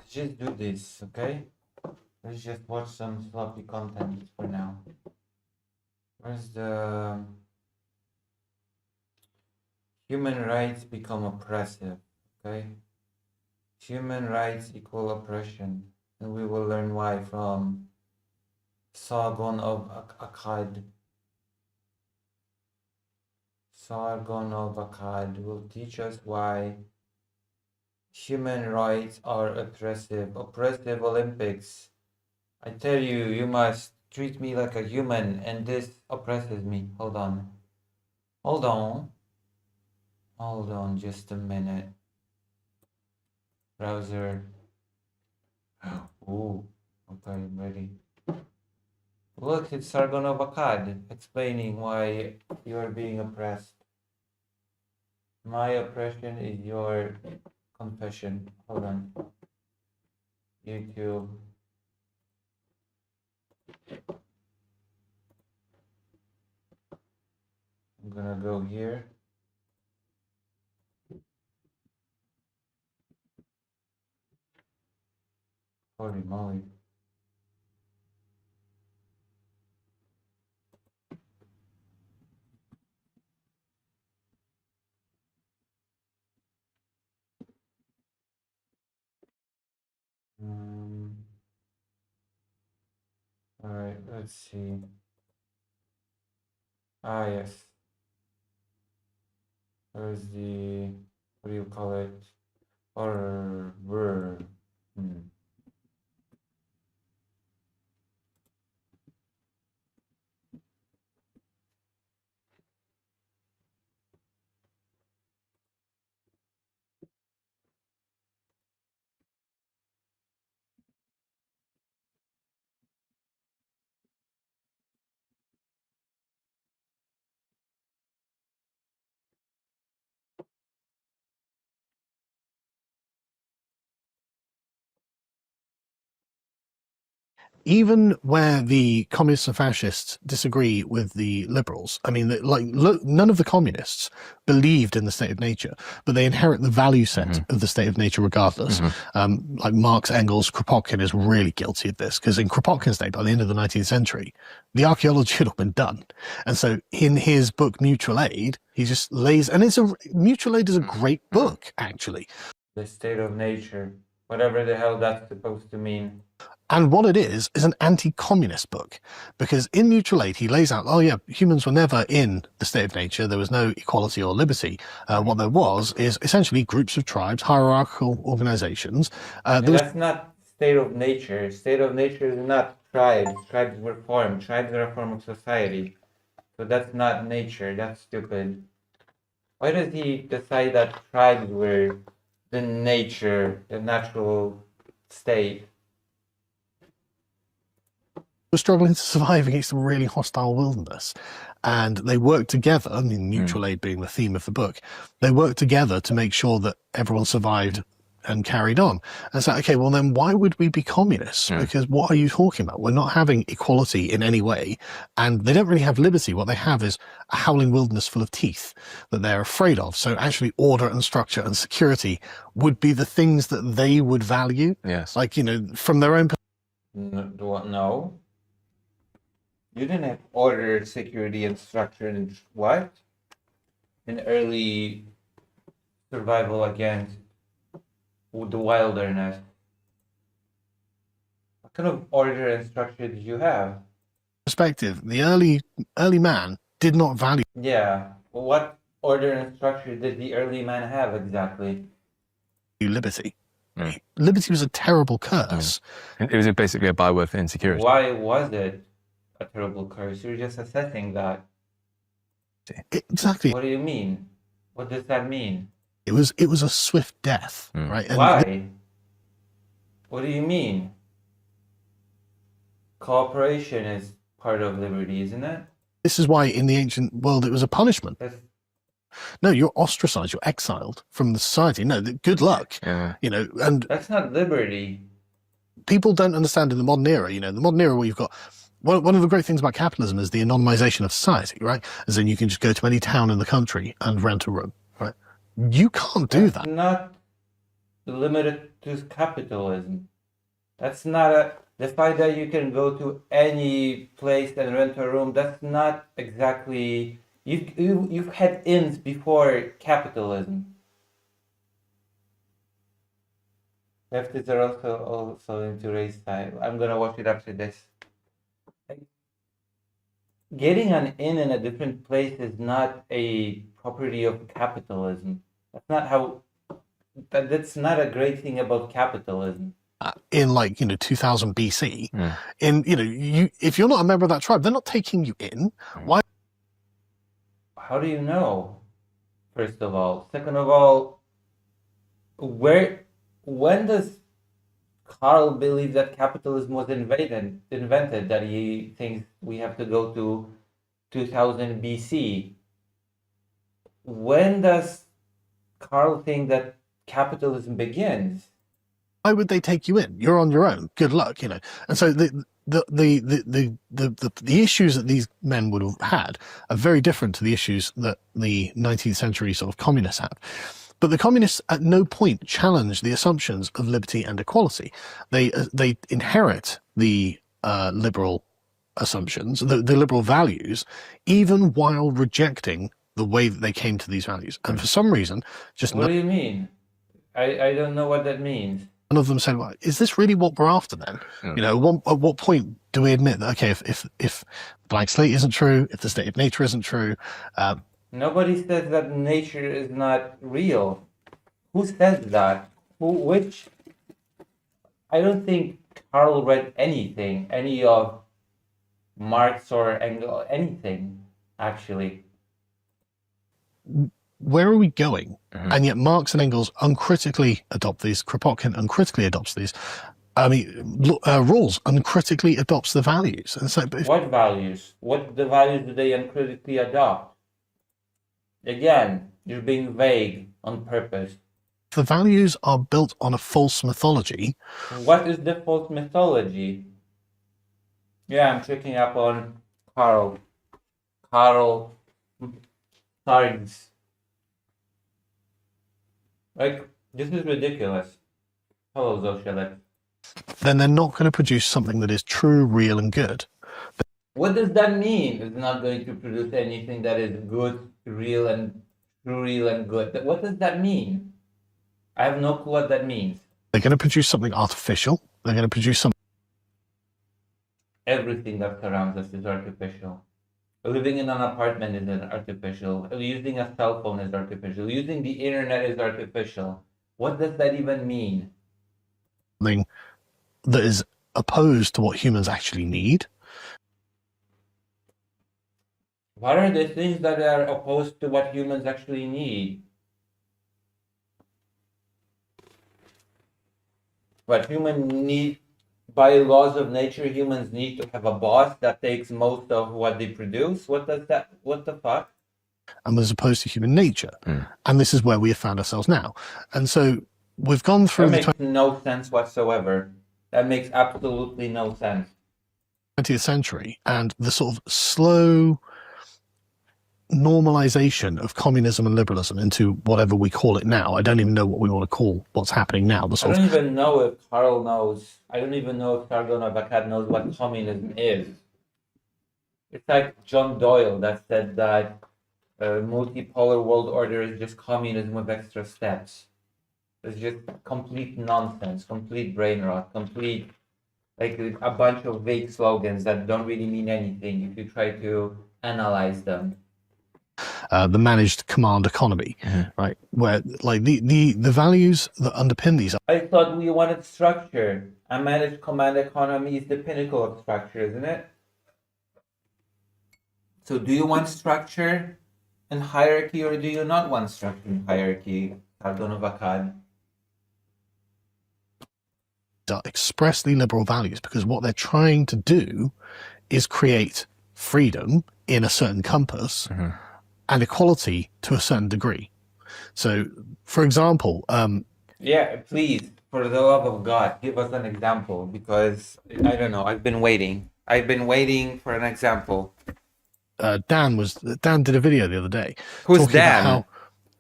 Just do this, okay? Let's just watch some sloppy content for now. Where's the human rights become oppressive, okay? Human rights equal oppression, and we will learn why from Sargon of Akkad. Sargon of Akkad will teach us why human rights are oppressive. Oppressive Olympics. I tell you, you must treat me like a human, and this oppresses me. Hold on. Hold on. Hold on just a minute. Browser. Ooh, okay, I'm ready. Look, it's Sargon of Akkad explaining why you are being oppressed. My oppression is your confession. Hold on. YouTube. I'm gonna go here. Holy moly. All right, let's see. Ah, yes. There's the, what do you call it? Or, Even where the communists and fascists disagree with the liberals, I mean, like, look, none of the communists believed in the state of nature, but they inherit the value set of the state of nature regardless. Like Marx, Engels, Kropotkin is really guilty of this, because in Kropotkin's day, by the end of the 19th century, the archaeology had all been done. And so in his book, Mutual Aid, he just lays, and Mutual Aid is a great book, actually. The state of nature, whatever the hell that's supposed to mean. And what it is an anti-communist book, because in Mutual Aid, he lays out, oh yeah, humans were never in the state of nature. There was no equality or liberty. What there was is essentially groups of tribes, hierarchical organizations. That's not state of nature. State of nature is not tribes. Tribes were formed. Tribes are a form of society. So that's not nature. That's stupid. Why does he decide that tribes were the nature, the natural state? Were struggling to survive against a really hostile wilderness. And they worked together, I mean, Mutual Aid being the theme of the book, they worked together to make sure that everyone survived and carried on. And it's like, okay, well then why would we be communists? Because what are you talking about? We're not having equality in any way. And they don't really have liberty. What they have is a howling wilderness full of teeth that they're afraid of. So actually order and structure and security would be the things that they would value. Yes. Like, you know, from their own... No. You didn't have order, security, and structure in what? In early survival against the wilderness. What kind of order and structure did you have? Perspective, the early man did not value... Yeah, well, what order and structure did the early man have exactly? Liberty. Liberty was a terrible curse. It was basically a byword for insecurity. Why was it a terrible curse? You're just assessing that. Exactly. What do you mean? What does that mean? It was a swift death, right? And why? What do you mean? Cooperation is part of liberty, isn't it? This is why in the ancient world it was a punishment. No, you're ostracized, you're exiled from the society. No, good luck. You know, and that's not liberty. People don't understand in the modern era, you know, the modern era where you've got one of the great things about capitalism is the anonymization of society, right? As in you can just go to any town in the country and rent a room, right? You can't do that. limited to capitalism. That's not the fact that you can go to any place and rent a room. That's not exactly you've had inns before capitalism. Leftists are also into race time. I'm gonna watch it after this. Getting an inn in a different place is not a property of capitalism. That's not how. That's not a great thing about capitalism. In 2000 BC, if you're not a member of that tribe, they're not taking you in. Why? How do you know? First of all, second of all, when does Carl believe that capitalism was invented? That he thinks we have to go to 2000 BC. When does Carl think that capitalism begins? Why would they take you in? You're on your own. Good luck, And so the issues that these men would have had are very different to the issues that the 19th century sort of communists have. But the communists at no point challenge the assumptions of liberty and equality. They inherit the liberal assumptions, the liberal values, even while rejecting the way that they came to these values. And for some reason, just what do you mean? I don't know what that means. None of them said, well, is this really what we're after then? At what point do we admit that, okay, if blank slate isn't true, if the state of nature isn't true? Nobody says that nature is not real. Who says that? Which? I don't think Carl read anything, any of Marx or Engels, anything, actually. Where are we going? Mm-hmm. And yet Marx and Engels uncritically adopt these. Kropotkin uncritically adopts these. Rawls uncritically adopts the values. And so, what values? What the values do they uncritically adopt? Again, you're being vague on purpose. The values are built on a false mythology. What is the false mythology? Yeah, I'm checking up on Carl Marx. Like, this is ridiculous. Hello, Zoshelek. Then they're not going to produce something that is true, real, and good. What does that mean? It's not going to produce anything that is good, real, and true, real, and good. What does that mean? I have no clue what that means. They're going to produce something artificial. They're going to produce something. Everything that surrounds us is artificial. Living in an apartment is artificial. Using a cell phone is artificial. Using the internet is artificial. What does that even mean? Something that is opposed to what humans actually need. What are the things that are opposed to what humans actually need? What humans need, by laws of nature, humans need to have a boss that takes most of what they produce. What the fuck? And as opposed to human nature. And this is where we have found ourselves now. And so we've gone through that makes no sense whatsoever. That makes absolutely no sense. 20th century and the sort of slow normalization of communism and liberalism into whatever we call it now. I don't even know what we want to call what's happening now. I don't even know if Carl knows. I don't even know if Sargon of Akkad knows what communism is. It's like John Doyle that said that multipolar world order is just communism with extra steps. It's just complete nonsense, complete brain rot, complete, like a bunch of vague slogans that don't really mean anything if you try to analyze them. The managed command economy, right? Where like the values that underpin these. I thought we wanted structure. A managed command economy is the pinnacle of structure, isn't it? So do you want structure and hierarchy, or do you not want structure and hierarchy, Sargon of Akkad? Are expressly liberal values, because what they're trying to do is create freedom in a certain compass. And equality to a certain degree. So, for example, yeah, please, for the love of God, give us an example, because I don't know. I've been waiting for an example. Dan did a video the other day. Who's Dan?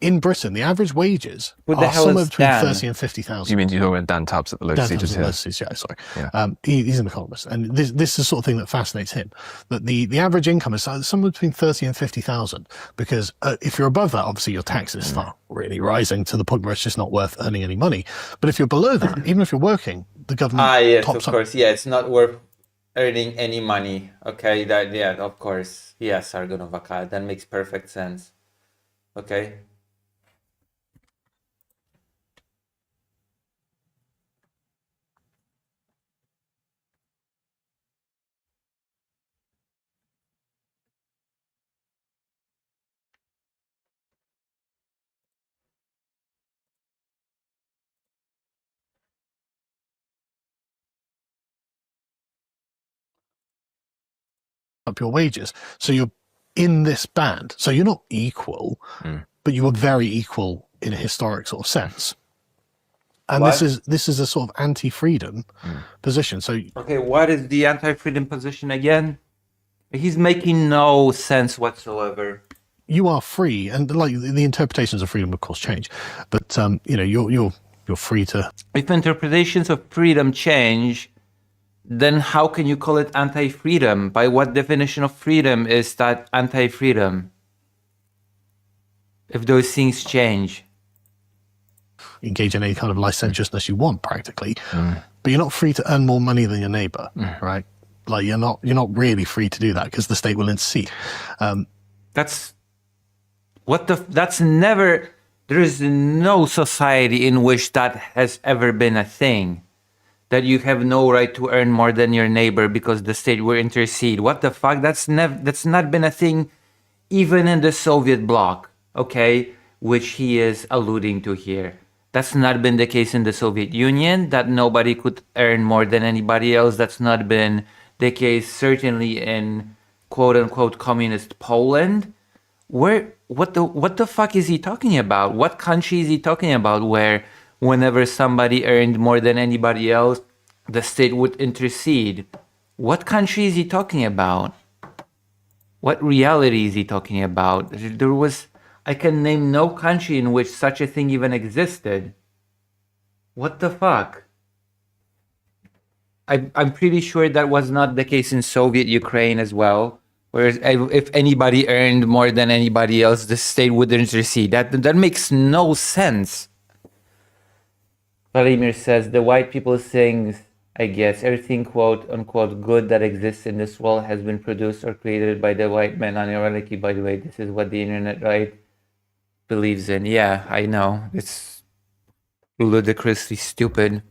in Britain, the average wages Who the are hell somewhere is between Dan? 30 and 50,000. You mean you're talking about Dan Tubbs at the Lotus Dan Eaters? Thompson, Yeah. yeah, sorry. Yeah. He's an economist, and this is the sort of thing that fascinates him. That the average income is somewhere between 30 and 50,000, because if you're above that, obviously your taxes start really rising to the point where it's just not worth earning any money. But if you're below that, even if you're working, the government Yes, tops of up. course. Yeah, it's not worth earning any money. Okay, that, yeah, of course. Yeah, Sargon of Akkad. That makes perfect sense. Okay. Up your wages, so you're in this band. So you're not equal, but you are very equal in a historic sort of sense. And What? this is a sort of anti-freedom position. So Okay, what is the anti-freedom position again? He's making no sense whatsoever. you are free, and like the interpretations of freedom, of course, change. But you know, you're free to. If interpretations of freedom change, then how can you call it anti-freedom? By what definition of freedom is that anti-freedom? If those things change. Engage in any kind of licentiousness you want, practically, but you're not free to earn more money than your neighbor, right? Like you're not really free to do that because the state will intercede. That's what the. That's never. There is no society in which that has ever been a thing. That you have no right to earn more than your neighbor because the state will intercede. What the fuck? That's not been a thing, even in the Soviet bloc. Okay, which he is alluding to here. That's not been the case in the Soviet Union, that nobody could earn more than anybody else. That's not been the case, certainly in quote-unquote communist Poland. What the fuck is he talking about? What country is he talking about where whenever somebody earned more than anybody else, the state would intercede? What country is he talking about? What reality is he talking about? I can name no country in which such a thing even existed. What the fuck? I'm pretty sure that was not the case in Soviet Ukraine as well. Whereas if anybody earned more than anybody else, the state would intercede. That makes no sense. Vladimir says, the white people saying, I guess, everything quote unquote good that exists in this world has been produced or created by the white man. Ironically, by the way, this is what the internet right believes in. Yeah, I know. It's ludicrously stupid.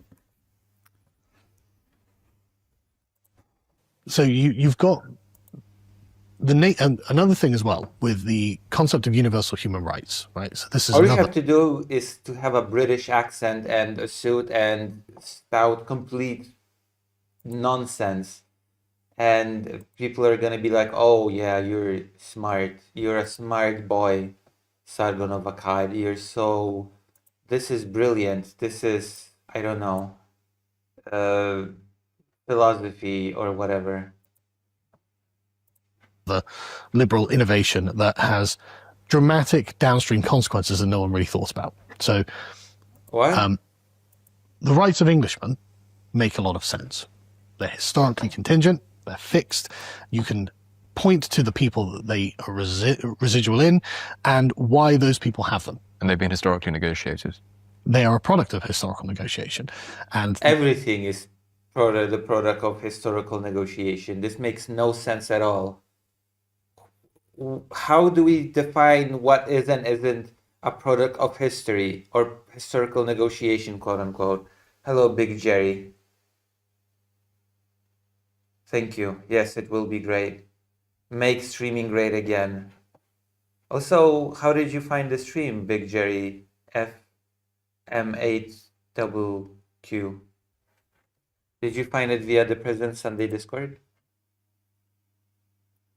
So you've got and another thing as well with the concept of universal human rights, right? So this is All you another. have to do is to have a British accent and a suit and spout complete nonsense. And people are gonna be like, oh yeah, you're smart. You're a smart boy, Sargon of Akkad. This is brilliant. This is, I don't know, philosophy or whatever. The liberal innovation that has dramatic downstream consequences that no one really thought about. So What? the rights of Englishmen make a lot of sense. They're historically contingent, they're fixed. You can point to the people that they are residual in and why those people have them. And they've been historically negotiated. They are a product of historical negotiation. And Everything is the product of historical negotiation. This makes no sense at all. How do we define what is and isn't a product of history or historical negotiation, quote unquote? Hello, Big Jerry. Thank you. Yes, it will be great. Make streaming great again. Also, how did you find the stream, Big Jerry FM8WQ? Did you find it via the President Sunday Discord?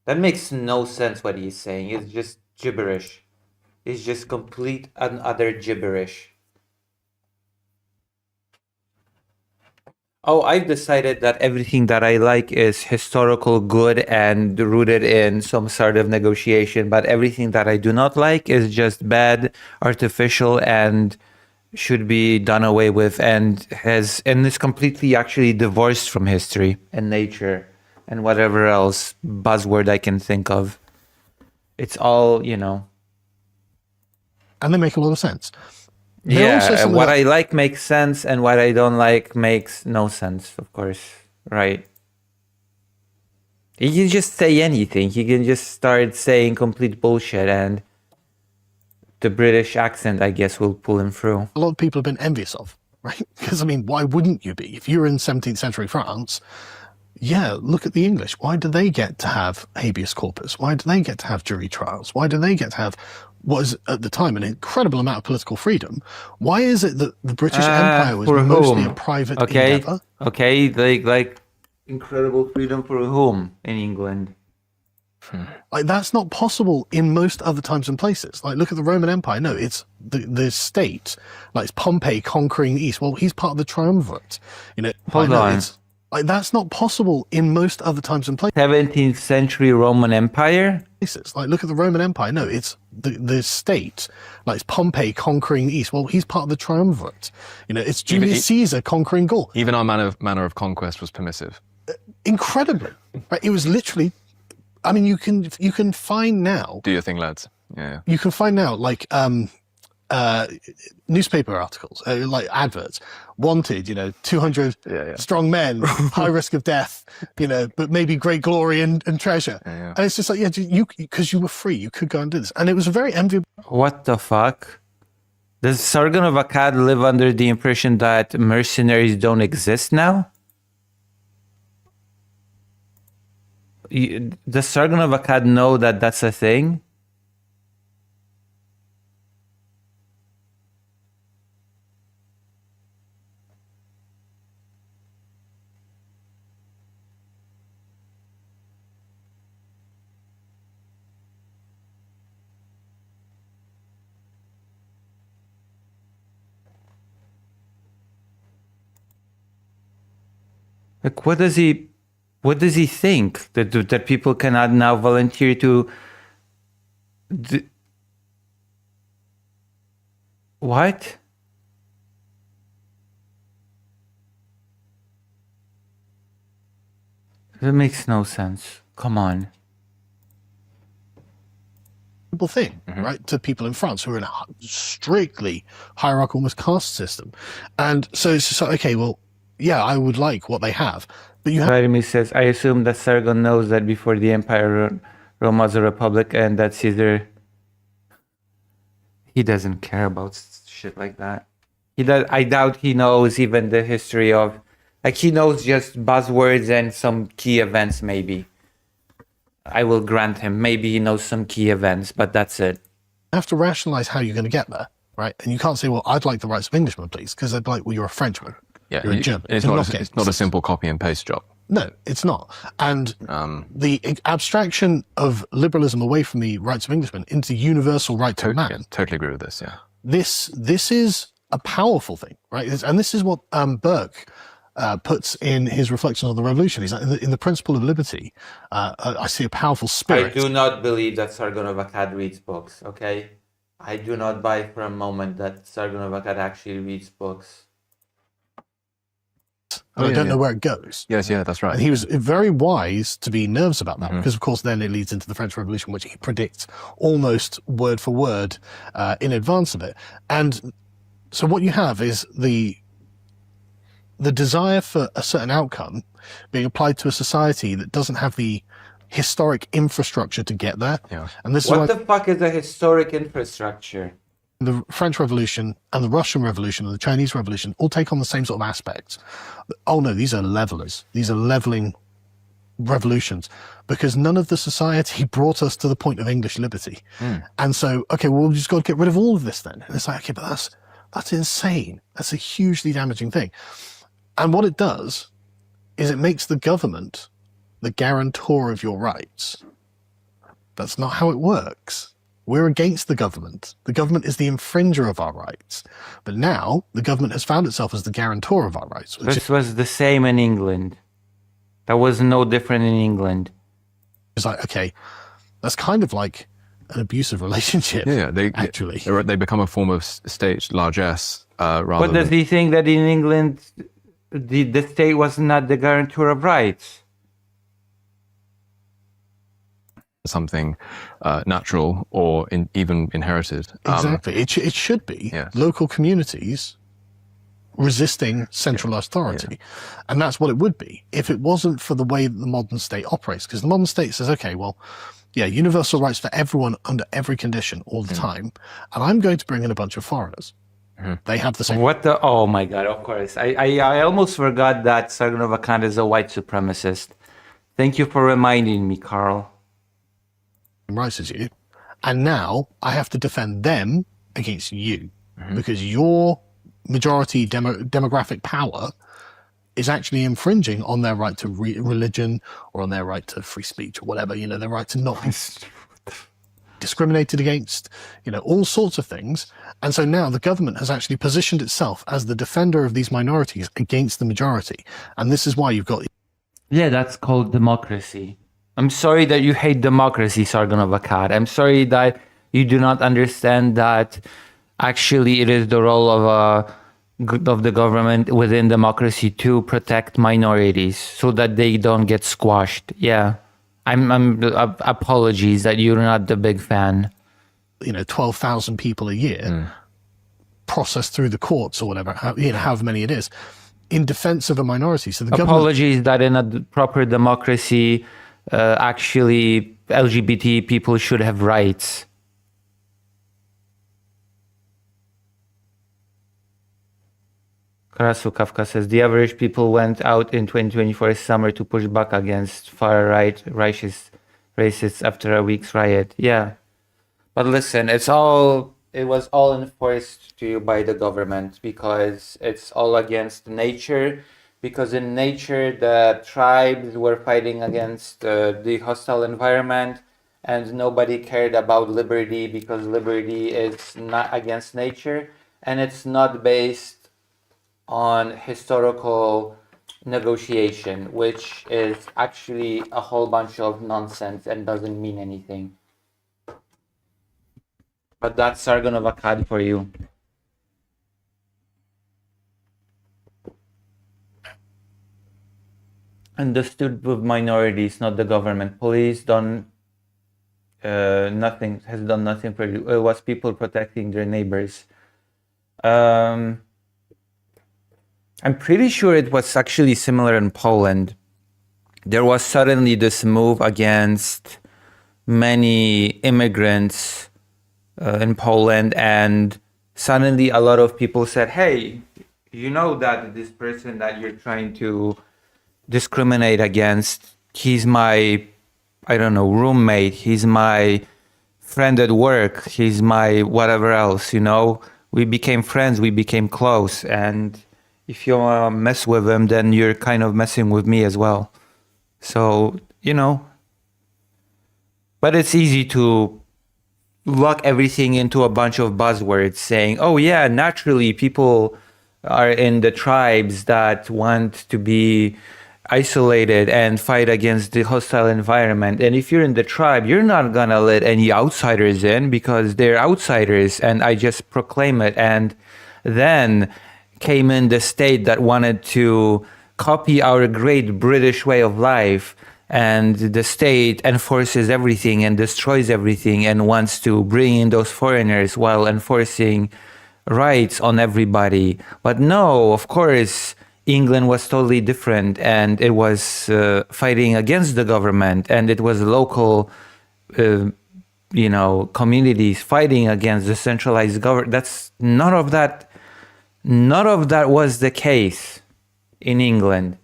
That makes no sense what he's saying. It's just gibberish. It's just complete and utter gibberish. Oh, I've decided that everything that I like is historical good and rooted in some sort of negotiation, but everything that I do not like is just bad, artificial, and should be done away with, and is completely actually divorced from history and nature and whatever else buzzword I can think of. It's all, you know. And they make a lot of sense. They're also Yeah, something what that- I like makes sense, and what I don't like makes no sense, of course. Right. You can just say anything. You can just start saying complete bullshit, and the British accent, I guess, will pull him through. a lot of people have been envious of, right? Because, I mean, why wouldn't you be? If you're in 17th century France, yeah, look at the English. Why do they get to have habeas corpus? Why do they get to have jury trials? Why do they get to have what was at the time an incredible amount of political freedom? Why is it that the British Empire was for mostly whom? a private Okay, endeavor? okay, like incredible freedom for whom in England? Like, that's not possible in most other times and places. Like, look at the Roman Empire. No, it's the state. Like, it's Pompey conquering the East. Well, he's part of the triumvirate. You know, Hold no, on. it's, like, that's not possible in most other times and 17th century Roman Empire? places. Like, look at the Roman Empire. No, it's the state. Like, it's Pompey conquering the East. Well, he's part of the triumvirate. You know, it's Julius Caesar conquering Gaul. Even our manner of conquest was permissive. Incredibly. Right? It was literally, I mean, you can find now, Do your thing, lads. Yeah. you can find now, like, newspaper articles, like adverts, wanted, 200 Yeah. strong men, high risk of death, but maybe great glory and treasure. Yeah. And it's just like, because you were free, you could go and do this. And it was a very enviable What the fuck? Does Sargon of Akkad live under the impression that mercenaries don't exist now? Does Sargon of Akkad know that that's a thing? Like, what does he think that people cannot now volunteer to? What? That makes no sense. Come on. thing, right, to people in France who are in a strictly hierarchical, almost caste system. And so it's just like, okay, well, yeah, I would like what they have, but you have Vladimir says, I assume that Sargon knows that before the Empire, Rome was a republic, and that Caesar. He doesn't care about shit like that. I doubt he knows even the history of. Like, he knows just buzzwords and some key events, maybe. I will grant him. Maybe he knows some key events, but that's it. have to rationalize how you're going to get there, right? And you can't say, well, I'd like the rights of Englishmen, please, because they'd be like, well, you're a Frenchman. Yeah, You're a German. It's You're not. getting It's not a this. simple copy and paste job. No, it's not. And the abstraction of liberalism away from the rights of Englishmen into universal right to man. Yeah, totally agree with this. Yeah. This is a powerful thing, right? And this is what Burke puts in his reflections on the revolution. He's like, in the principle of liberty, I see a powerful I spirit. do not believe that Sargon of Akkad reads books, okay? I do not buy for a moment that Sargon of Akkad actually reads books. And Oh, I yeah, don't know yeah. where it goes. Yes. Yeah. That's right. And he was very wise to be nervous about that, because of course then it leads into the French Revolution, which he predicts almost word for word in advance of it. And so what you have is the desire for a certain outcome being applied to a society that doesn't have the historic infrastructure to get there. Yeah. And this is What why the fuck is a historic infrastructure? the French Revolution and the Russian Revolution and the Chinese Revolution all take on the same sort of aspects. Oh no, these are levelers. These are leveling revolutions, because none of the society brought us to the point of English liberty. And so, okay, well, we've just got to get rid of all of this then. And it's like, okay, but that's insane. That's a hugely damaging thing. And what it does is it makes the government the guarantor of your rights. That's not how it works. We're against the government. The government is the infringer of our rights. But now the government has found itself as the guarantor of our rights. This was the same in England. That was no different in England. It's like, okay, that's kind of like an abusive relationship. Yeah, actually. They become a form of state largesse rather But does than he think that in England the state was not the guarantor of rights? something natural or even inherited. Exactly. It should be yes. local communities resisting central authority. And that's what it would be if it wasn't for the way that the modern state operates. Because the modern state says, okay, well, yeah, universal rights for everyone under every condition all the time. And I'm going to bring in a bunch of foreigners. They have the same. What the? Oh my God! Of course, I almost forgot that Sargon of Akkad is a white supremacist. Thank you for reminding me, Carl. Rights as you, and now I have to defend them against you because your majority demographic power is actually infringing on their right to religion or on their right to free speech or whatever. You know, their right to not be discriminated against. You know, all sorts of things. And so now the government has actually positioned itself as the defender of these minorities against the majority. And this is why you've got... Yeah, that's called democracy. I'm sorry that you hate democracy, Sargon of Akkad. I'm sorry that you do not understand that actually it is the role of the government within democracy to protect minorities so that they don't get squashed. Yeah, I'm apologies that you're not the big fan. You know, 12,000 people a year processed through the courts or whatever, however many it is, in defense of a minority. So the apologies that in a proper democracy, actually LGBT people should have rights. Karasu Kafka says, the average people went out in 2024 summer to push back against far-right racists after a week's riot. Yeah. But listen, it was all enforced to you by the government because it's all against nature. Because in nature, the tribes were fighting against the hostile environment and nobody cared about liberty because liberty is not against nature and it's not based on historical negotiation, which is actually a whole bunch of nonsense and doesn't mean anything. But that's Sargon of Akkad for you. Understood with minorities, not the government. Police has done nothing for you. It was people protecting their neighbors. I'm pretty sure it was actually similar in Poland. There was suddenly this move against many immigrants in Poland, and suddenly a lot of people said, hey, you know that this person that you're trying to discriminate against, he's my, I don't know, roommate, he's my friend at work, he's my whatever else, you know? We became friends, we became close, and if you mess with him, then you're kind of messing with me as well. So, you know, but it's easy to lock everything into a bunch of buzzwords saying, oh yeah, naturally people are in the tribes that want to be isolated and fight against the hostile environment. And if you're in the tribe, you're not gonna let any outsiders in because they're outsiders, and I just proclaim it. And then came in the state that wanted to copy our great British way of life, and the state enforces everything and destroys everything and wants to bring in those foreigners while enforcing rights on everybody. But no, of course, England was totally different, and it was fighting against the government, and it was local, you know, communities fighting against the centralized government. None of that was the case in England.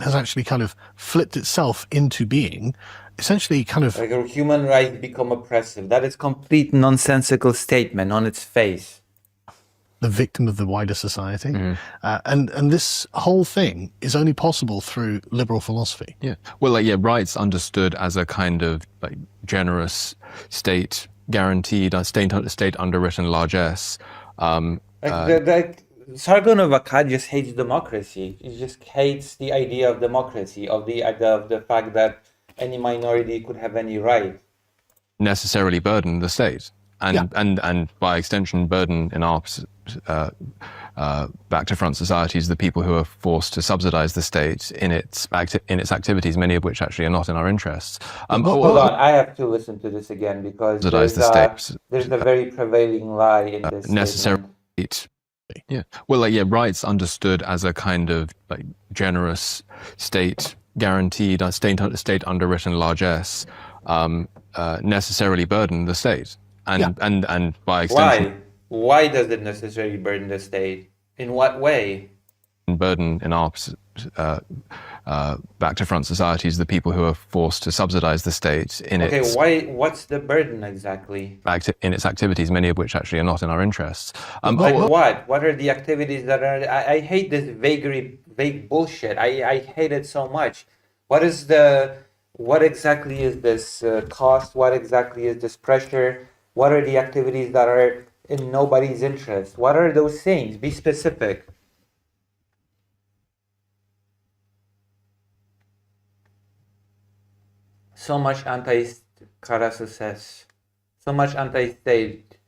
Has actually kind of flipped itself into being essentially kind of like human rights become oppressive. That is complete nonsensical statement on its face. the victim of the wider society. And this whole thing is only possible through liberal philosophy. Yeah. Well, rights understood as a kind of like generous state guaranteed, state underwritten largesse. Sargon of Akkad just hates democracy. He just hates the idea of democracy, of the idea of the fact that any minority could have any right. Necessarily burden the state, and by extension burden in our back to front societies the people who are forced to subsidize the state in its activities, many of which actually are not in our interests. Hold on, I have to listen to this again because there's a very prevailing lie in this necessary. Yeah. Well, rights understood as a kind of like generous state guaranteed, state underwritten largesse. Necessarily burden the state, and by extension, why does it necessarily burden the state? In what way? Burden in our back to front societies the people who are forced to subsidize the state in its. What's the burden exactly? In its activities, many of which actually are not in our interests. What are the activities that are? I hate this vague bullshit. I hate it so much. What exactly is this cost? What exactly is this pressure? What are the activities that are in nobody's interest? What are those things? Be specific. So much Karasu says, so much anti-state.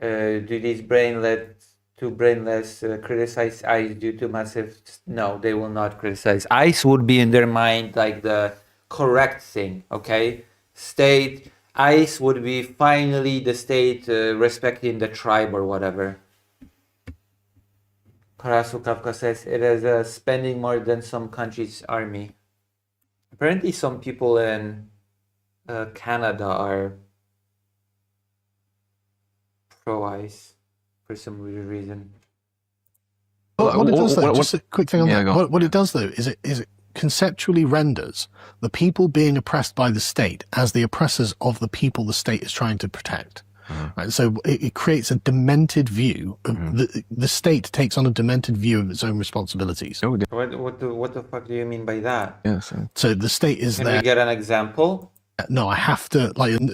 Do these brainless criticize ICE due to massive? No, they will not criticize. ICE would be in their mind like the correct thing, okay? ICE would be finally the state respecting the tribe or whatever. Karasu Kafka says it is spending more than some countries' army. Apparently some people in Canada are pro-ICE for some weird reason. What it does though, just a quick thing on that. What it does though is it conceptually renders the people being oppressed by the state as the oppressors of the people the state is trying to protect. Right? So it creates a demented view. The state takes on a demented view of its own responsibilities. What the fuck do you mean by that? So the state is there. Can we get an example? No, I have to,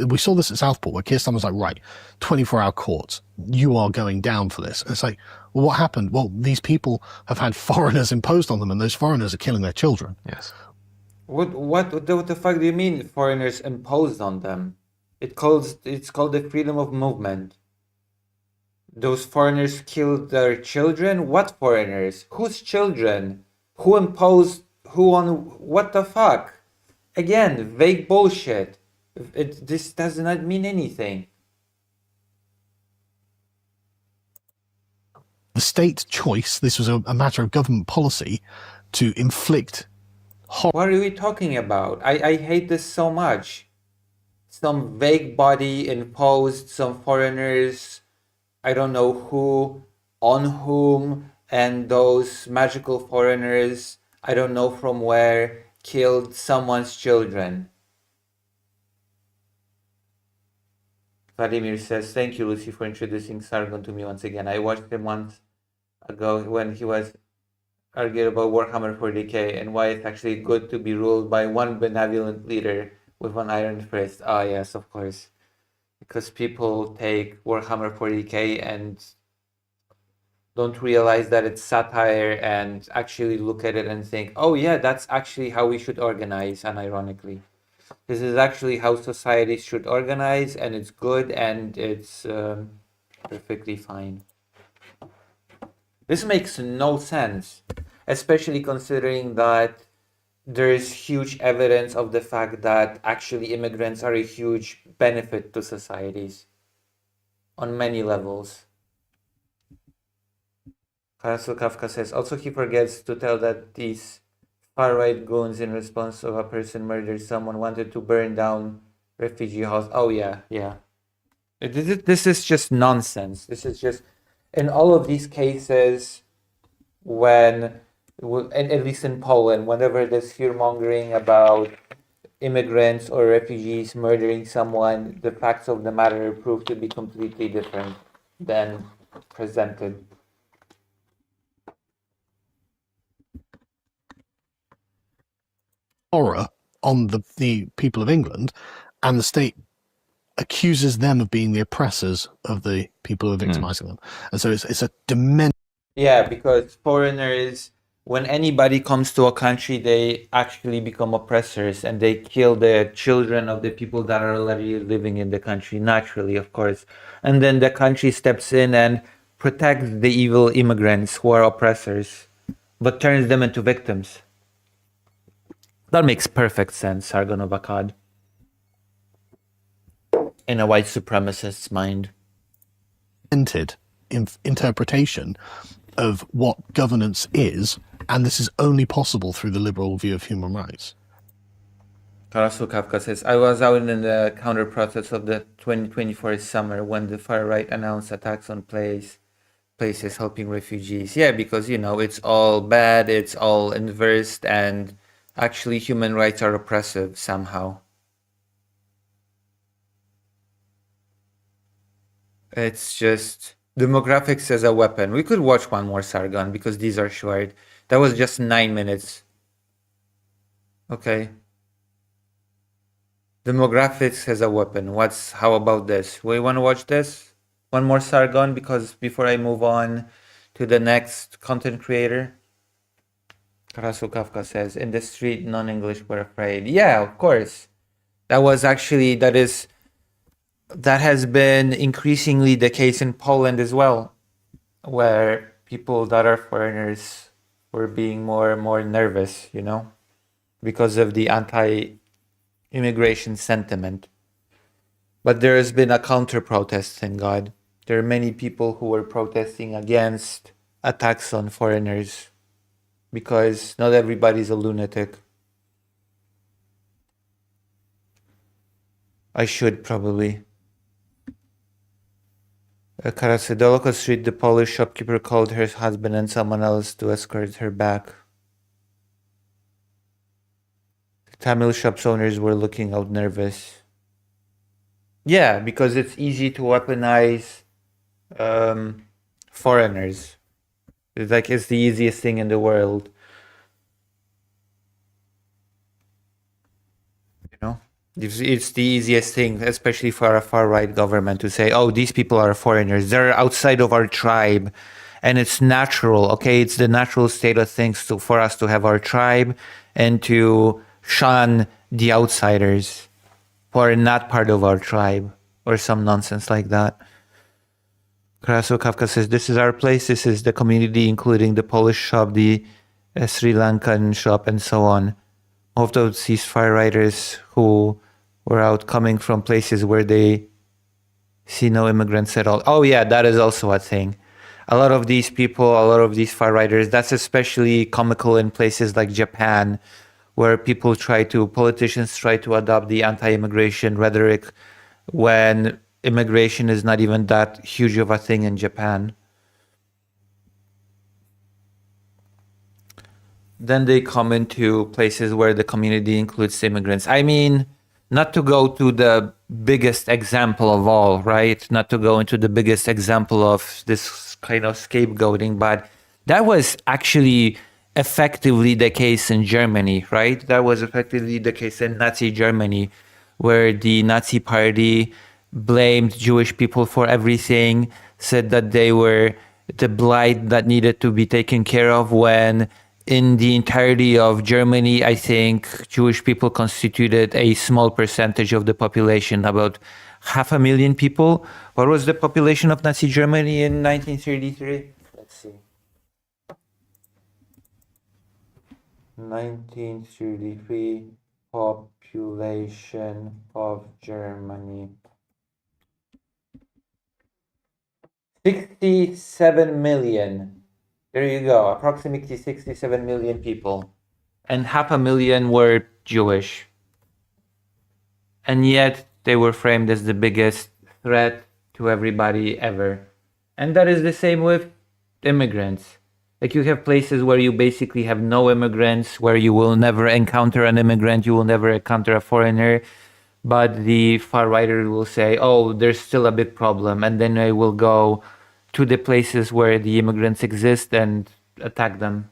we saw this at Southport where Keir Starmer was like, right, 24-hour courts, you are going down for this. And it's like, well, what happened? Well, these people have had foreigners imposed on them and those foreigners are killing their children. Yes. What the fuck do you mean foreigners imposed on them? It's called the freedom of movement. Those foreigners killed their children? What foreigners? Whose children? Who imposed who on what the fuck? Again, vague bullshit. This does not mean anything. The state choice, this was a matter of government policy to inflict horror. What are we talking about? I hate this so much. Some vague body imposed some foreigners, I don't know who, on whom, and those magical foreigners, I don't know from where, killed someone's children. Vladimir says, thank you, Lucy, for introducing Sargon to me once again. I watched him once ago when he was arguing about Warhammer 40k and why it's actually good to be ruled by one benevolent leader with an iron fist. Ah, yes, of course. Because people take Warhammer 40k and don't realize that it's satire and actually look at it and think, oh yeah, that's actually how we should organize, unironically. This is actually how societies should organize, and it's good, and it's perfectly fine. This makes no sense, especially considering that there is huge evidence of the fact that actually immigrants are a huge benefit to societies on many levels. Karasu Kafka says, also he forgets to tell that these far-right goons in response to a person murdered someone wanted to burn down refugee halls. Oh yeah. This is just nonsense. This is just, in all of these cases, when, at least in Poland, whenever there's fear-mongering about immigrants or refugees murdering someone, the facts of the matter prove to be completely different than presented. Horror on the people of England, and the state accuses them of being the oppressors of the people who are victimizing them. And so it's a demented. Yeah, because foreigners, when anybody comes to a country, they actually become oppressors and they kill the children of the people that are already living in the country, naturally, of course. And then the country steps in and protects the evil immigrants who are oppressors, but turns them into victims. That makes perfect sense, Sargon of Akkad. In a white supremacist's mind. Interpretation of what governance is, and this is only possible through the liberal view of human rights. Karasu Kafka says, I was out in the counter protests of the 2024 summer when the far right announced attacks on places helping refugees. Yeah, because, it's all bad, it's all inversed, and actually human rights are oppressive somehow. It's just demographics as a weapon. We could watch one more Sargon because these are short. That was just 9 minutes. Okay. Demographics as a weapon. How about this? We want to watch this? One more Sargon because before I move on to the next content creator. Karasu Kafka says, in the street, non-English were afraid. Yeah, of course. That has been increasingly the case in Poland as well, where people that are foreigners were being more and more nervous, because of the anti-immigration sentiment. But there has been a counter-protest, thank God. There are many people who were protesting against attacks on foreigners, because not everybody's a lunatic. I should probably. Karasedoloko Street, the Polish shopkeeper called her husband and someone else to escort her back. The Tamil shops owners were looking out nervous. Yeah, because it's easy to weaponize foreigners. It's the easiest thing in the world. It's the easiest thing, especially for a far-right government, to say, oh, these people are foreigners. They're outside of our tribe. And it's natural, okay? It's the natural state of things for us to have our tribe and to shun the outsiders who are not part of our tribe or some nonsense like that. Karasu Kafka says, this is our place. This is the community, including the Polish shop, the Sri Lankan shop, and so on. Most of these far-righters who were out coming from places where they see no immigrants at all. Oh yeah, that is also a thing. A lot of these people, a lot of these far-righters, that's especially comical in places like Japan, where politicians try to adopt the anti-immigration rhetoric when immigration is not even that huge of a thing in Japan. Then they come into places where the community includes immigrants. I mean, not to go to the biggest example of all, right? Not to go into the biggest example of this kind of scapegoating, but that was actually effectively the case in Germany, right? That was effectively the case in Nazi Germany, where the Nazi party blamed Jewish people for everything, said that they were the blight that needed to be taken care of, when in the entirety of Germany, I think Jewish people constituted a small percentage of the population, about 500,000 people. What was the population of Nazi Germany in 1933? Let's see. 1933 population of Germany. 67 million. There you go, approximately 67 million people. And 500,000 were Jewish. And yet they were framed as the biggest threat to everybody ever. And that is the same with immigrants. Like, you have places where you basically have no immigrants, where you will never encounter an immigrant, you will never encounter a foreigner. But the far-righter will say, oh, there's still a big problem. And then they will go to the places where the immigrants exist and attack them.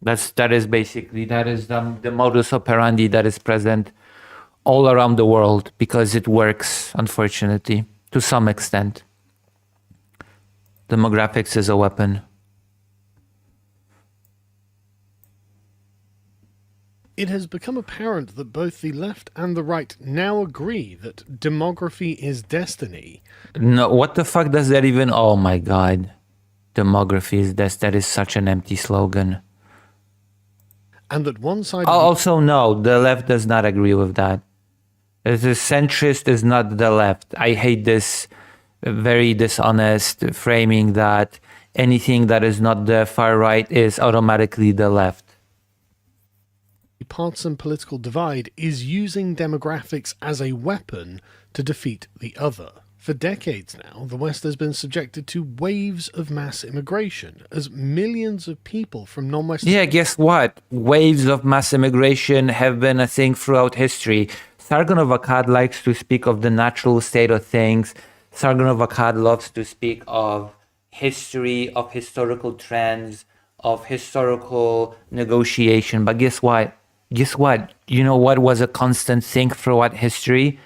That is the modus operandi that is present all around the world, because it works, unfortunately, to some extent. Demographics is a weapon. It has become apparent that both the left and the right now agree that demography is destiny. No, what the fuck does that even... Oh my god. Demography is that is such an empty slogan. And that one side... Also, no, the left does not agree with that. The centrist is not the left. I hate this very dishonest framing that anything that is not the far right is automatically the left. partisan political divide is using demographics as a weapon to defeat the other. For decades now, the West has been subjected to waves of mass immigration as millions of people from non-Western... Yeah, guess what? Waves of mass immigration have been a thing throughout history. Sargon of Akkad likes to speak of the natural state of things. Sargon of Akkad loves to speak of history, of historical trends, of historical negotiation. But guess what? Guess what? You know what was a constant thing throughout history?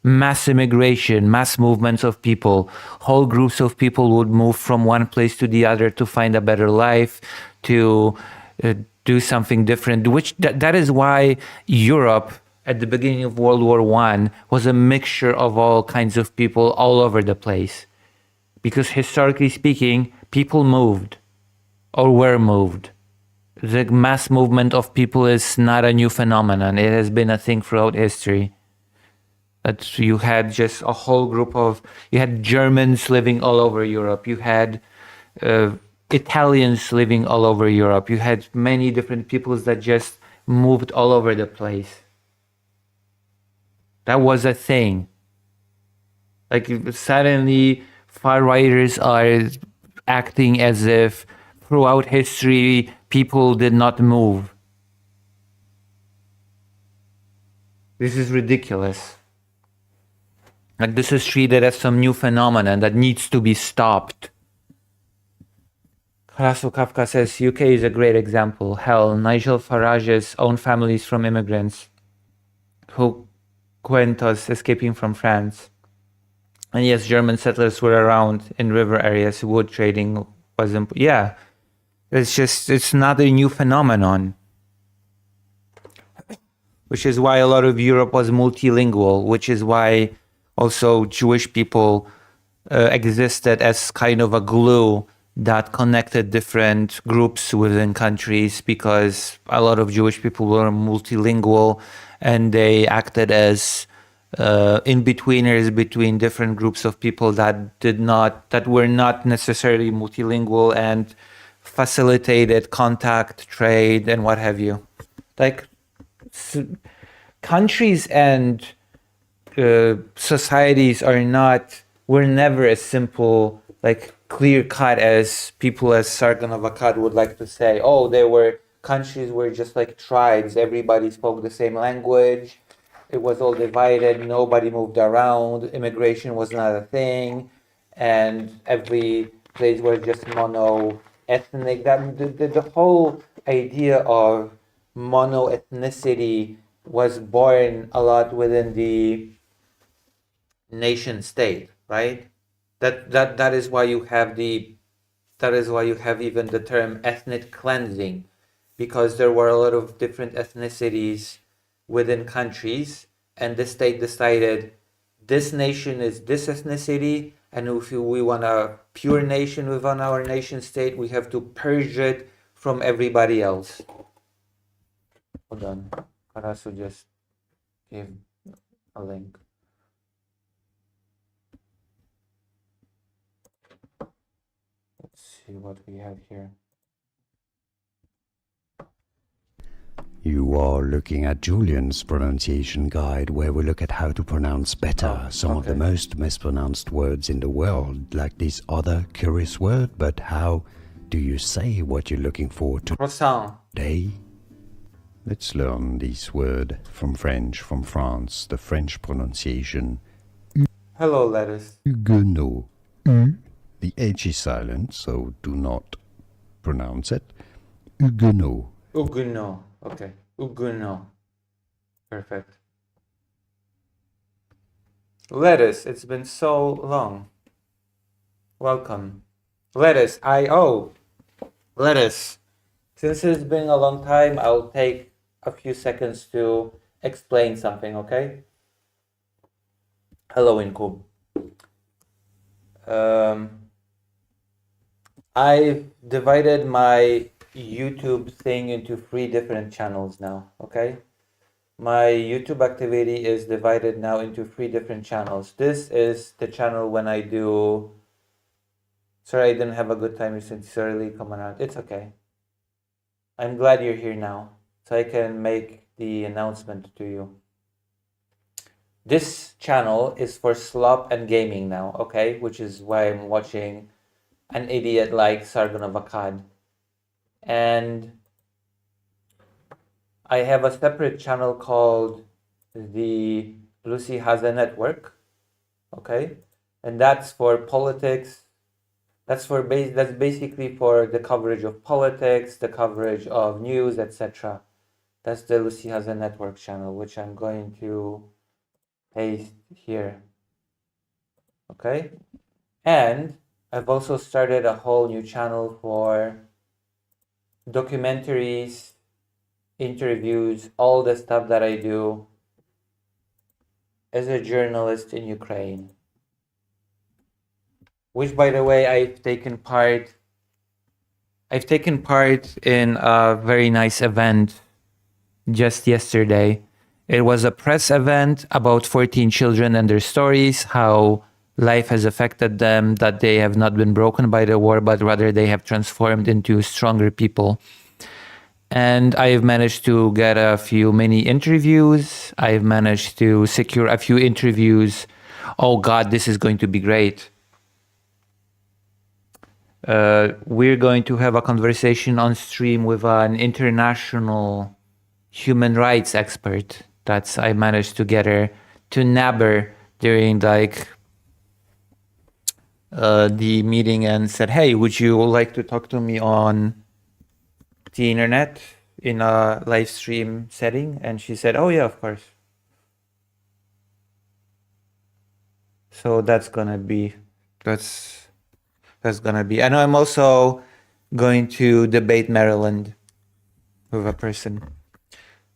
Mass immigration, mass movements of people. Whole groups of people would move from one place to the other to find a better life, to do something different. That is why Europe at the beginning of World War I was a mixture of all kinds of people all over the place. Because historically speaking, people moved or were moved. The mass movement of people is not a new phenomenon. It has been a thing throughout history. That you had just a whole group of, you had Germans living all over Europe. You had Italians living all over Europe. You had many different peoples that just moved all over the place. That was a thing. Like suddenly far-righters are acting as if throughout history people did not move. This is ridiculous. Like this is treated as some new phenomenon that needs to be stopped. Karasu Kafka says UK is a great example. Hell, Nigel Farage's own family is from immigrants who went us escaping from France. And yes, German settlers were around in river areas. Wood trading was yeah. It's not a new phenomenon. Which is why a lot of Europe was multilingual, which is why also Jewish people existed as kind of a glue that connected different groups within countries, because a lot of Jewish people were multilingual and they acted as in-betweeners between different groups of people that were not necessarily multilingual, and facilitated contact, trade, and what have you. Like countries and societies were never as simple, like clear cut as people as Sargon of Akkad would like to say. Oh, countries were just like tribes. Everybody spoke the same language. It was all divided. Nobody moved around. Immigration was not a thing. And every place was just mono-ethnic. The whole idea of mono-ethnicity was born a lot within the nation state, right? That is why you have even the term ethnic cleansing, because there were a lot of different ethnicities within countries, and the state decided this nation is this ethnicity, and if we want a pure nation within our nation state, we have to purge it from everybody else. Hold on, Karasu just gave a link. Let's see what we have here. You are looking at Julian's pronunciation guide, where we look at how to pronounce better some of the most mispronounced words in the world, like this other curious word. But how do you say what you're looking for today? Let's learn this word from French, from France, the French pronunciation. Hello, lettuce. Huguenot. The H is silent, so do not pronounce it. Huguenot. Huguenot. Okay. Huguenot. Perfect. Lettuce. It's been so long. Welcome. Lettuce. Lettuce. Since it's been a long time, I'll take a few seconds to explain something, okay? Hello, Incub. I've divided my YouTube thing into 3 different channels now, okay? My YouTube activity is divided now into 3 different channels. This is the channel when I do... Sorry, I didn't have a good time recently. Come around. It's okay. I'm glad you're here now, so I can make the announcement to you. This channel is for slop and gaming now, okay? Which is why I'm watching an idiot like Sargon of Akkad. And I have a separate channel called the Lucy Haza Network, okay? And that's for politics. That's basically for the coverage of politics, the coverage of news, etc. That's the Lucy Haza Network channel, which I'm going to paste here. Okay? And I've also started a whole new channel for documentaries, interviews, all the stuff that I do as a journalist in Ukraine. Which, by the way, I've taken part in a very nice event just yesterday. It was a press event about 14 children and their stories, how life has affected them, that they have not been broken by the war, but rather they have transformed into stronger people. And I've managed to get a few mini interviews. I've managed to secure a few interviews. Oh God, this is going to be great. We're going to have a conversation on stream with an international human rights expert that I managed to get her to nab her during the meeting and said, hey, would you like to talk to me on the internet in a live stream setting? And she said, oh yeah, of course. So that's gonna be, and I'm also going to debate Maryland with a person.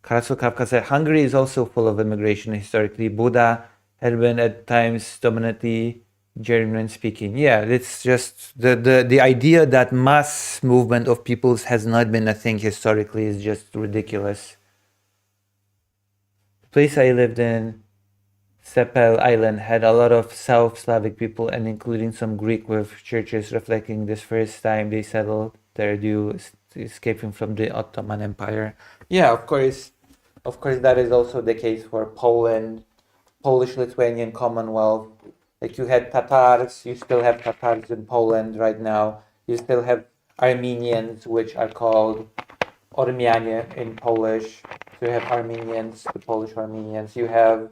Karatsu Kafka said, Hungary is also full of immigration historically. Buddha had been at times dominantly German speaking. Yeah, it's just the idea that mass movement of peoples has not been a thing historically is just ridiculous. The place I lived in, Sepel Island, had a lot of South Slavic people and including some Greek with churches reflecting this first time they settled there due escaping from the Ottoman Empire. Yeah, of course that is also the case for Poland, Polish-Lithuanian Commonwealth. Like you had Tatars, you still have Tatars in Poland right now. You still have Armenians, which are called Ormianie in Polish. So you have Armenians, the Polish Armenians. You have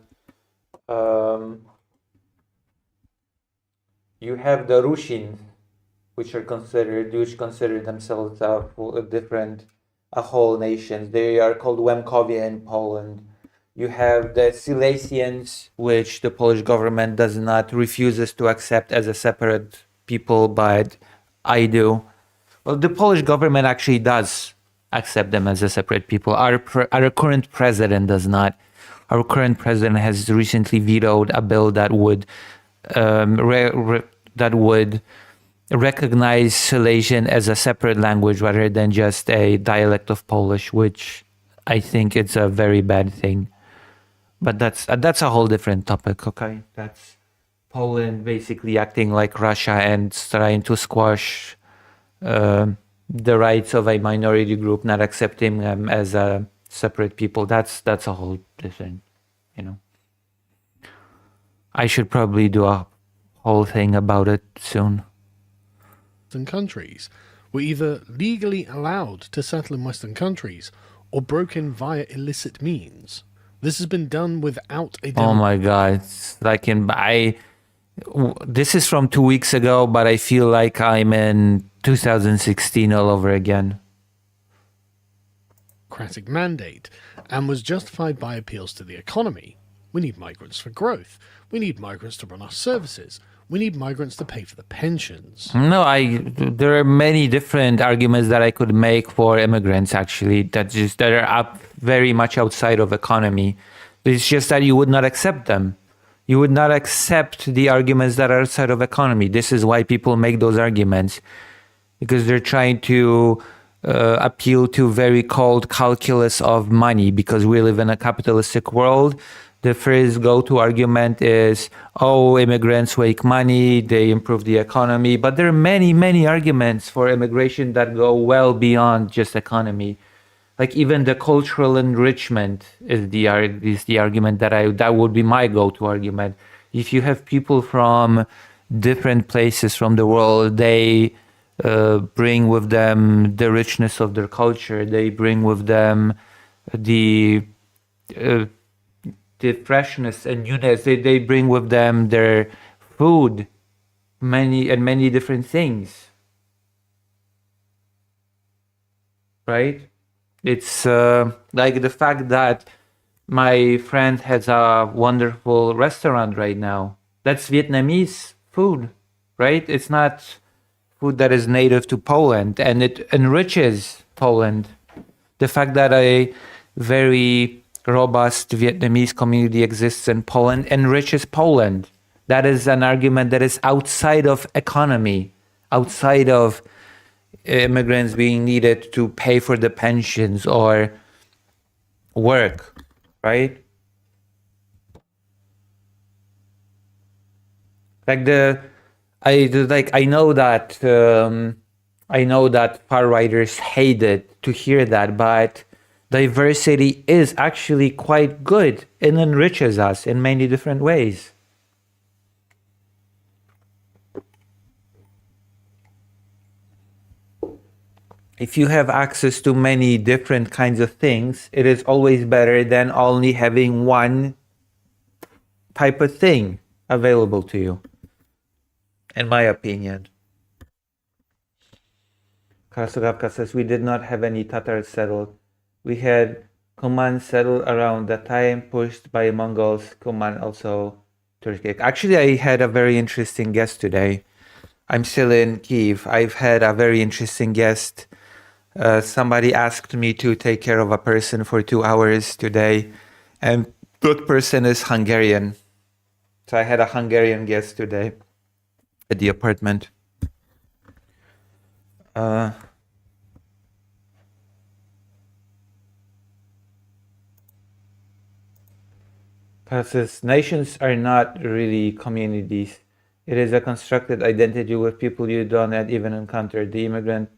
the Rushins, which consider themselves a whole nation. They are called Łemkowie in Poland. You have the Silesians, which the Polish government refuses to accept as a separate people, but I do. Well, the Polish government actually does accept them as a separate people. Our current president does not. Our current president has recently vetoed a bill that would recognize Silesian as a separate language rather than just a dialect of Polish, which I think it's a very bad thing. But that's a whole different topic, okay? That's Poland basically acting like Russia and trying to squash the rights of a minority group, not accepting them as a separate people. That's a whole different, I should probably do a whole thing about it soon. Western countries were either legally allowed to settle in Western countries or broken via illicit means. This has been done without a... Oh my God! Like This is from 2 weeks ago, but I feel like I'm in 2016 all over again. Democratic mandate and was justified by appeals to the economy. We need migrants for growth. We need migrants to run our services. We need migrants to pay for the pensions. No, there are many different arguments that I could make for immigrants, actually, that are very much outside of economy. It's just that you would not accept them. You would not accept the arguments that are outside of economy. This is why people make those arguments, because they're trying to appeal to very cold calculus of money, because we live in a capitalistic world. The first go-to argument is, oh, immigrants make money, they improve the economy. But there are many, many arguments for immigration that go well beyond just economy. Like even the cultural enrichment is the argument that would be my go-to argument. If you have people from different places from the world, they bring with them the richness of their culture. They bring with them the freshness and newness. They bring with them their food, many different things, right? It's like the fact that my friend has a wonderful restaurant right now. That's Vietnamese food, right? It's not food that is native to Poland, and it enriches Poland. The fact that a very robust Vietnamese community exists in Poland enriches Poland. That is an argument that is outside of economy, outside of immigrants being needed to pay for the pensions or work, right? I know that far righters hated to hear that, but diversity is actually quite good and enriches us in many different ways. If you have access to many different kinds of things, it is always better than only having one type of thing available to you, in my opinion. Karasugavka says, we did not have any Tatars settled. We had Kuman settled around that time, pushed by Mongols. Kuman also Turkic. Actually, I had a very interesting guest today. I'm still in Kyiv. I've had a very interesting guest. Somebody asked me to take care of a person for 2 hours today, and that person is Hungarian. So I had a Hungarian guest today at the apartment. Says, nations are not really communities. It is a constructed identity with people you don't even encounter. The immigrant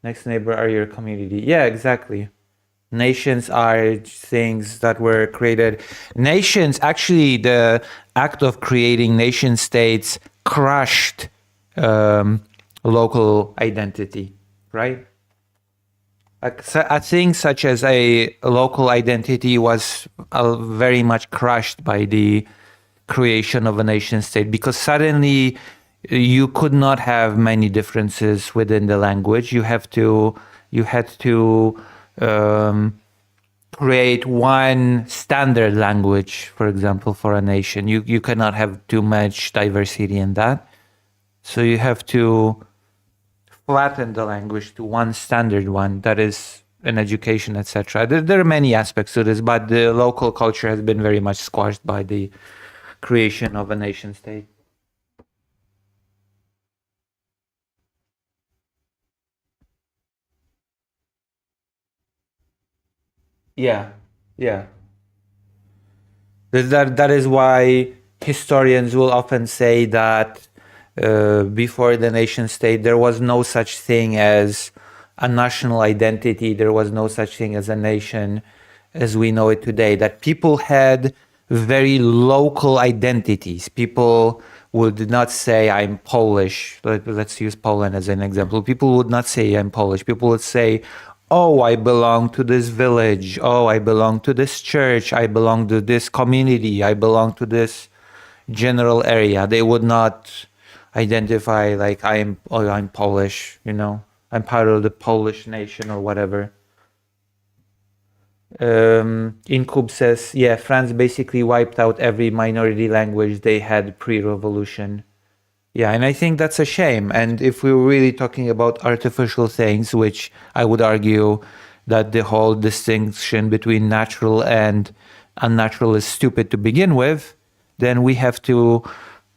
next neighbor are your community. Yeah, exactly. Nations are things that were created. Nations, actually, the act of creating nation states crushed local identity, right? A thing such as a local identity was very much crushed by the creation of a nation state, because suddenly you could not have many differences within the language. You had to create one standard language, for example, for a nation. You cannot have too much diversity in that. So you have to flatten the language to one standard one, that is in education, etc. There are many aspects to this, but the local culture has been very much squashed by the creation of a nation state. Yeah. That is why historians will often say that before the nation state, there was no such thing as a national identity. There was no such thing as a nation as we know it today. That people had very local identities. People would not say, I'm Polish. Let's use Poland as an example. People would not say, I'm Polish. People would say, oh, I belong to this village. Oh, I belong to this church. I belong to this community. I belong to this, general area. They would not identify like I'm Polish, you know, I'm part of the Polish nation or whatever. Incub says, yeah, France basically wiped out every minority language they had pre-revolution. Yeah, and I think that's a shame. And if we were really talking about artificial things, which I would argue that the whole distinction between natural and unnatural is stupid to begin with, then we have to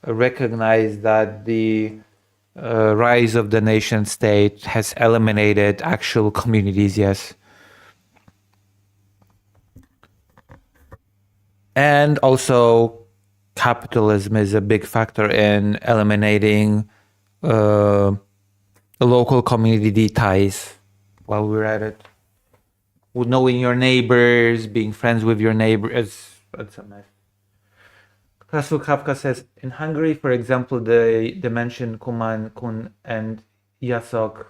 recognize that the rise of the nation state has eliminated actual communities, yes. And also, capitalism is a big factor in eliminating local community ties while we're at it. Knowing your neighbors, being friends with your neighbors, it's a mess. Krasul Kafka says, in Hungary, for example, they mention Kuman, Kun, and Yasok,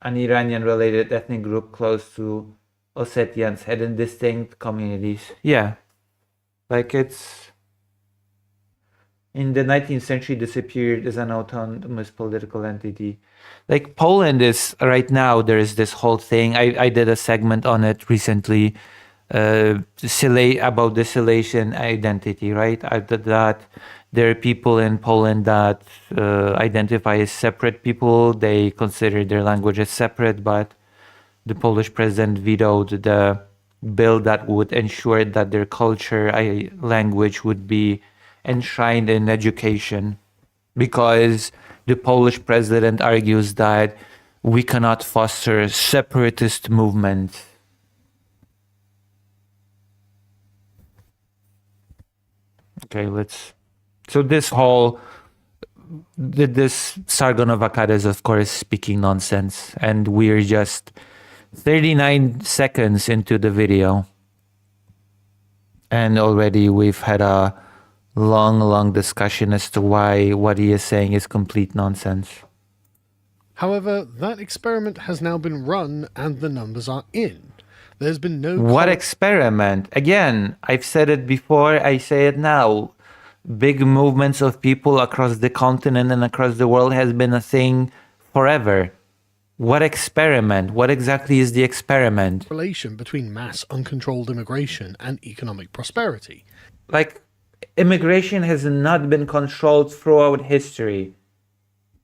an Iranian-related ethnic group close to Ossetians, had in distinct communities. Yeah. Like it's in the 19th century disappeared as an autonomous political entity. Like Poland is right now, there is this whole thing. I did a segment on it recently, about the Silesian identity, right? That there are people in Poland that identify as separate people. They consider their language as separate, but the Polish president vetoed the bill that would ensure that their culture, language would be enshrined in education, because the Polish president argues that we cannot foster separatist movement. Okay, so this Sargon of Akkad is of course speaking nonsense, and we're just 39 seconds into the video, and already we've had a long discussion as to why what he is saying is complete nonsense. However, that experiment has now been run and the numbers are in. There's been no... What experiment? Again, I've said it before, I say it now. Big movements of people across the continent and across the world has been a thing forever. What experiment? What exactly is the experiment? Relation between mass uncontrolled immigration and economic prosperity. Like, immigration has not been controlled throughout history.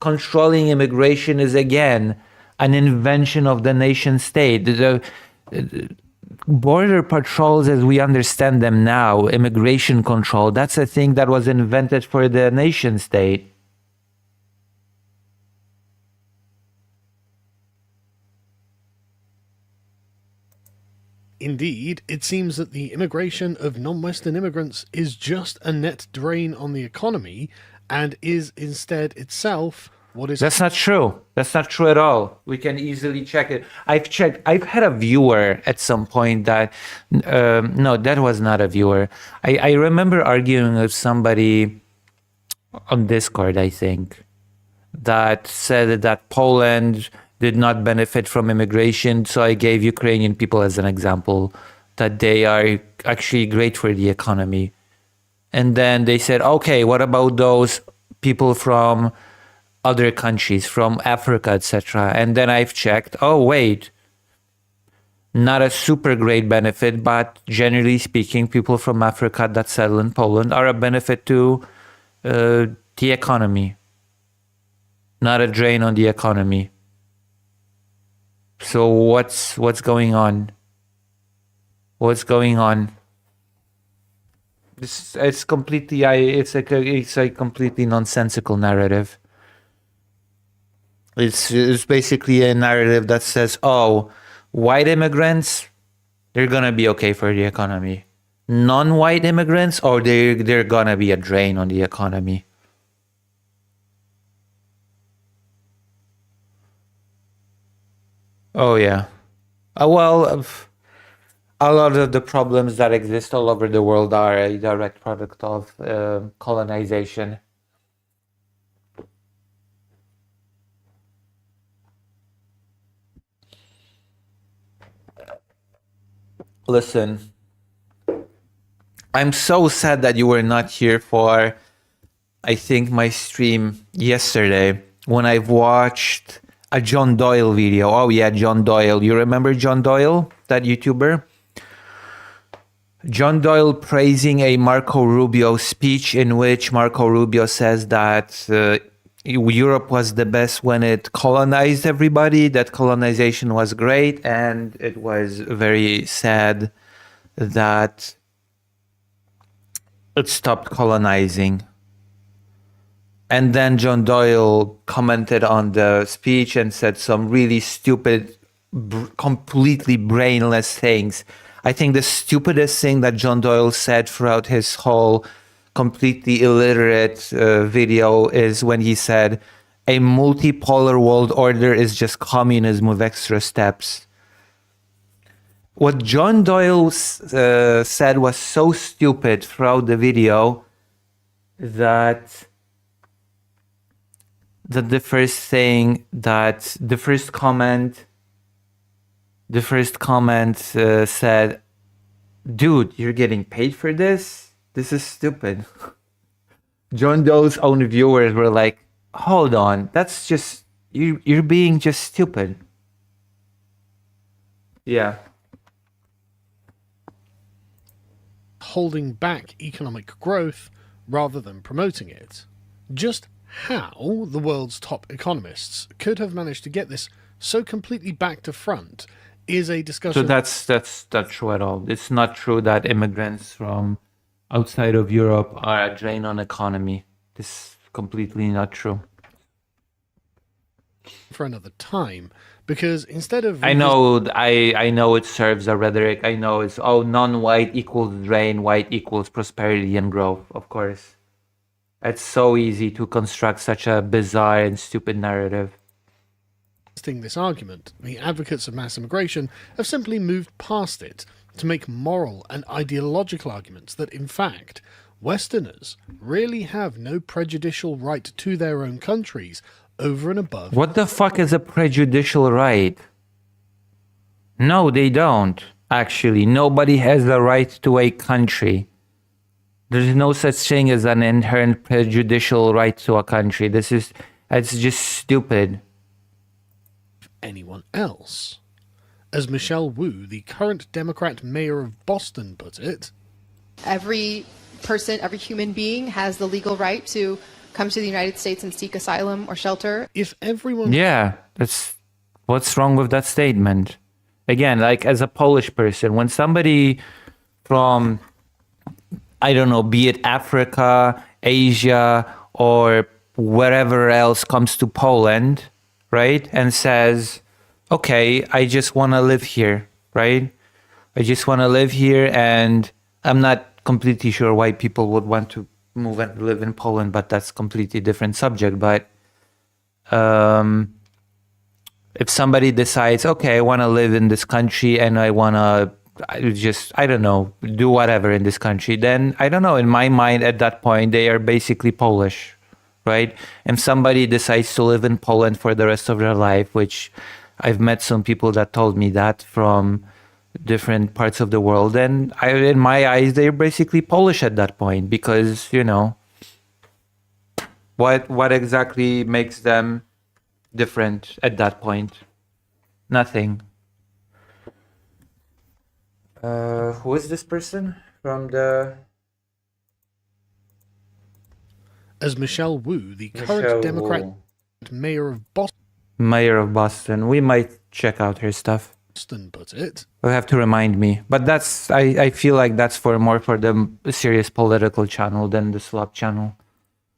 Controlling immigration is, again, an invention of the nation state. The border patrols, as we understand them now, immigration control, that's a thing that was invented for the nation state. Indeed, it seems that the immigration of non-Western immigrants is just a net drain on the economy and is instead itself what is... That's not true. That's not true at all. We can easily check it. I've checked. I've had a viewer at some point that... no, that was not a viewer. I remember arguing with somebody on Discord, I think, that said that Poland did not benefit from immigration. So I gave Ukrainian people as an example, that they are actually great for the economy. And then they said, okay, what about those people from other countries, from Africa, etc.? And then I've checked, oh, wait, not a super great benefit, but generally speaking, people from Africa that settle in Poland are a benefit to the economy, not a drain on the economy. So what's going on? What's going on? It's completely it's a completely nonsensical narrative. It's basically a narrative that says, oh, white immigrants, they're gonna be okay for the economy. Non-white immigrants, or they're gonna be a drain on the economy. Oh yeah. Well, a lot of the problems that exist all over the world are a direct product of colonization. Listen, I'm so sad that you were not here for I think, my stream yesterday when I watched a John Doyle video. Oh yeah, John Doyle. You remember John Doyle, that YouTuber? John Doyle praising a Marco Rubio speech in which Marco Rubio says that Europe was the best when it colonized everybody, that colonization was great, and it was very sad that it stopped colonizing. And then John Doyle commented on the speech and said some really stupid, completely brainless things. I think the stupidest thing that John Doyle said throughout his whole completely illiterate video is when he said, a multipolar world order is just communism with extra steps. What John Doyle said was so stupid throughout the video that the first comment said, dude, you're getting paid for this? This is stupid. John Doe's own viewers were like, hold on, that's just, you're being just stupid. Yeah. Holding back economic growth rather than promoting it. Just how the world's top economists could have managed to get this so completely back to front is a discussion. So that's not true at all. It's not true that immigrants from outside of Europe are a drain on economy. This is completely not true. For another time, because instead of I know it serves a rhetoric. I know it's non-white equals drain, white equals prosperity and growth. Of course, it's so easy to construct such a bizarre and stupid narrative. This argument, the advocates of mass immigration have simply moved past it to make moral and ideological arguments that, in fact, Westerners really have no prejudicial right to their own countries over and above. What the fuck is a prejudicial right? No, they don't. Actually, nobody has the right to a country. There's no such thing as an inherent prejudicial right to a country. It's just stupid. Anyone else. As Michelle Wu, the current Democrat mayor of Boston, put it, every person, every human being has the legal right to come to the United States and seek asylum or shelter. If everyone... Yeah, what's wrong with that statement? Again, like as a Polish person, when somebody from, I don't know, be it Africa, Asia, or wherever else comes to Poland, right, and says, okay, I just want to live here, right? I just want to live here, and I'm not completely sure why people would want to move and live in Poland, but that's completely different subject. But if somebody decides, okay, I want to live in this country and I want to just, I don't know, do whatever in this country, then I don't know, in my mind at that point, they are basically Polish, right? If somebody decides to live in Poland for the rest of their life, which I've met some people that told me that from different parts of the world, and in my eyes, they're basically Polish at that point, because, you know, what exactly makes them different at that point? Nothing. Who is this person from the... As Michelle Wu, the current Democrat mayor of Boston. Mayor of Boston. We might check out her stuff. Put it. You'll have to remind me. But that's, I feel like that's more for the serious political channel than the slop channel.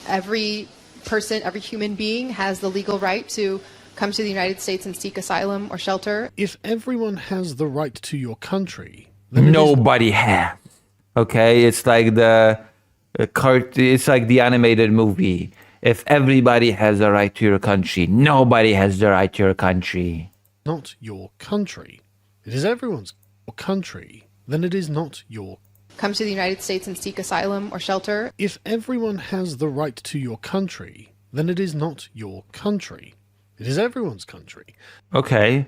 Every person, every human being has the legal right to come to the United States and seek asylum or shelter. If everyone has the right to your country, then nobody has. Okay, it's like it's like the animated movie. If everybody has the right to your country, nobody has the right to your country. Not your country. It is everyone's country. Then it is not your. Come to the United States and seek asylum or shelter. If everyone has the right to your country, then it is not your country. It is everyone's country. Okay.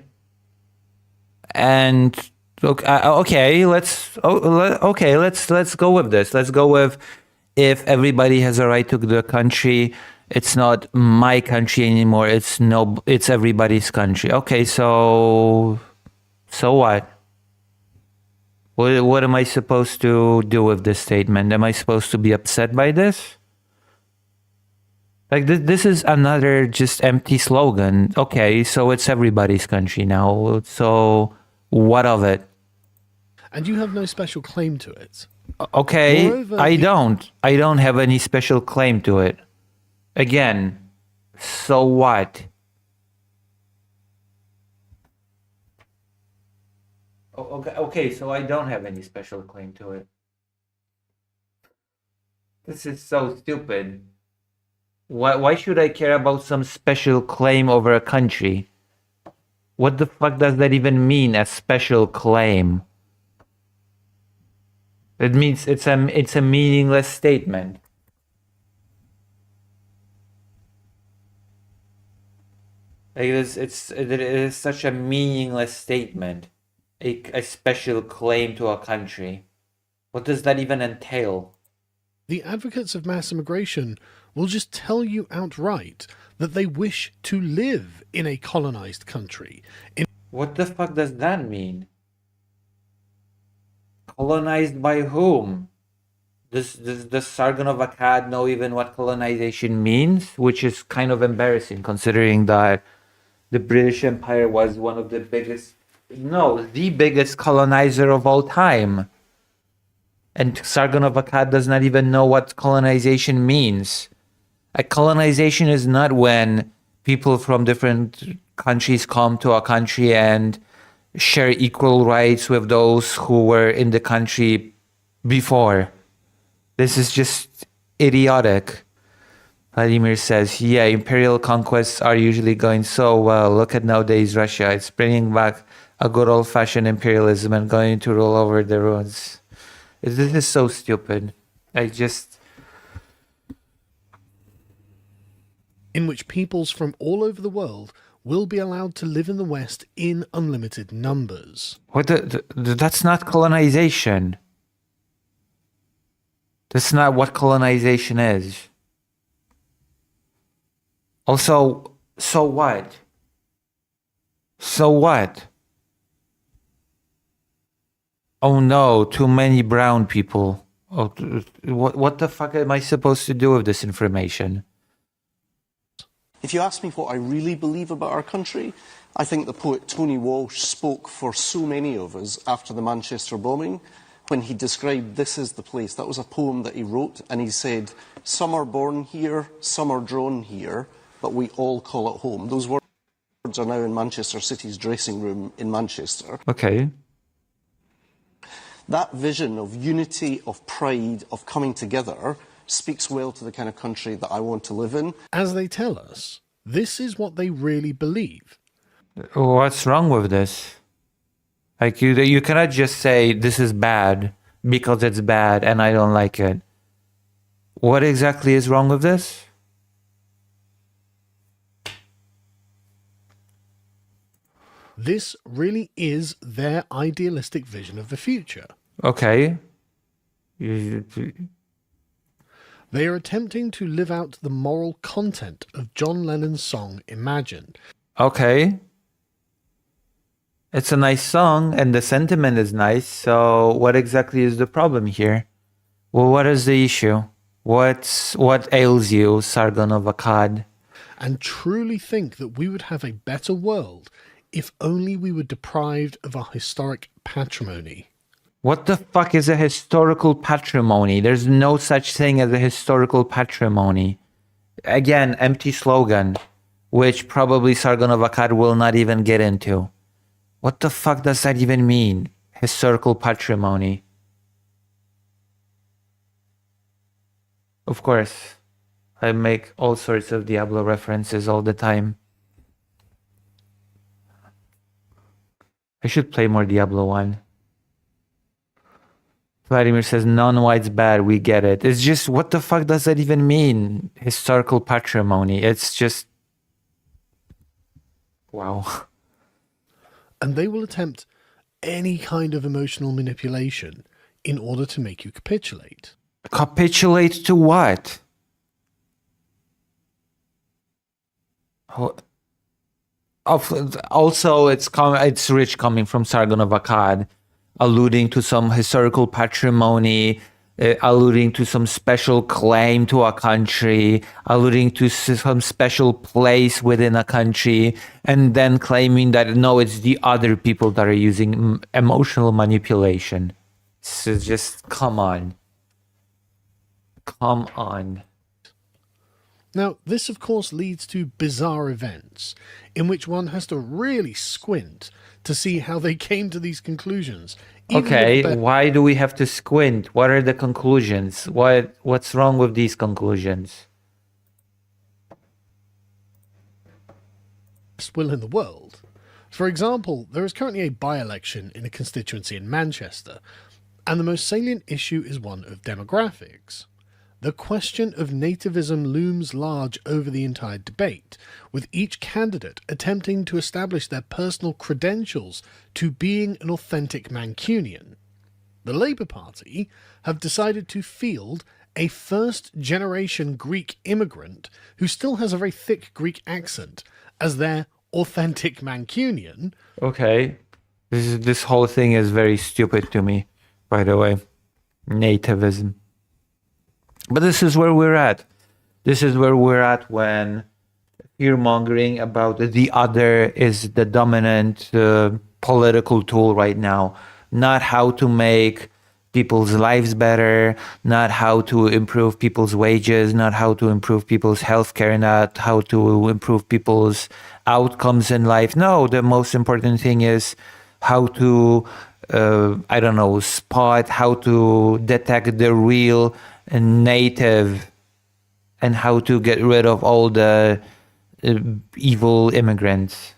And okay, let's go with this. Let's go with, if everybody has a right to the country, it's not my country anymore. It's everybody's country. Okay, so what? What am I supposed to do with this statement? Am I supposed to be upset by this? Like this is another just empty slogan. Okay, so it's everybody's country now. So what of it? And you have no special claim to it. Okay, Moreover, I don't have any special claim to it. Again, so what? Okay, so I don't have any special claim to it. This is so stupid. Why should I care about some special claim over a country? What the fuck does that even mean, a special claim? It means it's a meaningless statement. Like it is such a meaningless statement. A special claim to a country. What does that even entail? The advocates of mass immigration will just tell you outright that they wish to live in a colonized country. What the fuck does that mean? Colonized by whom? Does Sargon of Akkad know even what colonization means? Which is kind of embarrassing considering that the British Empire was one of the biggest, no, the biggest colonizer of all time. And Sargon of Akkad does not even know what colonization means. A colonization is not when people from different countries come to a country and share equal rights with those who were in the country before. This is just idiotic. Vladimir says, yeah, imperial conquests are usually going so well. Look at nowadays Russia. It's bringing back a good old-fashioned imperialism and going to rule over the ruins. This is so stupid. In which peoples from all over the world will be allowed to live in the West in unlimited numbers. That's not colonization. That's not what colonization is. Also, so what? So what? Oh no, too many brown people. Oh, what the fuck am I supposed to do with this information? If you ask me what I really believe about our country, I think the poet Tony Walsh spoke for so many of us after the Manchester bombing when he described "This is the place." That was a poem that he wrote, and he said, "Some are born here, some are drawn here, but we all call it home." Those words are now in Manchester City's dressing room in Manchester. Okay. That vision of unity, of pride, of coming together speaks well to the kind of country that I want to live in. As they tell us, this is what they really believe. What's wrong with this? Like you cannot just say this is bad because it's bad and I don't like it. What exactly is wrong with this? This really is their idealistic vision of the future. Okay. They are attempting to live out the moral content of John Lennon's song Imagine. Okay. It's a nice song and the sentiment is nice, so what exactly is the problem here? Well, what is the issue? What ails you, Sargon of Akkad? And truly think that we would have a better world if only we were deprived of our historic patrimony. What the fuck is a historical patrimony? There's no such thing as a historical patrimony. Again, empty slogan, which probably Sargon of Akkad will not even get into. What the fuck does that even mean? Historical patrimony. Of course, I make all sorts of Diablo references all the time. I should play more Diablo 1. Vladimir says, non-white's bad, we get it. It's just, what the fuck does that even mean? Historical patrimony. It's just... Wow. And they will attempt any kind of emotional manipulation in order to make you capitulate. Capitulate to what? Also, it's rich coming from Sargon of Akkad, alluding to some historical patrimony, alluding to some special claim to a country, alluding to some special place within a country, and then claiming that no, it's the other people that are using emotional manipulation. So just come on. Come on. Now, this of course leads to bizarre events, in which one has to really squint to see how they came to these conclusions. Okay, why do we have to squint? What are the conclusions? What's wrong with these conclusions? Best will in the world. For example, there is currently a by-election in a constituency in Manchester, and the most salient issue is one of demographics. The question of nativism looms large over the entire debate, with each candidate attempting to establish their personal credentials to being an authentic Mancunian. The Labour Party have decided to field a first-generation Greek immigrant who still has a very thick Greek accent as their authentic Mancunian. Okay, this whole thing is very stupid to me, by the way. Nativism. But this is where we're at. This is where we're at when fear-mongering about the other is the dominant political tool right now. Not how to make people's lives better, not how to improve people's wages, not how to improve people's healthcare, not how to improve people's outcomes in life. No, the most important thing is how to, spot, how to detect the real native, and how to get rid of all the evil immigrants.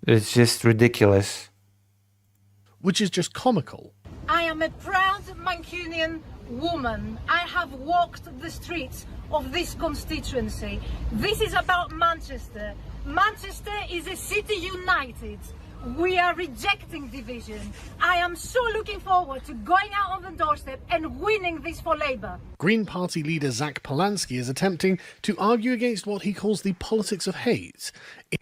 It's just ridiculous. Which is just comical. I am a proud Mancunian woman. I have walked the streets of this constituency. This is about Manchester. Manchester is a city united. We are rejecting division. I am so looking forward to going out on the doorstep and winning this for Labour. Green Party leader Zach Polanski is attempting to argue against what he calls the politics of hate.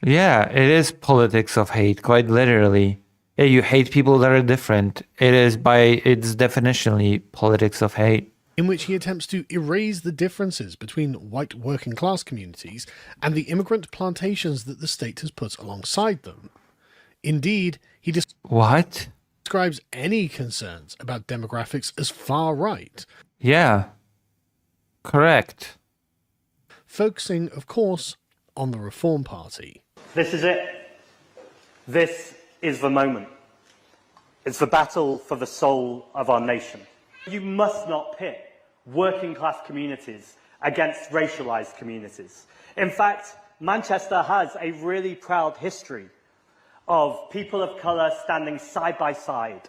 Yeah, it is politics of hate, quite literally. Yeah, you hate people that are different. It is by its definitionally politics of hate. In which he attempts to erase the differences between white working class communities and the immigrant plantations that the state has put alongside them. Indeed, he describes any concerns about demographics as far right. Yeah, correct. Focusing, of course, on the Reform Party. This is it. This is the moment. It's the battle for the soul of our nation. You must not pit working class communities against racialised communities. In fact, Manchester has a really proud history of people of colour standing side by side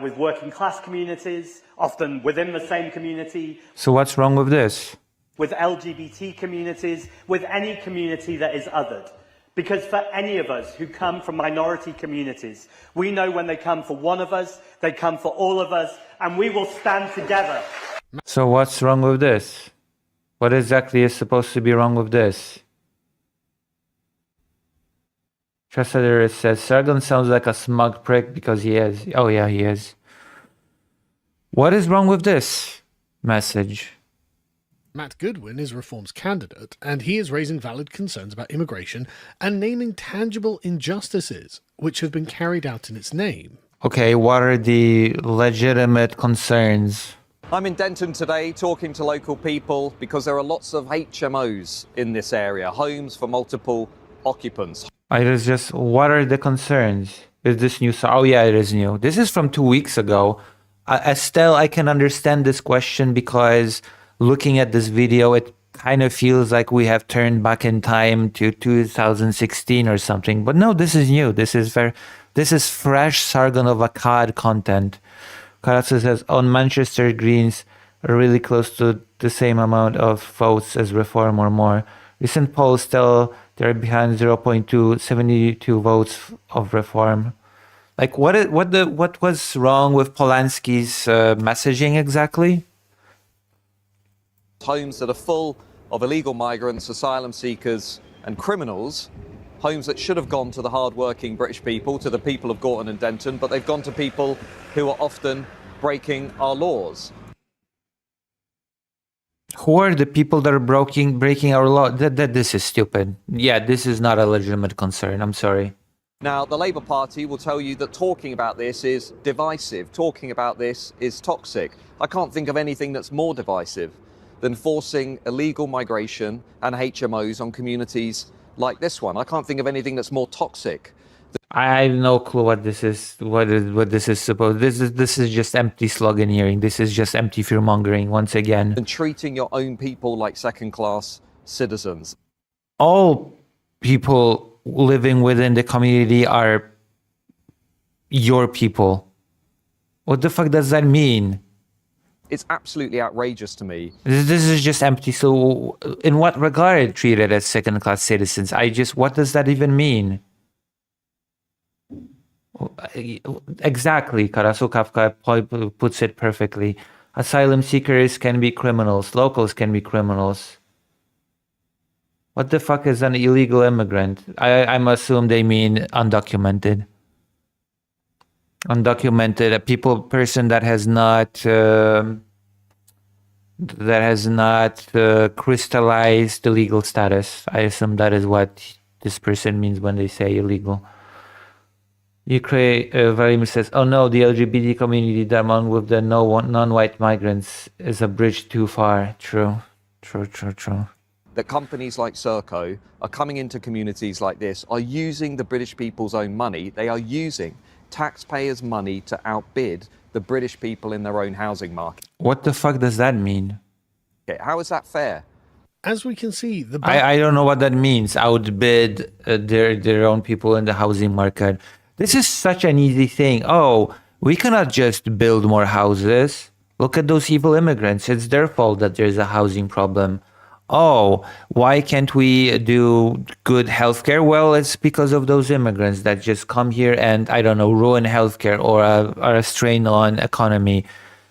with working class communities, often within the same community. So what's wrong with this? With LGBT communities, with any community that is othered. Because for any of us who come from minority communities, we know when they come for one of us, they come for all of us, and we will stand together. So what's wrong with this? What exactly is supposed to be wrong with this? Tressader says, Sargon sounds like a smug prick because he is. Oh yeah, he is. What is wrong with this message? Matt Goodwin is Reform's candidate, and he is raising valid concerns about immigration and naming tangible injustices which have been carried out in its name. Okay, what are the legitimate concerns? I'm in Denton today talking to local people because there are lots of HMOs in this area, homes for multiple occupants. What are the concerns? Is this new? Oh yeah, it is new. This is from 2 weeks ago. Estelle, I can understand this question because looking at this video, it kind of feels like we have turned back in time to 2016 or something. But no, this is new. This is fresh Sargon of Akkad content. Karatsu says, on Manchester, Greens are really close to the same amount of votes as Reform or more. Recent polls tell they're behind 0.272 votes of Reform. Like, what was wrong with Polanski's messaging exactly? Homes that are full of illegal migrants, asylum seekers and criminals. Homes that should have gone to the hard-working British people, to the people of Gorton and Denton, but they've gone to people who are often breaking our laws. Who are the people that are breaking our law? This is stupid. Yeah, this is not a legitimate concern. I'm sorry. Now, the Labour Party will tell you that talking about this is divisive. Talking about this is toxic. I can't think of anything that's more divisive than forcing illegal migration and HMOs on communities like this one. I can't think of anything that's more toxic. I have no clue what this is. What this is supposed. This is just empty sloganeering. This is just empty fear mongering once again. And treating your own people like second-class citizens. All people living within the community are your people. What the fuck does that mean? It's absolutely outrageous to me. This is just empty. So, in what regard treated as second-class citizens? What does that even mean? Exactly, Karasou Kafka puts it perfectly. Asylum seekers can be criminals. Locals can be criminals. What the fuck is an illegal immigrant? I'm assume they mean undocumented. Undocumented, a person that has not crystallized the legal status. I assume that is what this person means when they say illegal. Vladimir says, "Oh no, the LGBT community, the among with the non-white migrants, is a bridge too far." True. That companies like Serco are coming into communities like this, are using the British people's own money. They are using taxpayers' money to outbid the British people in their own housing market. What the fuck does that mean? Okay, how is that fair? As we can see, I don't know what that means. Outbid their own people in the housing market. This is such an easy thing. Oh, we cannot just build more houses. Look at those evil immigrants. It's their fault that there's a housing problem. Oh, why can't we do good healthcare? Well, it's because of those immigrants that just come here and, I don't know, ruin healthcare or a strain on economy.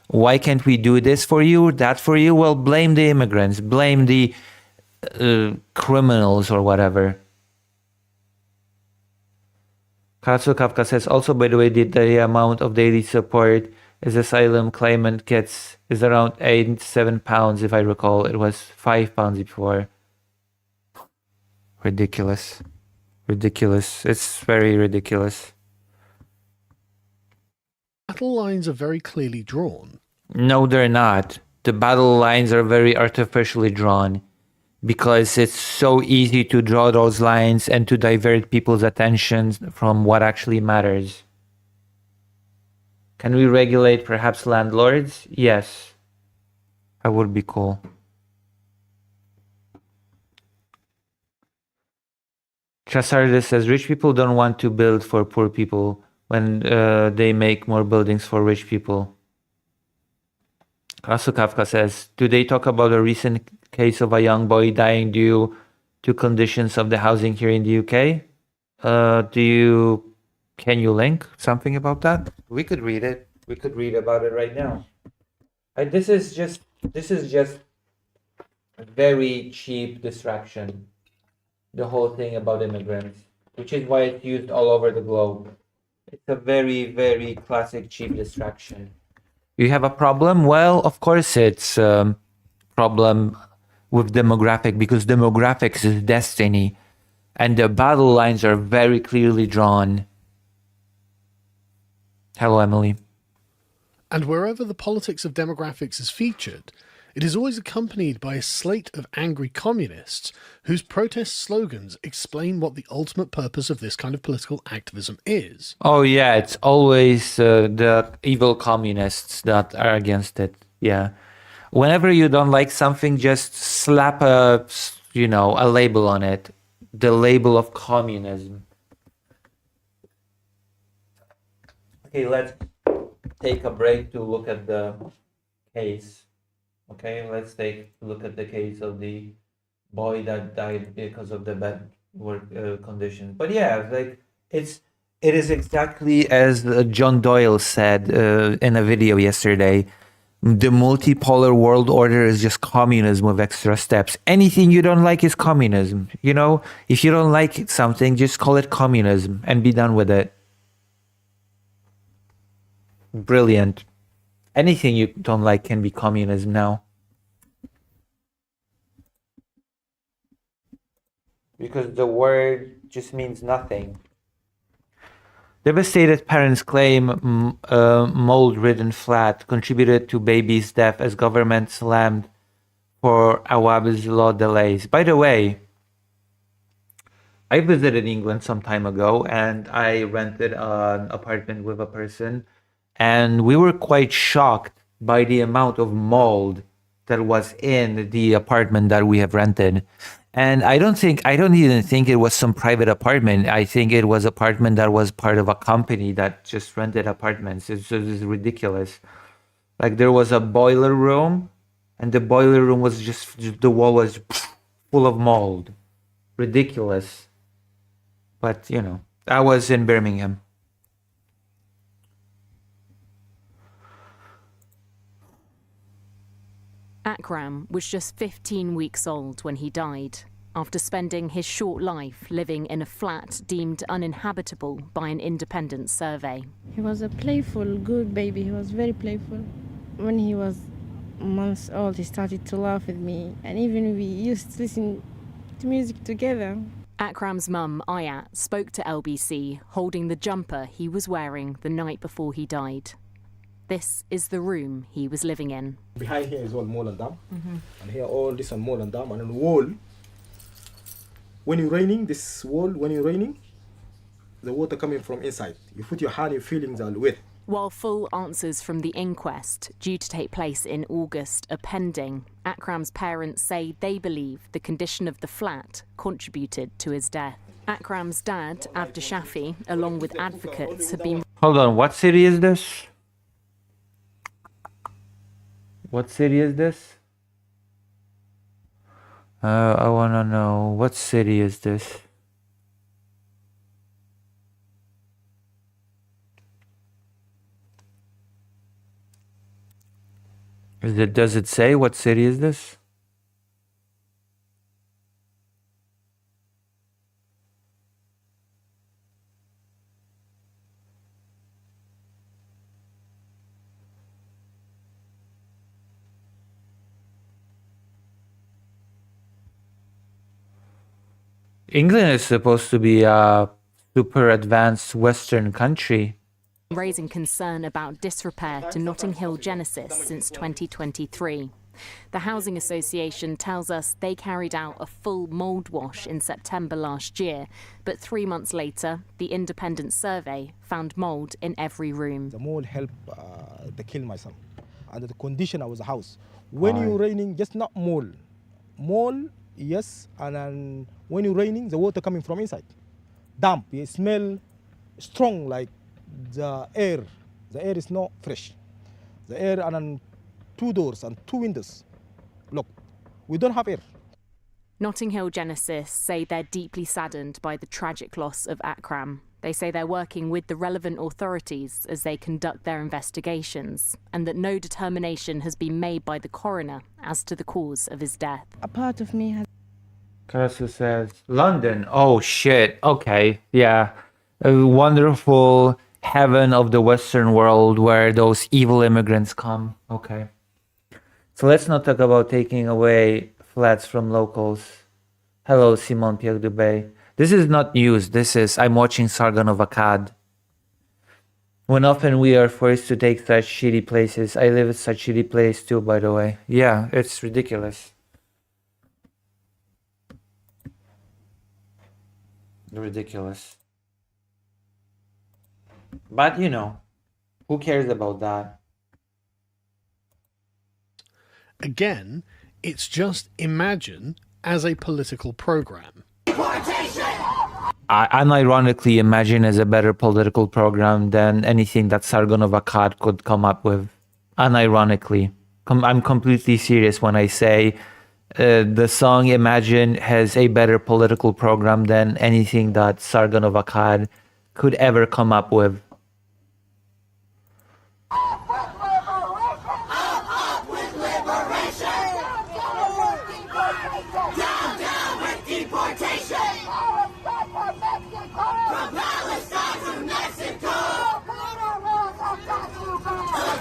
Why can't we do this for you, that for you? Well, blame the immigrants, blame the criminals or whatever. Karasou Kafka says, also, by the way, the amount of daily support as asylum claimant gets is around £7, if I recall. It was £5 before. Ridiculous. It's very ridiculous. Battle lines are very clearly drawn. No, they're not. The battle lines are very artificially drawn because it's so easy to draw those lines and to divert people's attention from what actually matters. Can we regulate perhaps landlords? Yes. That would be cool. Chasardis says, rich people don't want to build for poor people when they make more buildings for rich people. Karasou Kafka says, do they talk about a recent case of a young boy dying due to conditions of the housing here in the UK? Can you link something about that? We could read it. We could read about it right now. This is just a very cheap distraction. The whole thing about immigrants, which is why it's used all over the globe. It's a very, very classic cheap distraction. You have a problem? Well, of course it's a problem with demographic, because demographics is destiny. And the battle lines are very clearly drawn. Hello, Emily. And wherever the politics of demographics is featured, it is always accompanied by a slate of angry communists whose protest slogans explain what the ultimate purpose of this kind of political activism is. Oh yeah, it's always the evil communists that are against it. Yeah. Whenever you don't like something, just slap a label on it. The label of communism. Okay, let's take a break to look at the case. Okay, let's take a look at the case of the boy that died because of the bad work conditions. But yeah, it is exactly as John Doyle said in a video yesterday. The multipolar world order is just communism with extra steps. Anything you don't like is communism. You know, if you don't like something, just call it communism and be done with it. Brilliant. Anything you don't like can be communism now. Because the word just means nothing. Devastated parents claim mold-ridden flat contributed to baby's death as government slammed for Awabi's law delays. By the way, I visited England some time ago and I rented an apartment with a person, and we were quite shocked by the amount of mold that was in the apartment that we have rented. And I don't even think it was some private apartment. I think it was an apartment that was part of a company that just rented apartments. It's ridiculous. Like there was a boiler room, and the boiler room was just the wall was full of mold. Ridiculous. But, you know, I was in Birmingham. Akram was just 15 weeks old when he died, after spending his short life living in a flat deemed uninhabitable by an independent survey. He was a playful, good baby. He was very playful. When he was months old, he started to laugh with me, and even we used to listen to music together. Akram's mum, Ayat, spoke to LBC, holding the jumper he was wearing the night before he died. This is the room he was living in. Behind here is all mole and dam. And here all this and mole and dam. And then wall. When you're raining, this wall, when you're raining, the water coming from inside. You put your hand, your feelings are wet. While full answers from the inquest, due to take place in August, are pending, Akram's parents say they believe the condition of the flat contributed to his death. Akram's dad, Abdi Shafi, along with advocates, have been... Hold on, what city is this? What city is this? I wanna know, what city is this? Does it say what city is this? England is supposed to be a super advanced Western country. Raising concern about disrepair to Notting Hill Genesis since 2023. The Housing Association tells us they carried out a full mould wash in September last year, but 3 months later, the independent survey found mould in every room. The mold helped to kill my son. And the condition of the house. When you're raining, just not mold. Mold, yes, and then when you're raining, the water coming from inside. Damp, it smell strong like the air. The air is not fresh. The air and then 2 doors and 2 windows. Look, we don't have air. Notting Hill Genesis say they're deeply saddened by the tragic loss of Akram. They say they're working with the relevant authorities as they conduct their investigations, and that no determination has been made by the coroner as to the cause of his death. A part of me has... Karasu says, London. Oh shit, okay, yeah. A wonderful heaven of the Western world where those evil immigrants come. Okay. So let's not talk about taking away flats from locals. Hello, Simon Pierre Dubé. This is not news. I'm watching Sargon of Akkad. When often we are forced to take such shitty places. I live in such shitty place too, by the way. Yeah, it's ridiculous. Ridiculous. But, you know, who cares about that? Again, it's just imagine as a political program. I unironically imagine as a better political program than anything that Sargon of Akkad could come up with. Unironically. I'm completely serious when I say the song Imagine has a better political program than anything that Sargon of Akkad could ever come up with.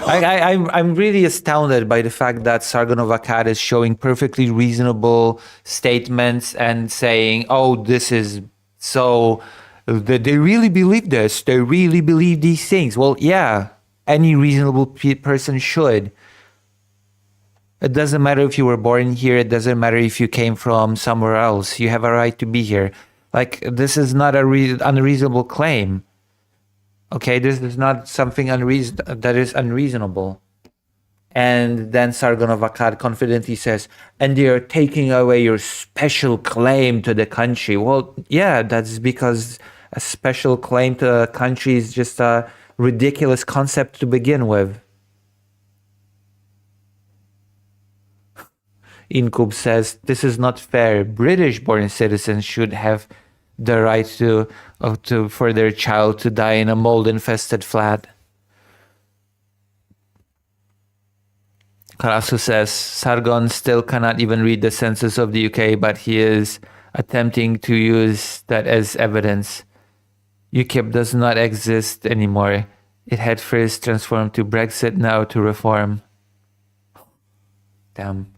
I'm really astounded by the fact that Sargon of Akkad is showing perfectly reasonable statements and saying, "Oh, this is so." They really believe this. They really believe these things. Well, yeah, any reasonable person should. It doesn't matter if you were born here. It doesn't matter if you came from somewhere else. You have a right to be here. Like, this is not a unreasonable claim. Okay, this is not something that is unreasonable. And then Sargon of Akkad confidently says, and they are taking away your special claim to the country. Well, yeah, that's because a special claim to a country is just a ridiculous concept to begin with. Incub says, this is not fair. British-born citizens should have the right for their child to die in a mold-infested flat. Karasu says, Sargon still cannot even read the census of the UK, but he is attempting to use that as evidence. UKIP does not exist anymore. It had first transformed to Brexit, now to reform. Damn.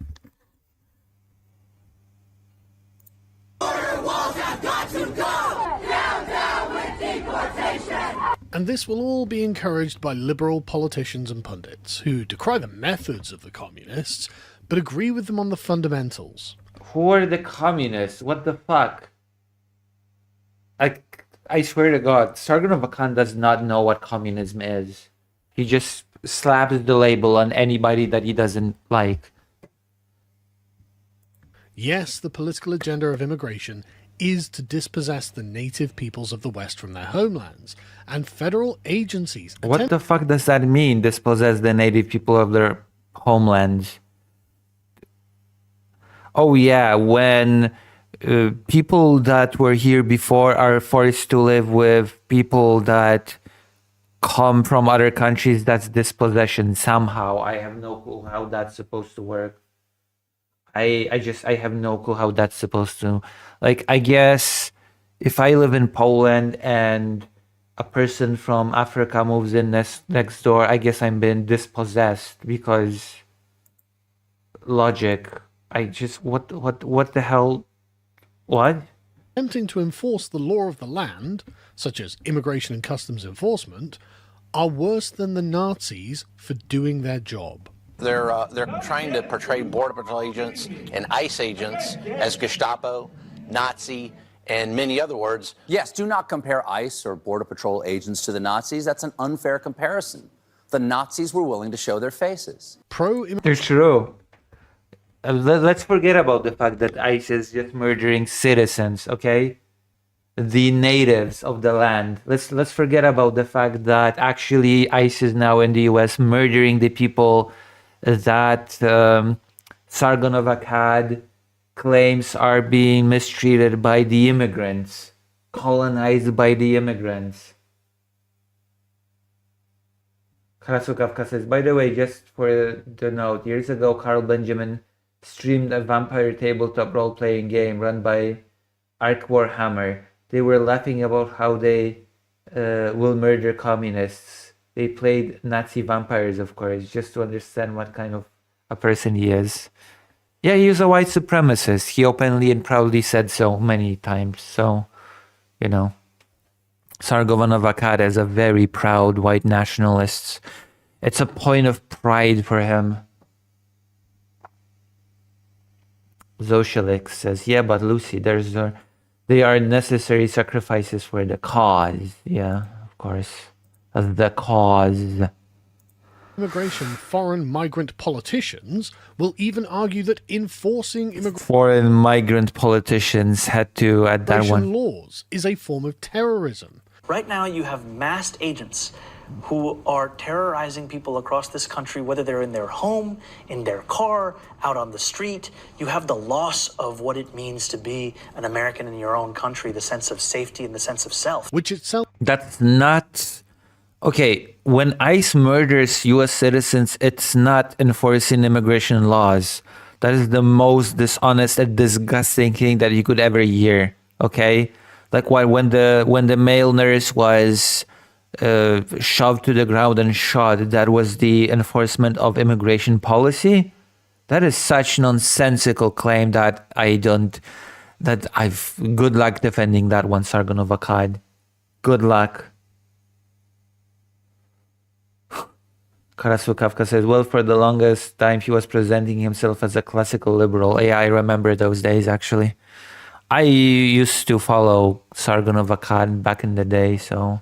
And this will all be encouraged by liberal politicians and pundits who decry the methods of the communists but agree with them on the fundamentals. Who are the communists? What the fuck? I swear to God, Sargon of Akkad does not know what communism is. He just slaps the label on anybody that he doesn't like. Yes, the political agenda of immigration is to dispossess the native peoples of the West from their homelands, and federal agencies... What the fuck does that mean, dispossess the native people of their homelands? Oh yeah, when people that were here before are forced to live with people that come from other countries, that's dispossession somehow. I have no clue how that's supposed to work. I have no clue how that's supposed to... Like, I guess if I live in Poland and a person from Africa moves in next door, I guess I'm being dispossessed because logic. I just, what the hell? What? Attempting to enforce the law of the land, such as immigration and customs enforcement, are worse than the Nazis for doing their job. They're trying to portray Border Patrol agents and ICE agents as Gestapo, Nazi, and many other words. Yes, do not compare ICE or Border Patrol agents to the Nazis. That's an unfair comparison. The Nazis were willing to show their faces. They're true. Let's forget about the fact that ICE is just murdering citizens, okay? The natives of the land. Let's forget about the fact that actually ICE is now in the US murdering the people that Sargon of Akkad claims are being mistreated by the immigrants, colonized by the immigrants. Karasukavka says, by the way, just for the note, years ago, Carl Benjamin streamed a vampire tabletop role-playing game run by Ark Warhammer. They were laughing about how they will murder communists. They played Nazi vampires, of course, just to understand what kind of a person he is. Yeah, he was a white supremacist. He openly and proudly said so many times. So, you know, Sargon of Akkad is a very proud white nationalist. It's a point of pride for him. Zoshalix says, yeah, but Lucy, they are necessary sacrifices for the cause. Yeah, of course. The cause. Immigration foreign migrant politicians will even argue that enforcing foreign migrant politicians had to add that one. Laws is a form of terrorism. Right now you have masked agents who are terrorizing people across this country, whether they're in their home, in their car, out on the street. You have the loss of what it means to be an American in your own country, the sense of safety and the sense of self. Which itself... That's not... Okay, when ICE murders US citizens, it's not enforcing immigration laws. That is the most dishonest and disgusting thing that you could ever hear. Okay? Like when the male nurse was shoved to the ground and shot, that was the enforcement of immigration policy. That is such nonsensical claim that good luck defending that one, Sargon of Akkad. Good luck. Karasu Kafka says, well, for the longest time he was presenting himself as a classical liberal. Yeah, I remember those days, actually. I used to follow Sargon of Akkad back in the day, so...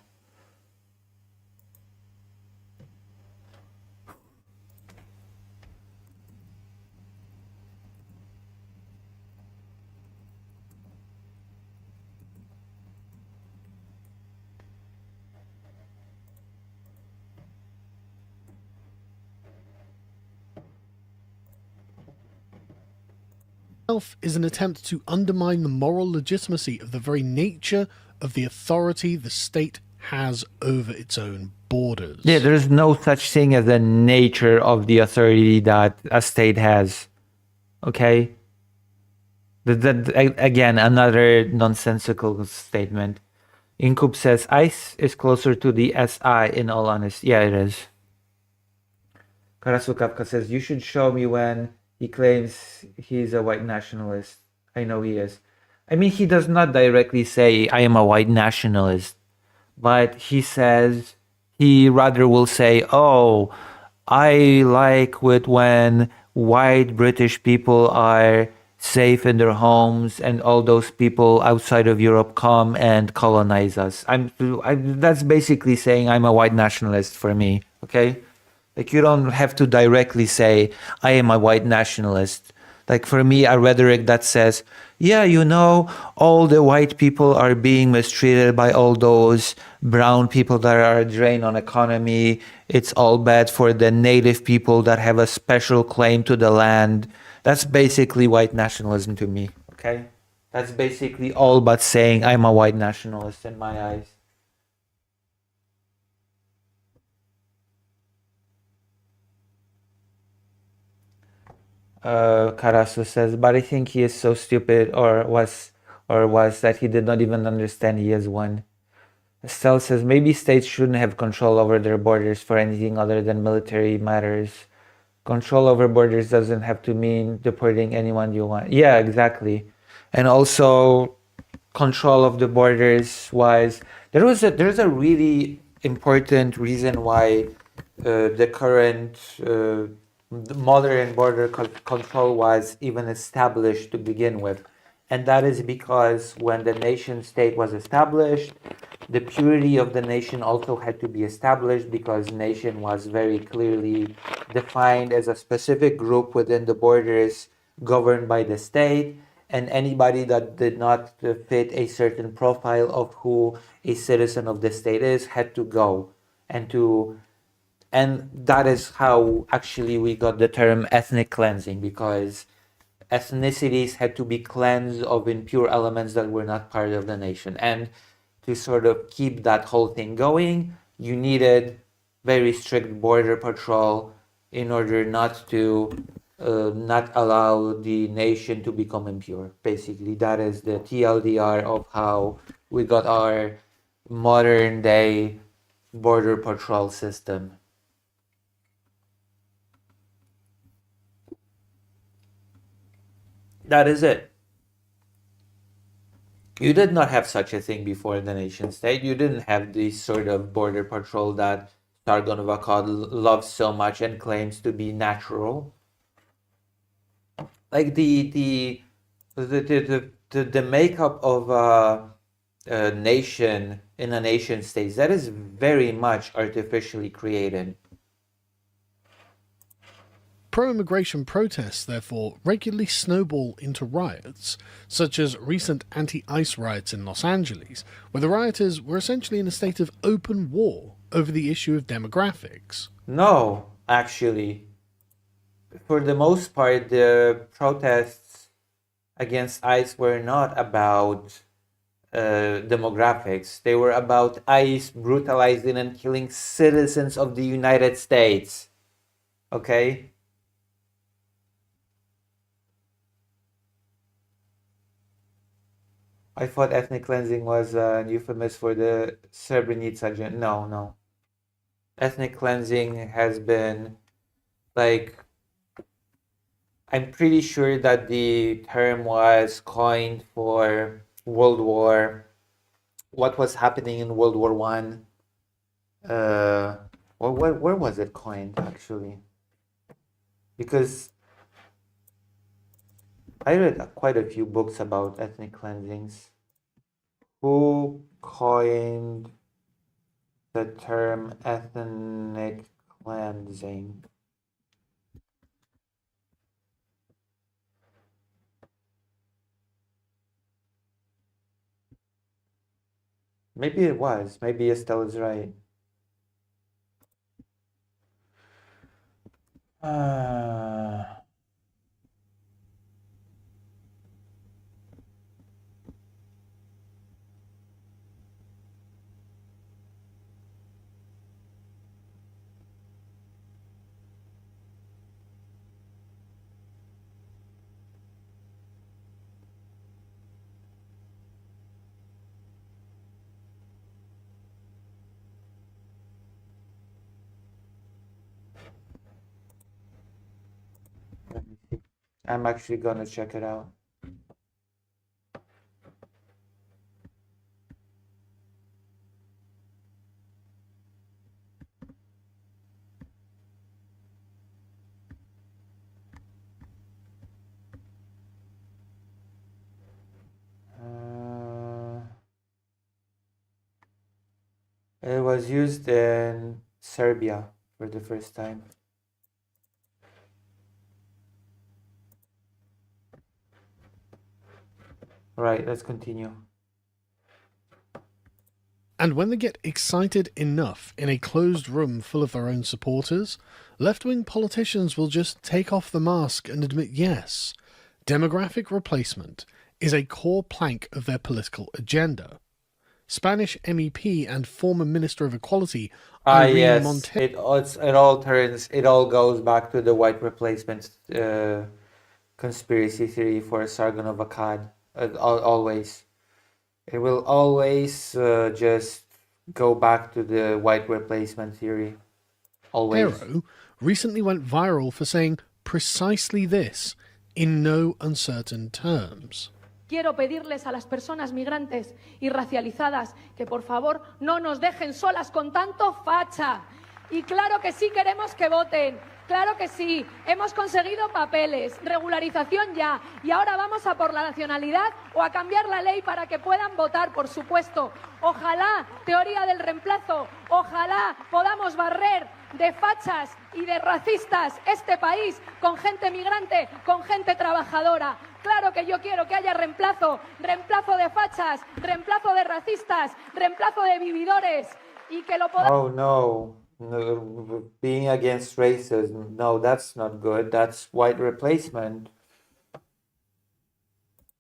Is an attempt to undermine the moral legitimacy of the very nature of the authority the state has over its own borders. Yeah, there's no such thing as the nature of the authority that a state has. Okay? Again, another nonsensical statement. Incub says, ICE is closer to the SI in all honesty. Yeah, it is. Karasu Kafka says, you should show me when he claims he's a white nationalist. I know he is. I mean, he does not directly say, I am a white nationalist. But he says, he rather will say, oh, I like it when white British people are safe in their homes and all those people outside of Europe come and colonize us. That's basically saying I'm a white nationalist for me, okay? Like, you don't have to directly say, I am a white nationalist. Like, for me, a rhetoric that says, yeah, you know, all the white people are being mistreated by all those brown people that are a drain on economy. It's all bad for the native people that have a special claim to the land. That's basically white nationalism to me, okay? That's basically all but saying I'm a white nationalist in my eyes. Karasu says, but I think he is so stupid or was that he did not even understand he is one. Estelle says, maybe states shouldn't have control over their borders for anything other than military matters. Control over borders doesn't have to mean deporting anyone you want. Yeah, exactly. And also control of the borders wise, there's a really important reason why the current the modern border control was even established to begin with. And that is because when the nation state was established, the purity of the nation also had to be established, because nation was very clearly defined as a specific group within the borders governed by the state, and anybody that did not fit a certain profile of who a citizen of the state is had to go. And that is how actually we got the term ethnic cleansing, because ethnicities had to be cleansed of impure elements that were not part of the nation. And to sort of keep that whole thing going, you needed very strict border patrol in order not to not allow the nation to become impure. Basically, that is the TLDR of how we got our modern day border patrol system. That is it. You did not have such a thing before the nation state. You didn't have this sort of border patrol that Sargon of Akkad loves so much and claims to be natural. Like the makeup of a nation in a nation state, that is very much artificially created. Pro-immigration protests, therefore, regularly snowball into riots, such as recent anti-ICE riots in Los Angeles, where the rioters were essentially in a state of open war over the issue of demographics. No, actually. For the most part, the protests against ICE were not about demographics. They were about ICE brutalizing and killing citizens of the United States. Okay? I thought ethnic cleansing was a euphemism for the Srebrenica. No. Ethnic cleansing has been, like, I'm pretty sure that the term was coined for World War, what was happening in World War One. Where was it coined, actually? Because I read quite a few books about ethnic cleansings. Who coined the term ethnic cleansing? Maybe it was. Maybe Estelle is right. Let me see. I'm actually gonna check it out. It was used in Serbia for the first time. Right, let's continue. And when they get excited enough in a closed room full of their own supporters, left-wing politicians will just take off the mask and admit, yes, demographic replacement is a core plank of their political agenda. Spanish MEP and former Minister of Equality Irene Yes, Montero it all goes back to the white replacement conspiracy theory for Sargon of Akkad. Always. It will always just go back to the white replacement theory. Always. recently went viral for saying precisely this in no uncertain terms. Quiero pedirles a las personas migrantes y racializadas que por favor no nos dejen solas con tanto facha. Y claro que sí queremos que voten, claro que sí, hemos conseguido papeles, regularización ya, y ahora vamos a por la nacionalidad o a cambiar la ley para que puedan votar, por supuesto. Ojalá, teoría del reemplazo, ojalá podamos barrer de fachas y de racistas este país con gente migrante, con gente trabajadora. Claro que yo quiero que haya reemplazo, reemplazo de fachas, reemplazo de racistas, reemplazo de vividores y que lo podamos... Oh no. Being against racism, no, that's not good. That's white replacement.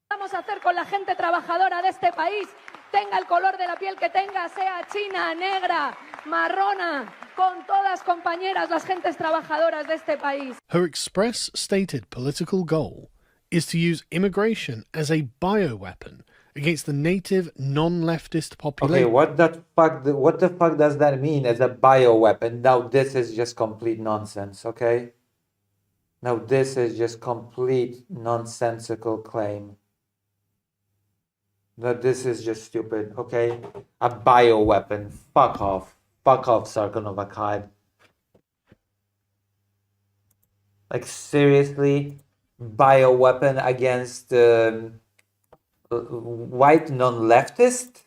Vamos a hacer con la gente trabajadora de este país, tenga el color de la piel que tenga, sea china, negra, marrona, con todas compañeras las gentes trabajadoras de este país. Her express stated political goal is to use immigration as a bioweapon against the native non-leftist population. Okay, what the fuck does that mean as a bioweapon? Now this is just complete nonsense, okay? Now this is just complete nonsensical claim. No, this is just stupid, okay? A bioweapon. Fuck off. Fuck off, Sargon of Akkad. Like, seriously? Bioweapon against white non-leftist?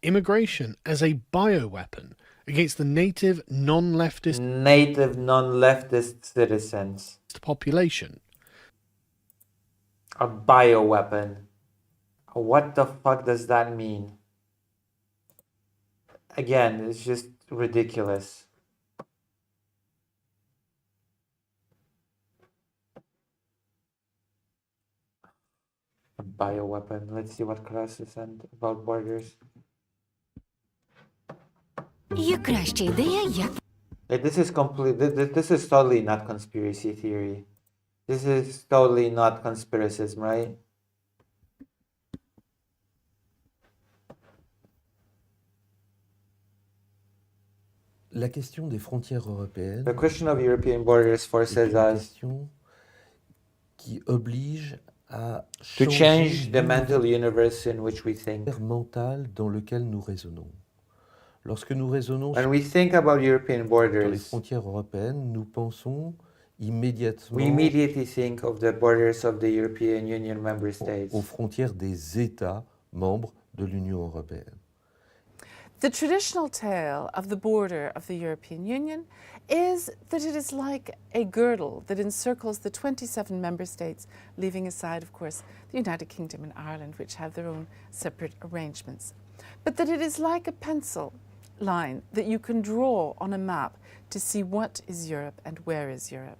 Immigration as a bioweapon against the native non-leftist citizens. Population. A bioweapon. What the fuck does that mean? Again, it's just ridiculous. A bioweapon. Let's see what Krasus said about borders. This is complete. This is totally not conspiracy theory. This is totally not conspiracism, right? La question des frontières européennes The question of European borders forces est une us question qui oblige à to changer change the mental universe in which we think. l'univers mental dans lequel nous raisonnons. Lorsque nous raisonnons When we think about European sur les borders, frontières européennes, nous pensons immédiatement we immediately think of the borders of the European Union member states. aux frontières des États membres de l'Union européenne. The traditional tale of the border of the European Union is that it is like a girdle that encircles the 27 member states, leaving aside, of course, the United Kingdom and Ireland, which have their own separate arrangements. But that it is like a pencil line that you can draw on a map to see what is Europe and where is Europe.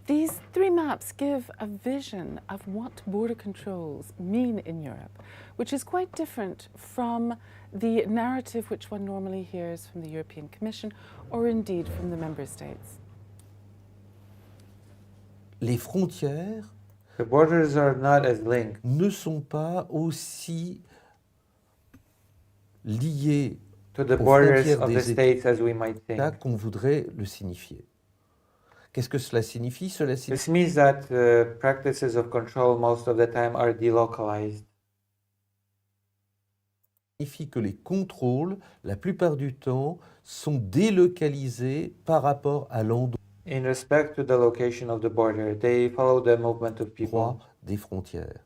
These three maps give a vision of what border controls mean in Europe, which is quite different from the narrative which one normally hears from the European Commission or indeed from the member states. Les frontières The borders are not as linked. Ne sont pas aussi liées to the aux borders frontières of the des states as we might think. États qu'on voudrait le signifier. Qu'est-ce que cela signifie? Cela This means that practices of control most of the time are delocalized. Signifie que les contrôles, la plupart du temps, sont délocalisés par rapport à l'endroit In respect to the location of the border, they follow the movement of people. des frontières.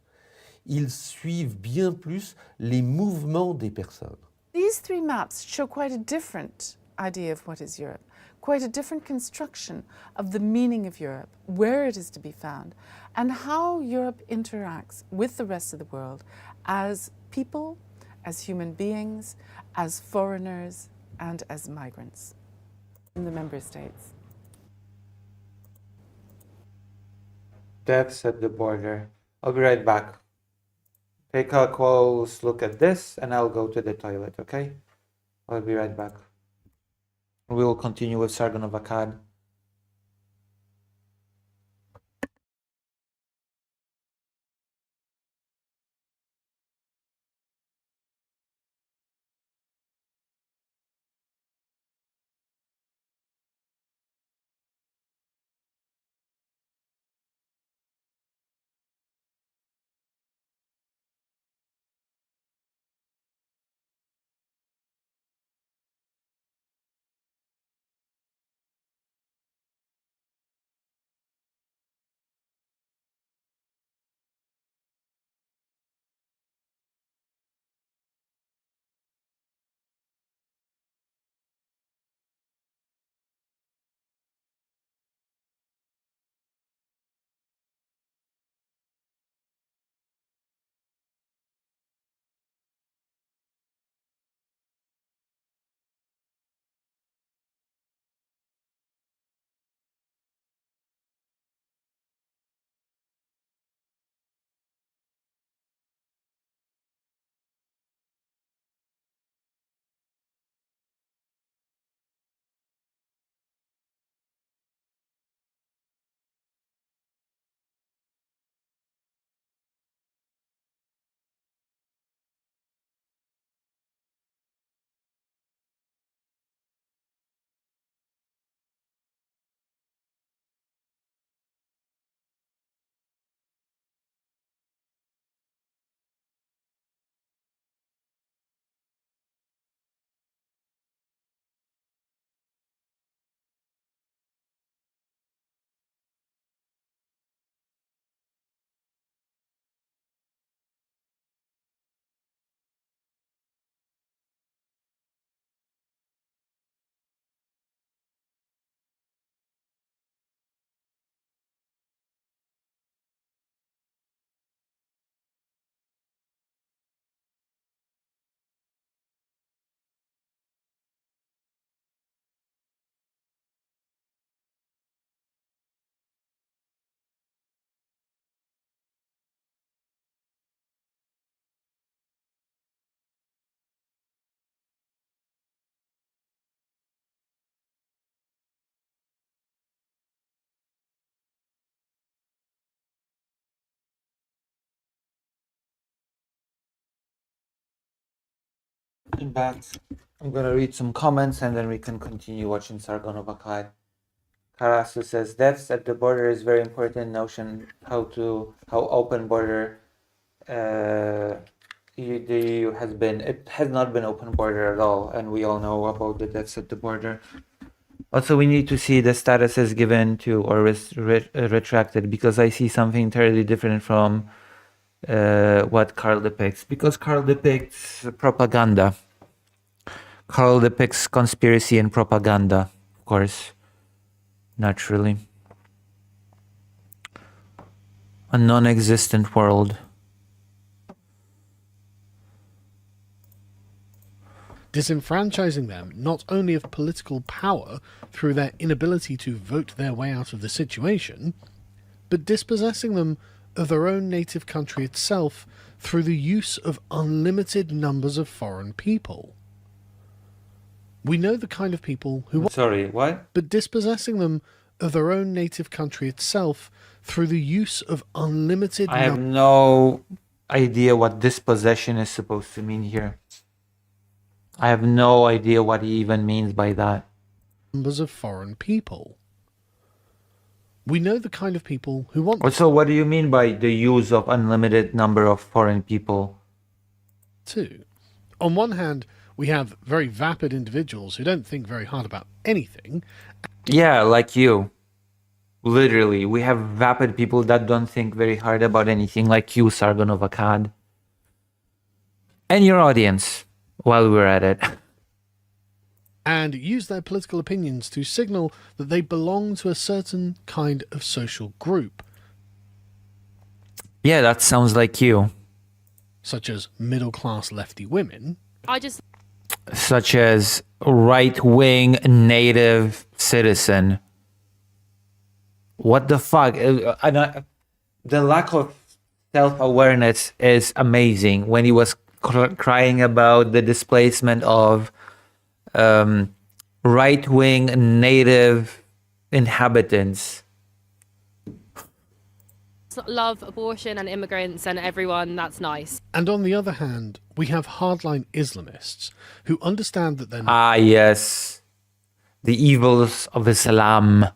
Ils suivent bien plus les mouvements des personnes. These three maps show quite a different idea of what is Europe, quite a different construction of the meaning of Europe, where it is to be found, and how Europe interacts with the rest of the world as people, as human beings, as foreigners, and as migrants in the member states. Deaths at the border. I'll be right back. Take a close look at this and I'll go to the toilet, okay? I'll be right back. We will continue with Sargon of Akkad. welcome back. I'm gonna read some comments and then we can continue watching Sargon of Akkad. Karasu says deaths at the border is very important notion. How open border the EU has been. It has not been open border at all, and we all know about the deaths at the border. Also, we need to see the statuses given to or retracted, because I see something entirely different from what Karl depicts. Because Karl depicts propaganda. Karl depicts conspiracy and propaganda, of course, naturally. A non-existent world. Disenfranchising them not only of political power through their inability to vote their way out of the situation, but dispossessing them of their own native country itself through the use of unlimited numbers of foreign people. We know the kind of people who... Sorry, what? But dispossessing them of their own native country itself through the use of unlimited... I have no idea what dispossession is supposed to mean here. I have no idea what he even means by that. Numbers of foreign people. We know the kind of people who want... So what do you mean by the use of unlimited number of foreign people? Too. On one hand, we have very vapid individuals who don't think very hard about anything. Yeah, like you. Literally, we have vapid people that don't think very hard about anything, like you, Sargon of Akkad. And your audience, while we're at it. And use their political opinions to signal that they belong to a certain kind of social group. Yeah, that sounds like you. Such as middle-class lefty women. Such as right-wing native citizen. What the fuck? The lack of self-awareness is amazing. When he was crying about the displacement of right-wing native inhabitants. Love abortion and immigrants and everyone, that's nice. And on the other hand, we have hardline Islamists who understand that they're... Ah, yes. The evils of Islam.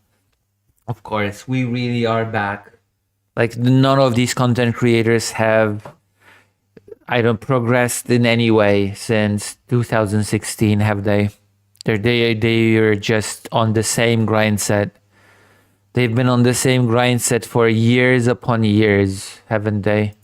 Of course, we really are back. Like, none of these content creators have, progressed in any way since 2016, have they? They are just on the same grind set. They've been on the same grind set for years upon years, haven't they?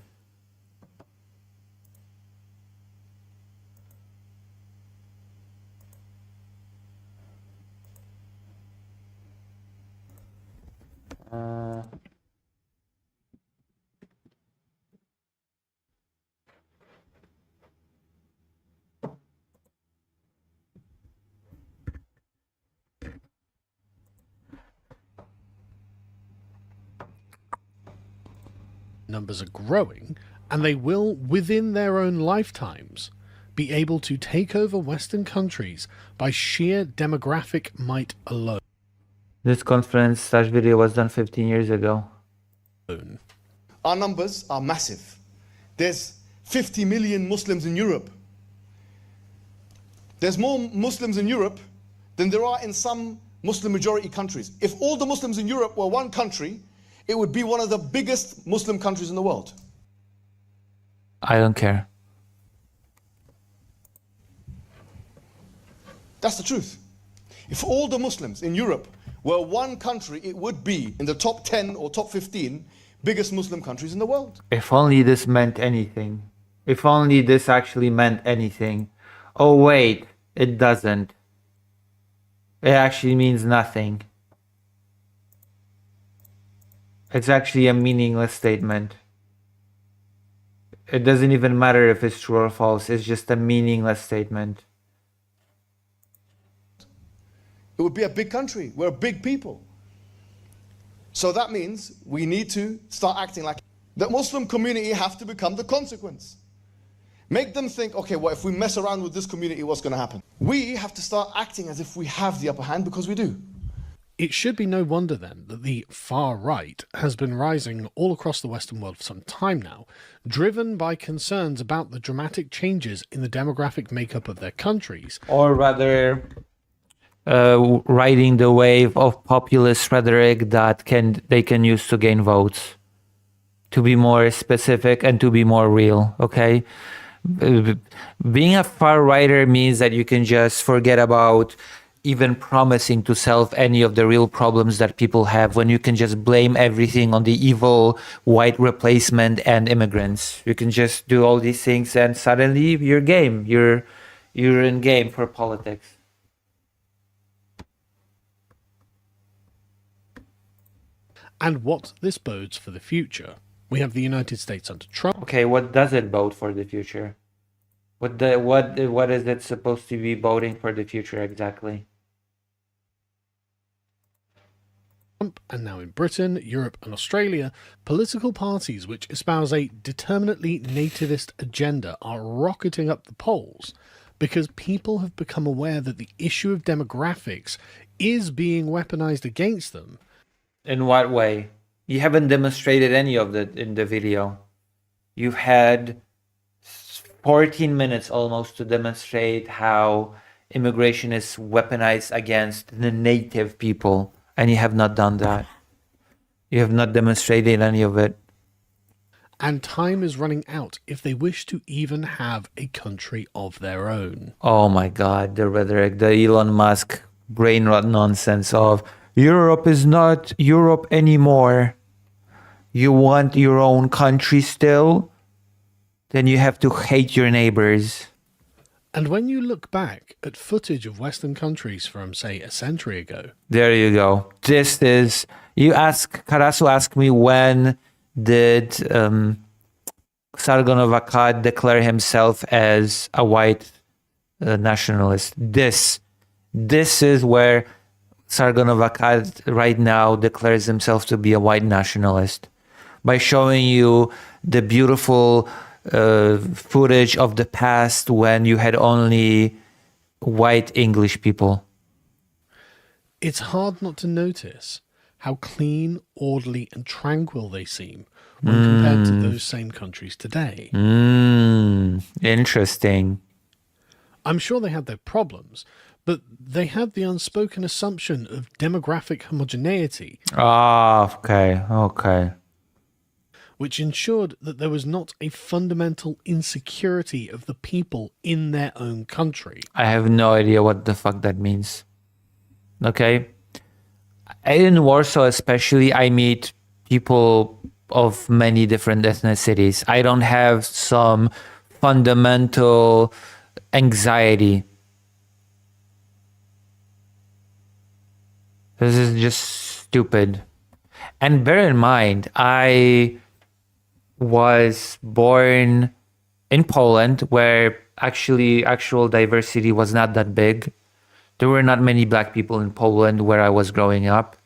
Numbers are growing, and they will, within their own lifetimes, be able to take over Western countries by sheer demographic might alone. This conference/video was done 15 years ago. Our numbers are massive. There's 50 million Muslims in Europe. There's more Muslims in Europe than there are in some Muslim majority countries. If all the Muslims in Europe were one country, it would be one of the biggest Muslim countries in the world. I don't care. That's the truth. If all the Muslims in Europe were one country, it would be in the top 10 or top 15 biggest Muslim countries in the world. If only this meant anything. If only this actually meant anything. Oh wait, it doesn't. It actually means nothing. It's actually a meaningless statement. It doesn't even matter if it's true or false. It's just a meaningless statement. It would be a big country. We're a big people. So that means we need to start acting like the Muslim community have to become the consequence. Make them think, okay, well, if we mess around with this community, what's going to happen? We have to start acting as if we have the upper hand, because we do. It should be no wonder then that the far right has been rising all across the Western world for some time now, driven by concerns about the dramatic changes in the demographic makeup of their countries. Or rather, riding the wave of populist rhetoric that they can use to gain votes. To be more specific and to be more real, okay? Being a far righter means that you can just forget about even promising to solve any of the real problems that people have, when you can just blame everything on the evil white replacement and immigrants. You can just do all these things and suddenly you're game. You're in game for politics. And what this bodes for the future. We have the United States under Trump. Okay, what does it bode for the future? What is it supposed to be boding for the future exactly? And now in Britain, Europe and Australia, political parties which espouse a determinately nativist agenda are rocketing up the polls because people have become aware that the issue of demographics is being weaponized against them. In what way? You haven't demonstrated any of that in the video. You've had 14 minutes almost to demonstrate how immigration is weaponized against the native people. And you have not done that. You have not demonstrated any of it. And time is running out if they wish to even have a country of their own. Oh my God, the rhetoric, the Elon Musk brain rot nonsense of Europe is not Europe anymore. You want your own country still? Then you have to hate your neighbors. And when you look back at footage of Western countries from, say, a century ago. There you go. This is, Karasu asked me, when did Sargon of Akkad declare himself as a white nationalist? This is where Sargon of Akkad right now declares himself to be a white nationalist. By showing you the beautiful footage of the past when you had only white English people. It's hard not to notice how clean, orderly and tranquil they seem when compared to those same countries today. Interesting. I'm sure they had their problems, but they had the unspoken assumption of demographic homogeneity. Okay. Which ensured that there was not a fundamental insecurity of the people in their own country. I have no idea what the fuck that means. Okay? In Warsaw especially, I meet people of many different ethnicities. I don't have some fundamental anxiety. This is just stupid. And bear in mind, I was born in Poland, where actual diversity was not that big. There were not many black people in Poland where I was growing up.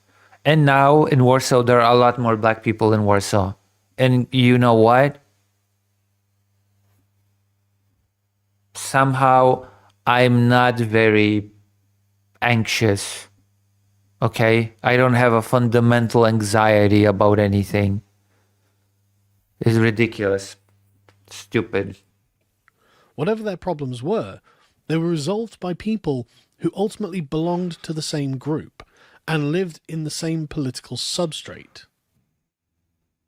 And now in Warsaw, there are a lot more black people in Warsaw. And you know what? Somehow I'm not very anxious. Okay? I don't have a fundamental anxiety about anything. It's ridiculous. Stupid. Whatever their problems were, they were resolved by people who ultimately belonged to the same group and lived in the same political substrate.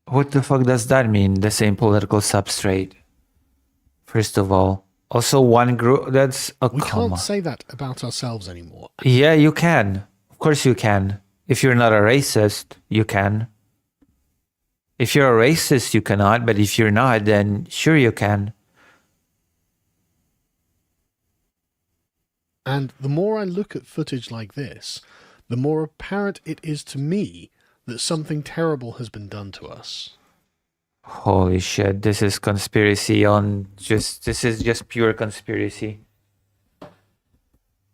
What the fuck does that mean, the same political substrate? First of all. Also one group, that's... We can't say that about ourselves anymore. Yeah, you can. Of course you can. If you're not a racist, you can. If you're a racist, you cannot, but if you're not, then sure you can. And the more I look at footage like this, the more apparent it is to me that something terrible has been done to us. Holy shit, this is conspiracy this is just pure conspiracy.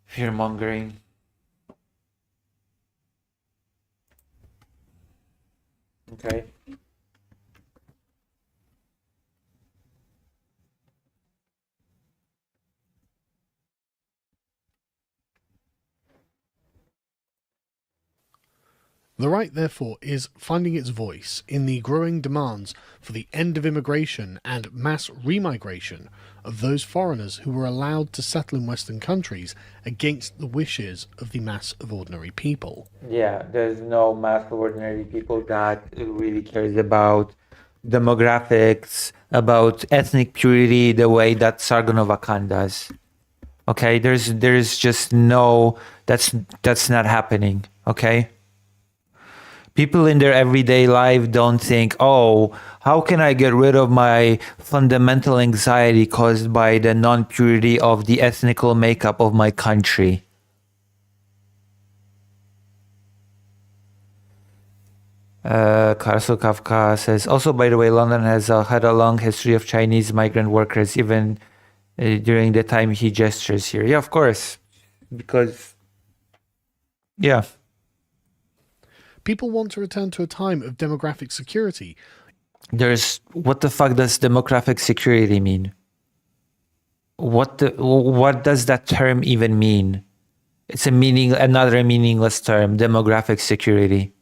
Fear-mongering. Okay. The right, therefore, is finding its voice in the growing demands for the end of immigration and mass remigration of those foreigners who were allowed to settle in Western countries against the wishes of the mass of ordinary people. Yeah, there's no mass of ordinary people that really cares about demographics, about ethnic purity the way that Sargon of Akkad does. Okay, there's just no, that's not happening, okay? People in their everyday life don't think, oh, how can I get rid of my fundamental anxiety caused by the non-purity of the ethnical makeup of my country? Karso Kafka says, also, by the way, London has had a long history of Chinese migrant workers, even during the time he gestures here. Yeah, of course. Because, yeah. People want to return to a time of demographic security. What the fuck does demographic security mean? What does that term even mean? It's another meaningless term, demographic security.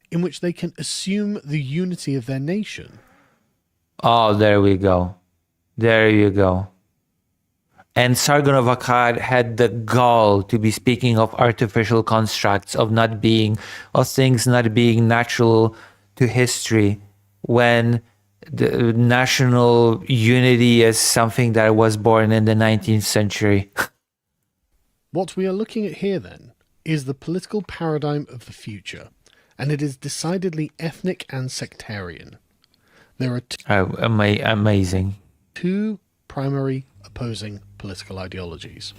In which they can assume the unity of their nation. Oh, there we go. There you go. And Sargon of Akkad had the gall to be speaking of artificial constructs, of things not being natural to history, when the national unity is something that was born in the 19th century. What we are looking at here, then, is the political paradigm of the future, and it is decidedly ethnic and sectarian. There are amazing. Two primary opposing political ideologies.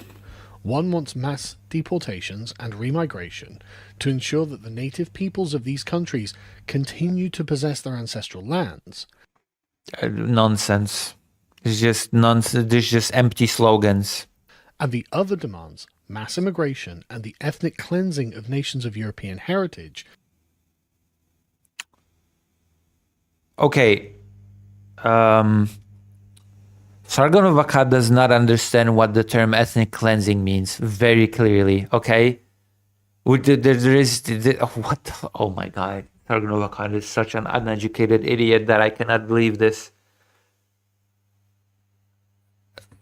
One wants mass deportations and remigration to ensure that the native peoples of these countries continue to possess their ancestral lands. Nonsense. It's just nonsense. There's just empty slogans. And the other demands mass immigration and the ethnic cleansing of nations of European heritage. Okay. Sargon of Akkad does not understand what the term ethnic cleansing means very clearly, okay? Oh my god. Sargon of Akkad is such an uneducated idiot that I cannot believe this.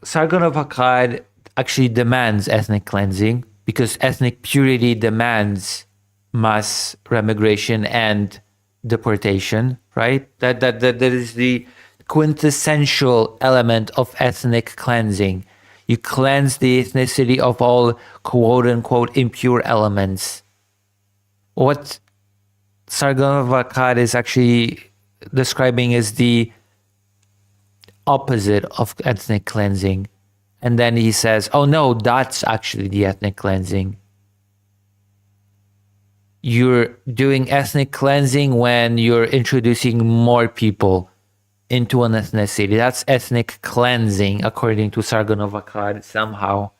Sargon of Akkad actually demands ethnic cleansing because ethnic purity demands mass remigration and deportation, right? That is the quintessential element of ethnic cleansing. You cleanse the ethnicity of all quote-unquote impure elements. What Sargon of Akkad is actually describing is the opposite of ethnic cleansing. And then he says, oh no, that's actually the ethnic cleansing. You're doing ethnic cleansing when you're introducing more people into an ethnicity. That's ethnic cleansing, according to Sargon of Akkad, somehow.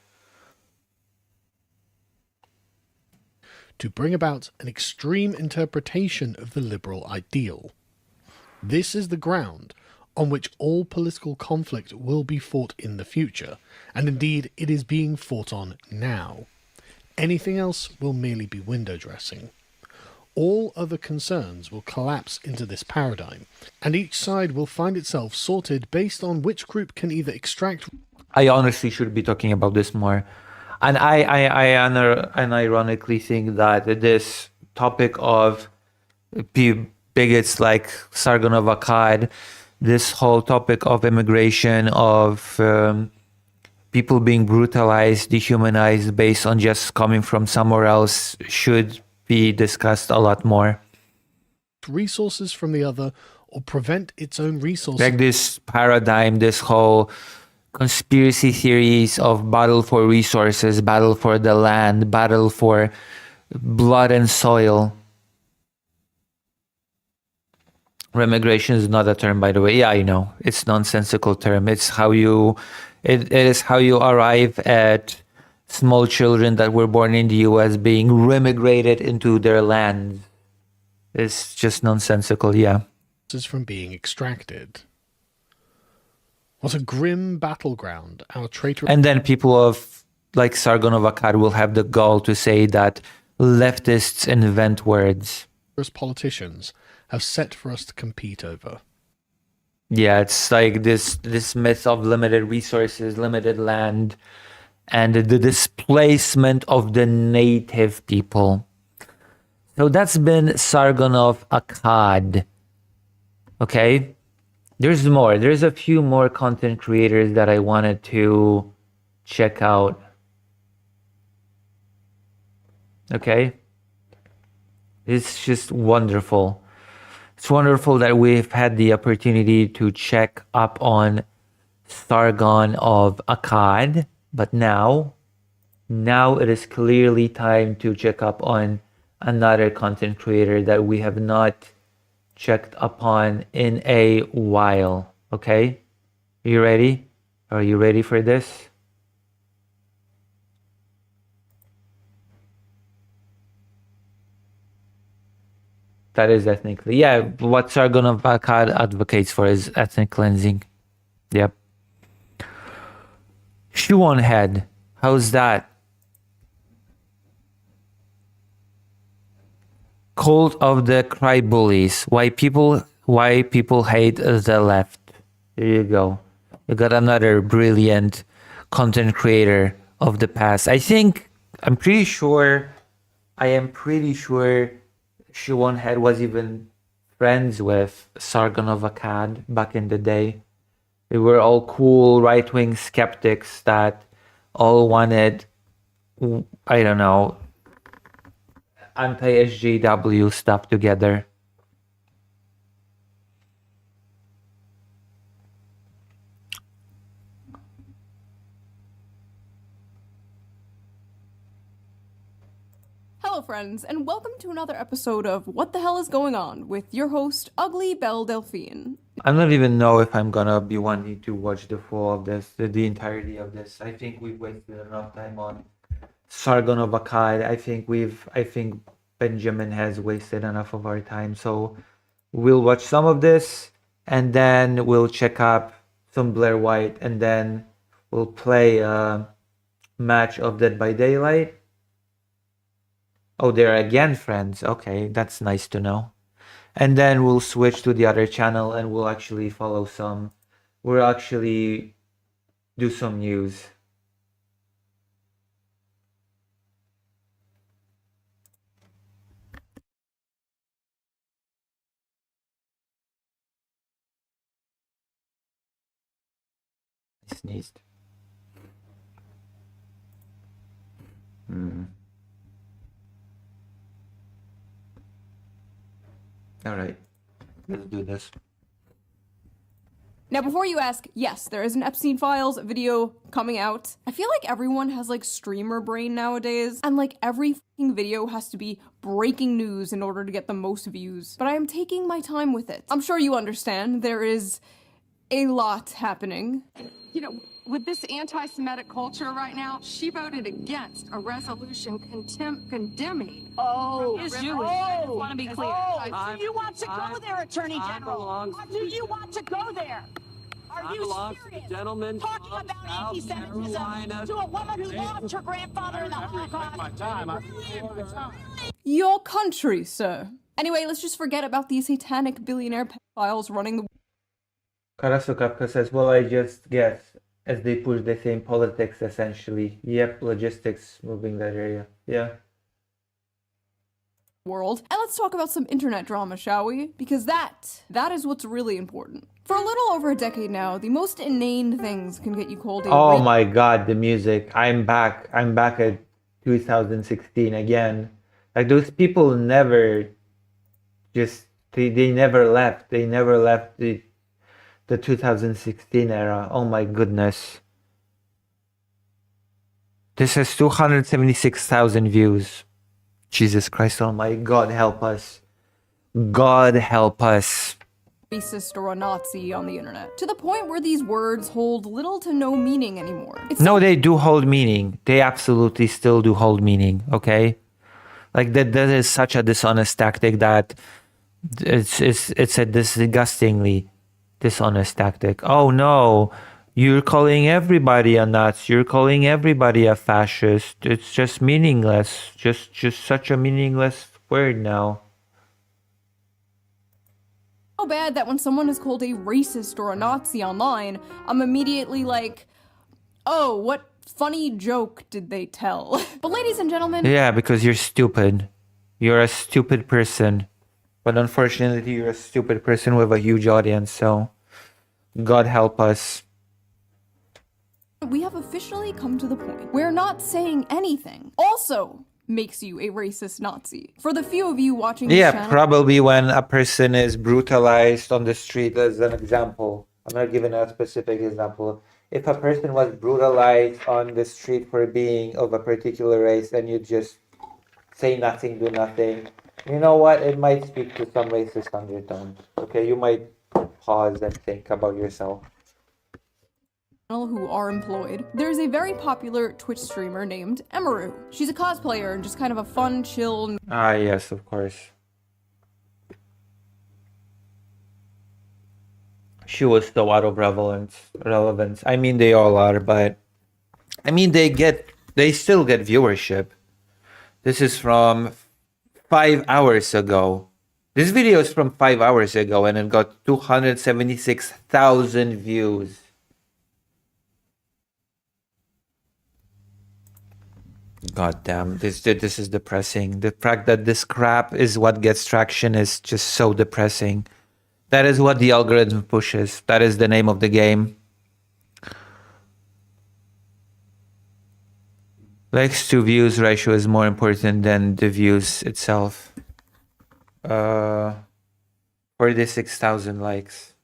To bring about an extreme interpretation of the liberal ideal. This is the ground on which all political conflict will be fought in the future, and indeed it is being fought on now. Anything else will merely be window dressing. All other concerns will collapse into this paradigm, and each side will find itself sorted based on which group can either extract... I honestly should be talking about this more. And I ironically think that this topic of bigots like Sargon of Akkad, this whole topic of immigration, of people being brutalized, dehumanized based on just coming from somewhere else should be discussed a lot more. Resources from the other, or prevent its own resources. Like this paradigm, this whole conspiracy theories of battle for resources, battle for the land, battle for blood and soil. Remigration is not a term, by the way. Yeah, I know. It's a nonsensical term. It's how you, it is how you arrive at small children that were born in the US being remigrated into their land. It's just nonsensical, yeah. From being extracted. What a grim battleground our traitor... And then people of like Sargon of Akkad will have the gall to say that leftists invent words. Politicians have set for us to compete over. Yeah, it's like this myth of limited resources, limited land, and the displacement of the native people. So that's been Sargon of Akkad. Okay? There's more. There's a few more content creators that I wanted to check out. Okay? It's just wonderful. It's wonderful that we've had the opportunity to check up on Sargon of Akkad, but now it is clearly time to check up on another content creator that we have not checked upon in a while. Okay? You ready? Are you ready for this? That is ethnically. Yeah, what Sargon of Akkad advocates for is ethnic cleansing. Yep. Shoe on head. How's that? Cult of the Cry Bullies. Why people hate the left. There you go. You got another brilliant content creator of the past. I am pretty sure Shoe Head was even friends with Sargon of Akkad back in the day. They were all cool right-wing skeptics that all wanted, I don't know, anti-SJW stuff together. Hello friends, and welcome to another episode of What the Hell is Going On with your host, Ugly Belle Delphine. I don't even know if I'm gonna be wanting to watch the full of this, the entirety of this. I think we've wasted enough time on Sargon of Akkad. I think Benjamin has wasted enough of our time. So we'll watch some of this and then we'll check up some Blair White and then we'll play a match of Dead by Daylight. Oh, they're again friends. Okay, that's nice to know. And then we'll switch to the other channel and we'll actually we'll actually do some news. I sneezed. All right, let's do this. Now, before you ask, yes, there is an Epstein Files video coming out. I feel like everyone has like streamer brain nowadays, and like every fucking video has to be breaking news in order to get the most views. But I am taking my time with it. I'm sure you understand there is a lot happening. You know, with this anti-Semitic culture right now, she voted against a resolution condemning. Oh, is really? Jewish. I just want to be clear. Do you want to go there, Attorney General? Do you want to go there? Are you serious? Talking about anti-Semitism to a woman who lost her grandfather in the Holocaust? Your country, sir. Anyway, let's just forget about these satanic billionaire pedophiles running the... Karasukapka says, well, I just guess, as they push the same politics, essentially. Yep, logistics, moving that area. Yeah. World. And let's talk about some internet drama, shall we? Because that is what's really important. For a little over a decade now, the most inane things can get you called a... Oh my god, the music. I'm back at 2016 again. Like, those people never just... They never left. They never left the 2016 era. Oh my goodness. This has 276,000 views. Jesus Christ, oh my God, help us. God help us. Racist or a Nazi on the internet. To the point where these words hold little to no meaning anymore. No, they do hold meaning. They absolutely still do hold meaning, okay? Like, that is such a dishonest tactic that it's a disgustingly dishonest tactic. Oh no, You're calling everybody a Nazi. You're calling everybody a fascist. It's just meaningless. Just such a meaningless word now. So bad that when someone is called a racist or a Nazi online, I'm immediately like, oh, what funny joke did they tell? But ladies and gentlemen... Yeah, because you're stupid. You're a stupid person. But unfortunately, you're a stupid person with a huge audience, so God help us. We have officially come to the point where not saying anything also makes you a racist Nazi. For the few of you watching this channel... Probably when a person is brutalized on the street, as an example. I'm not giving a specific example. If a person was brutalized on the street for being of a particular race and you just say nothing, do nothing, you know what? It might speak to some racist undertones. Okay, you might pause and think about yourself. Who are employed. There's a very popular Twitch streamer named Emaru. She's a cosplayer and just kind of a fun, chill... Ah, yes, of course. She was so out of relevance. I mean, they all are, but... I mean, they still get viewership. This is from 5 hours ago. This video is from 5 hours ago and it got 276,000 views. God damn, this is depressing. The fact that this crap is what gets traction is just so depressing. That is what the algorithm pushes. That is the name of the game. Likes to views ratio is more important than the views itself. 46,000 likes.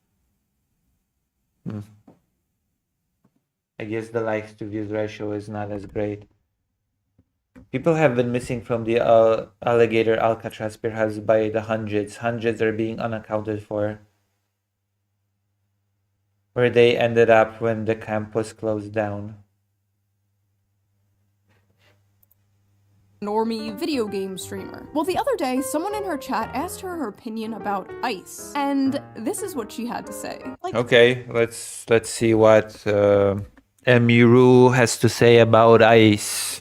I guess the likes to views ratio is not as great. People have been missing from the alligator Alcatraz pier house by the hundreds. Hundreds are being unaccounted for. Where they ended up when the camp was closed down. Normie video game streamer. Well, the other day, someone in her chat asked her opinion about ICE, and this is what she had to say. Okay, let's see what Emiru has to say about ICE.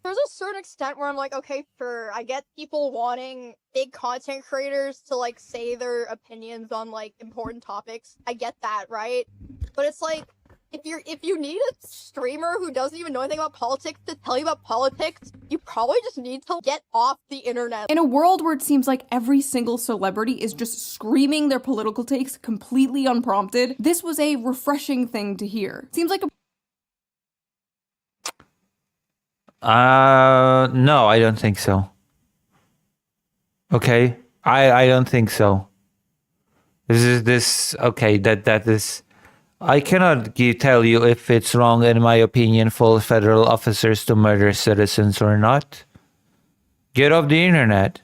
There's a certain extent where I'm like, okay, sure, I get people wanting big content creators to like say their opinions on like important topics. I get that, right? But it's like, if you need a streamer who doesn't even know anything about politics to tell you about politics, you probably just need to get off the internet. In a world where it seems like every single celebrity is just screaming their political takes completely unprompted, this was a refreshing thing to hear. Seems like a no, I don't think so. Okay, I don't think so. Okay, that is. I cannot tell you if it's wrong, in my opinion, for federal officers to murder citizens or not. Get off the internet.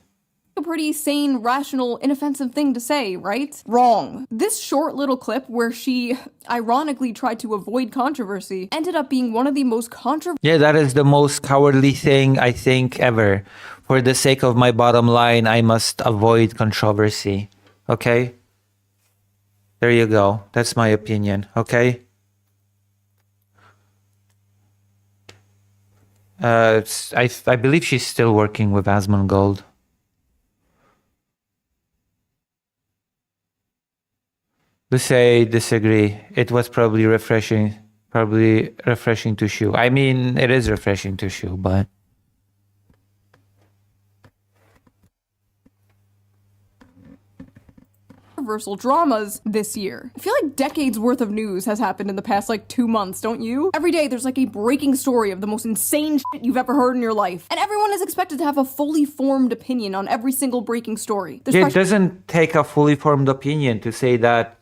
A pretty sane, rational, inoffensive thing to say, right? Wrong. This short little clip where she ironically tried to avoid controversy ended up being one of the most Yeah, that is the most cowardly thing I think ever. For the sake of my bottom line, I must avoid controversy. Okay? There you go. That's my opinion. Okay? I believe she's still working with Asmongold. To say disagree, it was probably refreshing to shoot. I mean, it is refreshing to shoot, but controversial dramas this year. I feel like decades worth of news has happened in the past like 2 months, don't you? Every day there's like a breaking story of the most insane shit you've ever heard in your life. And everyone is expected to have a fully formed opinion on every single breaking story. it doesn't take a fully formed opinion to say that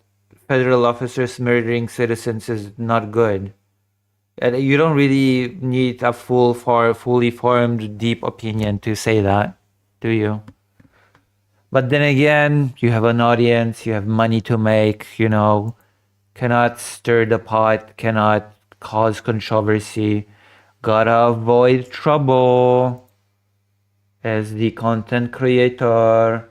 federal officers murdering citizens is not good. And you don't really need a fully formed, deep opinion to say that, do you? But then again, you have an audience, you have money to make, you know, cannot stir the pot, cannot cause controversy, gotta avoid trouble as the content creator.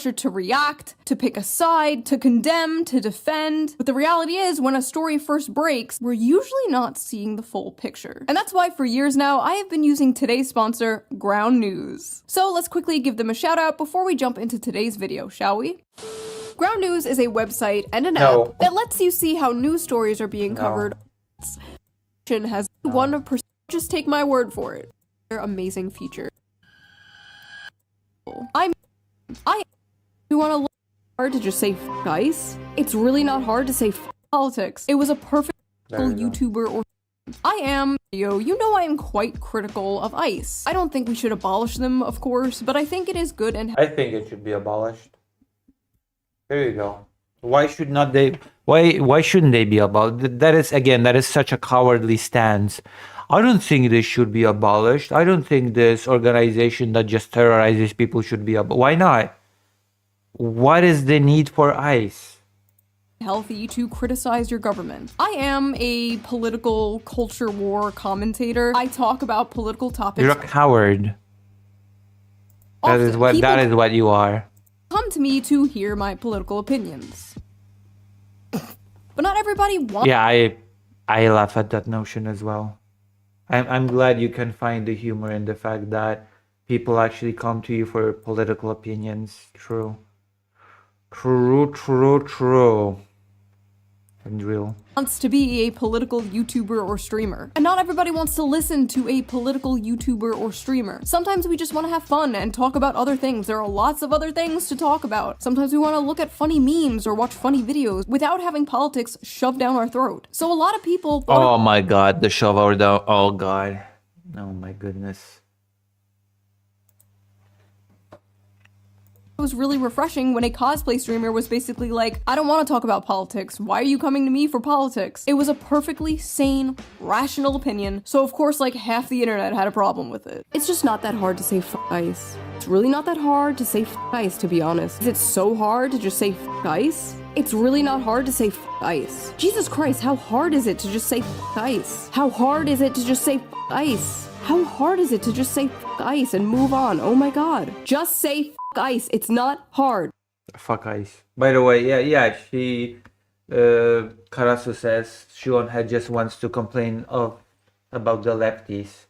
pressure to react, to pick a side, to condemn, to defend. But the reality is, when a story first breaks, we're usually not seeing the full picture. And that's why for years now, I have been using today's sponsor, Ground News. So let's quickly give them a shout out before we jump into today's video, shall we? Ground News is a website and an app that lets you see how news stories are being covered. Has 1%. Just take my word for it. They're amazing feature. You want to look hard to just say f ICE? It's really not hard to say f politics. It was a perfect YouTuber or I am, you know I am quite critical of ICE. I don't think we should abolish them, of course, but I think it is good and I think it should be abolished. There you go. Why should not they? Why shouldn't they be abolished? That is such a cowardly stance. I don't think this should be abolished. I don't think this organization that just terrorizes people should be abolished. Why not? What is the need for ICE? Healthy to criticize your government. I am a political culture war commentator. I talk about political topics. You're a coward. That is what you are. Come to me to hear my political opinions. But not everybody wants. Yeah, I laugh at that notion as well. I'm glad you can find the humor in the fact that people actually come to you for political opinions. True. And real. Wants to be a political YouTuber or streamer. And not everybody wants to listen to a political YouTuber or streamer. Sometimes we just want to have fun and talk about other things. There are lots of other things to talk about. Sometimes we want to look at funny memes or watch funny videos without having politics shoved down our throat. So a lot of people... Oh my god, the shove over the... Oh god. Oh my goodness. It was really refreshing when a cosplay streamer was basically like, I don't want to talk about politics. Why are you coming to me for politics? It was a perfectly sane, rational opinion. So of course, like half the internet had a problem with it. It's just not that hard to say f ICE. It's really not that hard to say f ICE, to be honest. Is it so hard to just say f ICE? It's really not hard to say f ICE. Jesus Christ, how hard is it to just say f ICE? How hard is it to just say f ICE? How hard is it to just say f ICE and move on? Oh my god. Just say f ICE. It's not hard. Fuck ICE. By the way, yeah, she, Karasu says Shuon Head just wants to complain about the lefties.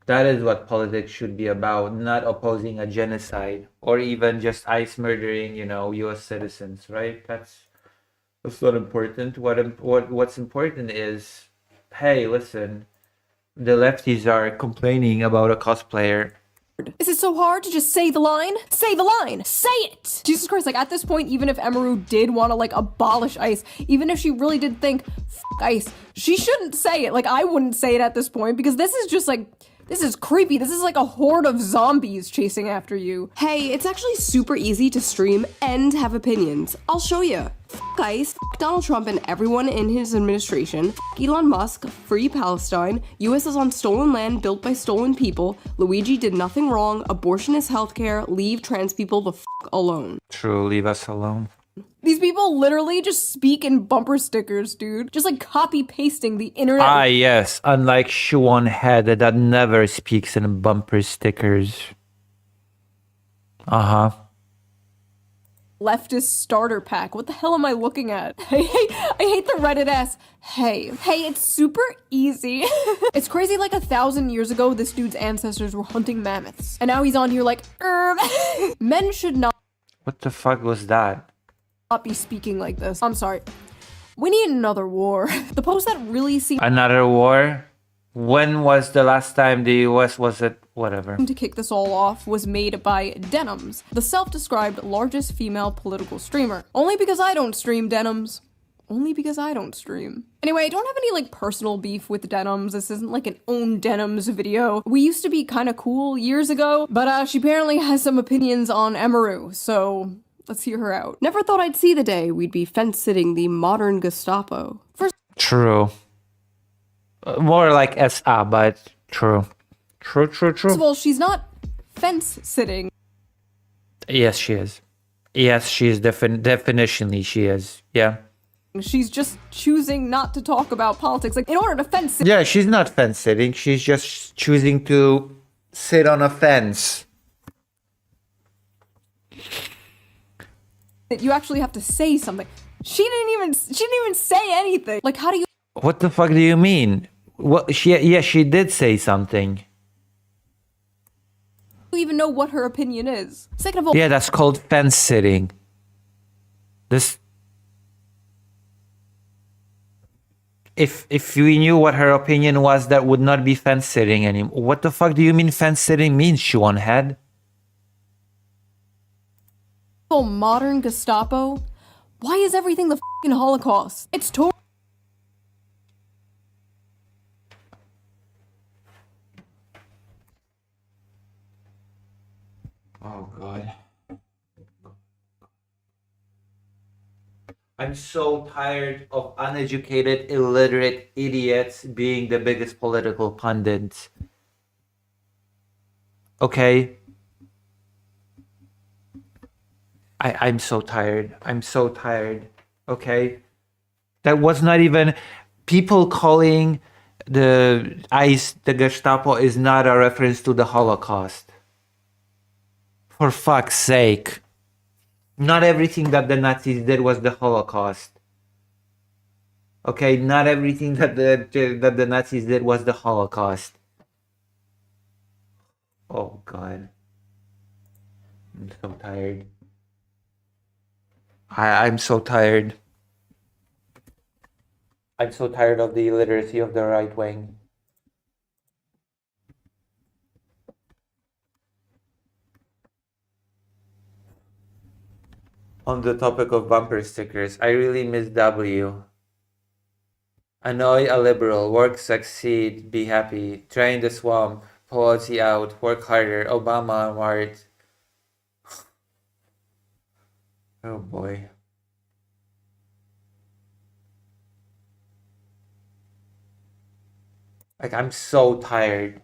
That is what politics should be about, not opposing a genocide or even just ICE murdering, US citizens, right? That's not important. What's important is, hey, listen, the lefties are complaining about a cosplayer. Is it so hard to just say the line? Say the line! Say it! Jesus Christ, like at this point, even if Emeru did want to like abolish ICE, even if she really did think, f ICE, she shouldn't say it. Like I wouldn't say it at this point because this is just like, this is creepy. This is like a horde of zombies chasing after you. Hey, it's actually super easy to stream and have opinions. I'll show you. F ICE, f Donald Trump and everyone in his administration, f Elon Musk, free Palestine, US is on stolen land built by stolen people, Luigi did nothing wrong, abortion is healthcare, leave trans people the f alone. True, leave us alone. These people literally just speak in bumper stickers, dude. Just like copy pasting the internet. Ah, yes. Unlike Shuon Head that never speaks in bumper stickers. Uh-huh. Leftist starter pack. What the hell am I looking at? I hate the Reddit ass. Hey, it's super easy. It's crazy like 1,000 years ago, this dude's ancestors were hunting mammoths. And now he's on here like, men should not. What the fuck was that? Not be speaking like this. I'm sorry. We need another war. The post that really seemed another war? When was the last time the US was it? Whatever. To kick this all off was made by Denims, the self-described largest female political streamer. Only because I don't stream, Denims. Only because I don't stream. Anyway, I don't have any like personal beef with Denims. This isn't like an own Denims video. We used to be kind of cool years ago, but she apparently has some opinions on Emeru, so let's hear her out. Never thought I'd see the day we'd be fence-sitting the modern Gestapo. True. More like SA, but true. True. First of all, she's not fence-sitting. Yes, she is. Yes, she is. Definitionally, she is. Yeah. She's just choosing not to talk about politics. Like, in order to fence-sit. Yeah, she's not fence-sitting. She's just choosing to sit on a fence. That you actually have to say something. She didn't even say anything. Like, how do you What the fuck do you mean? What? She did say something. even know what her opinion is? Second of all, Yeah, that's called fence sitting. This. If we knew what her opinion was, that would not be fence sitting anymore. What the fuck do you mean fence sitting means, Sean Head? modern Gestapo. Why is everything the fucking Holocaust? It's totally. Oh god. I'm so tired of uneducated, illiterate idiots being the biggest political pundits. Okay? I'm so tired. I'm so tired. Okay? That was not even... People calling the ICE, the Gestapo, is not a reference to the Holocaust. For fuck's sake. Not everything that the Nazis did was the Holocaust. Okay, not everything that the Nazis did was the Holocaust. Oh god. I'm so tired. I'm so tired. I'm so tired of the illiteracy of the right wing. On the topic of bumper stickers, I really miss W. Annoy a liberal, work, succeed, be happy, drain the swamp, Pelosi out, work harder, Obama, Mart. Oh boy. Like, I'm so tired.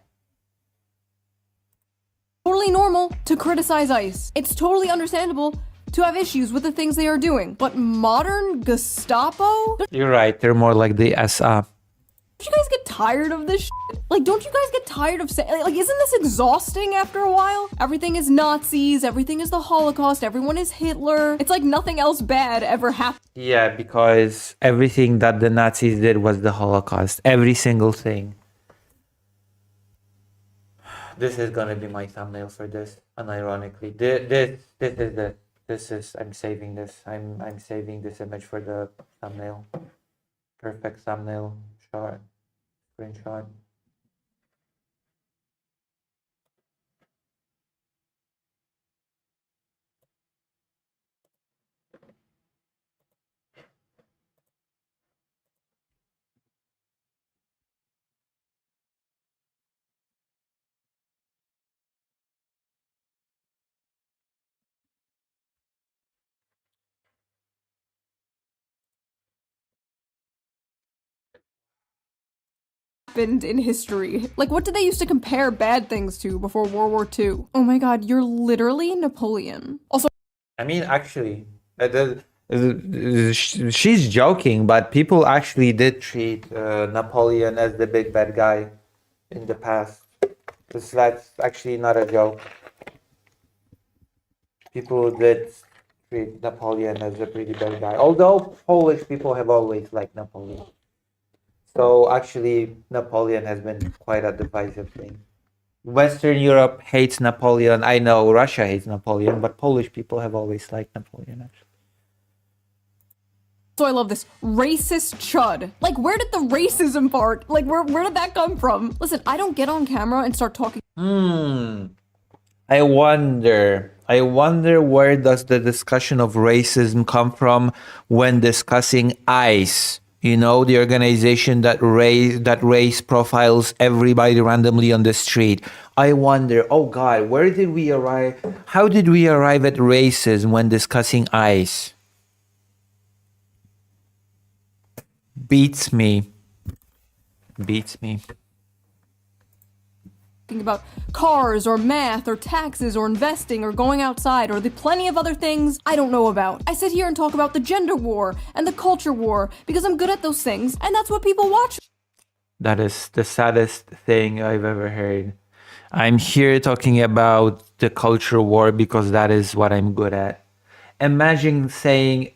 Totally normal to criticize ICE. It's totally understandable to have issues with the things they are doing. But modern Gestapo? You're right, they're more like the SA. Don't you guys get tired of this shit? Like, don't you guys get tired of saying, like, isn't this exhausting after a while? Everything is Nazis, everything is the Holocaust, everyone is Hitler. It's like nothing else bad ever happened. Yeah, because everything that the Nazis did was the Holocaust. Every single thing. This is gonna be my thumbnail for this, unironically. This is, I'm saving this. I'm saving this image for the thumbnail. Perfect thumbnail shot. Screenshot. Happened in history. Like, what did they used to compare bad things to before World War II? Oh my god, you're literally Napoleon. Also, I mean, actually, she's joking, but people actually did treat Napoleon as the big bad guy in the past. That's actually not a joke. People did treat Napoleon as a pretty bad guy. Although Polish people have always liked Napoleon. So actually, Napoleon has been quite a divisive thing. Western Europe hates Napoleon. I know Russia hates Napoleon, but Polish people have always liked Napoleon, actually. so I love this. Racist chud. Like, where did the racism part? Like, where did that come from? Listen, I don't get on camera and start talking. I wonder where does the discussion of racism come from when discussing ICE? You know, the organization that race profiles everybody randomly on the street. I wonder, oh God, where did we arrive? How did we arrive at racism when discussing ICE? Beats me. About cars or math or taxes or investing or going outside or the plenty of other things I don't know about. I sit here and talk about the gender war and the culture war because I'm good at those things and that's what people watch. That is the saddest thing I've ever heard. I'm here talking about the culture war because that is what I'm good at. Imagine saying,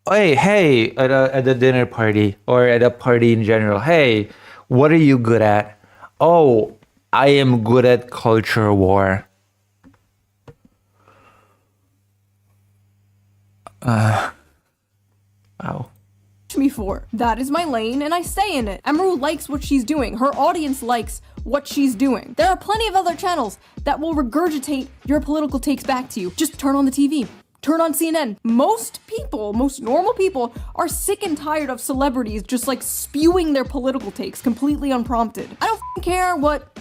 hey, at a dinner party or at a party in general, hey, what are you good at? Oh, I am good at culture war. Wow. Me for. That is my lane and I stay in it. Emerald likes what she's doing. Her audience likes what she's doing. There are plenty of other channels that will regurgitate your political takes back to you. Just turn on the TV. Turn on CNN. Most people, most normal people, are sick and tired of celebrities just like spewing their political takes completely unprompted. I don't care what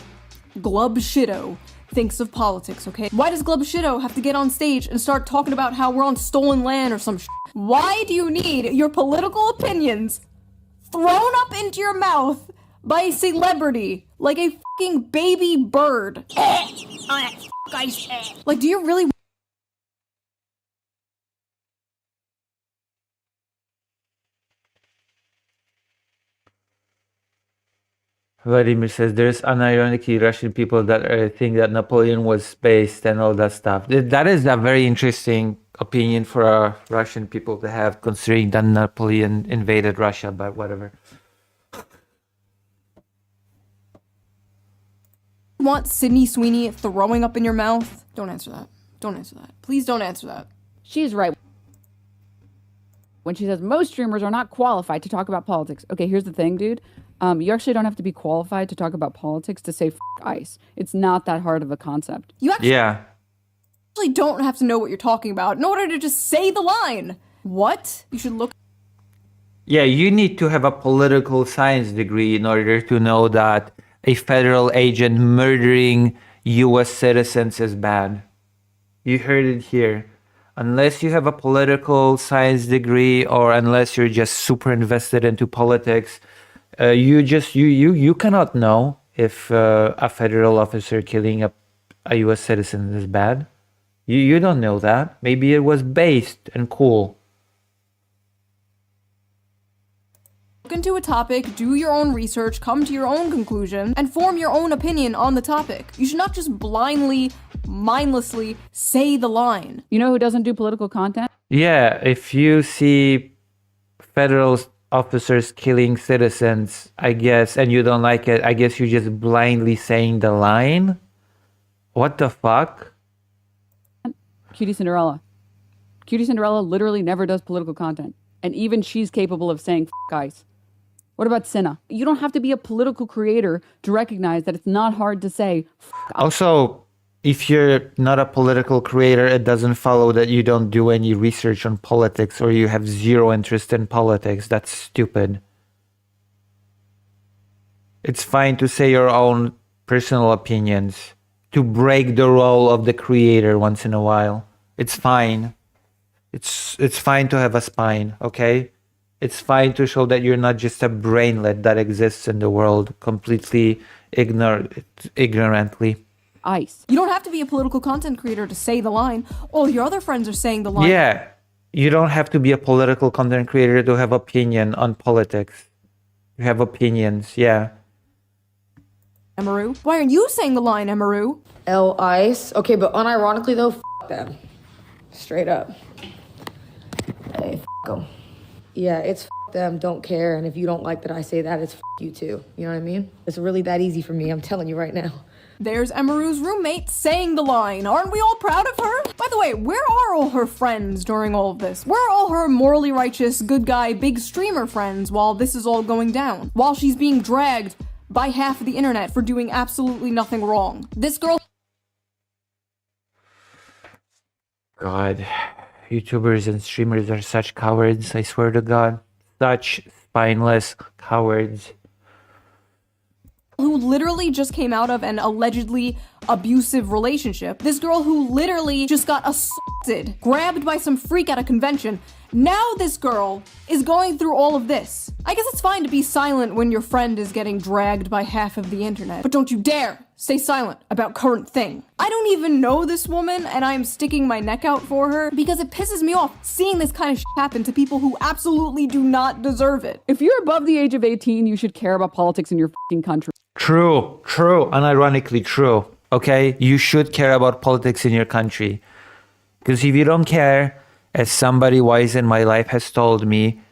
Glub Shitto thinks of politics, okay? Why does Glub Shitto have to get on stage and start talking about how we're on stolen land or some shit? Why do you need your political opinions thrown up into your mouth by a celebrity like a fucking baby bird? Like, do you really? Vladimir says there's unironically Russian people that think that Napoleon was based and all that stuff. That is a very interesting opinion for Russian people to have, considering that Napoleon invaded Russia, but whatever. Want Sydney Sweeney throwing up in your mouth? Don't answer that. Don't answer that. Please don't answer that. She's right when she says most streamers are not qualified to talk about politics. Okay, here's the thing, dude. You actually don't have to be qualified to talk about politics to say ICE. It's not that hard of a concept. You actually don't have to know what you're talking about in order to just say the line. What? You should look. Yeah, you need to have a political science degree in order to know that a federal agent murdering US citizens is bad. You heard it here. Unless you have a political science degree or unless you're just super invested into politics, you cannot know if a federal officer killing a US citizen is bad. You don't know that. Maybe it was based and cool. Look into a topic, do your own research, come to your own conclusion, and form your own opinion on the topic. You should not just blindly, mindlessly say the line. You know who doesn't do political content? Yeah, if you see federal officers killing citizens, I guess, and you don't like it, I guess you're just blindly saying the line? What the fuck? Cutie Cinderella. Cutie Cinderella literally never does political content. And even she's capable of saying ICE. What about Cinna? You don't have to be a political creator to recognize that it's not hard to say Also, if you're not a political creator, it doesn't follow that you don't do any research on politics or you have zero interest in politics. That's stupid. It's fine to say your own personal opinions, to break the role of the creator once in a while. It's fine. It's fine to have a spine, okay? It's fine to show that you're not just a brainlet that exists in the world completely ignorantly. ICE. You don't have to be a political content creator to say the line. All your other friends are saying the line. Yeah, you don't have to be a political content creator to have opinion on politics. You have opinions, yeah. Emaru? Why aren't you saying the line, Emaru? ICE. Okay, but unironically though, them. Straight up. Hey, them. Yeah, it's them, don't care, and if you don't like that I say that, it's you too. You know what I mean? It's really that easy for me, I'm telling you right now. There's Emaru's roommate saying the line. Aren't we all proud of her? By the way, where are all her friends during all of this? Where are all her morally righteous, good guy, big streamer friends while this is all going down? While she's being dragged by half of the internet for doing absolutely nothing wrong. This girl... God, YouTubers and streamers are such cowards, I swear to God. Such spineless cowards. Who literally just came out of an allegedly abusive relationship. This girl who literally just got assaulted, grabbed by some freak at a convention. Now this girl is going through all of this. I guess it's fine to be silent when your friend is getting dragged by half of the internet, but don't you dare stay silent about current thing. I don't even know this woman and I'm sticking my neck out for her because it pisses me off seeing this kind of shit happen to people who absolutely do not deserve it. If you're above the age of 18, you should care about politics in your fucking country. True, unironically true. Okay, you should care about politics in your country. Because if you don't care, as somebody wise in my life has told me,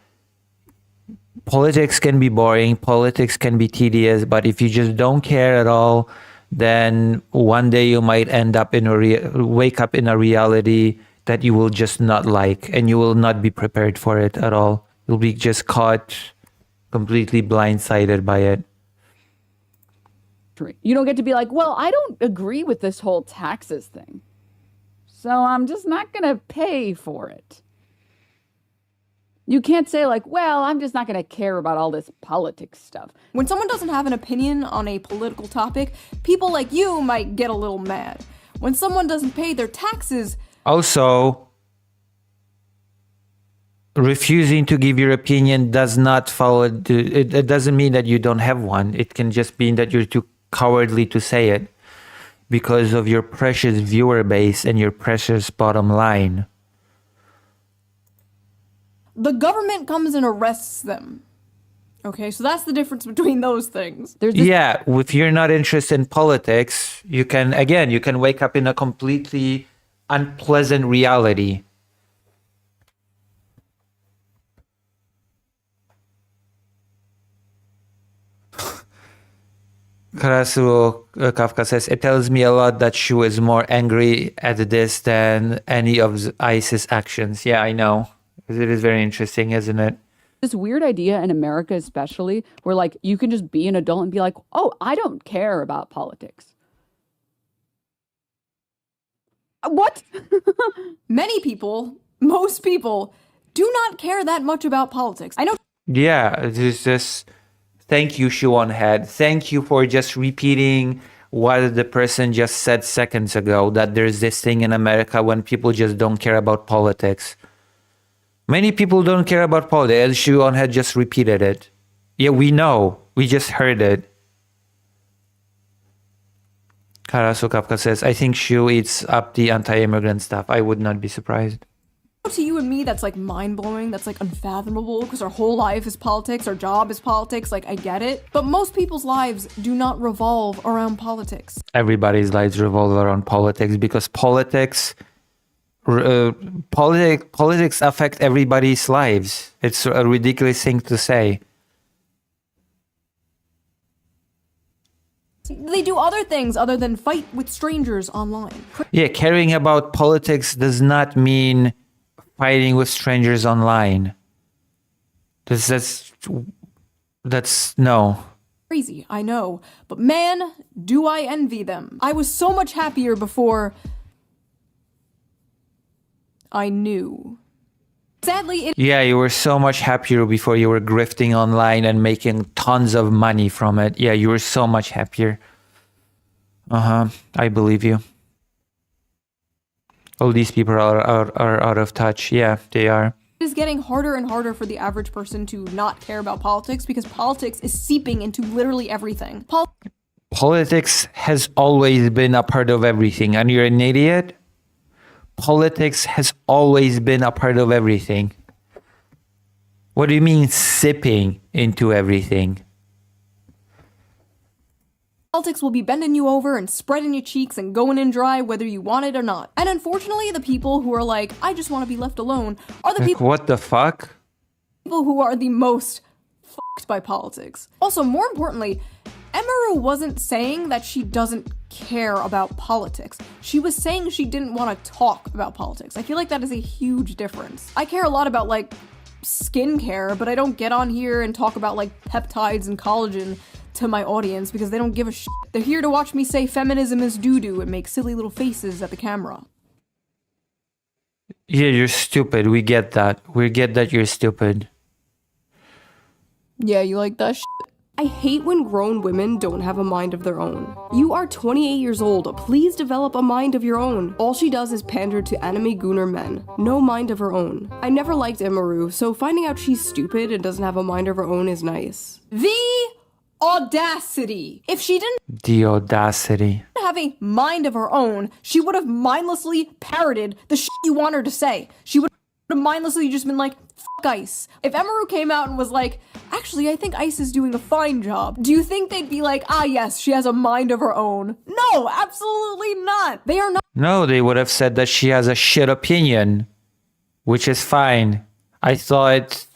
politics can be boring, politics can be tedious, but if you just don't care at all, then one day you might end up wake up in a reality that you will just not like, and you will not be prepared for it at all. You'll be just caught completely blindsided by it. You don't get to be like, well, I don't agree with this whole taxes thing, so I'm just not going to pay for it. You can't say like, well, I'm just not going to care about all this politics stuff. When someone doesn't have an opinion on a political topic, people like you might get a little mad. When someone doesn't pay their taxes... Also, refusing to give your opinion does not follow... It doesn't mean that you don't have one. It can just mean that you're too cowardly to say it because of your precious viewer base and your precious bottom line. The government comes and arrests them. Okay, so that's the difference between those things. Yeah, if you're not interested in politics, you can wake up in a completely unpleasant reality. Karasu Kafka says, it tells me a lot that Shu is more angry at this than any of ISIS actions. Yeah, I know. It is very interesting, isn't it? This weird idea in America especially, where like you can just be an adult and be like, oh, I don't care about politics. What? Many people, most people, do not care that much about politics. I know. Yeah, it is just... Thank you, Shuon Head. Thank you for just repeating what the person just said seconds ago, that there's this thing in America when people just don't care about politics. Many people don't care about politics. And Shuon Head just repeated it. Yeah, we know. We just heard it. Karasu Kapka says, I think Shu eats up the anti-immigrant stuff. I would not be surprised. To you and me, that's like mind-blowing, that's like unfathomable, because our whole life is politics, our job is politics, like I get it. But most people's lives do not revolve around politics. Everybody's lives revolve around politics because politics affect everybody's lives. It's a ridiculous thing to say. They do other things other than fight with strangers online. Yeah, caring about politics does not mean fighting with strangers online. That's no. Crazy, I know. But man, do I envy them. I was so much happier before I knew. Sadly, Yeah, you were so much happier before you were grifting online and making tons of money from it. Yeah, you were so much happier. I believe you. All these people are out of touch. Yeah, they are. It is getting harder and harder for the average person to not care about politics because politics is seeping into literally everything. Politics has always been a part of everything, and you're an idiot? Politics has always been a part of everything. What do you mean sipping into everything? Politics will be bending you over and spreading your cheeks and going in dry whether you want it or not. And unfortunately, the people who are like, I just want to be left alone, are the people What the fuck? who are the most fucked by politics. Also, more importantly, Emaru wasn't saying that she doesn't care about politics. She was saying she didn't want to talk about politics. I feel like that is a huge difference. I care a lot about, like, skincare, but I don't get on here and talk about, like, peptides and collagen to my audience because they don't give a shit. They're here to watch me say feminism is doo-doo and make silly little faces at the camera. Yeah, you're stupid. We get that. We get that you're stupid. Yeah, you like that shit? I hate when grown women don't have a mind of their own. You are 28 years old. Please develop a mind of your own. All she does is pander to enemy Gunnar men. No mind of her own. I never liked Emaru, so finding out she's stupid and doesn't have a mind of her own is nice. The audacity! If she didn't The audacity. have a mind of her own, she would have mindlessly parroted the shit you want her to say. She would have mindlessly just been like, fuck ICE. If Emaru came out and was like, actually, I think ICE is doing a fine job, do you think they'd be like, ah, yes, she has a mind of her own? No, absolutely not. They are not. No, they would have said that she has a shit opinion, which is fine. I thought,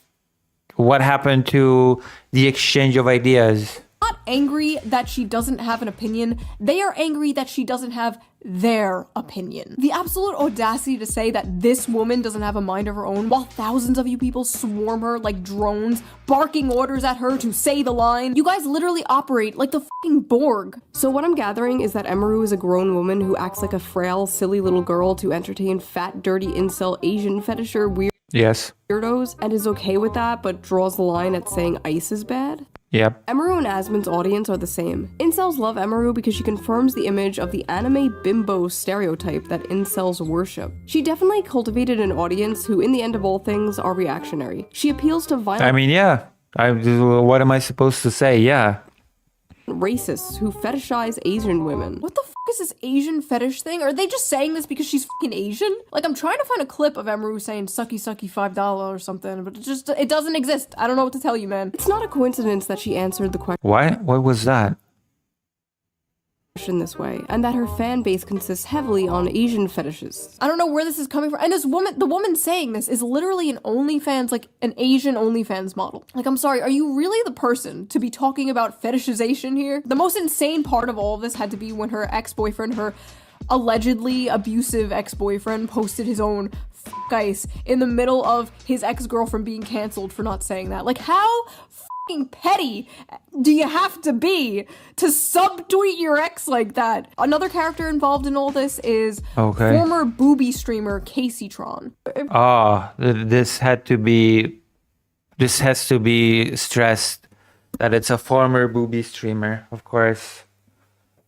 what happened to the exchange of ideas? Not angry that she doesn't have an opinion. They are angry that she doesn't have their opinion. The absolute audacity to say that this woman doesn't have a mind of her own while thousands of you people swarm her like drones, barking orders at her to say the line. You guys literally operate like the fucking Borg. So what I'm gathering is that Emaru is a grown woman who acts like a frail, silly little girl to entertain fat, dirty, incel, Asian fetisher Yes. weirdos and is okay with that but draws the line at saying ICE is bad. Yep. Emaru and Asmon's audience are the same. Incels love Emaru because she confirms the image of the anime bimbo stereotype that incels worship. She definitely cultivated an audience who, in the end of all things, are reactionary. She appeals to violent I mean, yeah. What am I supposed to say? Yeah. racists who fetishize Asian women. What the fuck is this Asian fetish thing? Are they just saying this because she's fucking Asian? Like, I'm trying to find a clip of Emaru saying sucky sucky $5 or something, but it doesn't exist. I don't know what to tell you, man. It's not a coincidence that she answered the question What? What was that? this way, and that her fan base consists heavily on Asian fetishes. I don't know where this is coming from. And this woman, the woman saying this is literally an OnlyFans, like an Asian OnlyFans model. Like, I'm sorry, are you really the person to be talking about fetishization here? The most insane part of all of this had to be when her ex-boyfriend, her allegedly abusive ex-boyfriend, posted his own fuck ICE in the middle of his ex-girlfriend being canceled for not saying that. Like, how fucking petty do you have to be to subtweet your ex like that? Another character involved in all this is former booby streamer Casey Tron. This has to be stressed that it's a former booby streamer, of course.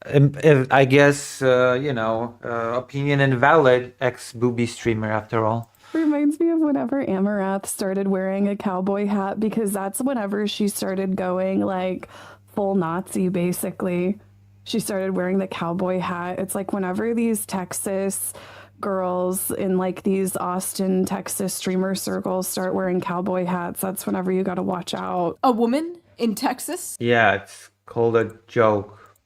I guess, opinion invalid ex-booby streamer after all. Reminds me of whenever Amaranth started wearing a cowboy hat, because that's whenever she started going like full Nazi, basically. She started wearing the cowboy hat. It's like whenever these Texas girls in like these Austin, Texas streamer circles start wearing cowboy hats, that's whenever you gotta watch out. A woman in Texas? Yeah, it's called a joke.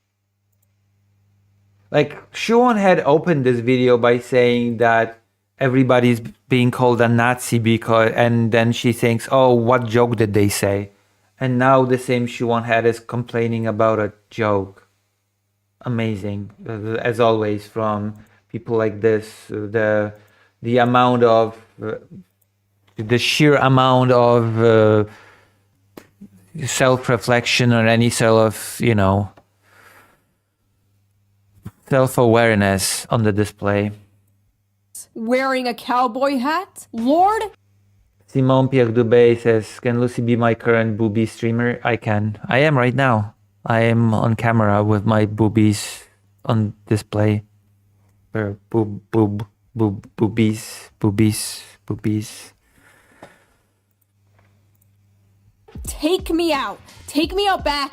Like, Shuon had opened this video by saying that everybody's being called a Nazi and then she thinks, oh, what joke did they say? And now the same Shuon head is complaining about a joke. Amazing, as always, from people like this. The amount of, the sheer amount of self-reflection or any sort of, self-awareness on the display. Wearing a cowboy hat? Lord? Simone Pierre Dubé says, can Lucy be my current booby streamer? I can. I am right now. I am on camera with my boobies on display. Or boobies. Take me out. Take me out back,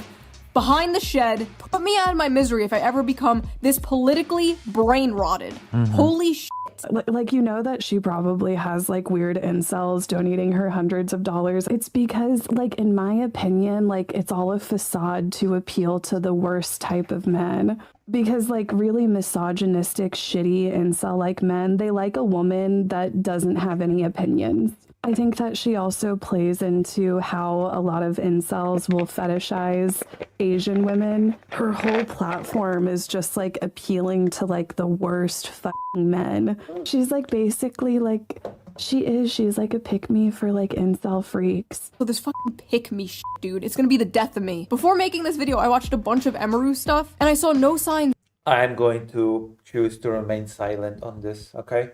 behind the shed. Put me out of my misery if I ever become this politically brain rotted. Holy shit. Like, that she probably has like weird incels donating her hundreds of dollars. It's because, like, in my opinion, like, it's all a facade to appeal to the worst type of men. Because, like, really misogynistic, shitty incel like men, they like a woman that doesn't have any opinions. I think that she also plays into how a lot of incels will fetishize Asian women. Her whole platform is just like appealing to like the worst fucking men. She's like basically like, she's like a pick-me for like incel freaks. So this fucking pick-me shit, dude. It's gonna be the death of me. Before making this video, I watched a bunch of Emaru stuff and I saw no signs. I'm going to choose to remain silent on this, okay?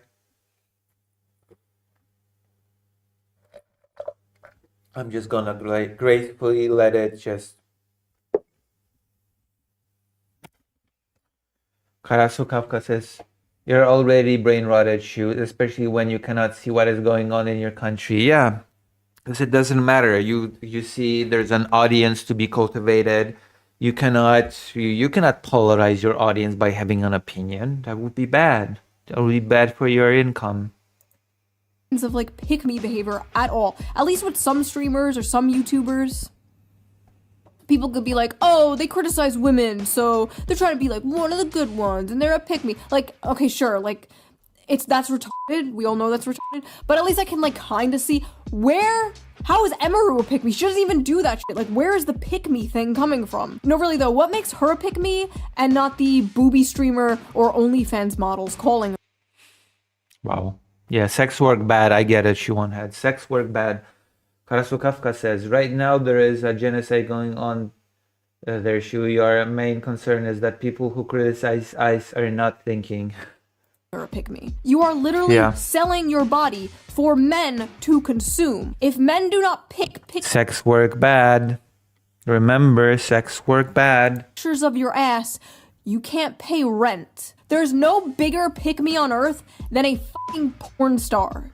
I'm just gonna gracefully let it just... Karasu Kafka says, you're already brain rotted, Shu, especially when you cannot see what is going on in your country. Yeah, because it doesn't matter. You see there's an audience to be cultivated. You cannot polarize your audience by having an opinion. That would be bad. That would be bad for your income. of like pick-me behavior at all. At least with some streamers or some YouTubers. People could be like, oh, they criticize women, so they're trying to be like one of the good ones, and they're a pick-me. Like, okay, sure, like, that's retarded. We all know that's retarded. But at least I can like kind of see how is Emaru a pick-me? She doesn't even do that shit. Like, where is the pick-me thing coming from? No, really though, what makes her a pick-me and not the booby streamer or OnlyFans models calling her? Wow. Yeah, sex work bad. I get it. She won't have sex work bad. Karasu Kafka says, right now there is a genocide going on there, Shu. Your main concern is that people who criticize ICE are not thinking. A pick-me. You are literally selling your body for men to consume. If men do not pick sex work bad. Remember, sex work bad. Pictures of your ass, you can't pay rent. There's no bigger pick-me on earth than a fucking porn star.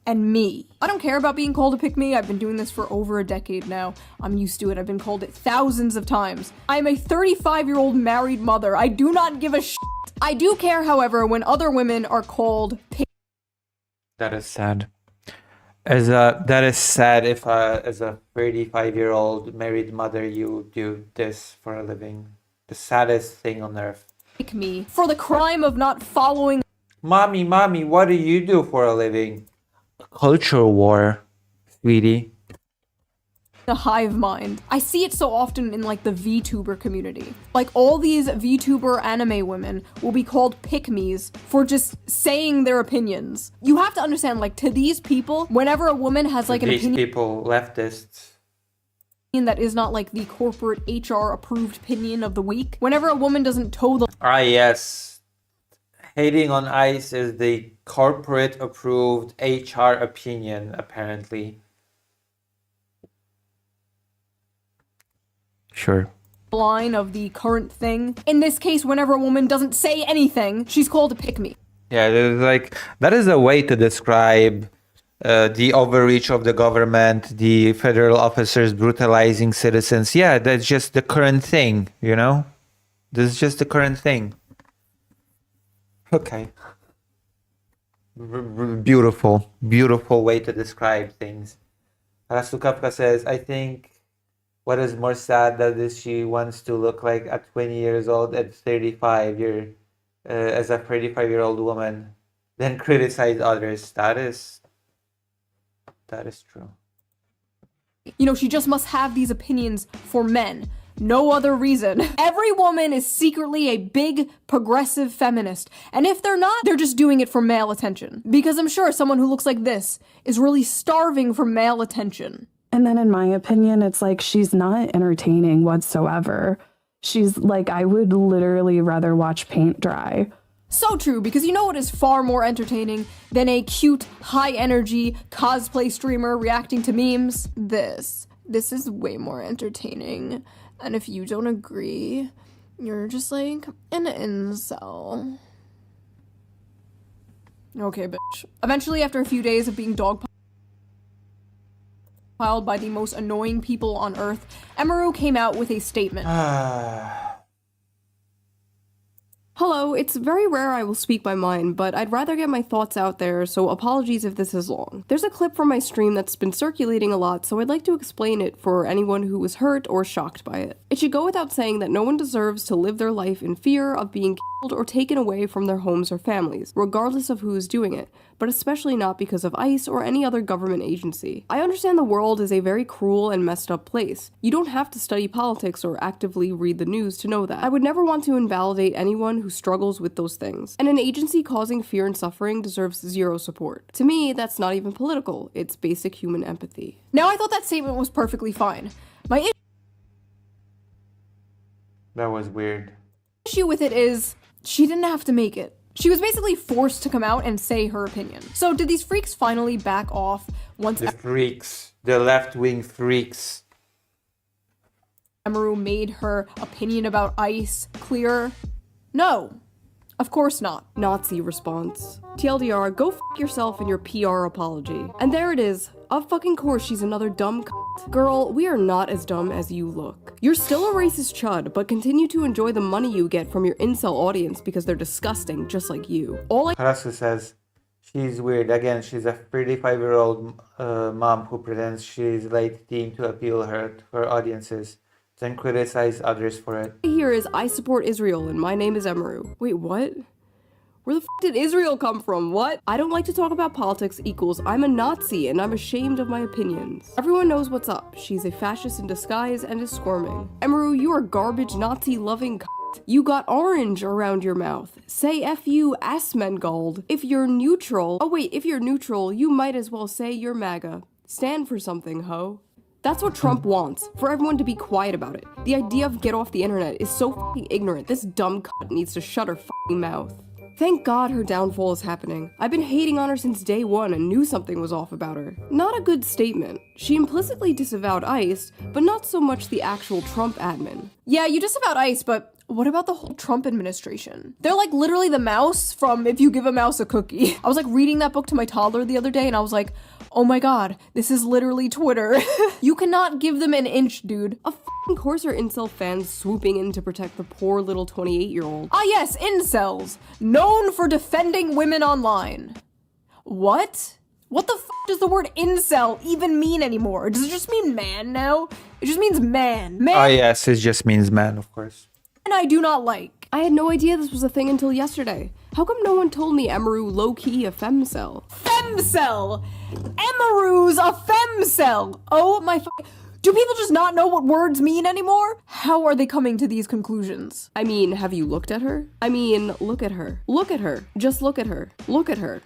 And me. I don't care about being called a pick-me. I've been doing this for over a decade now. I'm used to it. I've been called it thousands of times. I'm a 35-year-old married mother. I do not give a shit. I do care, however, when other women are called pick. That is sad. That is sad if as a 35-year-old married mother you do this for a living. The saddest thing on earth. Pick me for the crime of not following. Mommy, what do you do for a living? A culture war, sweetie. The hive mind. I see it so often in like the VTuber community. Like all these VTuber anime women will be called pick-me's for just saying their opinions. You have to understand, like, to these people, whenever a woman has like an opinion, people, leftists, that is not like the corporate HR approved opinion of the week, whenever a woman doesn't toe the yes. Hating on ICE is the corporate approved HR opinion, apparently. Sure. line of the current thing. In this case, whenever a woman doesn't say anything, she's called a pick-me. Yeah, there's like that is a way to describe the overreach of the government, the federal officers brutalizing citizens. Yeah, that's just the current thing, you know? This is just the current thing. Okay. Beautiful, beautiful way to describe things. Arasu Kafka says, I think what is more sad that is she wants to look like at 20 years old at 35 as a 35-year-old woman, then criticize others. That is true. You know, she just must have these opinions for men. No other reason. Every woman is secretly a big, progressive feminist. And if they're not, they're just doing it for male attention. Because I'm sure someone who looks like this is really starving for male attention. And then in my opinion, it's like she's not entertaining whatsoever. She's like, I would literally rather watch paint dry. So true, because you know what is far more entertaining than a cute, high-energy cosplay streamer reacting to memes? This is way more entertaining. And if you don't agree, you're just like an incel. Okay, bitch. Eventually, after a few days of being dogpiled by the most annoying people on Earth, Emaru came out with a statement. Hello, it's very rare I will speak my mind, but I'd rather get my thoughts out there, so apologies if this is long. There's a clip from my stream that's been circulating a lot, so I'd like to explain it for anyone who was hurt or shocked by it. It should go without saying that no one deserves to live their life in fear of being killed or taken away from their homes or families, regardless of who is doing it, but especially not because of ICE or any other government agency. I understand the world is a very cruel and messed up place. You don't have to study politics or actively read the news to know that. I would never want to invalidate anyone who struggles with those things, and an agency causing fear and suffering deserves zero support. To me, that's not even political, it's basic human empathy. Now, I thought that statement was perfectly fine. My That was weird. issue with it is, she didn't have to make it. She was basically forced to come out and say her opinion. So did these freaks finally back off once The freaks, the left-wing freaks. Emaru made her opinion about ICE clear? No. Of course not. Nazi response. TLDR, go f*** yourself in your PR apology. And there it is. Of fucking course she's another dumb cunt. Girl, we are not as dumb as you look. You're still a racist chud, but continue to enjoy the money you get from your incel audience because they're disgusting, just like you. Karasu says, She's weird. Again, she's a 35-year-old mom who pretends she's late teen to appeal to her audiences, then criticize others for it. Here is I support Israel and my name is Emaru. Wait, what? Where the f did Israel come from? What? I don't like to talk about politics equals I'm a Nazi and I'm ashamed of my opinions. Everyone knows what's up. She's a fascist in disguise and is squirming. Emaru, you are garbage Nazi-loving c***. You got orange around your mouth. Say F you, Asmongold. If you're neutral, if you're neutral, you might as well say you're MAGA. Stand for something, ho. That's what Trump wants, for everyone to be quiet about it. The idea of get off the internet is so f***ing ignorant, this dumb cunt needs to shut her f***ing mouth. Thank God her downfall is happening. I've been hating on her since day one and knew something was off about her. Not a good statement. She implicitly disavowed ICE, but not so much the actual Trump admin. Yeah, you disavowed ICE, but what about the whole Trump administration? They're like literally the mouse from If You Give a Mouse a Cookie. I was like reading that book to my toddler the other day and I was like, oh my god, this is literally Twitter. You cannot give them an inch, dude. Of course are incel fans swooping in to protect the poor little 28-year-old. Ah yes, incels. Known for defending women online. What? What the f does the word incel even mean anymore? Does it just mean man now? It just means man. Man. Ah, yes, it just means man, of course. And I do not like. I had no idea this was a thing until yesterday. How come no one told me Emaru low-key a femcel? Femcel! Emaru's a femcel! Oh my do people just not know what words mean anymore? How are they coming to these conclusions? I mean, have you looked at her? I mean, look at her. Look at her. Just look at her. Look at her.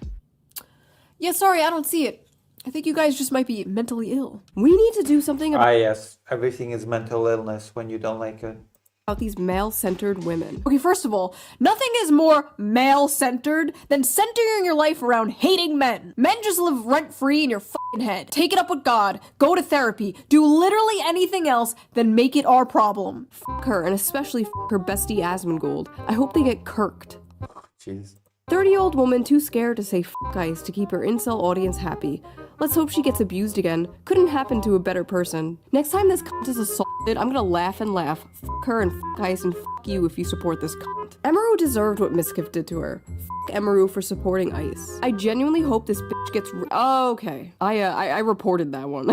Yeah, sorry, I don't see it. I think you guys just might be mentally ill. We need to do something about yes, everything is mental illness when you don't like it. These male-centered women. Okay, first of all, nothing is more male-centered than centering your life around hating men. Men just live rent-free in your fucking head. Take it up with God, go to therapy, do literally anything else than make it our problem. F her, and especially f her bestie Asmongold. I hope they get kirked. Jeez. 30-year-old woman too scared to say f ICE to keep her incel audience happy. Let's hope she gets abused again. Couldn't happen to a better person. Next time this cunt is assaulted, I'm gonna laugh and laugh. F her and f ICE and f you if you support this cunt. Emaru deserved what Mizkif did to her. F Emaru for supporting ICE. I genuinely hope this bitch gets oh, okay. I reported that one.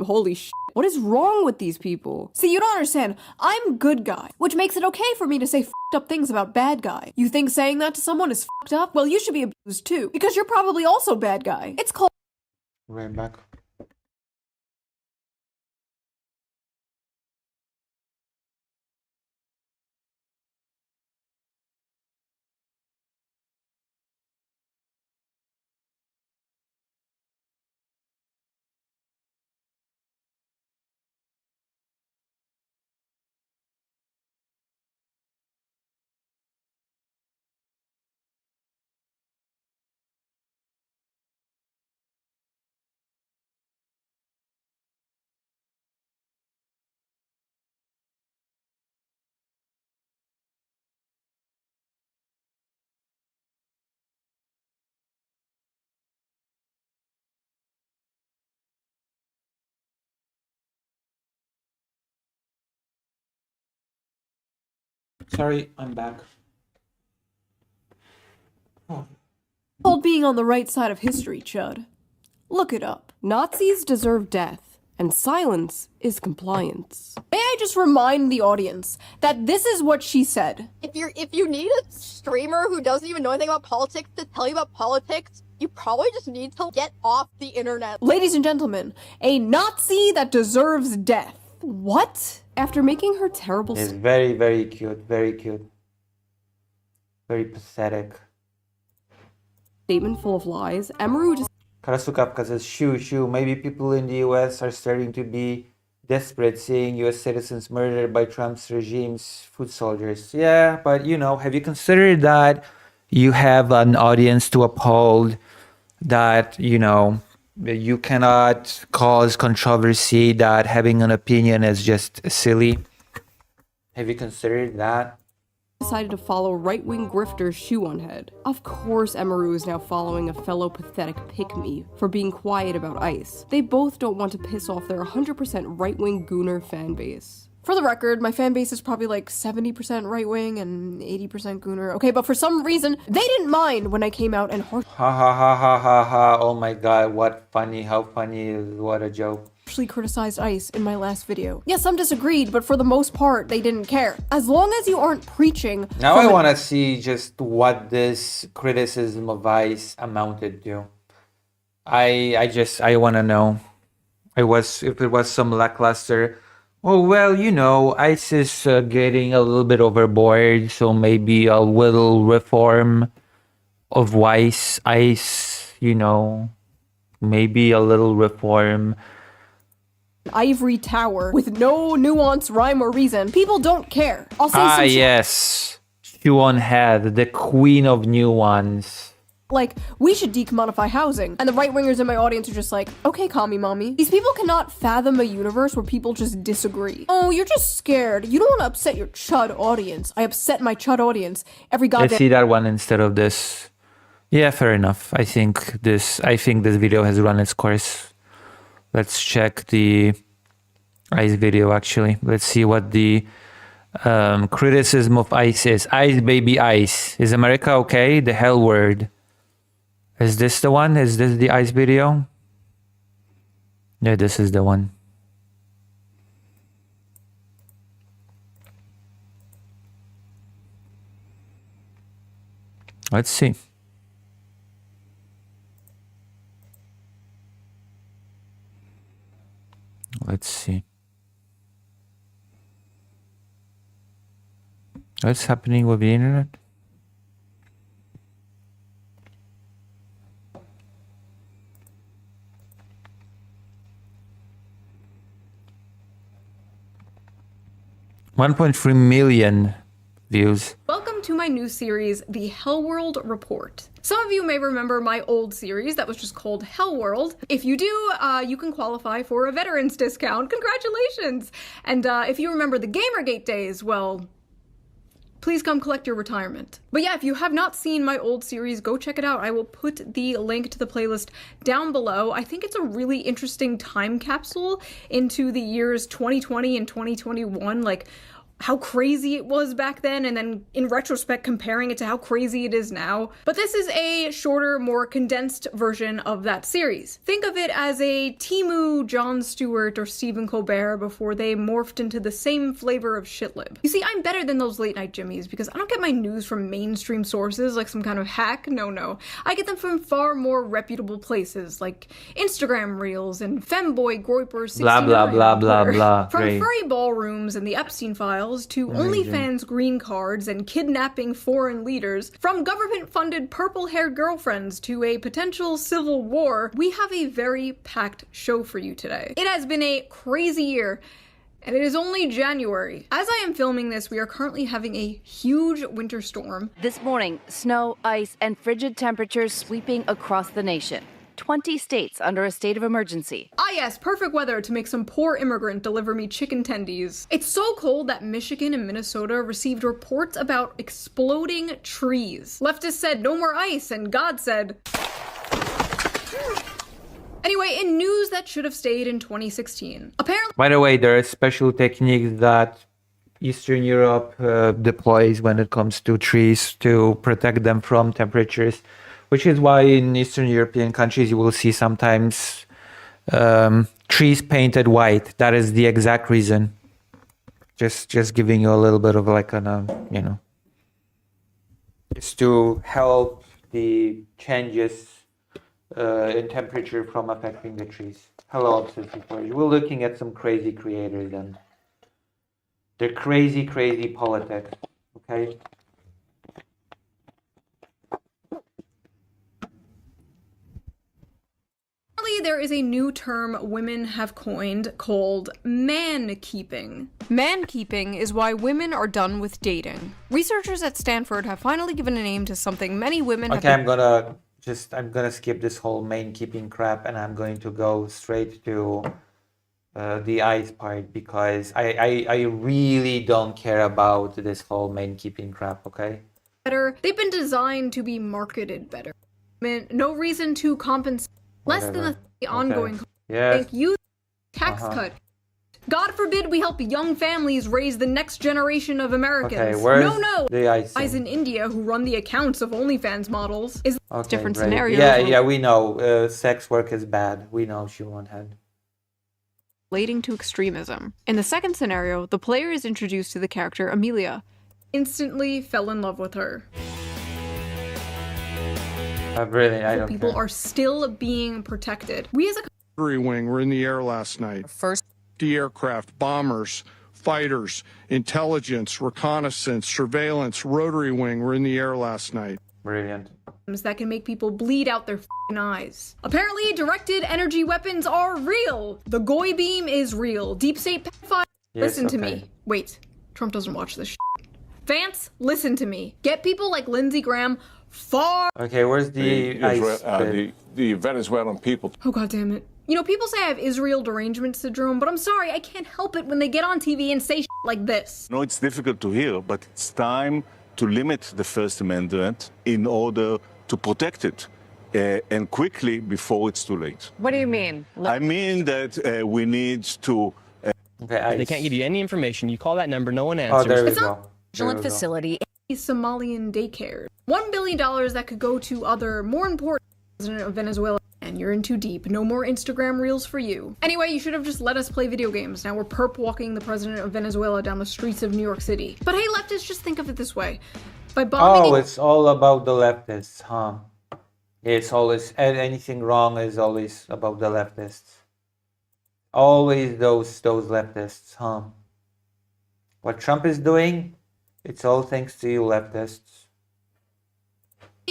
Holy shit. What is wrong with these people? See, you don't understand. I'm good guy, which makes it okay for me to say f***ed up things about bad guy. You think saying that to someone is f***ed up? Well, you should be abused too, because you're probably also bad guy. It's called Right back. Sorry, I'm back. called being on the right side of history, Chud. Look it up. Nazis deserve death, and silence is compliance. May I just remind the audience that this is what she said. If you need a streamer who doesn't even know anything about politics to tell you about politics, you probably just need to get off the internet. Ladies and gentlemen, a Nazi that deserves death. What? After making her terrible... It's very, very cute. Very cute. Very pathetic. Statement full of lies. Emaru just... Karasukapka says, shoo. Maybe people in the US are starting to be desperate seeing US citizens murdered by Trump's regime's foot soldiers. Yeah, but you know, have you considered that you have an audience to uphold, that, you know, you cannot cause controversy, that having an opinion is just silly? Have you considered that? Decided to follow right-wing grifter Shoe on Head. Of course Emaru is now following a fellow pathetic pick-me for being quiet about ICE. They both don't want to piss off their 100% right-wing gooner fan base. For the record, my fan base is probably like 70% right-wing and 80% Gooner. Okay, but for some reason, they didn't mind when I came out and Ha ha ha ha ha ha. Oh my god, what funny, how funny, what a joke. harshly criticized ICE in my last video. Yeah, some disagreed, but for the most part, they didn't care. As long as you aren't preaching... Now I want to see just what this criticism of ICE amounted to. I want to know. If it was some lackluster... Oh, well, you know, ICE is getting a little bit overboard, so maybe a little reform of ICE, you know, maybe a little reform. Ivory tower with no nuance, rhyme, or reason. People don't care. I'll say some shit Yes. Huon Head, the queen of nuance. like, we should decommodify housing. And the right-wingers in my audience are just like, okay, commie mommy. These people cannot fathom a universe where people just disagree. Oh, you're just scared. You don't want to upset your chud audience. I upset my chud audience every Let's goddamn... see that one instead of this. Yeah, fair enough. I think this video has run its course. Let's check the ICE video actually. Let's see what the criticism of ICE is. ICE baby ICE. Is America okay? The hell word. Is this the one? Is this the ICE video? Yeah, this is the one. Let's see. Let's see. What's happening with the internet? $1.3 million views. Welcome to my new series, The Hell World Report. Some of you may remember my old series that was just called Hell World. If you do, you can qualify for a veterans discount. Congratulations! And if you remember the Gamergate days, well, please come collect your retirement. But yeah, if you have not seen my old series, go check it out. I will put the link to the playlist down below. I think it's a really interesting time capsule into the years 2020 and 2021, like how crazy it was back then, and then in retrospect comparing it to how crazy it is now. But this is a shorter, more condensed version of that series. Think of it as a Temu, Jon Stewart, or Stephen Colbert before they morphed into the same flavor of shitlib. You see, I'm better than those late night Jimmies because I don't get my news from mainstream sources like some kind of hack. No. I get them from far more reputable places like Instagram Reels and Femboy Groiper 69. Blah, blah, blah, blah, blah. From Great. furry ballrooms and the Epstein files to Amazing. OnlyFans green cards and kidnapping foreign leaders, from government-funded purple-haired girlfriends to a potential civil war, we have a very packed show for you today. It has been a crazy year, and it is only January. As I am filming this, we are currently having a huge winter storm. This morning, snow, ice, and frigid temperatures sweeping across the nation. 20 states under a state of emergency. Ah yes, perfect weather to make some poor immigrant deliver me chicken tendies. It's so cold that Michigan and Minnesota received reports about exploding trees. Leftists said no more ice, and God said... Anyway, in news that should have stayed in 2016, apparently... By the way, there are special techniques that Eastern Europe deploys when it comes to trees to protect them from temperatures, which is why in Eastern European countries you will see sometimes trees painted white. That is the exact reason. Just giving you a little bit of like an, you know, it's to help the changes in temperature from affecting the trees. Hello, Obsessive Forge. We're looking at some crazy creators and they're crazy politics. Okay. there is a new term women have coined called man-keeping. Man-keeping is why women are done with dating. Researchers at Stanford have finally given a name to something many women have Okay, I'm gonna skip this whole man-keeping crap and I'm going to go straight to the ICE part because I really don't care about this whole man-keeping crap, okay? better. They've been designed to be marketed better. No reason to compensate less than the ongoing Yes. youth tax cut God forbid we help young families raise the next generation of Americans. Okay, where's no. the icing? Guys in India who run the accounts of OnlyFans models is Okay, different great. scenarios. Yeah, we know. Sex work is bad. We know, Siobhan had. Relating to extremism. In the second scenario, the player is introduced to the character Amelia. Instantly fell in love with her. Really, I don't People care. are still being protected. We as a Rotary Wing were in the air last night. First, the aircraft, bombers, fighters, intelligence, reconnaissance, surveillance, Rotary Wing were in the air last night. Brilliant. that can make people bleed out their f***ing eyes. Apparently, directed energy weapons are real. The Goy beam is real. Deep state pedophile. Yes, Listen to okay. me. Wait, Trump doesn't watch this shit. Vance, listen to me. Get people like Lindsey Graham far. Okay, where's the ice bit? the Venezuelan people. Oh, God damn it. You know, people say I have Israel derangement syndrome, but I'm sorry, I can't help it when they get on TV and say shit like this. No, it's difficult to hear, but it's time to limit the First Amendment in order to protect it, and quickly before it's too late. What do you mean? I mean that we need to... They can't give you any information. You call that number, no one answers. Oh, there we It's go. Vigilant facility. Somalian daycare. $1 billion that could go to other, more important president of Venezuela. And you're in too deep. No more Instagram reels for you. Anyway, you should have just let us play video games. Now we're perp walking the president of Venezuela down the streets of New York City. But hey, leftists, just think of it this way. By bombing Oh, it's all about the leftists, huh? It's always, anything wrong is always about the leftists. Always those leftists, huh? What Trump is doing, it's all thanks to you leftists.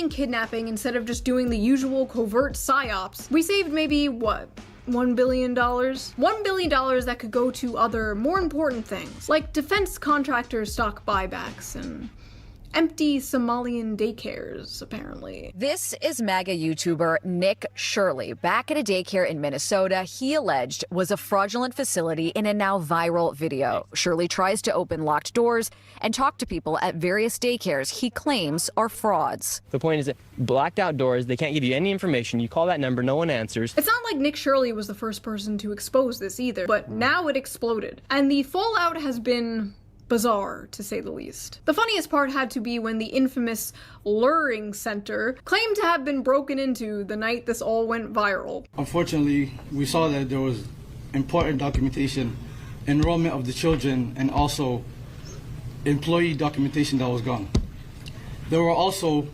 kidnapping instead of just doing the usual covert psyops, we saved maybe, what, $1 billion? $1 billion that could go to other, more important things, like defense contractor stock buybacks and empty Somalian daycares, apparently. This is MAGA YouTuber Nick Shirley. Back at a daycare in Minnesota, he alleged was a fraudulent facility in a now viral video. Shirley tries to open locked doors and talk to people at various daycares he claims are frauds. The point is that blacked out doors, they can't give you any information. You call that number, no one answers. It's not like Nick Shirley was the first person to expose this either, but now it exploded. And the fallout has been bizarre, to say the least. The funniest part had to be when the infamous Luring Center claimed to have been broken into the night this all went viral. Unfortunately, we saw that there was important documentation, enrollment of the children, and also employee documentation that was gone. There were also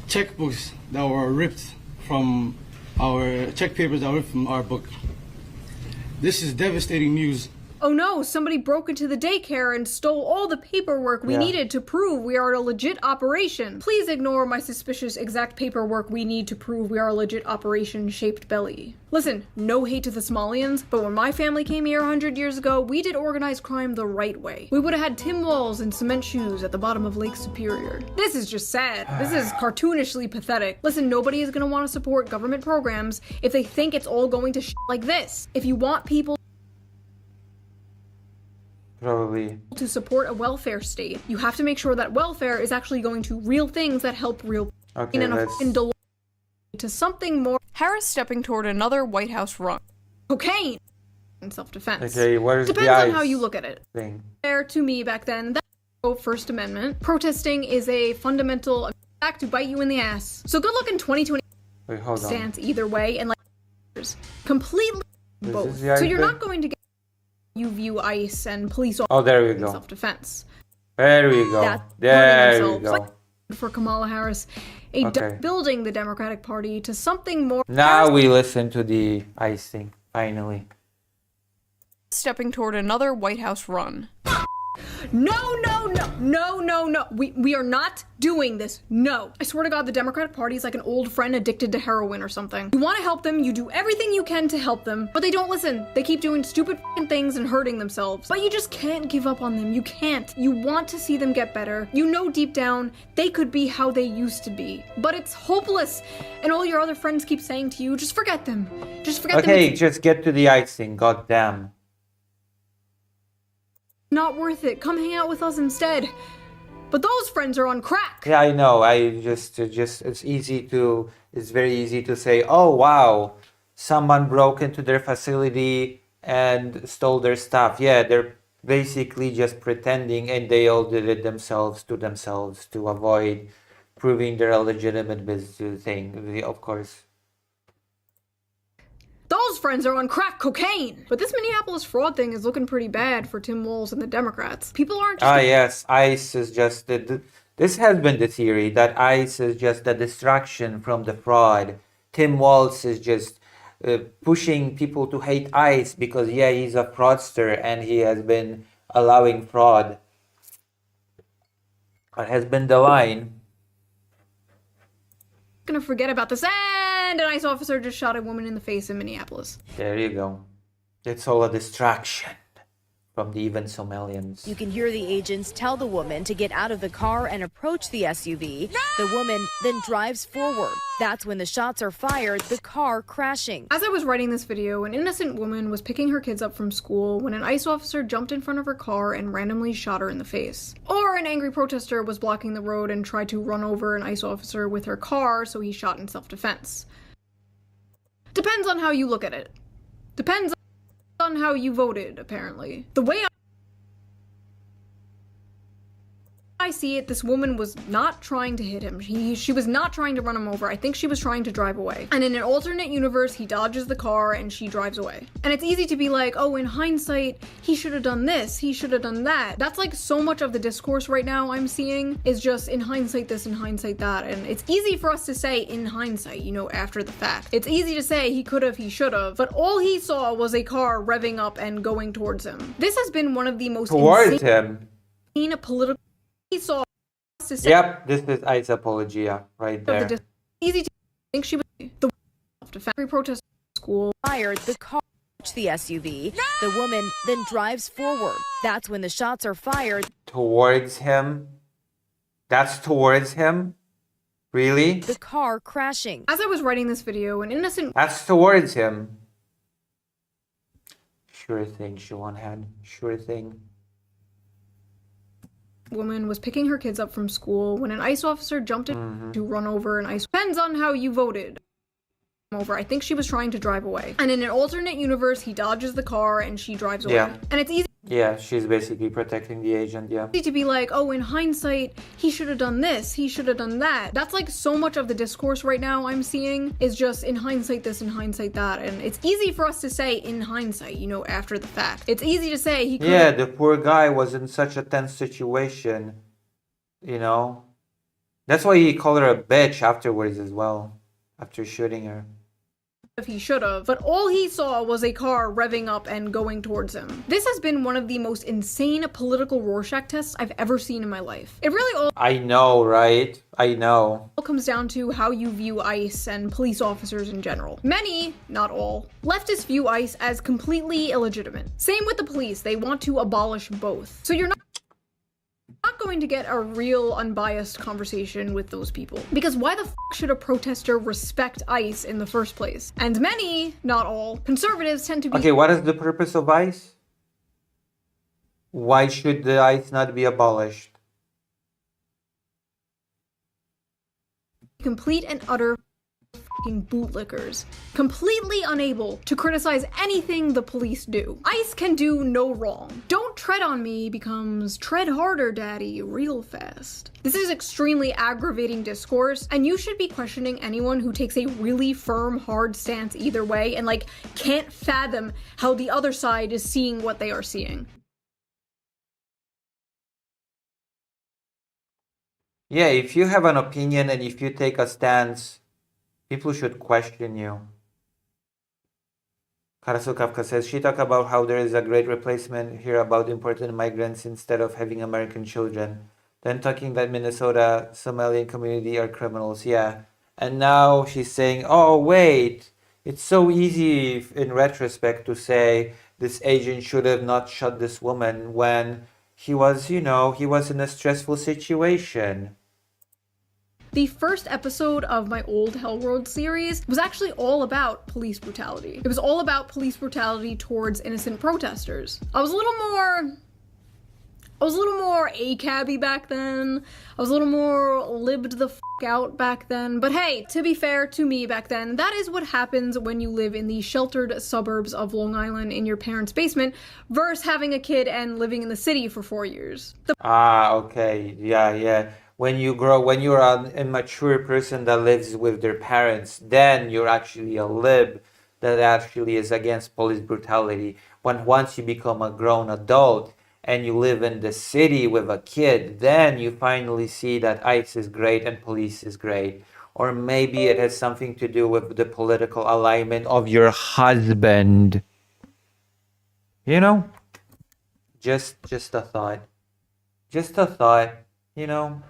checkbooks that were ripped from our check papers that were ripped from our book. This is devastating news. Oh no, somebody broke into the daycare and stole all the paperwork we needed to prove we are a legit operation. Please ignore my suspicious exact paperwork we need to prove we are a legit operation shaped belly. Listen, no hate to the Somalians, but when my family came here 100 years ago, we did organized crime the right way. We would have had tin walls and cement shoes at the bottom of Lake Superior. This is just sad. This is cartoonishly pathetic. Listen, nobody is gonna want to support government programs if they think it's all going to like this. If you want people Probably. to support a welfare state, you have to make sure that welfare is actually going to real things that help real Okay, and let's... to something more. Harris stepping toward another White House run. Cocaine and self-defense. Okay, where's Depends the on ice how you look at it. thing? Fair to me back then, that's First Amendment. Protesting is a fundamental act to bite you in the ass. So good luck in 2020 Wait, hold on. stance either way, and like completely This both. is the So ice you're thing? not going to get you view ICE and police Oh, there we go. self-defense. There we go. That There we hurting go. themselves. For Kamala Harris, Okay. building the Democratic Party to something more. Now we listen to the ice thing, finally. Stepping toward another White House run. No. We are not doing this. No. I swear to God, the Democratic Party is like an old friend addicted to heroin or something. You want to help them, you do everything you can to help them, but they don't listen. They keep doing stupid f***ing things and hurting themselves. But you just can't give up on them. You can't. You want to see them get better. You know deep down they could be how they used to be. But it's hopeless. And all your other friends keep saying to you, just forget them. Just forget them. Okay, It's just get to the ice thing, goddamn. not worth it. Come hang out with us instead. But those friends are on crack. Yeah, I know. I just it's very easy to say, oh wow, someone broke into their facility and stole their stuff. Yeah, they're basically just pretending, and they all did it themselves to avoid proving their legitimate business thing, of course. Those friends are on crack cocaine. But this Minneapolis fraud thing is looking pretty bad for Tim Walz and the Democrats. People aren't just... Yes, ICE is just this has been the theory, that ICE is just a distraction from the fraud. Tim Walz is just pushing people to hate ICE because, yeah, he's a fraudster and he has been allowing fraud. That has been the line. Gonna forget about this, and an ICE officer just shot a woman in the face in Minneapolis. There you go. It's all a distraction from the even Somalians. You can hear the agents tell the woman to get out of the car and approach the SUV. The woman then drives forward. That's when the shots are fired, the car crashing. As I was writing this video, an innocent woman was picking her kids up from school when an ICE officer jumped in front of her car and randomly shot her in the face. Or an angry protester was blocking the road and tried to run over an ICE officer with her car, so he shot in self-defense. Depends on how you look at it. Depends on how you voted, apparently. The way I see it, this woman was not trying to hit him. She was not trying to run him over. I think she was trying to drive away. And in an alternate universe, he dodges the car and she drives away. And it's easy to be like, oh, in hindsight, he should have done this, he should have done that. That's like so much of the discourse right now I'm seeing is just in hindsight this, in hindsight that. And it's easy for us to say in hindsight, you know, after the fact. It's easy to say he could have, he should have, but all he saw was a car revving up and going towards him. This has been one of the most Towards insane political he saw to say. Yep, this is ICE apologia right there. Easy to think she was the self-defense protest school. Fired the car, the SUV. The woman then drives forward. That's when the shots are fired. Towards him? That's towards him? Really? The car crashing. As I was writing this video, an innocent... That's towards him. Sure thing, Siobhan had. Sure thing. Woman was picking her kids up from school when an ICE officer jumped in to run over an ICE. Depends on how you voted. Over. I think she was trying to drive away. And in an alternate universe, he dodges the car and she drives away. Yeah. And it's easy. Yeah, she's basically protecting the agent, yeah. To be like, oh, in hindsight, he should have done this, he should have done that. That's like so much of the discourse right now I'm seeing is just in hindsight this, in hindsight that. And it's easy for us to say in hindsight, you know, after the fact. It's easy to say he could. Yeah, the poor guy was in such a tense situation, you know. That's why he called her a bitch afterwards as well, after shooting her. If he should have, but all he saw was a car revving up and going towards him. This has been one of the most insane political Rorschach tests I've ever seen in my life. It really all I know, right? I know. Comes down to how you view ICE and police officers in general. Many, not all, leftists view ICE as completely illegitimate. Same with the police, they want to abolish both. So you're not going to get a real unbiased conversation with those people. Because why the f should a protester respect ICE in the first place? And many, not all, conservatives tend to be— Okay, what is the purpose of ICE? Why should the ICE not be abolished? Complete and utter f***ing bootlickers, completely unable to criticize anything the police do. ICE can do no wrong. Don't tread on me becomes tread harder, daddy, real fast. This is extremely aggravating discourse, and you should be questioning anyone who takes a really firm, hard stance either way and like can't fathom how the other side is seeing what they are seeing. Yeah, if you have an opinion and if you take a stance, people should question you. Karasu Kafka says, she talked about how there is a great replacement here about imported migrants instead of having American children. Then talking that Minnesota Somalian community are criminals, yeah. And now she's saying, oh wait, it's so easy in retrospect to say this agent should have not shot this woman when he was, you know, he was in a stressful situation. The first episode of my old Hellworld series was actually all about police brutality. It was all about police brutality towards innocent protesters. I was a little more I was a little more ACAB-y back then. I was a little more libbed the f*** out back then. But hey, to be fair to me back then, that is what happens when you live in the sheltered suburbs of Long Island in your parents' basement versus having a kid and living in the city for 4 years. Okay. Yeah. When you're an immature person that lives with their parents, then you're actually a lib that actually is against police brutality. Once you become a grown adult, and you live in the city with a kid, then you finally see that ICE is great and police is great. Or maybe it has something to do with the political alignment of your husband. You know? Just a thought. Just a thought, you know?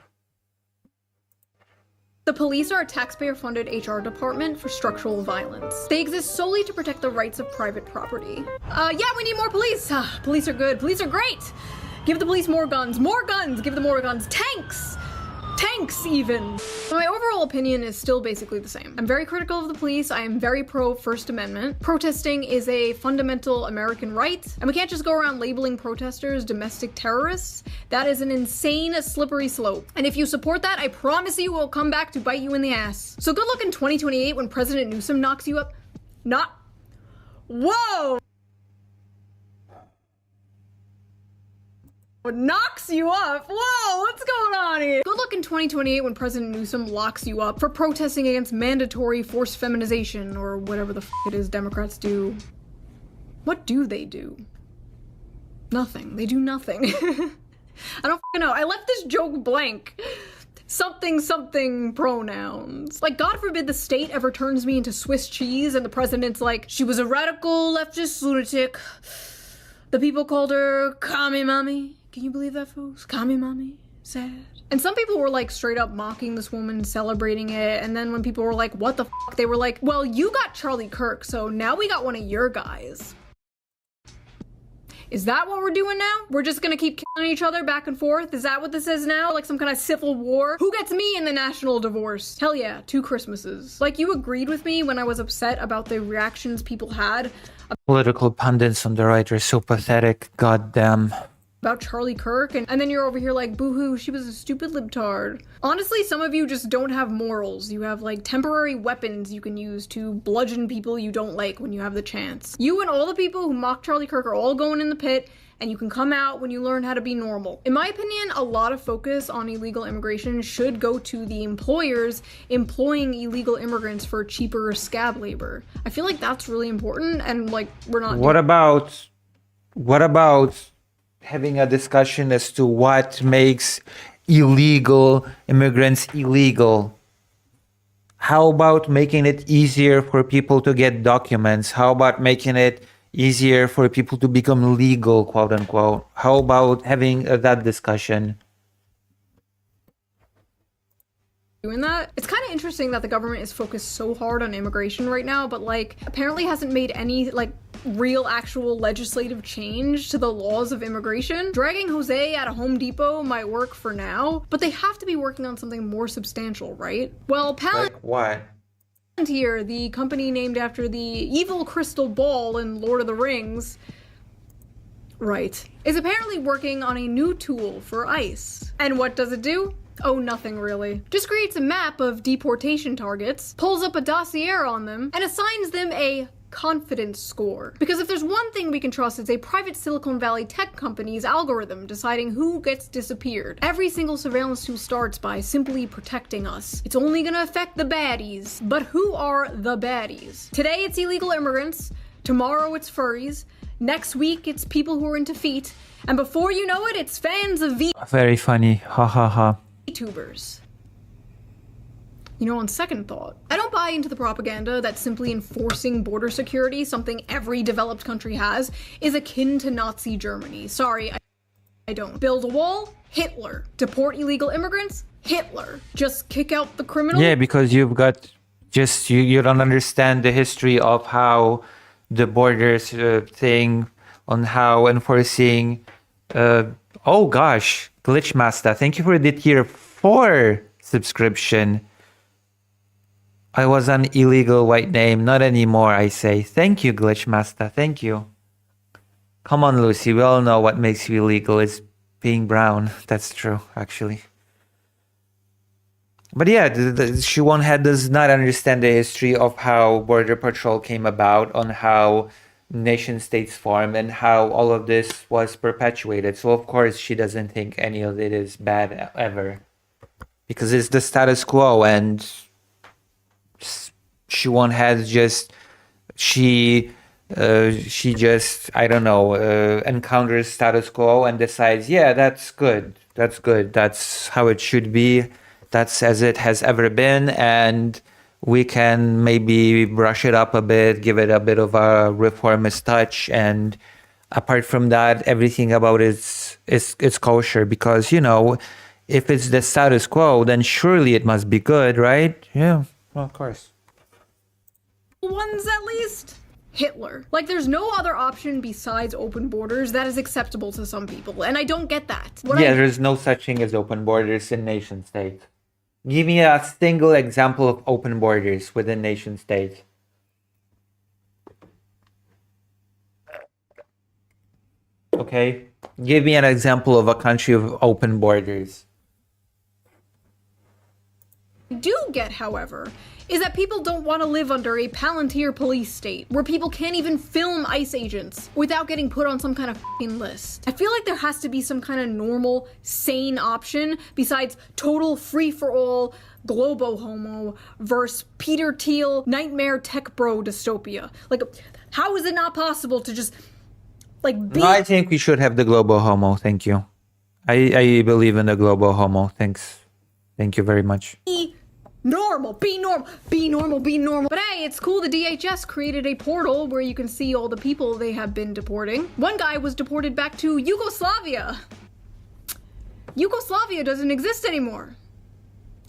The police are a taxpayer-funded HR department for structural violence. They exist solely to protect the rights of private property. Yeah, we need more police. Police are good. Police are great. Give the police more guns. More guns. Give them more guns. Tanks. Tanks, even. My overall opinion is still basically the same. I'm very critical of the police. I am very pro First Amendment. Protesting is a fundamental American right, and we can't just go around labeling protesters domestic terrorists. That is an insane, slippery slope. And if you support that, I promise you it will come back to bite you in the ass. So good luck in 2028 when President Newsom knocks you up. Whoa! Knocks you up? Whoa, what's going on here? Good luck in 2028 when President Newsom locks you up for protesting against mandatory forced feminization or whatever the f it is Democrats do. What do they do? Nothing. They do nothing. I don't f***ing know. I left this joke blank. Something pronouns. Like, God forbid the state ever turns me into Swiss cheese and the president's like, she was a radical leftist lunatic. The people called her Kami Mommy. Can you believe that, folks? Kami Mommy. Sad. And some people were like straight up mocking this woman, celebrating it, and then when people were like, what the f***, they were like, well, you got Charlie Kirk, so now we got one of your guys. Is that what we're doing now? We're just gonna keep killing each other back and forth? Is that what this is now? Like some kind of civil war? Who gets me in the national divorce? Hell yeah, 2 Christmases. Like, you agreed with me when I was upset about the reactions people had Political pundits on the right are so pathetic. Goddamn. about Charlie Kirk, and then you're over here like, boo-hoo, she was a stupid libtard. Honestly, some of you just don't have morals. You have like temporary weapons you can use to bludgeon people you don't like when you have the chance. You and all the people who mock Charlie Kirk are all going in the pit, and you can come out when you learn how to be normal. In my opinion, a lot of focus on illegal immigration should go to the employers employing illegal immigrants for cheaper scab labor. I feel like that's really important, and like, we're not. What about having a discussion as to what makes illegal immigrants illegal? How about making it easier for people to get documents? How about making it easier for people to become legal, quote unquote? How about having that discussion? Doing that. It's kind of interesting that the government is focused so hard on immigration right now, but like apparently hasn't made any like real actual legislative change to the laws of immigration. Dragging Jose out of Home Depot might work for now, but they have to be working on something more substantial, right? Well, Like what? Palantir, the company named after the evil crystal ball in Lord of the Rings, right, is apparently working on a new tool for ICE. And what does it do? Oh, nothing really. Just creates a map of deportation targets, pulls up a dossier on them, and assigns them a confidence score. Because if there's one thing we can trust, it's a private Silicon Valley tech company's algorithm deciding who gets disappeared. Every single surveillance tool starts by simply protecting us. It's only gonna affect the baddies. But who are the baddies? Today it's illegal immigrants, tomorrow it's furries, next week it's people who are into feet, and before you know it, it's fans of Very funny. Ha ha ha. VTubers. You know, on second thought, I don't buy into the propaganda that simply enforcing border security, something every developed country has, is akin to Nazi Germany. Sorry, I don't. Build a wall? Hitler. Deport illegal immigrants? Hitler. Just kick out the criminals? Yeah, because you've got just you don't understand the history of how the borders thing, on how enforcing. Oh gosh, Glitchmaster, thank you for the tier 4 subscription. I was an illegal white name, not anymore, I say. Thank you, Glitchmaster, thank you. Come on, Lucy, we all know what makes you illegal. It's being brown. That's true, actually. But yeah, Siobhan Head does not understand the history of how Border Patrol came about, on how nation states formed, and how all of this was perpetuated. So of course she doesn't think any of it is bad ever, because it's the status quo, and Siobhan Head just she just, I don't know, encounters status quo and decides, yeah, that's good, that's how it should be, that's as it has ever been, and we can maybe brush it up a bit, give it a bit of a reformist touch, and apart from that, everything about it is kosher, because, you know, if it's the status quo, then surely it must be good, right? Yeah, well, of course. Ones at least. Hitler. Like, there's no other option besides open borders that is acceptable to some people, and I don't get that. There's no such thing as open borders in nation states. Give me a single example of open borders within nation states. Okay, give me an example of a country of open borders. I do get, however, is that people don't want to live under a Palantir police state where people can't even film ICE agents without getting put on some kind of f***ing list. I feel like there has to be some kind of normal, sane option besides total free-for-all globo-homo versus Peter Thiel nightmare tech bro dystopia. Like, how is it not possible to just, like, be... No, I think we should have the global homo, thank you. I believe in the global homo, thanks. Thank you very much. Normal, be normal, be normal, be normal. But hey, it's cool the DHS created a portal where you can see all the people they have been deporting. One guy was deported back to Yugoslavia. Yugoslavia doesn't exist anymore.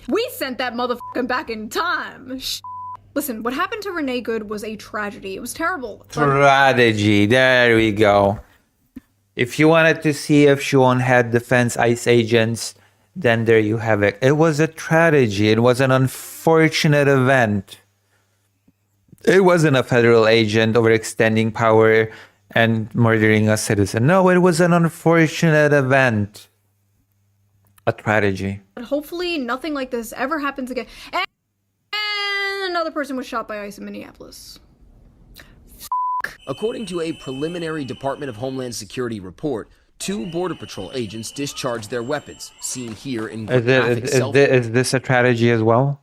We sent that motherfucker back in time. Listen, what happened to Renee Good was a tragedy. It was terrible. Strategy, there we go. If you wanted to see if Siobhan Head defense ICE agents, then there you have it. It was a tragedy. It was an unfortunate event. It wasn't a federal agent overextending power and murdering a citizen. No, it was an unfortunate event. A tragedy. Hopefully nothing like this ever happens again. And another person was shot by ICE in Minneapolis. According to a preliminary Department of Homeland Security report, 2 Border Patrol agents discharged their weapons, seen here in graphic is this a tragedy as well?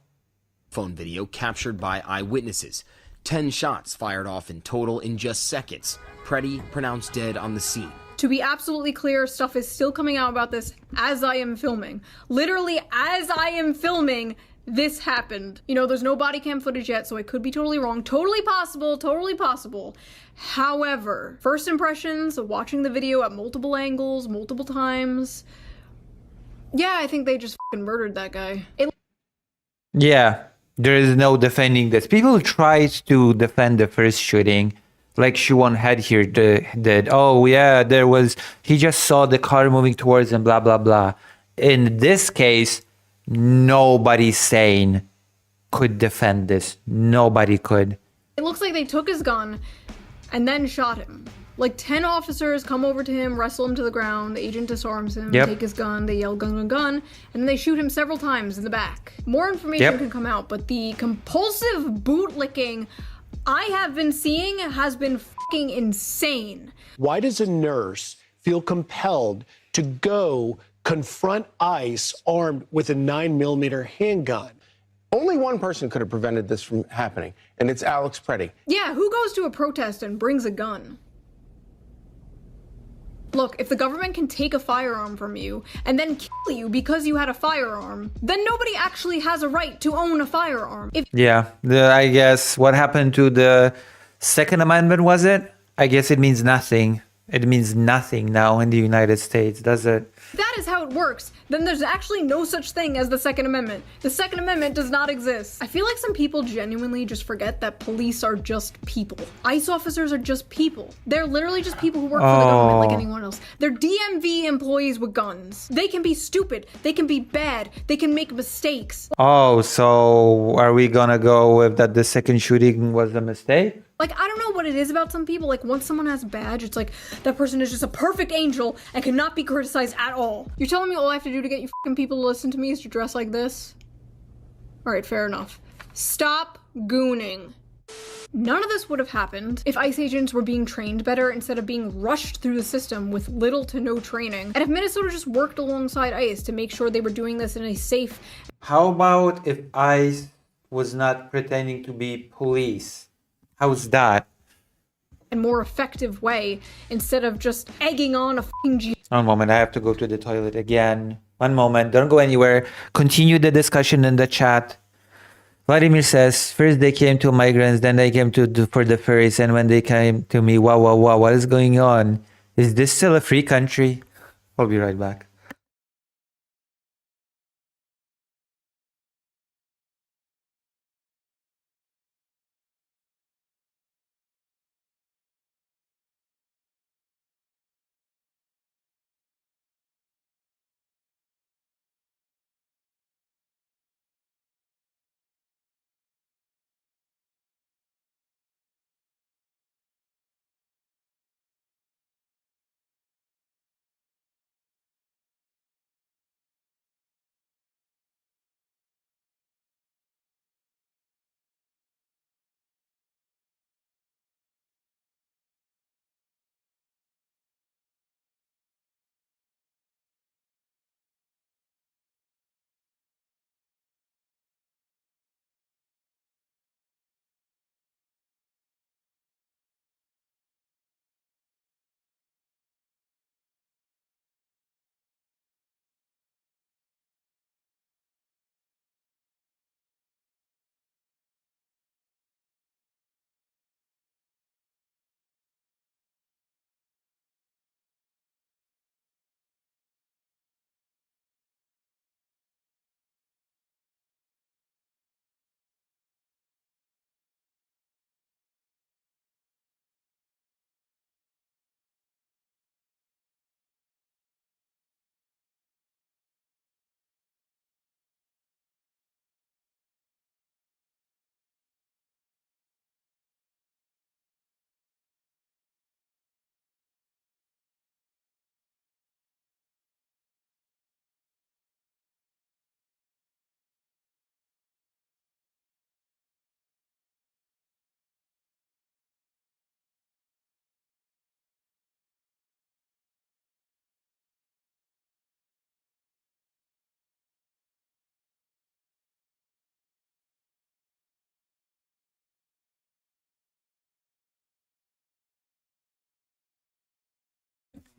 Phone video captured by eyewitnesses. 10 shots fired off in total in just seconds. Preddy pronounced dead on the scene. To be absolutely clear, stuff is still coming out about this as I am filming. Literally, as I am filming, this happened. You know, there's no body cam footage yet, so I could be totally wrong. Totally possible, totally possible. However, first impressions of watching the video at multiple angles, multiple times. Yeah, I think they just fucking murdered that guy. Yeah, there is no defending this. People tried to defend the first shooting, like Siobhan Head here did. Oh yeah, he just saw the car moving towards him, blah, blah, blah. In this case, nobody sane could defend this. Nobody could. It looks like they took his gun and then shot him. Like 10 officers come over to him, wrestle him to the ground, the agent disarms him, take his gun, they yell gun, gun, gun, and then they shoot him several times in the back. More information could come out, but the compulsive bootlicking I have been seeing has been fucking insane. Why does a nurse feel compelled to go confront ICE armed with a 9mm handgun? Only one person could have prevented this from happening, and it's Alex Preddy. Yeah, who goes to a protest and brings a gun? Look, if the government can take a firearm from you and then kill you because you had a firearm, then nobody actually has a right to own a firearm. I guess what happened to the Second Amendment, was it? I guess it means nothing. It means nothing now in the United States, does it? That is how it works. Then there's actually no such thing as the Second Amendment. The Second Amendment does not exist. I feel like some people genuinely just forget that police are just people. ICE officers are just people. They're literally just people who work for the government like anyone else. They're DMV employees with guns. They can be stupid. They can be bad. They can make mistakes. Oh, so are we gonna go with that the second shooting was a mistake? Like, I don't know what it is about some people. Like, once someone has a badge, it's like, that person is just a perfect angel and cannot be criticized at all. You're telling me all I have to do to get you fucking people to listen to me is to dress like this? Alright, fair enough. Stop gooning. None of this would have happened if ICE agents were being trained better instead of being rushed through the system with little to no training. And if Minnesota just worked alongside ICE to make sure they were doing this in a safe... How about if ICE was not pretending to be police? How's that? and more effective way instead of just egging on a fucking One moment, I have to go to the toilet again. One moment, don't go anywhere. Continue the discussion in the chat. Vladimir says, first they came to migrants, then they came for the furries, and when they came to me, wow, what is going on? Is this still a free country? I'll be right back.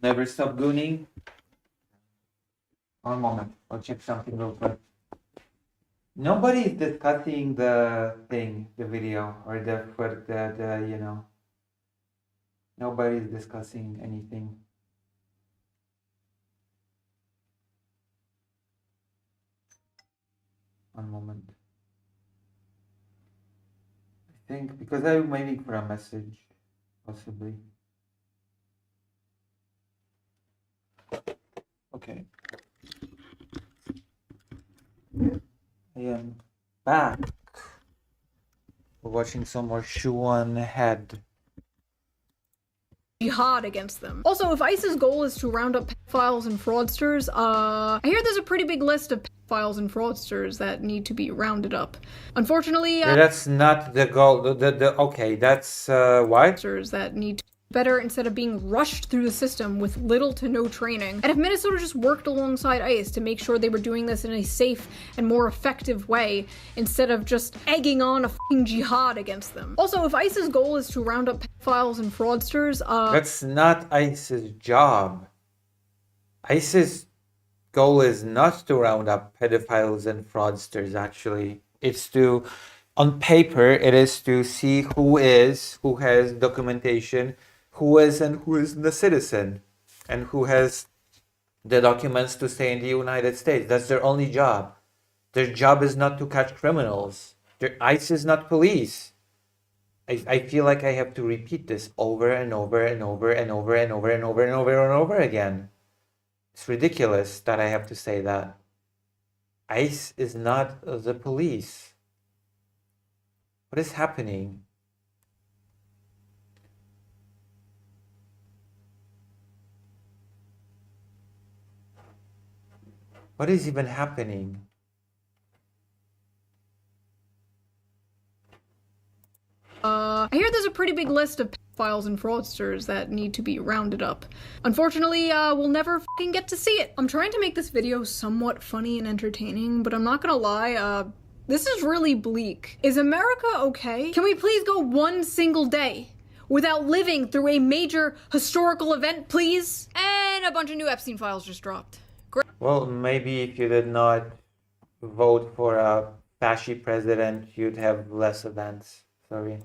Never stop gooning. One moment, I'll check something real quick. Nobody is discussing the thing, the video, or the you know. Nobody is discussing anything. One moment. I think because I'm waiting for a message, possibly. Okay. I am back. We're watching some more Shoe on Head. jihad against them. Also, if ICE's goal is to round up pedophiles and fraudsters, I hear there's a pretty big list of pedophiles and fraudsters that need to be rounded up. Unfortunately, That's not the goal. Okay, that's what? That need to better instead of being rushed through the system with little to no training. And if Minnesota just worked alongside ICE to make sure they were doing this in a safe and more effective way instead of just egging on a fucking jihad against them. Also, if ICE's goal is to round up pedophiles and fraudsters, That's not ICE's job. ICE's goal is not to round up pedophiles and fraudsters, actually. It's to, on paper, it is to see who has documentation, who is and who isn't a citizen, and who has the documents to stay in the United States. That's their only job. Their job is not to catch criminals. ICE is not police. I feel like I have to repeat this over and over and over and over and over and over and over and over again. It's ridiculous that I have to say that. ICE is not the police. What is happening? What is even happening? I hear there's a pretty big list of pedophiles and fraudsters that need to be rounded up. Unfortunately, we'll never fucking get to see it. I'm trying to make this video somewhat funny and entertaining, but I'm not gonna lie, this is really bleak. Is America okay? Can we please go one single day without living through a major historical event, please? And a bunch of new Epstein files just dropped. Great. Well, maybe if you did not vote for a fascist president, you'd have less events. Sorry.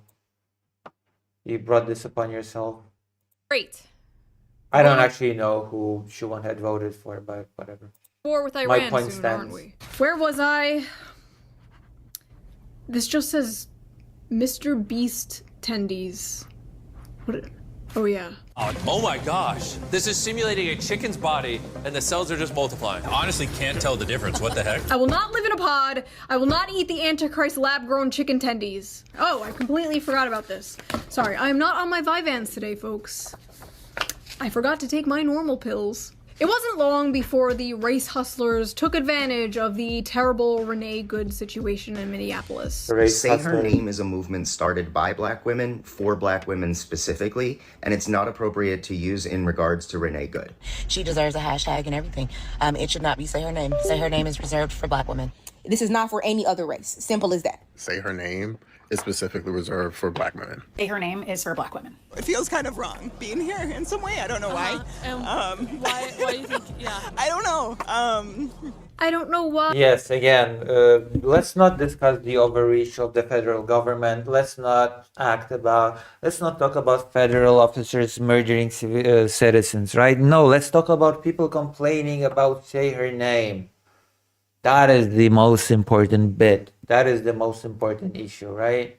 You brought this upon yourself. Great. I don't actually know who Siobhan had voted for, but whatever. War with Iran soon, aren't we? Where was I? This just says Mr. Beast tendies. What? Oh yeah. Oh my gosh. This is simulating a chicken's body and the cells are just multiplying. Honestly, can't tell the difference. What the heck? I will not live in a pod. I will not eat the Antichrist lab-grown chicken tendies. Oh, I completely forgot about this. Sorry, I am not on my Vyvanse today, folks. I forgot to take my normal pills. It wasn't long before the race hustlers took advantage of the terrible Renee Good situation in Minneapolis. Say Her Name is a movement started by Black women, for Black women specifically, and it's not appropriate to use in regards to Renee Good. She deserves a hashtag and everything. It should not be Say Her Name. Say Her Name is reserved for Black women. This is not for any other race. Simple as that. Say Her Name is specifically reserved for Black women. Say Her Name is for Black women. It feels kind of wrong being here in some way. I don't know why. Why do you think, yeah. I don't know. I don't know why. Yes, again, let's not discuss the overreach of the federal government. Let's not talk about federal officers murdering citizens, right? No, let's talk about people complaining about Say Her Name. That is the most important bit. That is the most important issue, right?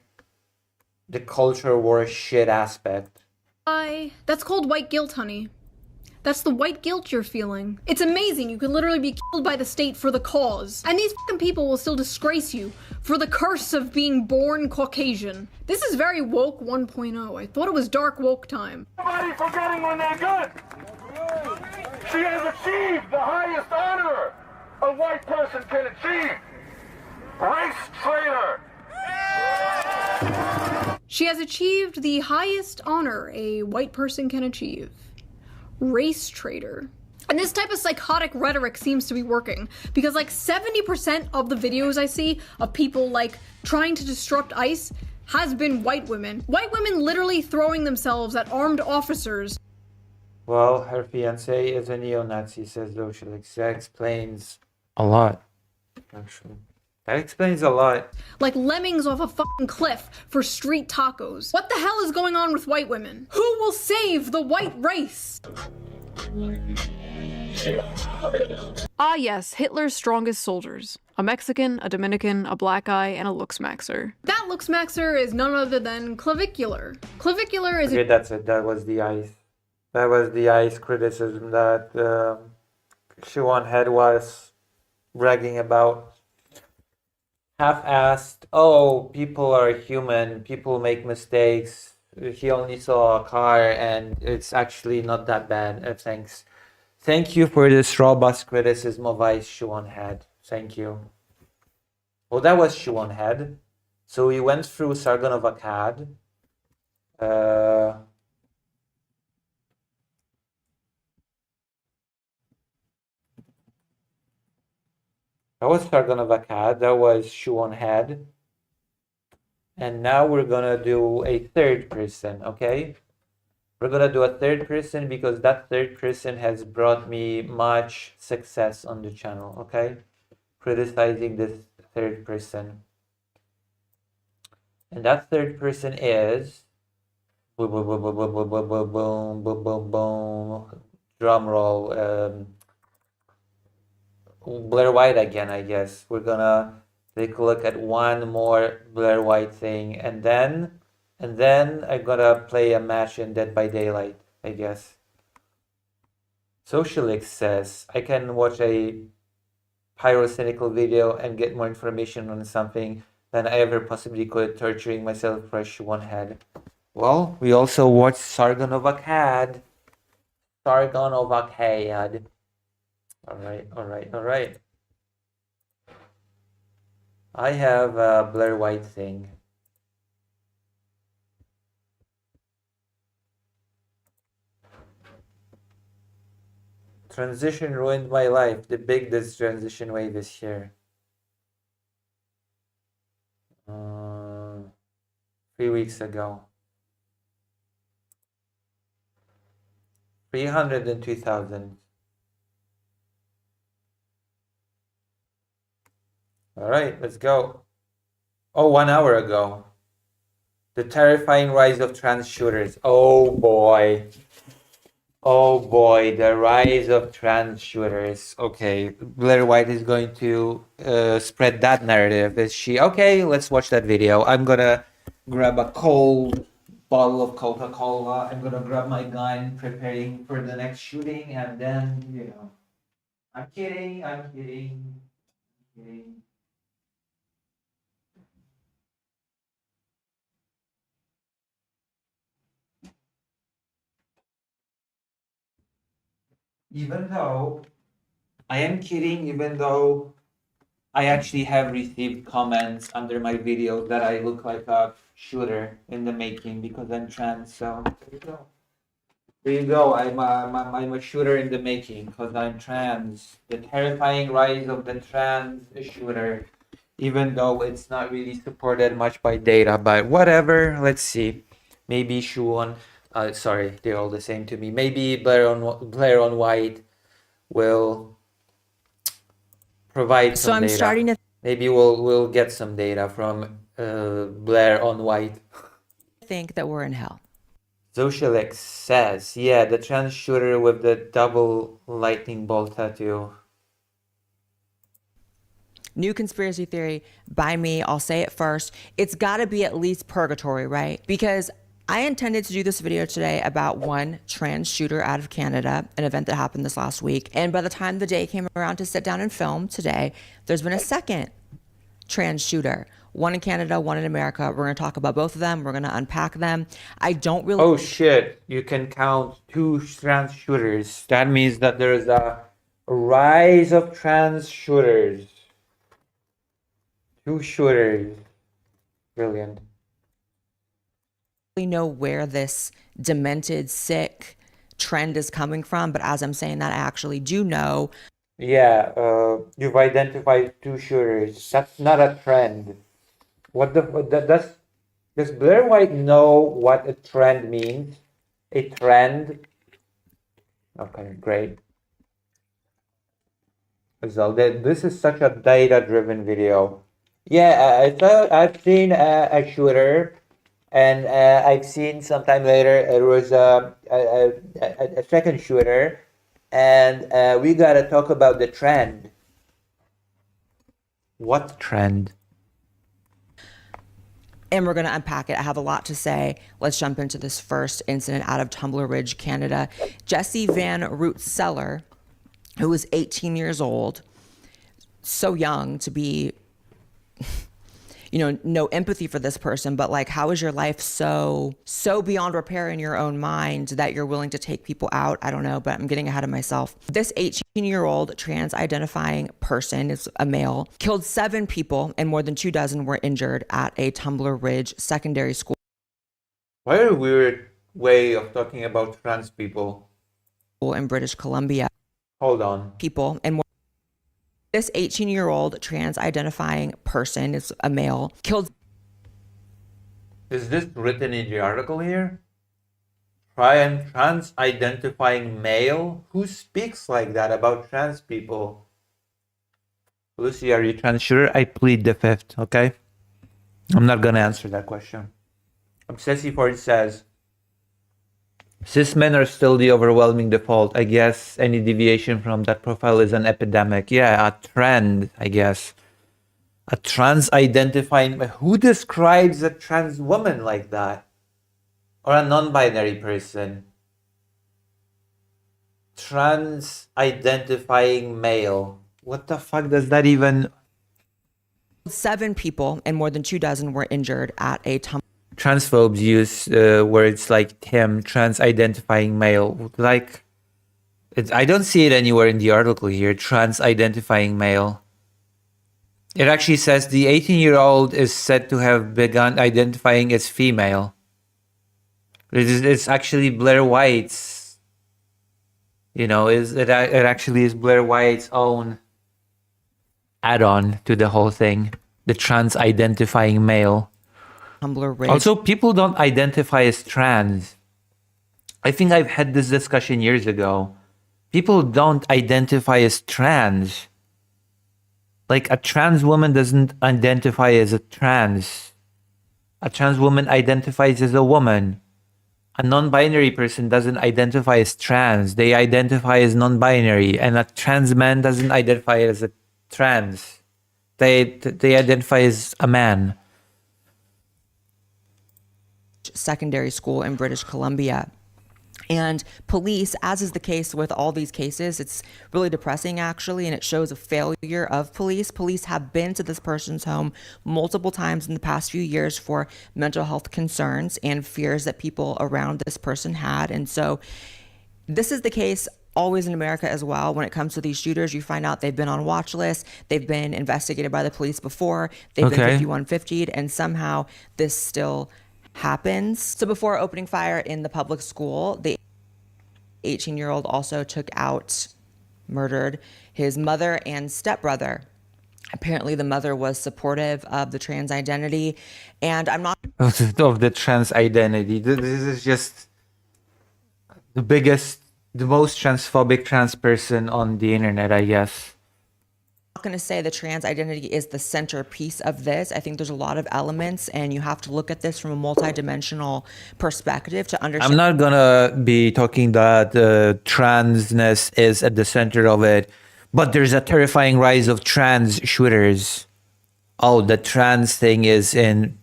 The culture war shit aspect. That's called white guilt, honey. That's the white guilt you're feeling. It's amazing. You could literally be killed by the state for the cause. And these fucking people will still disgrace you for the curse of being born Caucasian. This is very woke 1.0. I thought it was dark woke time. Nobody forgetting Renee Good. She has achieved the highest honor a white person can achieve. Race traitor. She has achieved the highest honor a white person can achieve. Race traitor. And this type of psychotic rhetoric seems to be working because like 70% of the videos I see of people like trying to disrupt ICE has been white women. White women literally throwing themselves at armed officers. Well, her fiancé is a neo-Nazi, says Socialix. That explains a lot, actually. That explains a lot. Like lemmings off a fucking cliff for street tacos. What the hell is going on with white women? Who will save the white race? Ah yes, Hitler's strongest soldiers. A Mexican, a Dominican, a black guy, and a Looksmaxer. That Looksmaxer is none other than Clavicular. Clavicular is... Okay, that's it. That was the ICE. That was the ICE criticism that Siobhan Head was bragging about. Half-assed, oh, people are human, people make mistakes, he only saw a car and it's actually not that bad, thanks. Thank you for this robust criticism of ICE, Siobhan Head. Thank you. Well, that was Siobhan Head. So we went through Sargon of Akkad. That was Sargon of Akkad. That was Siobhan Head. And now we're gonna do a third person, okay? We're gonna do a third person because that third person has brought me much success on the channel, okay? Criticizing this third person. And that third person is... Boom, boom, boom, boom, boom, boom, boom, boom, boom, boom, boom. Drum roll. Blair White again, I guess. We're gonna take a look at one more Blair White thing, and then I'm gonna play a match in Dead by Daylight, I guess. Socialix says I can watch a pyrocynical video and get more information on something than I ever possibly could torturing myself for a Siobhan Head. Well, we also watched Sargon of Akkad. Sargon of Akkad. Alright. I have a Blair White thing. Transition ruined my life. The biggest transition wave is here. 3 weeks ago. 302,000. All right, let's go. Oh, 1 hour ago. The terrifying rise of trans shooters. Oh boy. Oh boy, the rise of trans shooters. Okay, Blair White is going to spread that narrative. Is she? Okay, let's watch that video. I'm gonna grab a cold bottle of Coca-Cola. I'm gonna grab my gun, preparing for the next shooting, and then, you know. I'm kidding, I'm kidding, I'm kidding. Even though I am kidding, even though I actually have received comments under my videos that I look like a shooter in the making because I'm trans. So there you go. There you go. I'm a shooter in the making because I'm trans. The terrifying rise of the trans shooter, even though it's not really supported much by data, but whatever. Let's see. Maybe Shuon. Sorry, they're all the same to me. Maybe Blair on White will provide some data. Starting to Maybe we'll get some data from Blair on White. think that we're in hell. Socialix says, yeah, the trans shooter with the double lightning bolt tattoo. New conspiracy theory by me. I'll say it first. It's got to be at least purgatory, right? Because I intended to do this video today about one trans shooter out of Canada, an event that happened this last week. And by the time the day came around to sit down and film today, there's been a second trans shooter. One in Canada, one in America. We're going to talk about both of them. We're going to unpack them. I don't really... Oh shit, you can count 2 trans shooters. That means that there's a rise of trans shooters. 2 shooters. Brilliant. know where this demented, sick trend is coming from, but as I'm saying that, I actually do know. Yeah, you've identified 2 shooters. That's not a trend. Does Blair White know what a trend means? A trend? Okay, great. So this is such a data-driven video. Yeah, I've seen a shooter, and I've seen sometime later there was a second shooter, and we gotta talk about the trend. What trend? And we're going to unpack it. I have a lot to say. Let's jump into this first incident out of Tumbler Ridge, Canada. Jesse Van Rootseller, who was 18 years old, so young to be, no empathy for this person, but like, how is your life so beyond repair in your own mind that you're willing to take people out? I don't know, but I'm getting ahead of myself. This 18-year-old trans-identifying person, is a male, killed 7 people and more than 24 were injured at a Tumbler Ridge secondary school. What a weird way of talking about trans people. In British Columbia. Hold on. People and more. This 18-year-old trans-identifying person, is a male, killed. Is this written in the article here? Trans-identifying male? Who speaks like that about trans people? Lucy, are you trans? Sure, I plead the 5th, okay? I'm not gonna answer that question. Obsessive Ford says, cis men are still the overwhelming default. I guess any deviation from that profile is an epidemic. Yeah, a trend, I guess. A trans-identifying... Who describes a trans woman like that? Or a non-binary person? Trans-identifying male. What the fuck does that even... 7 people and more than 24 were injured at a Transphobes use words like him, trans-identifying male. Like, I don't see it anywhere in the article here. Trans-identifying male. It actually says the 18-year-old is said to have begun identifying as female. It's actually Blair White's. It actually is Blair White's own add-on to the whole thing. The trans identifying male. Also, people don't identify as trans. I think I've had this discussion years ago. People don't identify as trans. Like, a trans woman doesn't identify as a trans. A trans woman identifies as a woman. A non-binary person doesn't identify as trans. They identify as non-binary. And a trans man doesn't identify as a trans. They identify as a man. Secondary school in British Columbia. And police, as is the case with all these cases, it's really depressing actually, and it shows a failure of police. Police have been to this person's home multiple times in the past few years for mental health concerns and fears that people around this person had. And so this is the case always in America as well. When it comes to these shooters, you find out they've been on watch lists, they've been investigated by the police before, they've been 5150'd, and somehow this still happens. So before opening fire in the public school, the 18-year-old also murdered his mother and stepbrother. Apparently the mother was supportive of the trans identity, and I'm not of the trans identity. This is just the most transphobic trans person on the internet, I guess. not going to say the trans identity is the centerpiece of this. I think there's a lot of elements, and you have to look at this from a multidimensional perspective to understand. I'm not gonna be talking that transness is at the center of it, but there's a terrifying rise of trans shooters. Oh, the trans thing is in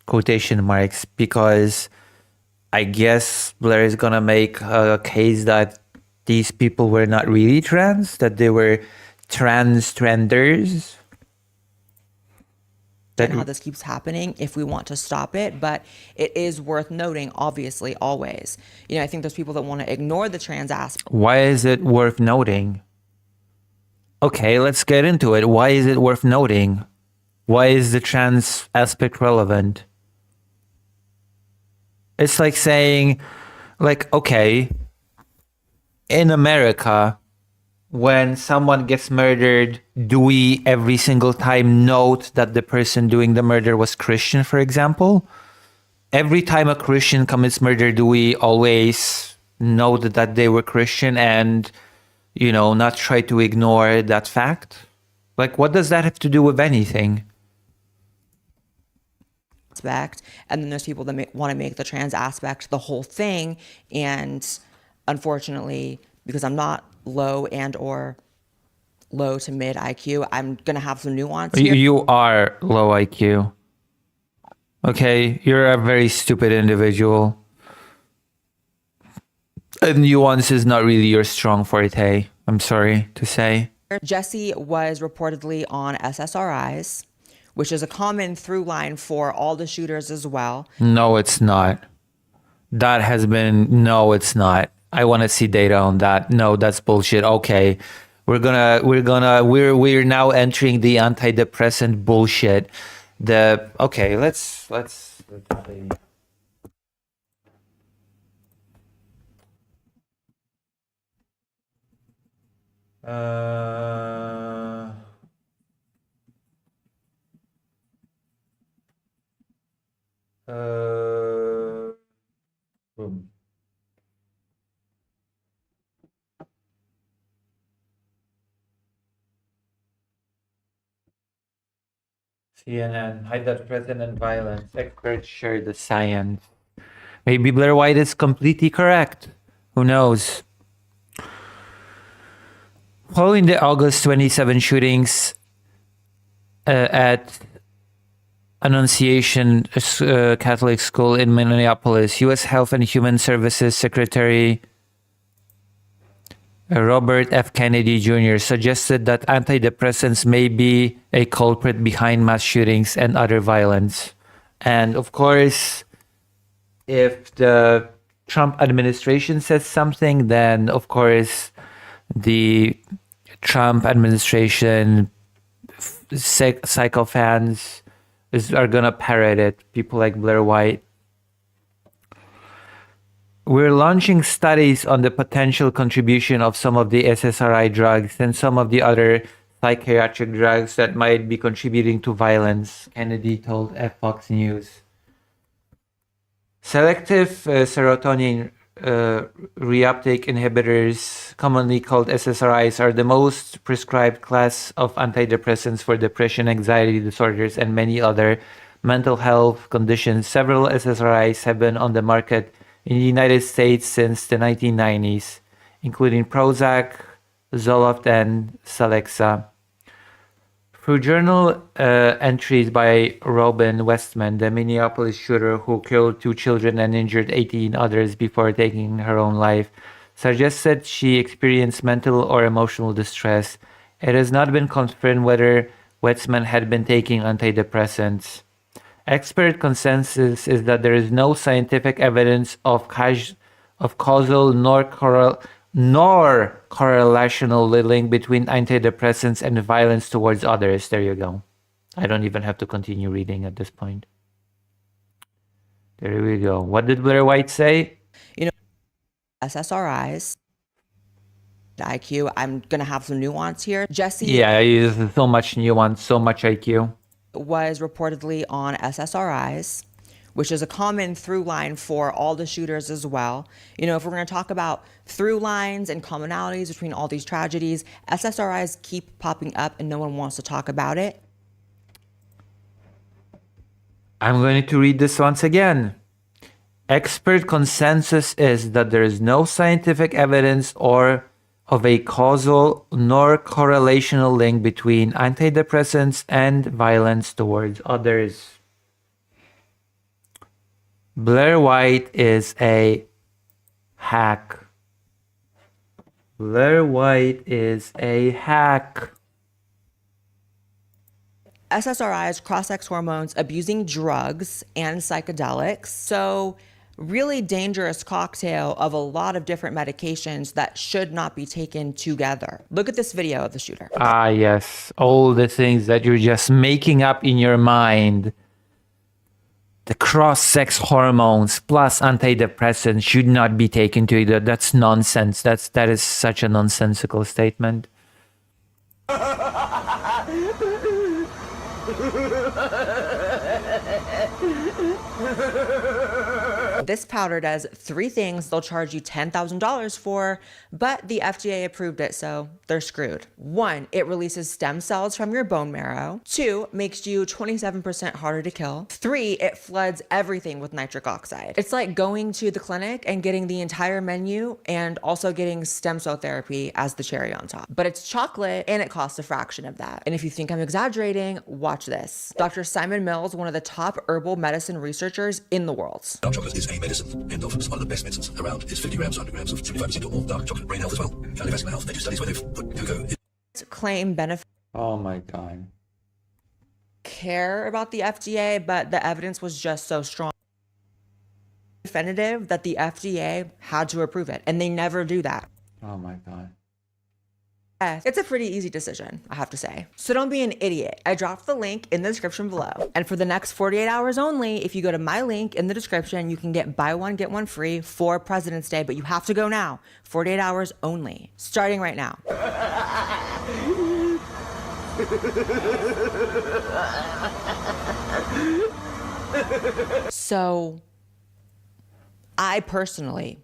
quotation marks because I guess Blair is gonna make a case that these people were not really trans, that they were transgenders. And how this keeps happening if we want to stop it, but it is worth noting, obviously, always. You know, I think there's people that want to ignore the trans aspect. Why is it worth noting? Okay, let's get into it. Why is it worth noting? Why is the trans aspect relevant? It's like saying, like, okay, in America, when someone gets murdered, do we every single time note that the person doing the murder was Christian, for example? Every time a Christian commits murder, do we always note that they were Christian and, you know, not try to ignore that fact? Like, what does that have to do with anything? And then there's people that want to make the trans aspect the whole thing. And unfortunately, because I'm not low to mid IQ, I'm going to have some nuance here. You are low IQ. Okay, you're a very stupid individual. And nuance is not really your strong forte, I'm sorry to say. Jesse was reportedly on SSRIs, which is a common through line for all the shooters as well. No, it's not. That has been, no, it's not. I want to see data on that. No, that's bullshit. Okay. We're now entering the antidepressant bullshit. Okay, let's see. Boom. CNN, antidepressant and violence. Experts share the science. Maybe Blair White is completely correct. Who knows? Following the August 27 shootings at Annunciation Catholic School in Minneapolis, U.S. Health and Human Services Secretary Robert F. Kennedy Jr. suggested that antidepressants may be a culprit behind mass shootings and other violence. And of course, if the Trump administration says something, then of course the Trump administration psycho fans are gonna parrot it. People like Blair White. We're launching studies on the potential contribution of some of the SSRI drugs and some of the other psychiatric drugs that might be contributing to violence, Kennedy told Fox News. Selective serotonin reuptake inhibitors, commonly called SSRIs, are the most prescribed class of antidepressants for depression, anxiety disorders, and many other mental health conditions. Several SSRIs have been on the market in the United States since the 1990s, including Prozac, Zoloft, and Celexa. Through journal entries by Robin Westman, the Minneapolis shooter who killed 2 children and injured 18 others before taking her own life, suggested she experienced mental or emotional distress. It has not been confirmed whether Westman had been taking antidepressants. Expert consensus is that there is no scientific evidence of causal nor correlational link between antidepressants and violence towards others. There you go. I don't even have to continue reading at this point. There we go. What did Blair White say? You know, SSRIs, the IQ, I'm going to have some nuance here. Jesse. Yeah, there's so much nuance, so much IQ. Was reportedly on SSRIs, which is a common through line for all the shooters as well. You know, if we're going to talk about through lines and commonalities between all these tragedies, SSRIs keep popping up and no one wants to talk about it. I'm going to read this once again. Expert consensus is that there is no scientific evidence or of a causal nor correlational link between antidepressants and violence towards others. Blair White is a hack. Blair White is a hack. SSRIs, cross-sex hormones, abusing drugs and psychedelics. So really dangerous cocktail of a lot of different medications that should not be taken together. Look at this video of the shooter. Ah, yes. All the things that you're just making up in your mind. The cross-sex hormones plus antidepressants should not be taken together. That's nonsense. That is such a nonsensical statement. This powder does 3 things they'll charge you $10,000 for, but the FDA approved it, so they're screwed. 1, it releases stem cells from your bone marrow. 2, makes you 27% harder to kill. 3, it floods everything with nitric oxide. It's like going to the clinic and getting the entire menu and also getting stem cell therapy as the cherry on top. But it's chocolate and it costs a fraction of that. And if you think I'm exaggerating, watch this. Dr. Simon Mills, one of the top herbal medicine researchers in the world. Dark chocolate is a medicine. Endorphins are the best medicines around. It's 50 grams, 100 grams of 75% or more dark chocolate, brain health as well. Cardiovascular health, they do studies where they've put cocoa in. Claim benefit. Oh my God. Care about the FDA, but the evidence was just so strong. Definitive that the FDA had to approve it, and they never do that. Oh my God. It's a pretty easy decision, I have to say. So don't be an idiot. I dropped the link in the description below. And for the next 48 hours only, if you go to my link in the description, you can get buy one, get one free for President's Day, but you have to go now. 48 hours only, starting right now. So I personally,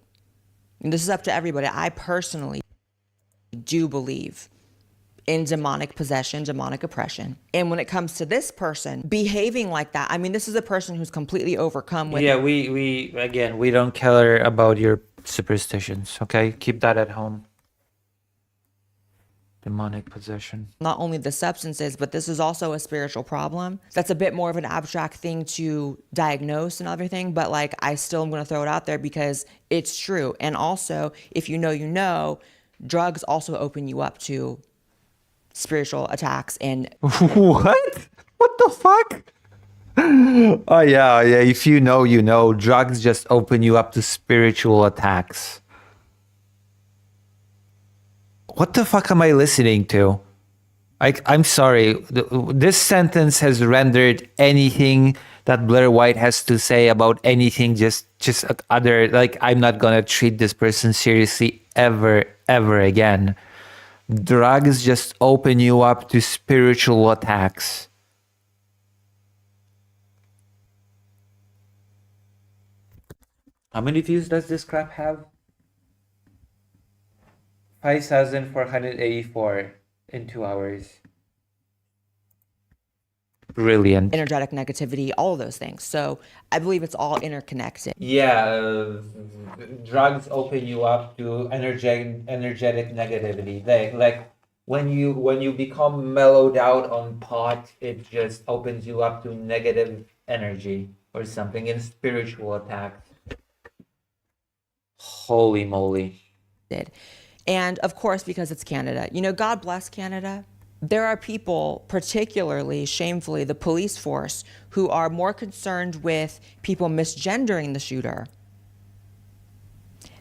and this is up to everybody, I personally do believe in demonic possession, demonic oppression. And when it comes to this person behaving like that, I mean, this is a person who's completely overcome with... Yeah, we don't care about your superstitions, okay? Keep that at home. Demonic possession. Not only the substances, but this is also a spiritual problem. That's a bit more of an abstract thing to diagnose and everything, but like, I still am going to throw it out there because it's true. And also, if you know, you know, drugs also open you up to spiritual attacks and... What? What the fuck? Oh yeah, if you know, you know. Drugs just open you up to spiritual attacks. What the fuck am I listening to? I'm sorry. This sentence has rendered anything that Blair White has to say about anything just other, like, I'm not gonna treat this person seriously ever again. Drugs just open you up to spiritual attacks. How many views does this crap have? 5,484 in 2 hours. Brilliant. Energetic negativity, all of those things. So I believe it's all interconnected. Yeah, drugs open you up to energetic negativity. Like when you become mellowed out on pot, it just opens you up to negative energy or something in spiritual attacks. Holy moly. And of course, because it's Canada, you know, God bless Canada. There are people, particularly shamefully, the police force, who are more concerned with people misgendering the shooter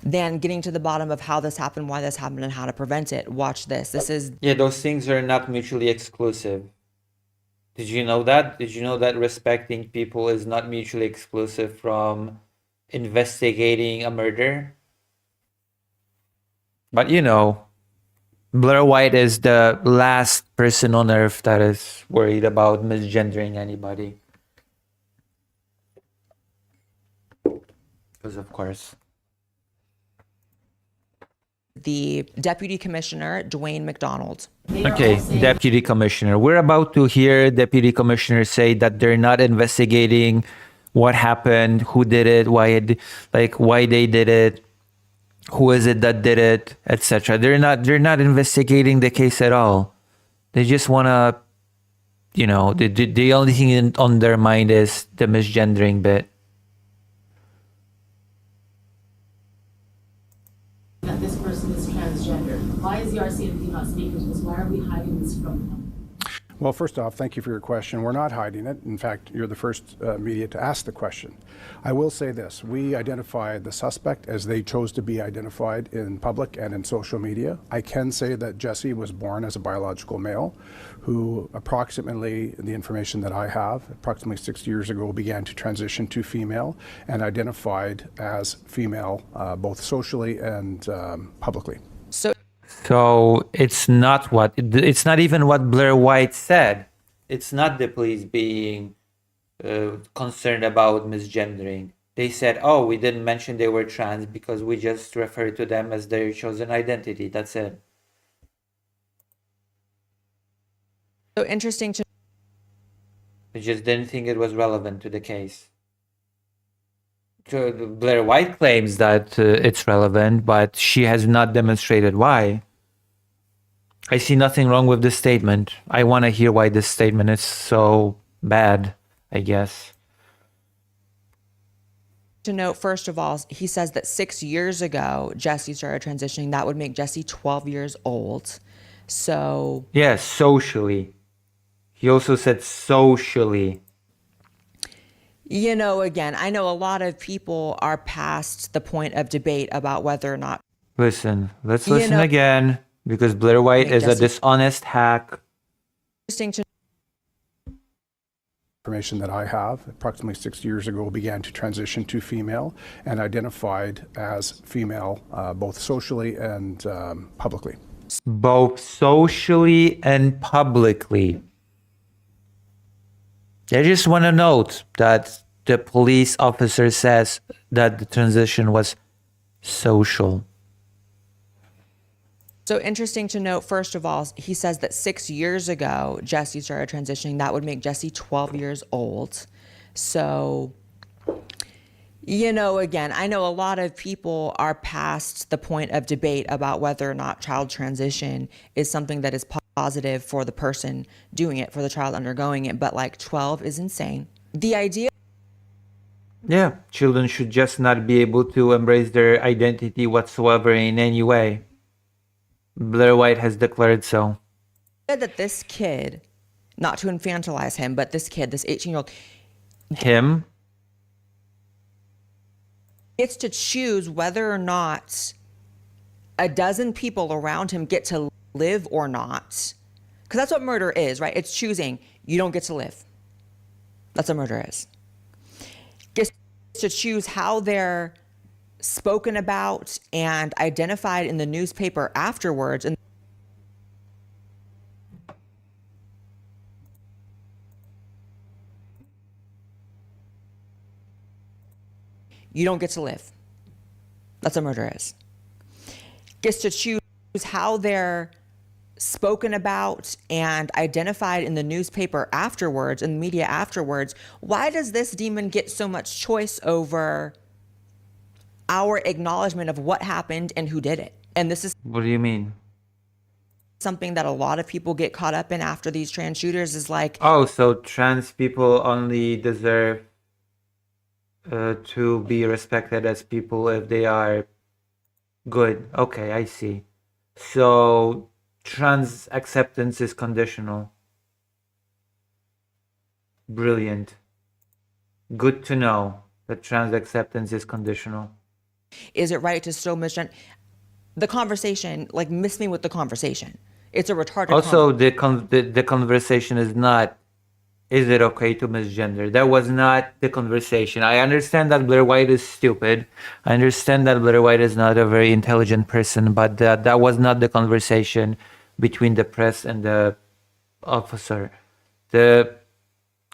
than getting to the bottom of how this happened, why this happened, and how to prevent it. Watch this. This is... Yeah, those things are not mutually exclusive. Did you know that? Did you know that respecting people is not mutually exclusive from investigating a murder? But you know, Blair White is the last person on earth that is worried about misgendering anybody. Because of course. The Deputy Commissioner, Dwayne McDonald. Okay, Deputy Commissioner. We're about to hear Deputy Commissioner say that they're not investigating what happened, who did it, why they did it, who is it that did it, etc. They're not investigating the case at all. They just want to, you know, the only thing on their mind is the misgendering bit. That this person is transgender. Why is the RCMP not speaking to this? Why are we hiding this from them? Well, first off, thank you for your question. We're not hiding it. In fact, you're the first media to ask the question. I will say this. We identified the suspect as they chose to be identified in public and in social media. I can say that Jesse was born as a biological male who approximately, the information that I have, approximately 6 years ago began to transition to female and identified as female both socially and publicly. So it's not even what Blair White said. It's not the police being concerned about misgendering. They said, oh, we didn't mention they were trans because we just referred to them as their chosen identity. That's it. So interesting to... We just didn't think it was relevant to the case. Blair White claims that it's relevant, but she has not demonstrated why. I see nothing wrong with this statement. I want to hear why this statement is so bad, I guess. To note, first of all, he says that 6 years ago, Jesse started transitioning. That would make Jesse 12 years old. So... Yeah, socially. He also said socially. You know, again, I know a lot of people are past the point of debate about whether or not... Listen, let's listen again, because Blair White is a dishonest hack. Interesting to... Information that I have, approximately 6 years ago, began to transition to female and identified as female both socially and publicly. Both socially and publicly. I just want to note that the police officer says that the transition was social. So interesting to note, first of all, he says that 6 years ago, Jesse started transitioning. That would make Jesse 12 years old. So, you know, again, I know a lot of people are past the point of debate about whether or not child transition is something that is positive for the person doing it, for the child undergoing it, but like 12 is insane. The idea... Yeah, children should just not be able to embrace their identity whatsoever in any way. Blair White has declared so. That this kid, not to infantilize him, but this kid, this 18-year-old... Him? Gets to choose whether or not a dozen people around him get to live or not. Because that's what murder is, right? It's choosing. You don't get to live. That's what murder is. Gets to choose how they're spoken about and identified in the newspaper afterwards. And you don't get to live. That's what murder is. Gets to choose how they're spoken about and identified in the newspaper afterwards, in the media afterwards. Why does this demon get so much choice over our acknowledgement of what happened and who did it? And this is What do you mean? something that a lot of people get caught up in after these trans shooters is like, Oh, so trans people only deserve to be respected as people if they are good. Okay, I see. So trans acceptance is conditional. Brilliant. Good to know that trans acceptance is conditional. is it right to still misgender? The conversation, like, miss me with the conversation. It's a retarded Also, the conversation is not, is it okay to misgender? That was not the conversation. I understand that Blair White is stupid. I understand that Blair White is not a very intelligent person, but that was not the conversation between the press and the officer. The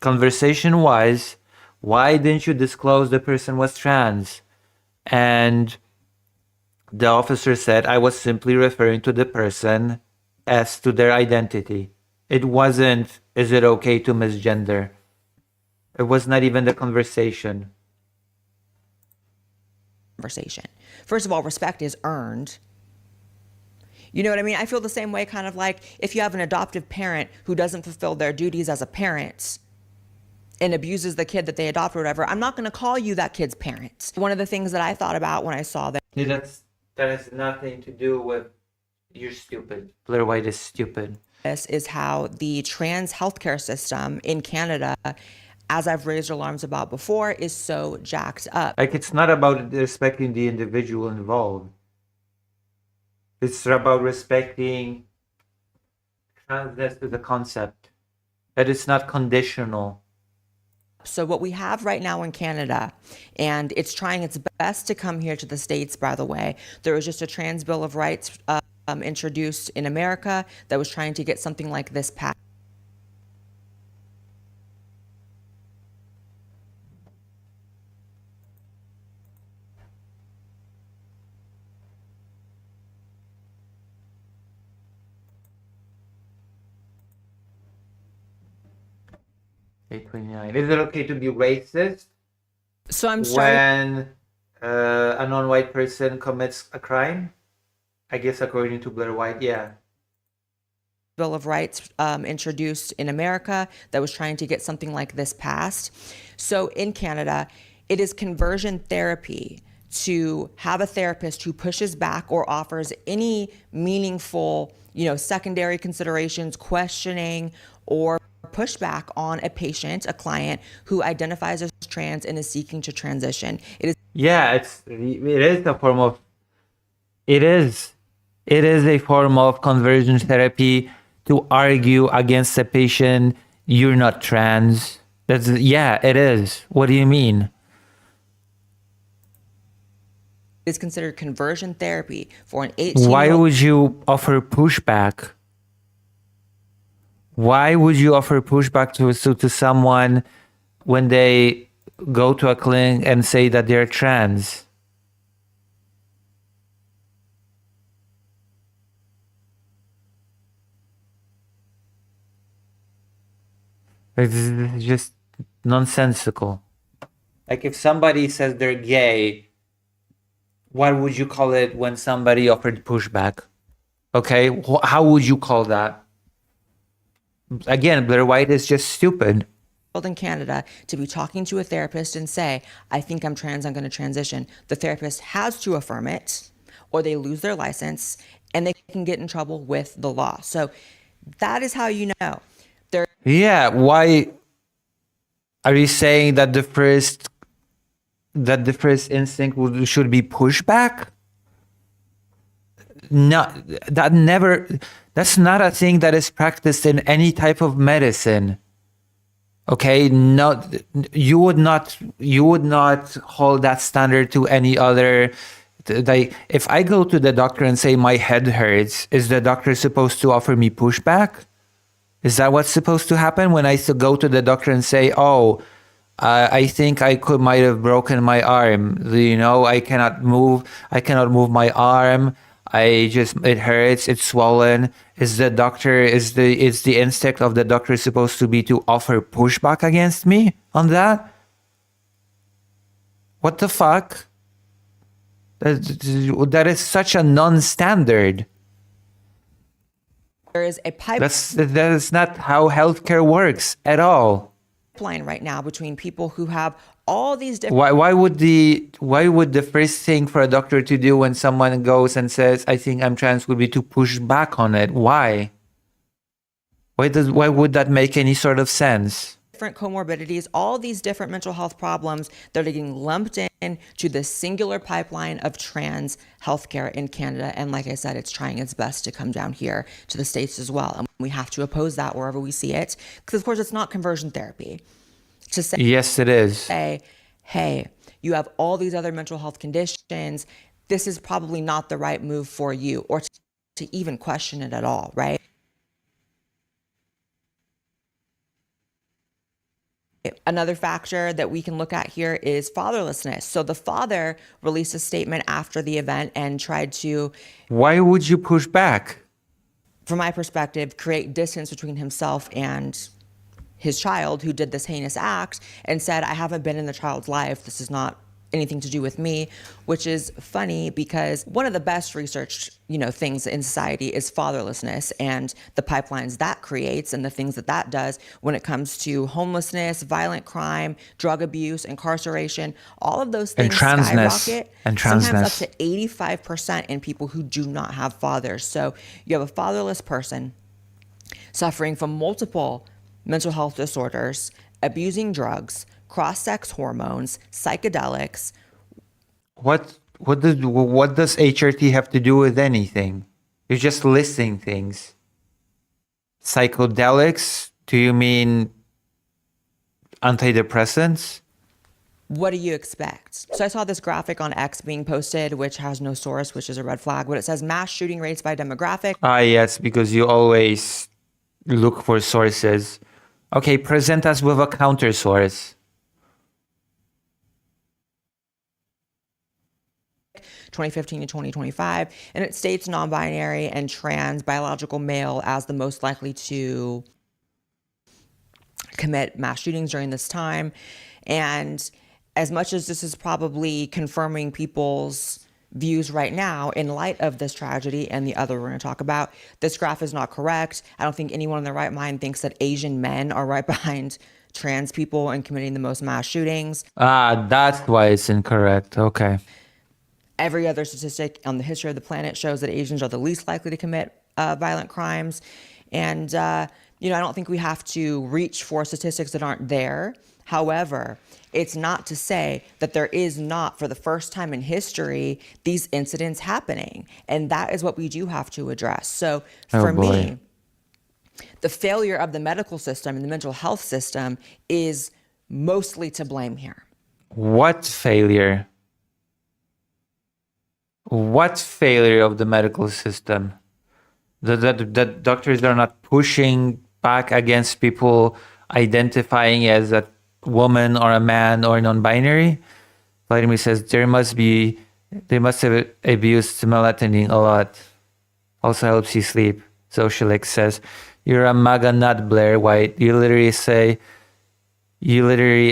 conversation was, why didn't you disclose the person was trans? And the officer said, I was simply referring to the person as to their identity. It wasn't, is it okay to misgender? It was not even the conversation. First of all, respect is earned. You know what I mean? I feel the same way, kind of like if you have an adoptive parent who doesn't fulfill their duties as a parent and abuses the kid that they adopt or whatever, I'm not going to call you that kid's parent. One of the things that I thought about when I saw that. That has nothing to do with you're stupid. Blair White is stupid. This is how the trans healthcare system in Canada, as I've raised alarms about before, is so jacked up. Like, it's not about respecting the individual involved. It's about respecting transness as a concept. That it's not conditional. So what we have right now in Canada, and it's trying its best to come here to the States, by the way. There was just a trans Bill of Rights introduced in America that was trying to get something like this passed. $8.29. Is it okay to be racist? So I'm when a non-white person commits a crime? I guess according to Blair White, yeah. Bill of Rights introduced in America that was trying to get something like this passed. So in Canada, it is conversion therapy to have a therapist who pushes back or offers any meaningful, secondary considerations, questioning, or pushback on a patient, a client who identifies as trans and is seeking to transition. It is a form of a form of conversion therapy to argue against a patient, you're not trans. It is. What do you mean? It's considered conversion therapy for an 18-year-old. Why would you offer pushback? Why would you offer pushback to someone when they go to a clinic and say that they're trans? It's just nonsensical. Like, if somebody says they're gay, what would you call it when somebody offered pushback? Okay, how would you call that? Again, Blair White is just stupid. In Canada to be talking to a therapist and say, I think I'm trans, I'm going to transition. The therapist has to affirm it or they lose their license and they can get in trouble with the law. So that is how you know. Yeah, why are you saying that the first instinct should be pushback? that's not a thing that is practiced in any type of medicine. Okay, no, you would not hold that standard to any other. Like, if I go to the doctor and say my head hurts, is the doctor supposed to offer me pushback? Is that what's supposed to happen when I go to the doctor and say, oh, I think I might have broken my arm. You know, I cannot move my arm. It hurts, it's swollen. Is the instinct of the doctor supposed to be to offer pushback against me on that? What the fuck? That is such a non-standard. There is a That is not how healthcare works at all. pipeline right now between people who have all these different. Why would the first thing for a doctor to do when someone goes and says, I think I'm trans, would be to push back on it? Why? Why would that make any sort of sense? Different comorbidities, all these different mental health problems that are getting lumped in to the singular pipeline of trans healthcare in Canada. And like I said, it's trying its best to come down here to the States as well. And we have to oppose that wherever we see it. Because of course it's not conversion therapy. To say, yes, it is. Say, hey, you have all these other mental health conditions. This is probably not the right move for you, or to even question it at all, right? Another factor that we can look at here is fatherlessness. So the father released a statement after the event and tried to, why would you push back? From my perspective, create distance between himself and his child who did this heinous act, and said, I haven't been in the child's life. This is not anything to do with me, which is funny because one of the best researched, things in society is fatherlessness and the pipelines that creates and the things that does when it comes to homelessness, violent crime, drug abuse, incarceration, all of those things skyrocket, sometimes up to 85% in people who do not have fathers. So you have a fatherless person suffering from multiple mental health disorders, abusing drugs, cross-sex hormones, psychedelics. What does HRT have to do with anything? You're just listing things. Psychedelics? Do you mean antidepressants? What do you expect? So I saw this graphic on X being posted, which has no source, which is a red flag, but it says mass shooting rates by demographic. Yes, because you always look for sources. Okay, present us with a counter source. 2015 to 2025, and it states non-binary and trans biological male as the most likely to commit mass shootings during this time. And as much as this is probably confirming people's views right now in light of this tragedy and the other we're going to talk about, this graph is not correct. I don't think anyone in their right mind thinks that Asian men are right behind trans people in committing the most mass shootings. That's why it's incorrect. Okay. Every other statistic on the history of the planet shows that Asians are the least likely to commit violent crimes. And, I don't think we have to reach for statistics that aren't there. However, it's not to say that there is not, for the first time in history, these incidents happening. And that is what we do have to address. So for me, the failure of the medical system and the mental health system is mostly to blame here. What failure? What failure of the medical system? The doctors are not pushing back against people identifying as a woman or a man or non-binary. Vladimir says they must have abused melatonin a lot. Also helps you sleep. Socialix says, you're a MAGA nut, Blair White. You literally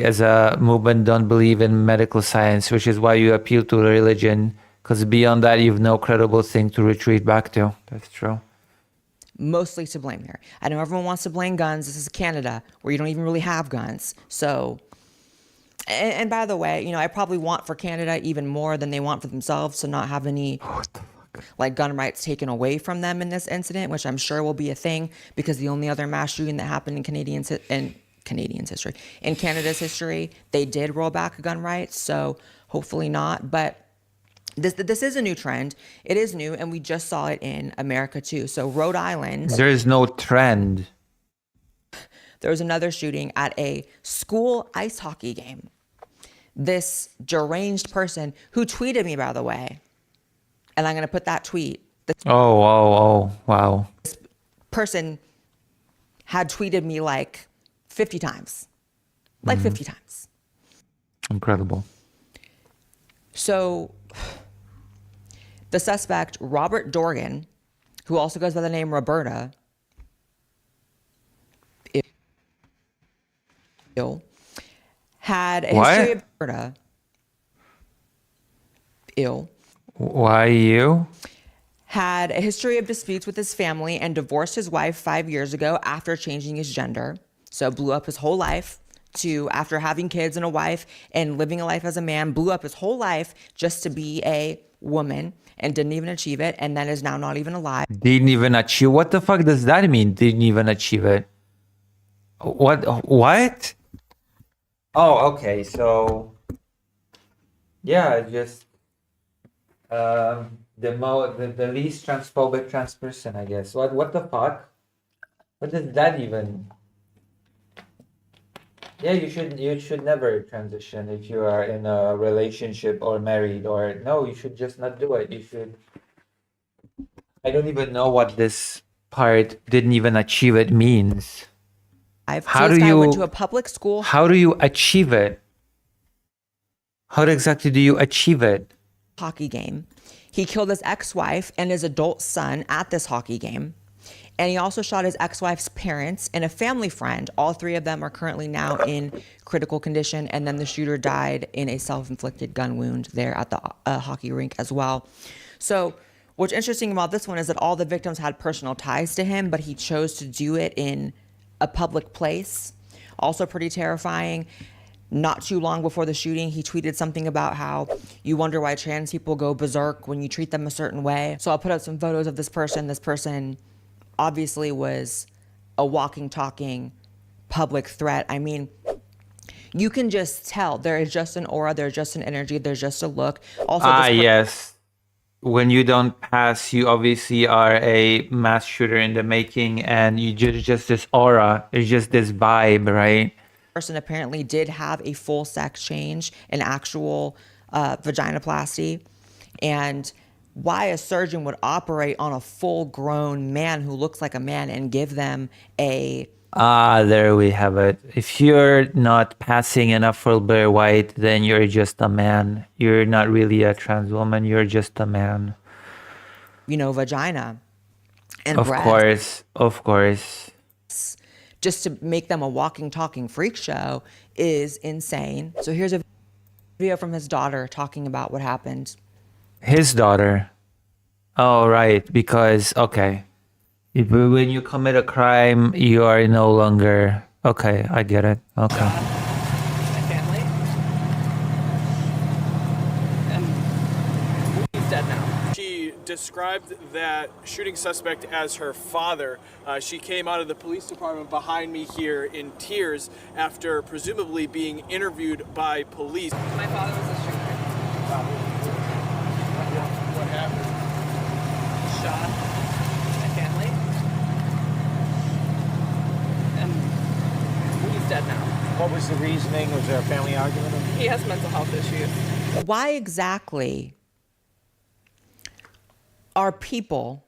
as a movement don't believe in medical science, which is why you appeal to religion. Because beyond that, you have no credible thing to retreat back to. That's true. Mostly to blame here. I know everyone wants to blame guns. This is Canada, where you don't even really have guns. So, and by the way, I probably want for Canada even more than they want for themselves to not have any gun rights taken away from them in this incident, which I'm sure will be a thing, because the only other mass shooting that happened in Canada's history, they did roll back gun rights. So hopefully not. But This is a new trend. It is new, and we just saw it in America too. So Rhode Island, There is no trend. there was another shooting at a school ice hockey game. This deranged person who tweeted me, by the way, and I'm going to put that tweet. This Wow. person had tweeted me like 50 times. Like 50 times. Incredible. So the suspect, Robert Dorgan, who also goes by the name Roberta, had a history of Roberta. Why you? Had a history of disputes with his family and divorced his wife 5 years ago after changing his gender. So blew up his whole life to, after having kids and a wife and living a life as a man, blew up his whole life just to be a woman and didn't even achieve it, and then is now not even alive. Didn't even achieve. What the fuck does that mean? Didn't even achieve it. What? Oh, okay. So yeah, just the least transphobic trans person, I guess. What the fuck? What does that even? Yeah, you should never transition if you are in a relationship or married, or no, you should just not do it. You should. I don't even know what this part "didn't even achieve it" means. How do you went to a public school? How do you achieve it? How exactly do you achieve it? Hockey game. He killed his ex-wife and his adult son at this hockey game. And he also shot his ex-wife's parents and a family friend. All three of them are currently now in critical condition. And then the shooter died in a self-inflicted gun wound there at the hockey rink as well. So what's interesting about this one is that all the victims had personal ties to him, but he chose to do it in a public place. Also pretty terrifying. Not too long before the shooting, he tweeted something about how you wonder why trans people go berserk when you treat them a certain way. So I'll put up some photos of this person. This person obviously was a walking, talking public threat. I mean, you can just tell there is just an aura, there's just an energy, there's just a look. Also, yes. When you don't pass, you obviously are a mass shooter in the making, and you just this aura. It's just this vibe, right? Person apparently did have a full sex change, an actual vaginoplasty, and why a surgeon would operate on a full-grown man who looks like a man and give them a... There we have it. If you're not passing enough for Blair White, then you're just a man. You're not really a trans woman. You're just a man. You know, vagina and of breast. Of course. Just to make them a walking, talking freak show is insane. So here's a video from his daughter talking about what happened. His daughter. Oh, right. Because, okay. When you commit a crime, you are no longer... Okay, I get it. Okay. Family. And he's dead now. She described that shooting suspect as her father. She came out of the police department behind me here in tears after presumably being interviewed by police. My father was a shooter. What happened? Shot my family. And he's dead now. What was the reasoning? Was there a family argument? He has mental health issues. Why exactly are people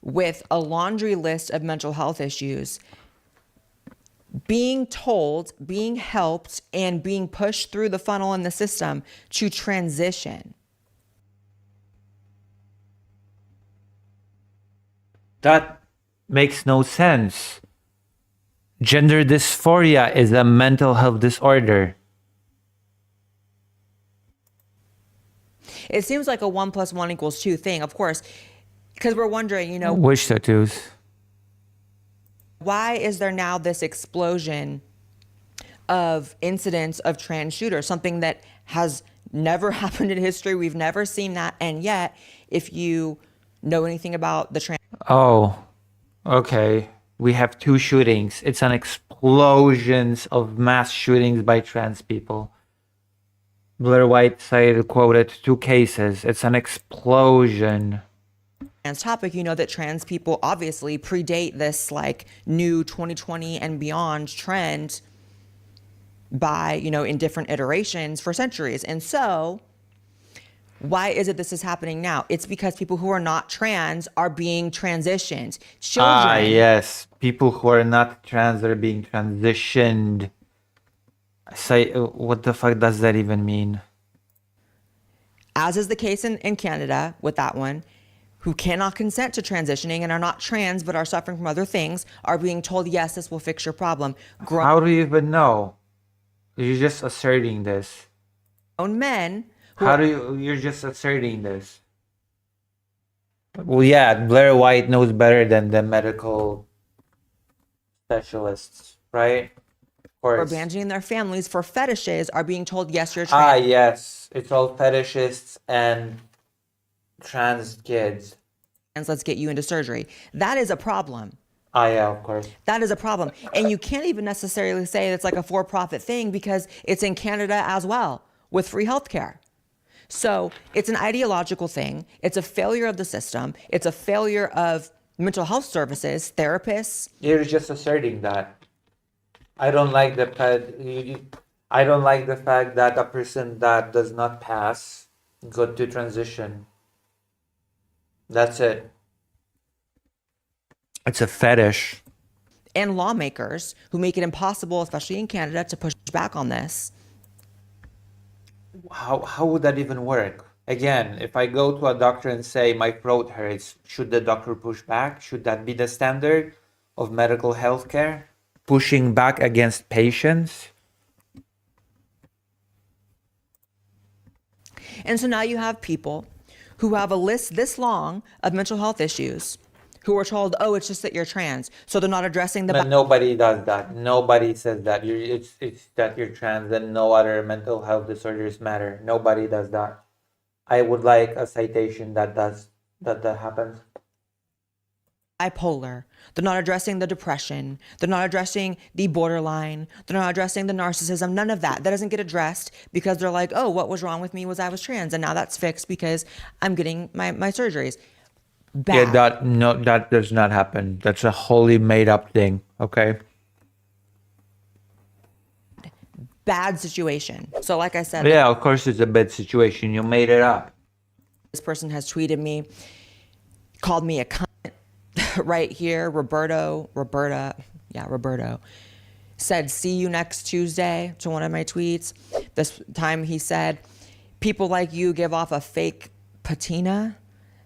with a laundry list of mental health issues being told, being helped, and being pushed through the funnel in the system to transition? That makes no sense. Gender dysphoria is a mental health disorder. It seems like a 1 + 1 = 2 thing, of course, because we're wondering, you know, Which tattoos? why is there now this explosion of incidents of trans shooters, something that has never happened in history? We've never seen that. And yet, if you know anything about the trans... Oh, okay. We have 2 shootings. It's an explosion of mass shootings by trans people. Blair White cited, quoted, 2 cases. It's an explosion. trans topic, you know that trans people obviously predate this like new 2020 and beyond trend by, you know, in different iterations for centuries. And so why is it this is happening now? It's because people who are not trans are being transitioned. Children. Ah, yes. People who are not trans are being transitioned. Say, what the fuck does that even mean? As is the case in Canada with that one, who cannot consent to transitioning and are not trans but are suffering from other things, are being told, yes, this will fix your problem. How do you even know? You're just asserting this. Grown men. How do you're just asserting this? Well, yeah, Blair White knows better than the medical specialists, right? Or abandoning their families for fetishes are being told, yes, you're Ah, trans. yes. It's all fetishists and trans kids. And let's get you into surgery. That is a problem. Ah, yeah, of course. That is a problem. And you can't even necessarily say it's like a for-profit thing because it's in Canada as well with free healthcare. So it's an ideological thing. It's a failure of the system. It's a failure of mental health services, therapists. You're just asserting that. I don't like the I don't like the fact that a person that does not pass got to transition. That's it. It's a fetish. And lawmakers who make it impossible, especially in Canada, to push back on this. How would that even work? Again, if I go to a doctor and say my throat hurts, should the doctor push back? Should that be the standard of medical health care? Pushing back against patients? And so now you have people who have a list this long of mental health issues who are told, oh, it's just that you're trans. So they're not addressing the... But nobody does that. Nobody says that. It's that you're trans and no other mental health disorders matter. Nobody does that. I would like a citation that happens. Bipolar. They're not addressing the depression. They're not addressing the borderline. They're not addressing the narcissism. None of that. That doesn't get addressed because they're like, oh, what was wrong with me was I was trans. And now that's fixed because I'm getting my surgeries. Bad. Yeah, that does not happen. That's a wholly made up thing, okay? Bad situation. So like I said, Yeah, of course it's a bad situation. You made it up. This person has tweeted me, called me a cunt right here. Roberto said, see you next Tuesday to one of my tweets. This time he said, people like you give off a fake patina,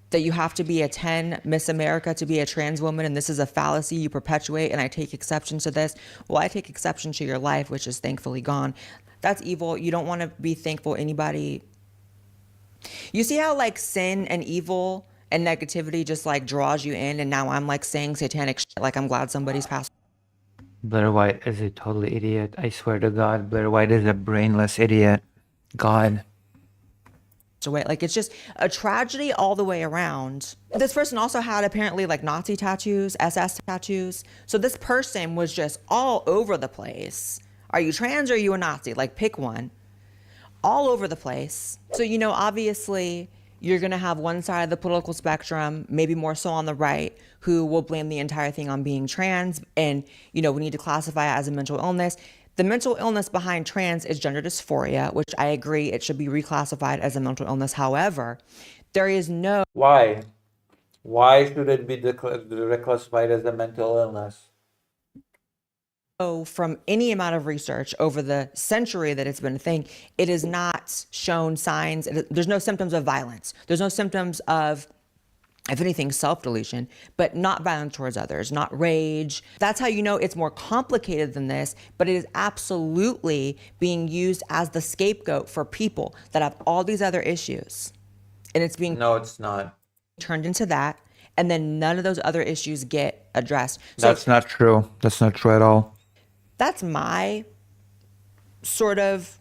that you have to be a 10 Miss America to be a trans woman, and this is a fallacy you perpetuate, and I take exception to this. Well, I take exception to your life, which is thankfully gone. That's evil. You don't want to be thankful anybody. You see how like sin and evil and negativity just like draws you in, and now I'm like saying satanic shit, like I'm glad somebody's passed. Blair White is a total idiot. I swear to God, Blair White is a brainless idiot. God. Away. Like it's just a tragedy all the way around. This person also had apparently like Nazi tattoos, SS tattoos. So this person was just all over the place. Are you trans or are you a Nazi? Like pick one. All over the place. So, you know, obviously you're going to have one side of the political spectrum, maybe more so on the right, who will blame the entire thing on being trans. And, you know, we need to classify it as a mental illness. The mental illness behind trans is gender dysphoria, which I agree it should be reclassified as a mental illness. However, there is no... Why? Why should it be reclassified as a mental illness? From any amount of research over the century that it's been a thing, it has not shown signs. There's no symptoms of violence. There's no symptoms of, if anything, self-deletion, but not violence towards others, not rage. That's how you know it's more complicated than this, but it is absolutely being used as the scapegoat for people that have all these other issues. And it's being... No, it's not. ...turned into that, and then none of those other issues get addressed. So That's not true. That's not true at all. That's my sort of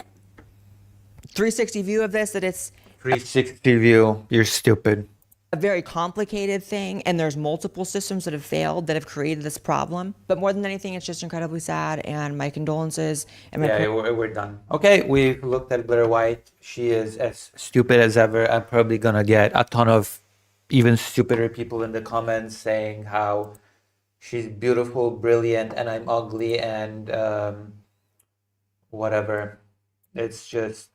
360 view of this, that it's... 360 view. You're stupid. a very complicated thing, and there's multiple systems that have failed that have created this problem. But more than anything, it's just incredibly sad, and my condolences and my Yeah, we're done. Okay, we've looked at Blair White. She is as stupid as ever. I'm probably gonna get a ton of even stupider people in the comments saying how she's beautiful, brilliant, and I'm ugly, and whatever. It's just,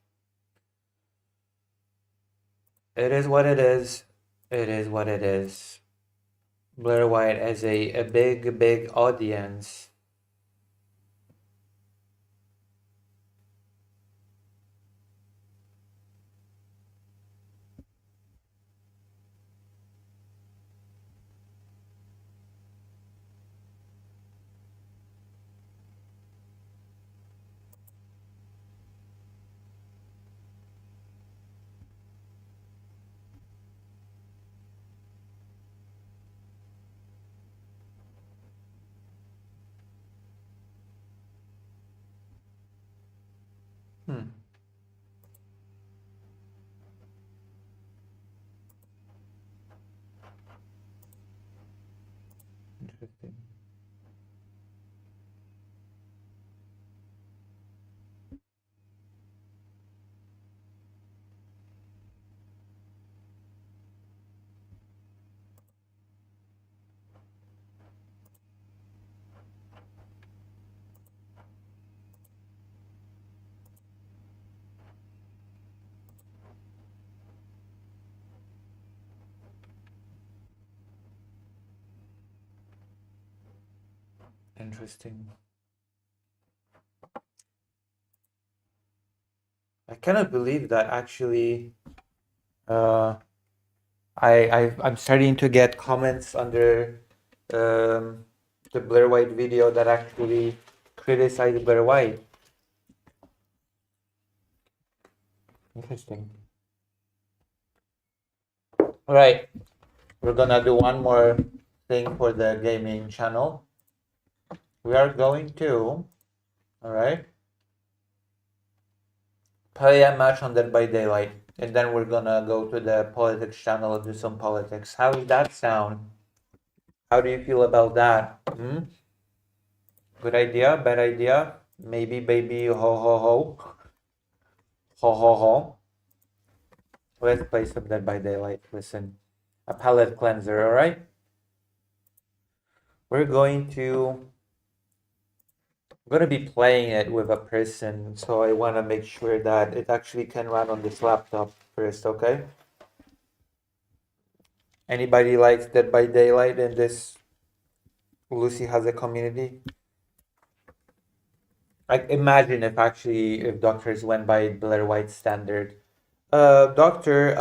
it is what it is. It is what it is. Blair White has a big audience. Hmm. Interesting. Interesting. I cannot believe that actually. I'm starting to get comments under the Blair White video that actually criticize Blair White. Interesting. All right, we're gonna do one more thing for the gaming channel. We are going to, all right, play a match on Dead by Daylight, and then we're gonna go to the politics channel and do some politics. How does that sound? How do you feel about that? Hmm? Good idea? Bad idea? Maybe, baby, ho ho ho. Ho ho ho. Let's play some Dead by Daylight. Listen, a palate cleanser, alright? We're going to... I'm gonna be playing it with a person, so I wanna make sure that it actually can run on this laptop first, okay? Anybody likes Dead by Daylight in this Lucy has a community? Like, imagine if doctors went by Blair White's standard. Doctor,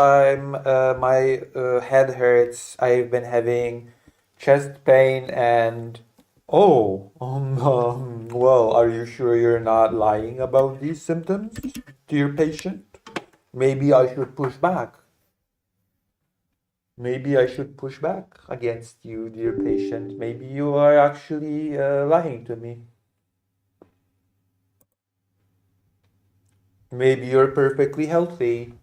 my head hurts. I've been having chest pain and well, are you sure you're not lying about these symptoms to your patient? Maybe I should push back. Maybe I should push back against you, dear patient. Maybe you are actually lying to me. Maybe you're perfectly healthy.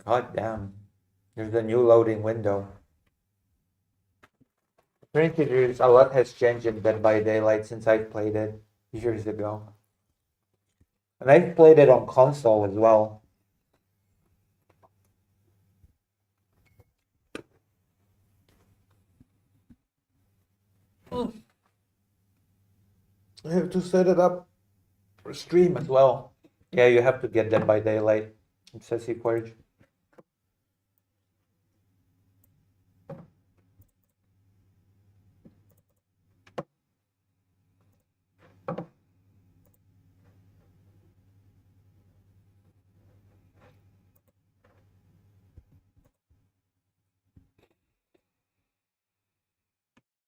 God damn. There's a new loading window. Apparently a lot has changed in Dead by Daylight since I played it years ago. And I've played it on console as well. I have to set it up for stream as well. Yeah, you have to get Dead by Daylight. Obsessive Forge.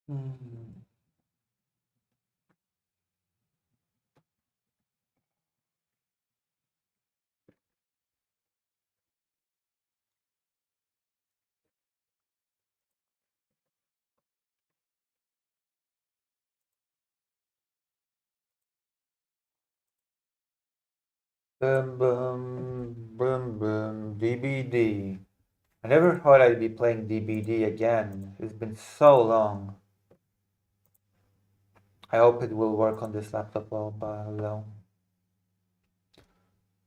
Hmm. Boom, boom, boom, boom. DBD. I never thought I'd be playing DBD again. It's been so long. I hope it will work on this laptop though.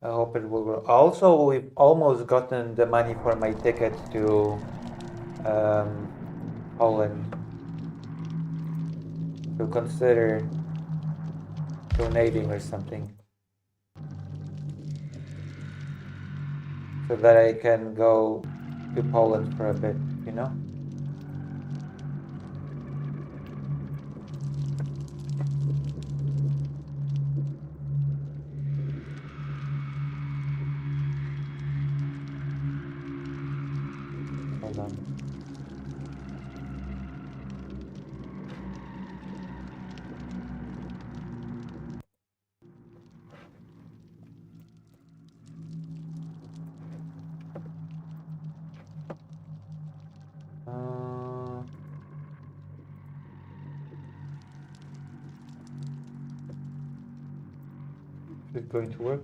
I hope it will work. Also, we've almost gotten the money for my ticket to Poland. To consider donating or something. So that I can go to Poland for a bit, you know? Hold on. Is it going to work?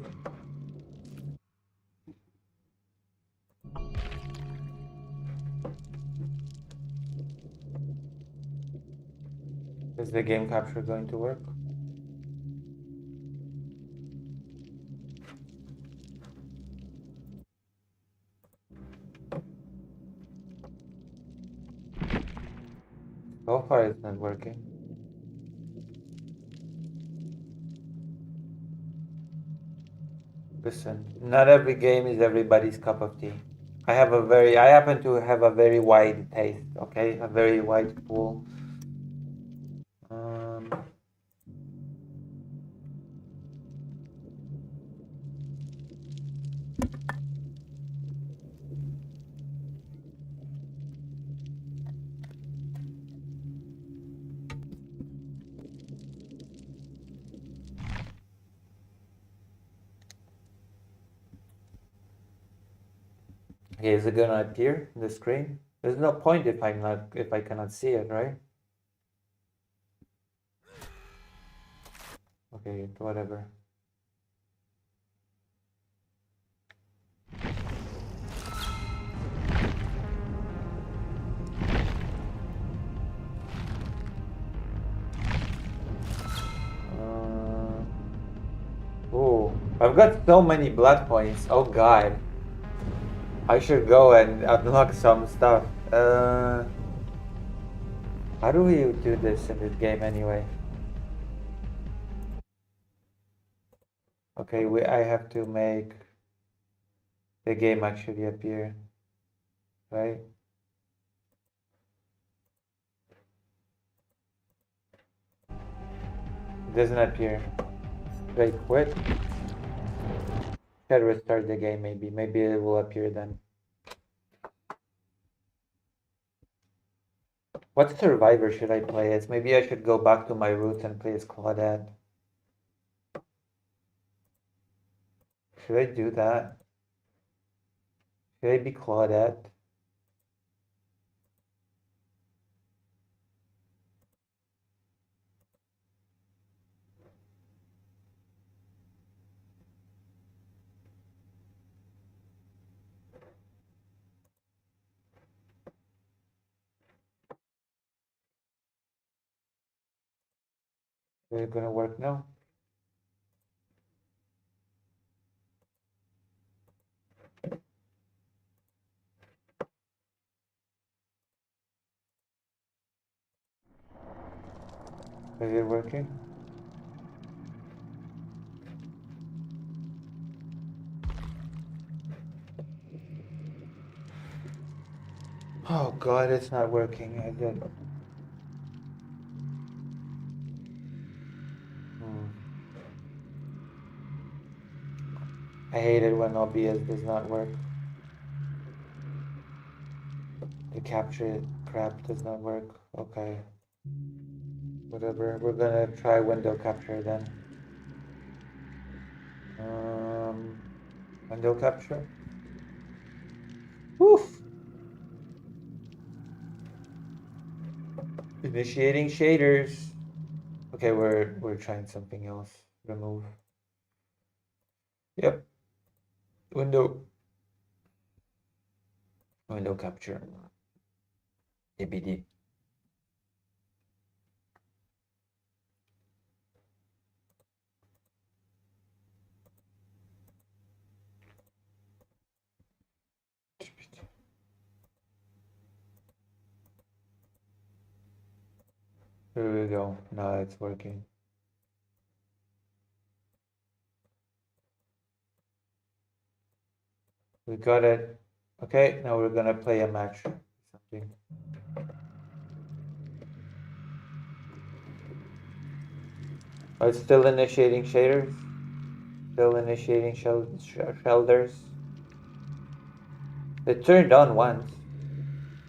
Is the game capture going to work? So far it's not working. Listen, not every game is everybody's cup of tea. I happen to have a very wide taste, okay? A very wide pool. Okay, is it gonna appear in the screen? There's no point if I cannot see it, right? Okay, whatever. Oh, I've got so many blood points. Oh God. I should go and unlock some stuff. How do we do this in this game anyway? Okay, I have to make the game actually appear, right? It doesn't appear. Should I quit? Should restart the game maybe. Maybe it will appear then. What survivor should I play as? Maybe I should go back to my roots and play as Claudette. Should I do that? Should I be Claudette? Is it gonna work now? Is it working? Oh God, it's not working. I did. I hate it when OBS does not work. The capture crap does not work. Okay. Whatever. We're gonna try window capture then. Window capture. Woof. Initiating shaders. Okay, we're trying something else. Remove. Yep. Window capture. ABD. Here we go. Now it's working. We got it. Okay, now we're gonna play a match. Something. Oh, it's still initiating shaders. Still initiating shoulders. It turned on once.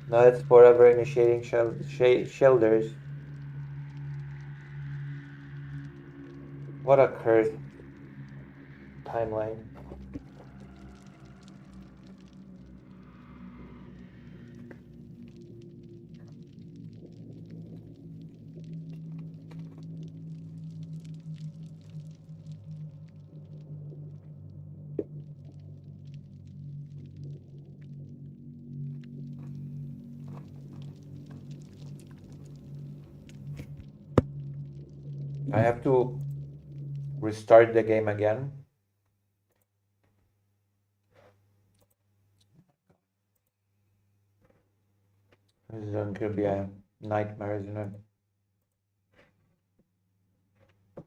Now it's forever initiating shoulders. What a cursed timeline. I have to restart the game again. This is going to be a nightmare, isn't it? That's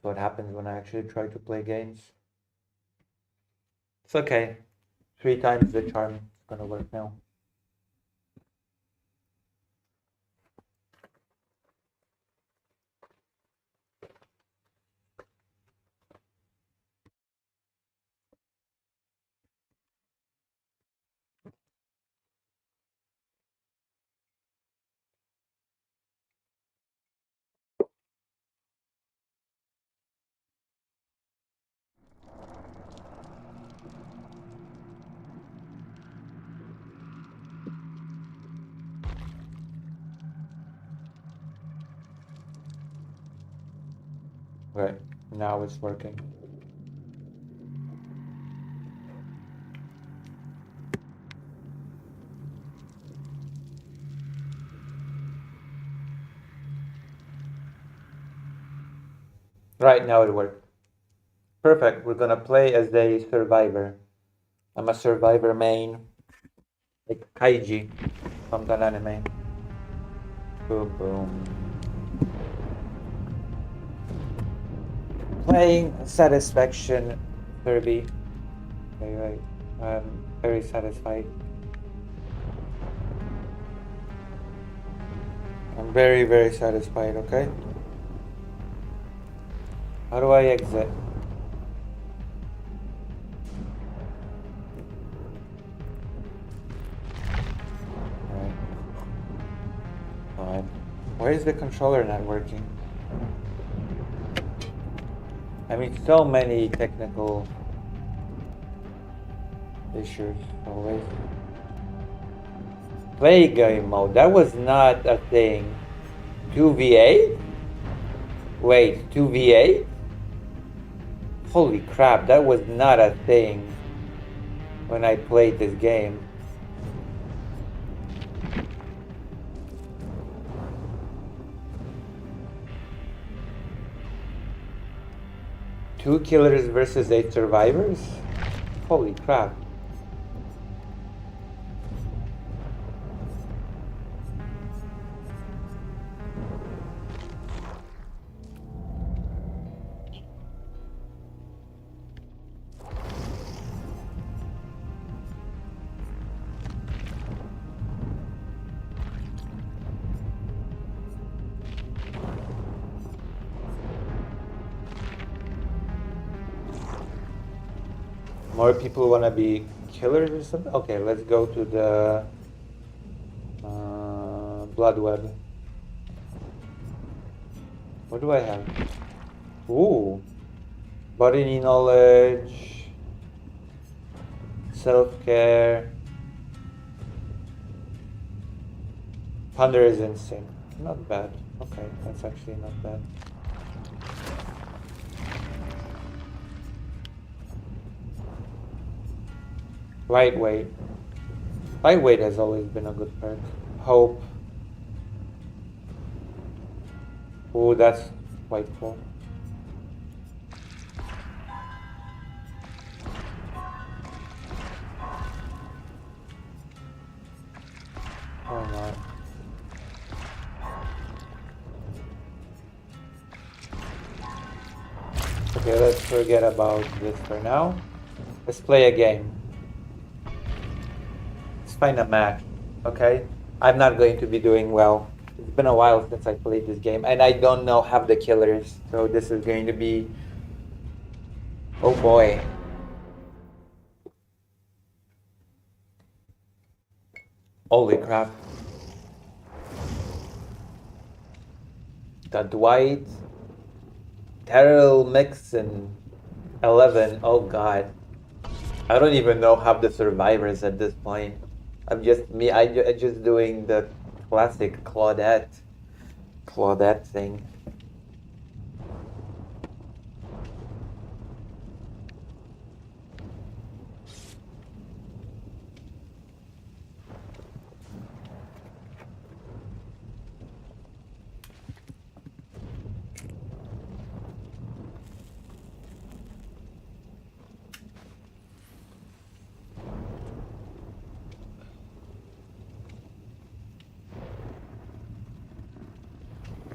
what happens when I actually try to play games. It's okay. 3 times the charm. It's gonna work now. Right, now it's working. Right, now it worked. Perfect, we're gonna play as a survivor. I'm a survivor main, like Kaiji from that anime. Boom, boom. Playing Satisfaction Kirby. Okay, right. I'm very satisfied. I'm very, very satisfied, okay? How do I exit? Alright. Fine. Why is the controller not working? I mean, so many technical issues always. Play game mode, that was not a thing. 2v8? Wait, 2v8? Holy crap, that was not a thing when I played this game. Two killers versus 8 survivors? Holy crap. More people want to be killers or something? Okay, let's go to the Blood Web. What do I have? Ooh. Body knowledge. Self-care. Thunder's Instinct. Not bad. Okay, that's actually not bad. Lightweight. Lightweight has always been a good perk. Hope. Ooh, that's quite cool. Oh my. Okay, let's forget about this for now. Let's play a game. Let's find a match, okay? I'm not going to be doing well. It's been a while since I played this game, and I don't know half the killers, so this is going to be... Oh boy. Holy crap. The Dwight, Terrell Mixon, 11. Oh god. I don't even know half the survivors at this point. I'm just just doing the classic Claudette thing.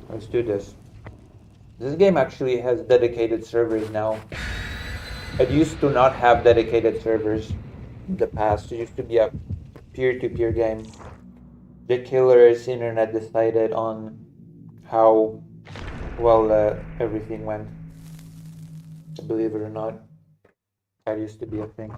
Let's do this. This game actually has dedicated servers now. It used to not have dedicated servers in the past. It used to be a peer-to-peer game. The killer's internet decided on how well everything went. Believe it or not, that used to be a thing.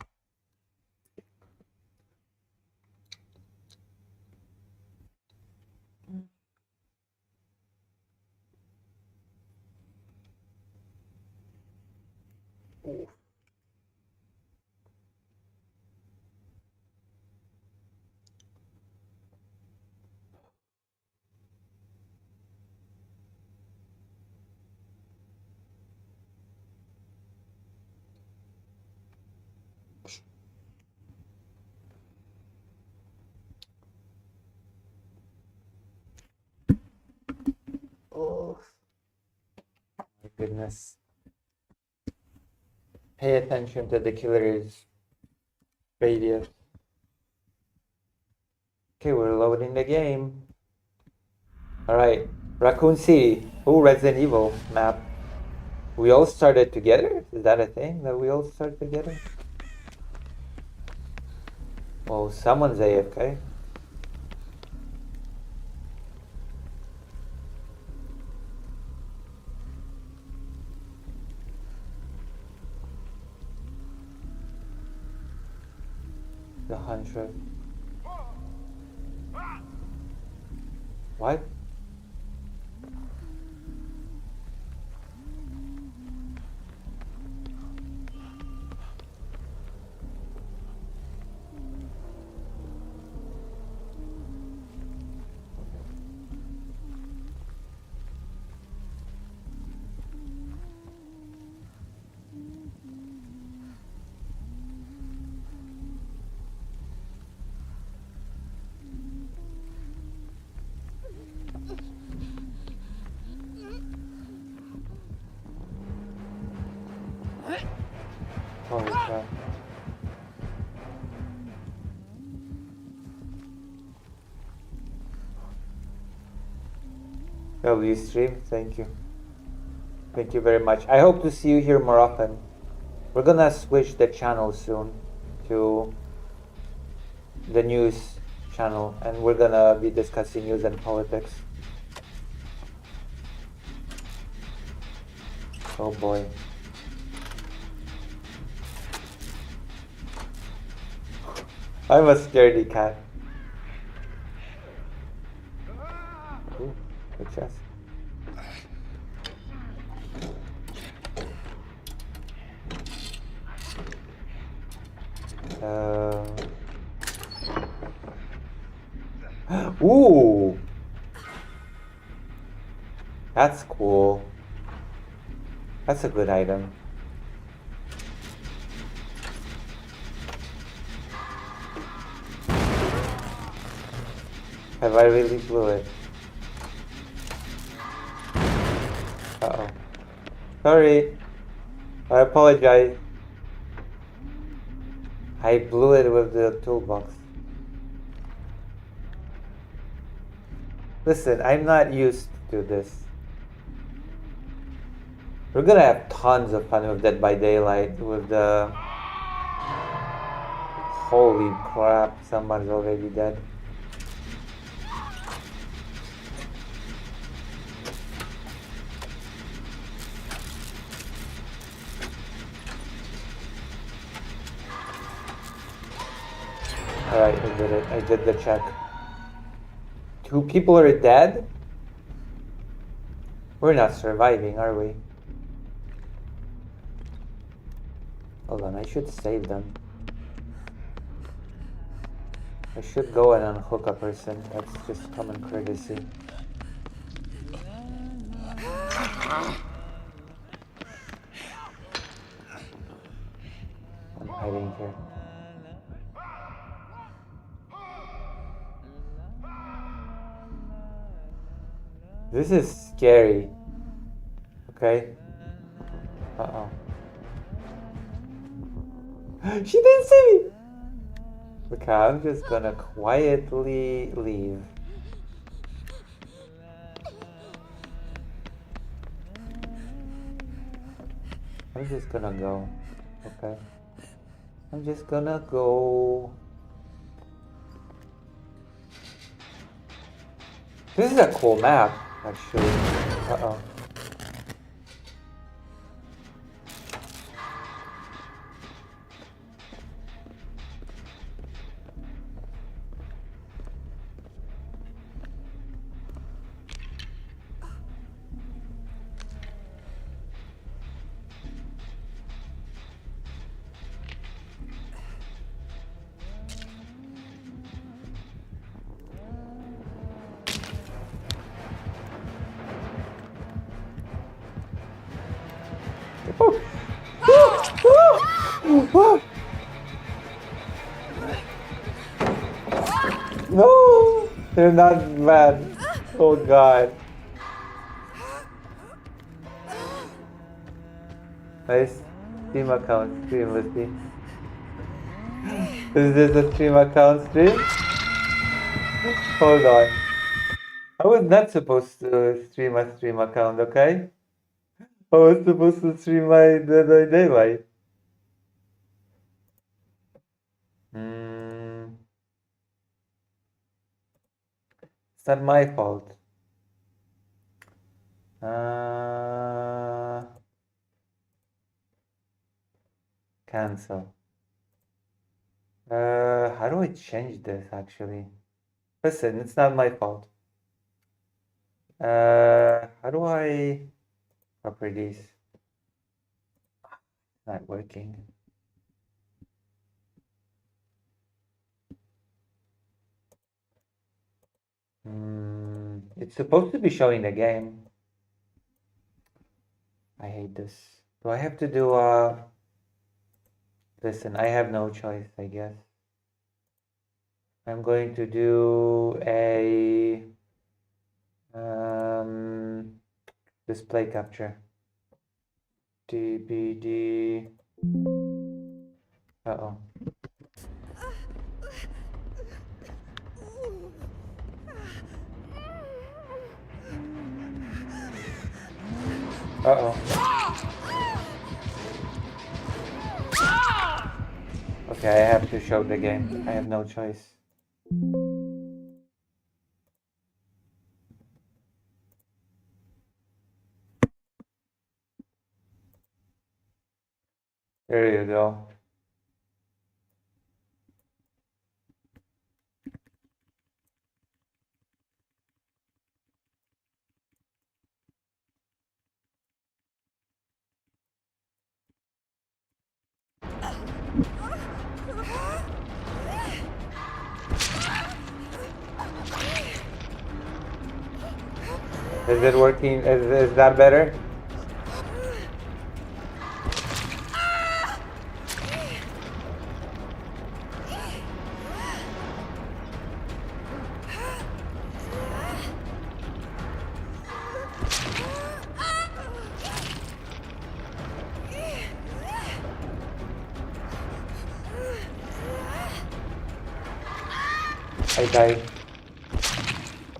Oh my goodness. Pay attention to the killer's radius. Okay, we're loading the game. Alright, Raccoon City. Ooh, Resident Evil map. We all started together? Is that a thing that we all start together? Oh, someone's AFK. The Huntress. What? Holy crap. W stream, thank you. Thank you very much. I hope to see you here more often. We're gonna switch the channel soon to the news channel, and we're gonna be discussing news and politics. Oh boy. I'm a scaredy cat. Ooh, good chest. Ooh, that's cool. That's a good item. Have I really blew it? Uh-oh. Sorry. I apologize. I blew it with the toolbox. Listen, I'm not used to this. We're gonna have tons of fun with Dead by Daylight with the... Holy crap, somebody's already dead. Alright, I did it. I did the check. 2 people are dead? We're not surviving, are we? Hold on, I should save them. I should go and unhook a person. That's just common courtesy. I'm hiding here. This is scary. Okay. Uh-oh. She didn't see me! Okay, I'm just gonna quietly leave. I'm just gonna go. Okay. I'm just gonna go. This is a cool map, actually. Uh-oh. No, they're not bad. Oh god. Nice stream account stream, let's see. Is this a stream account stream? Hold on. I was not supposed to stream a stream account, okay? I was supposed to stream my Dead Daylight. It's not my fault. Cancel. How do I change this actually? Listen, it's not my fault. How do I properties? Not working. It's supposed to be showing the game. I hate this. Do I have to do listen, I have no choice, I guess. I'm going to do a display capture. DBD. Uh-oh. Uh-oh. Okay, I have to show the game. I have no choice. There you go. Is it working? Is that better? I died.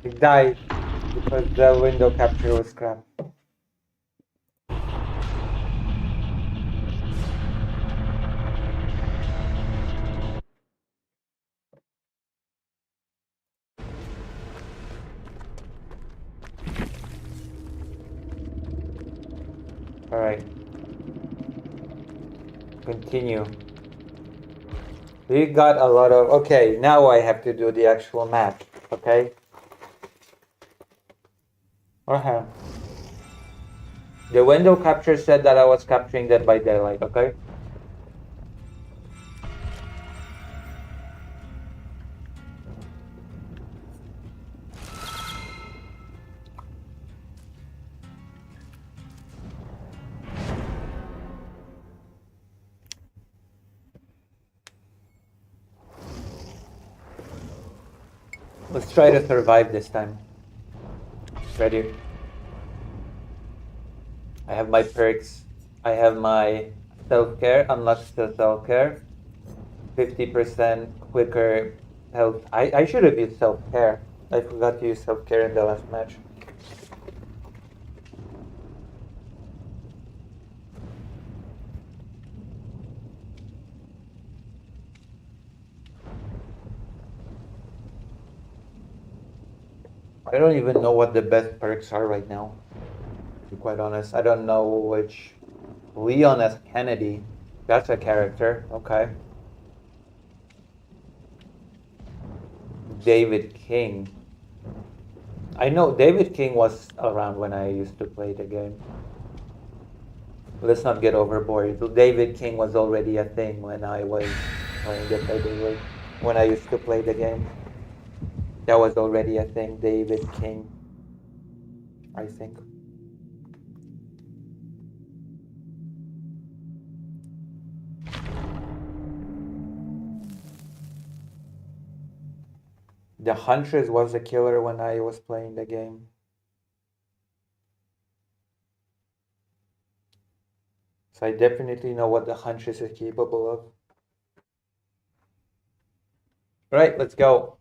I died because the window capture was crap. Alright. Continue. We got a lot of... Okay, now I have to do the actual map. Okay? Okay. The window capture said that I was capturing Dead by Daylight, okay? Let's try to survive this time. Ready? I have my perks. I have my self-care, unlocks the self-care. 50% quicker health. I should have used self-care. I forgot to use self-care in the last match. I don't even know what the best perks are right now, to be quite honest. I don't know which... Leon S. Kennedy. That's a character. Okay. David King. I know David King was around when I used to play the game. Let's not get overboard. David King was already a thing when I was playing the when I used to play the game. That was already a thing, David King, I think. The Huntress was a killer when I was playing the game. So I definitely know what the Huntress is capable of. Right, let's go.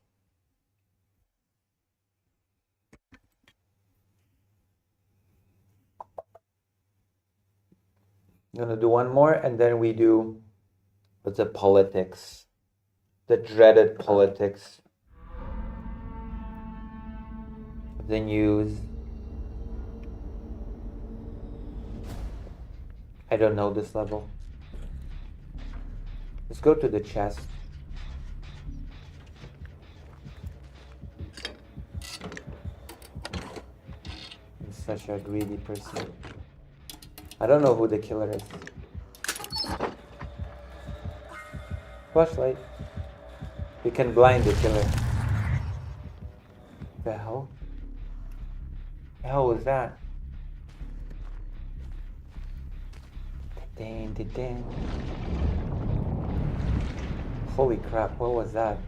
I'm gonna do one more and then we do the politics. The dreaded politics. The news. I don't know this level. Let's go to the chest. I'm such a greedy person. I don't know who the killer is. Flashlight. We can blind the killer. The hell? The hell was that? Ding. Holy crap, what was that?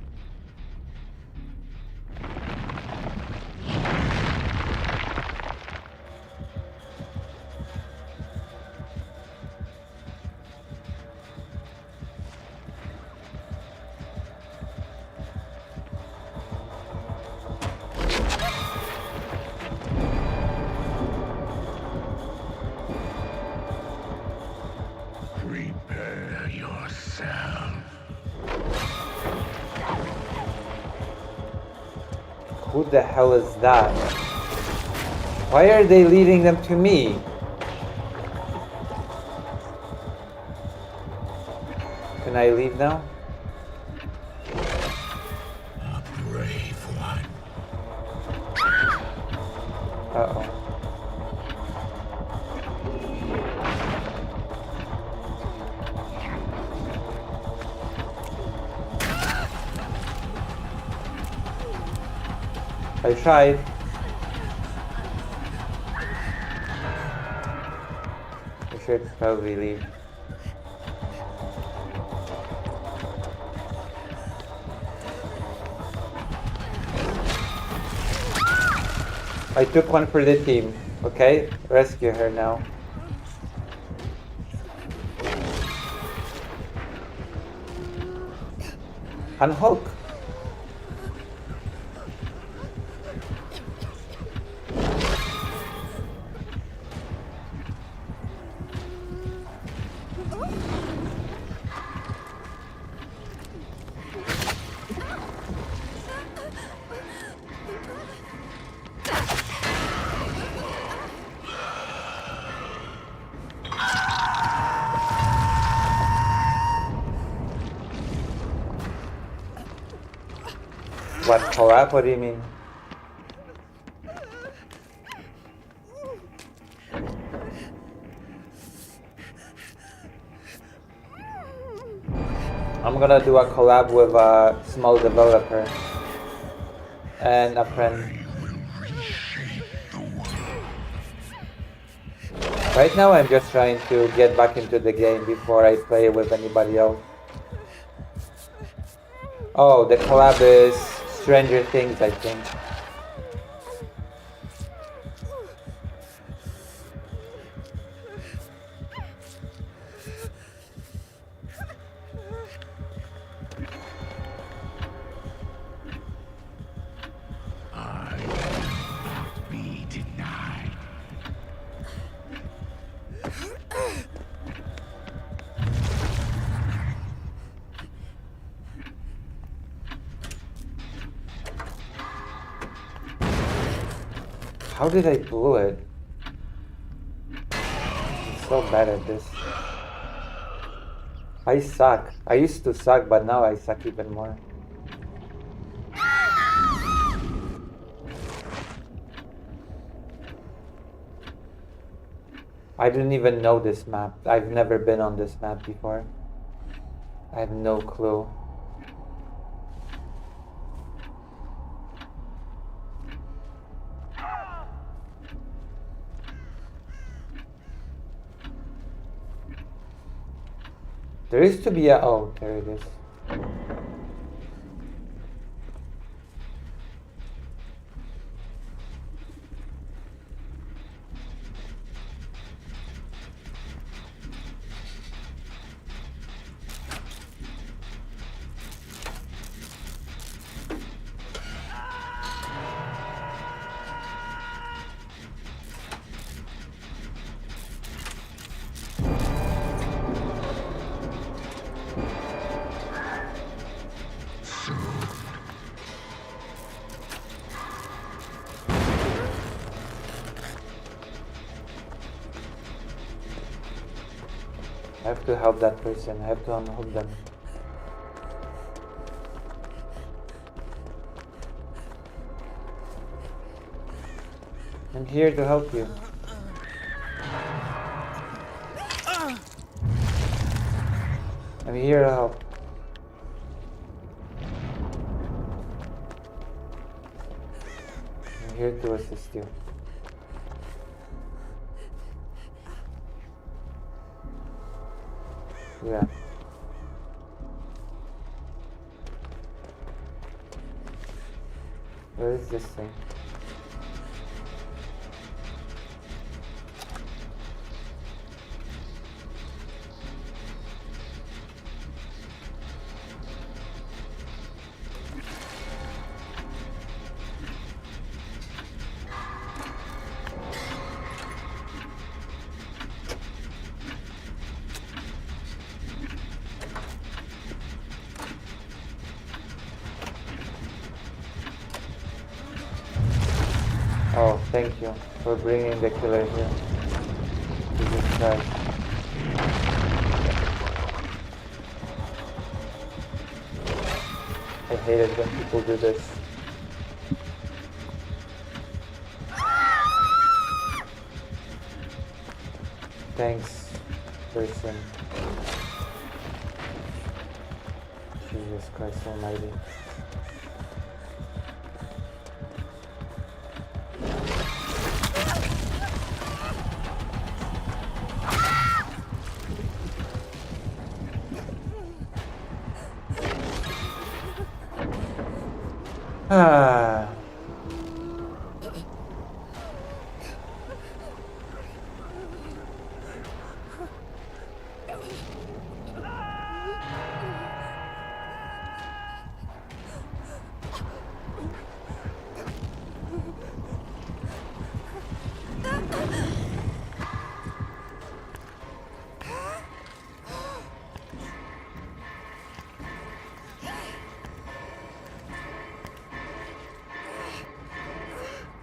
Prepare yourself. Who the hell is that? Why are they leading them to me? Can I leave now? A brave one. Uh-oh. I tried. I should probably leave. I took one for the team. Okay, rescue her now. Unhook. What collab? What do you mean? I'm gonna do a collab with a small developer and a friend. Right now I'm just trying to get back into the game before I play with anybody else. Oh, the collab is Stranger Things, I think. How did I blow it? I'm so bad at this. I suck. I used to suck, but now I suck even more. I didn't even know this map. I've never been on this map before. I have no clue. There used to be a... oh, there it is. I have to help that person. I have to unhook them. I'm here to help you. I'm here to help. I'm here to assist you. Yeah. Where is this thing? Oh, thank you for bringing the killer here. Jesus Christ. I hate it when people do this. Thanks, person. Jesus Christ Almighty. Ah.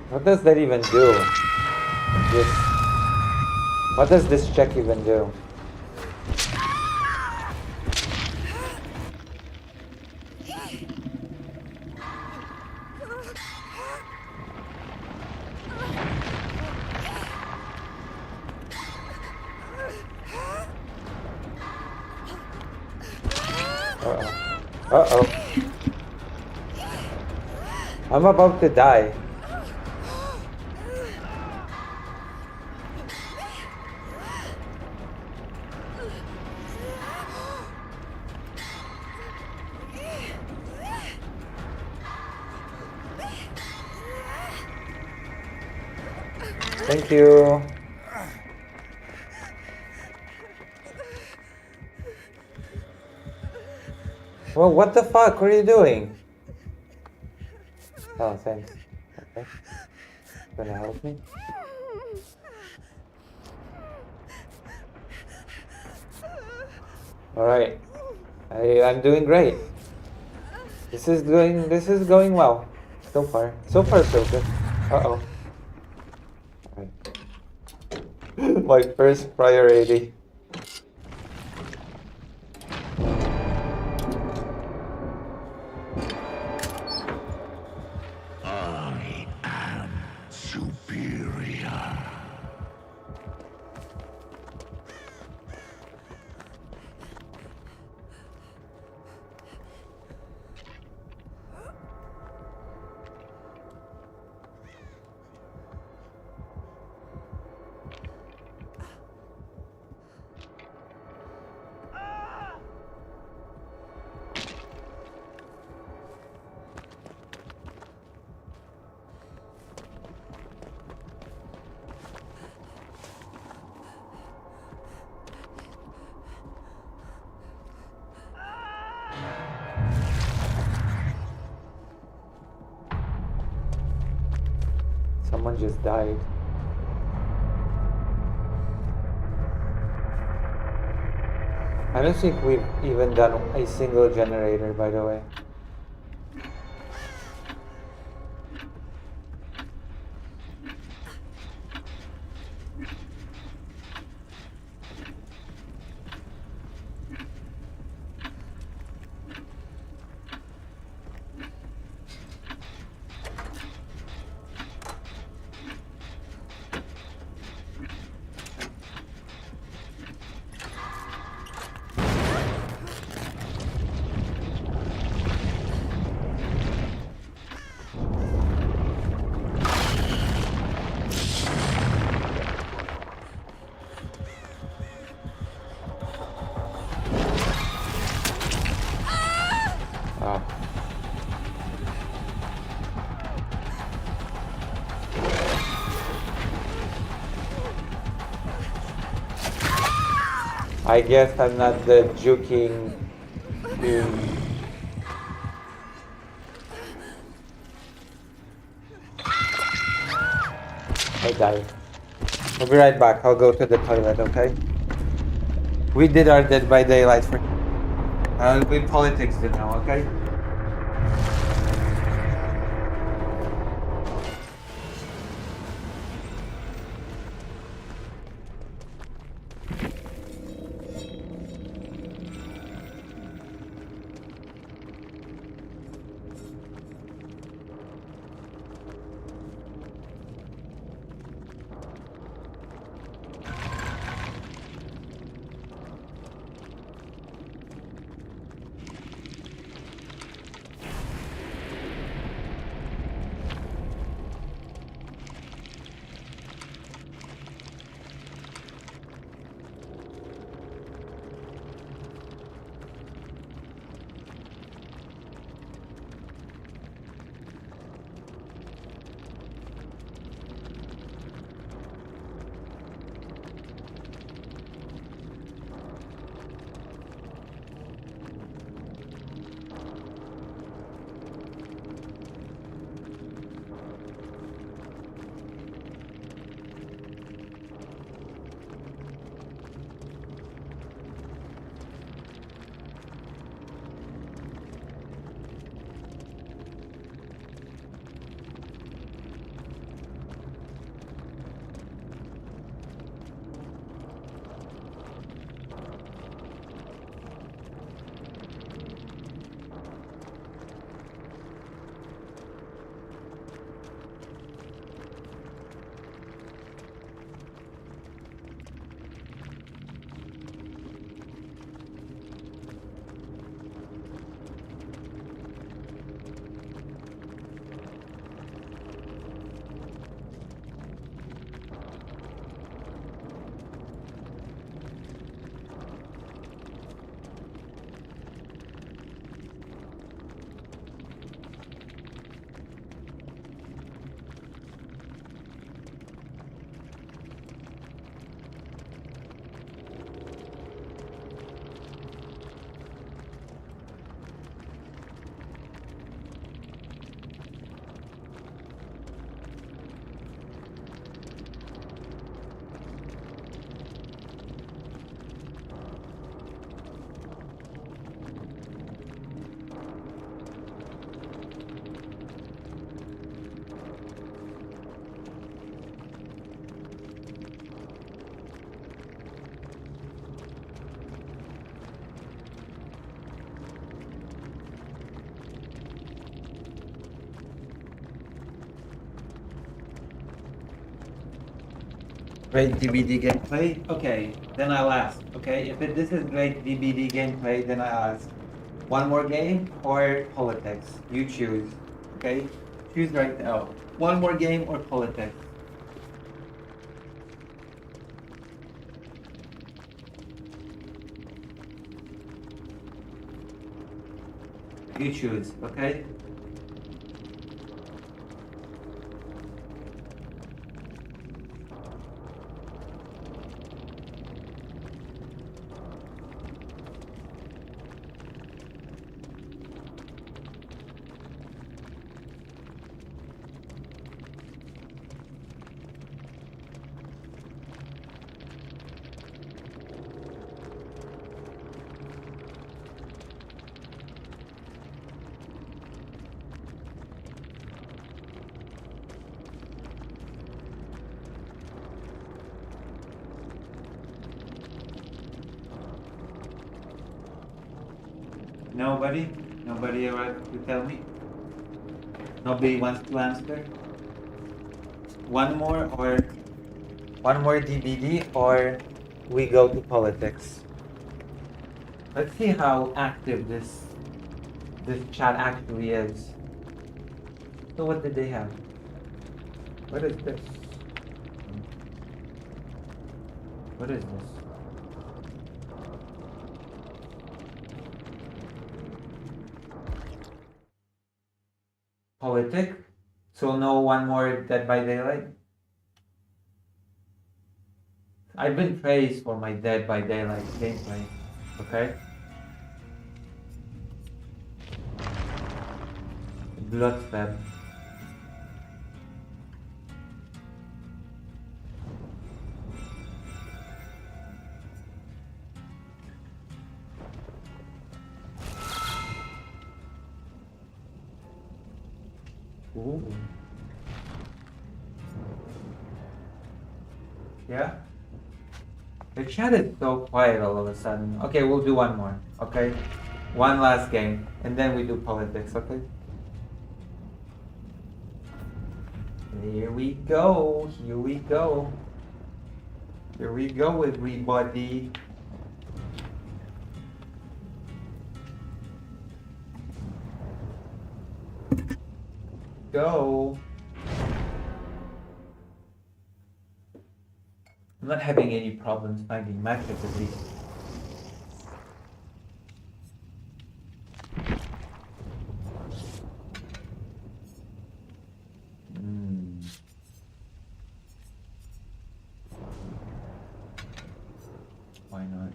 What does that even do? What does this check even do? Uh-oh. I'm about to die. Thank you. Well, what the fuck? What are you doing? Oh, thanks. Okay. Gonna help me? Alright. I'm doing great. This is going well. So far. So far so good. Uh-oh. Alright. My first priority. I am superior. Someone just died. I don't think we've even done a single generator, by the way. I guess I'm not the juking dude. I died. I'll be right back. I'll go to the toilet, okay? We did our Dead by Daylight for... we politics it now, okay? Great DBD gameplay? Okay, then I'll ask. Okay, if this is great DBD gameplay, then I'll ask. One more game or politics? You choose. Okay? Choose right now. One more game or politics? You choose, okay? Nobody? Nobody ever to tell me? Nobody wants to answer? One more DBD or we go to politics? Let's see how active this chat actually is. So what did they have? What is this? What is this? Politic? So no one more Dead by Daylight? I've been praised for my Dead by Daylight gameplay, okay? Bloodfed. Ooh. Yeah? The chat is so quiet all of a sudden. Okay, we'll do one more, okay? One last game, and then we do politics, okay? Here we go, here we go. Here we go, everybody. Go. I'm not having any problems finding matches at least. Why not?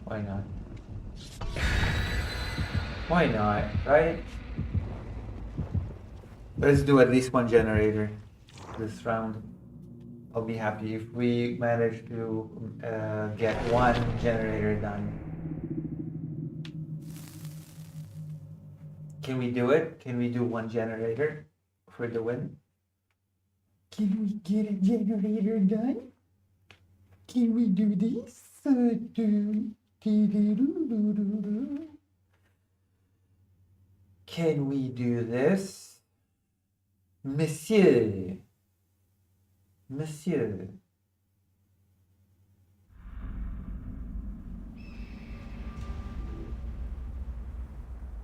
Why not? Why not, right? Let's do at least one generator this round. I'll be happy if we manage to get one generator done. Can we do it? Can we do one generator for the win? Can we get a generator done? Can we do this? Can we do this? Monsieur. Monsieur.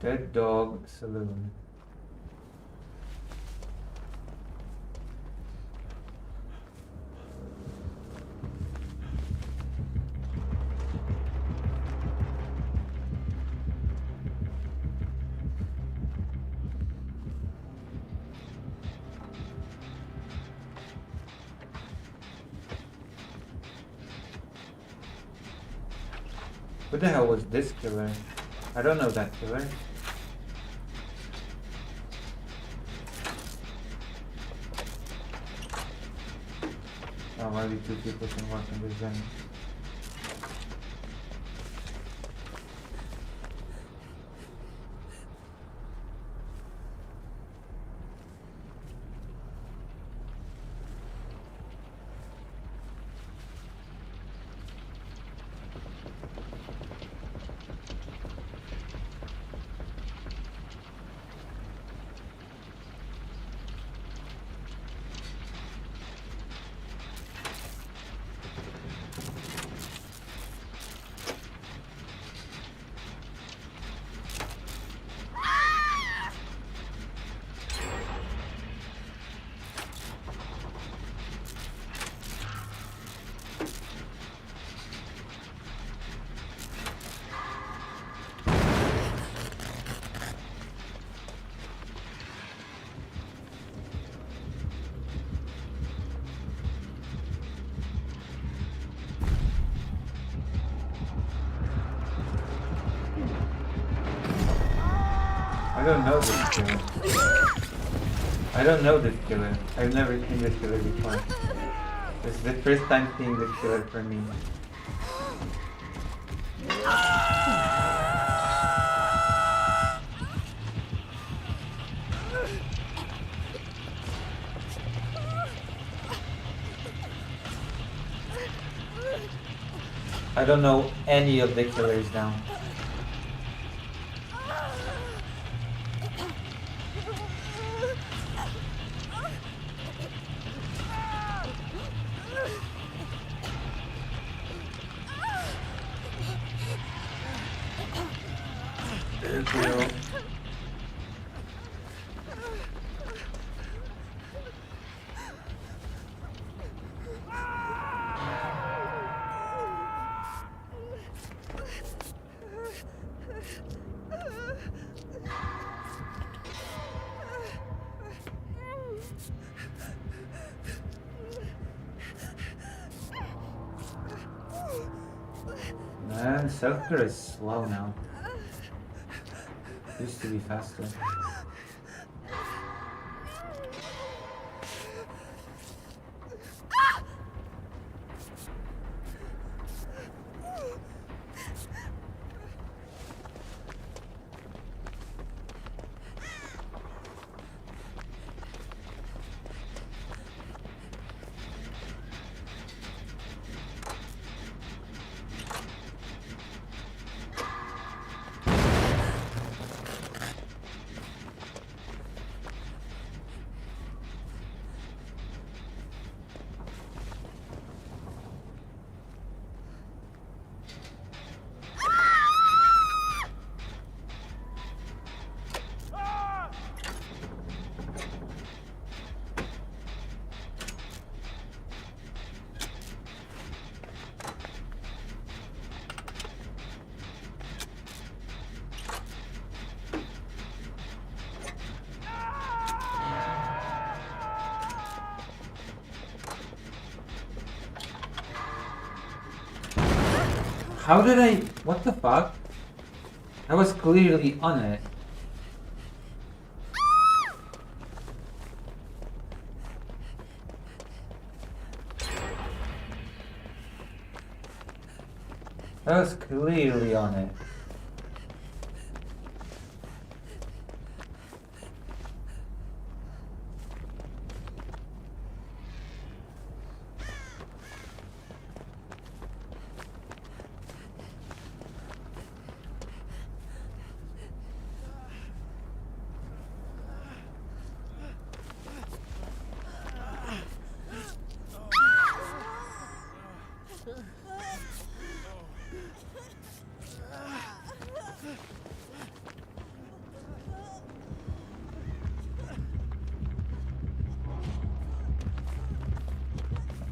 Dead Dog Saloon. What the hell was this killer? I don't know that killer. Oh, maybe two people can work on this then. I don't know this killer. I don't know this killer. I've never seen this killer before. This is the first time seeing this killer for me. I don't know any of the killers now. Thank you. Man, self-care is slow now. Used to be faster. How did I... What the fuck? I was clearly on it. I was clearly on it.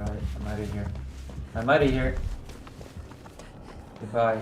Alright, I'm out of here. I'm out of here. Goodbye.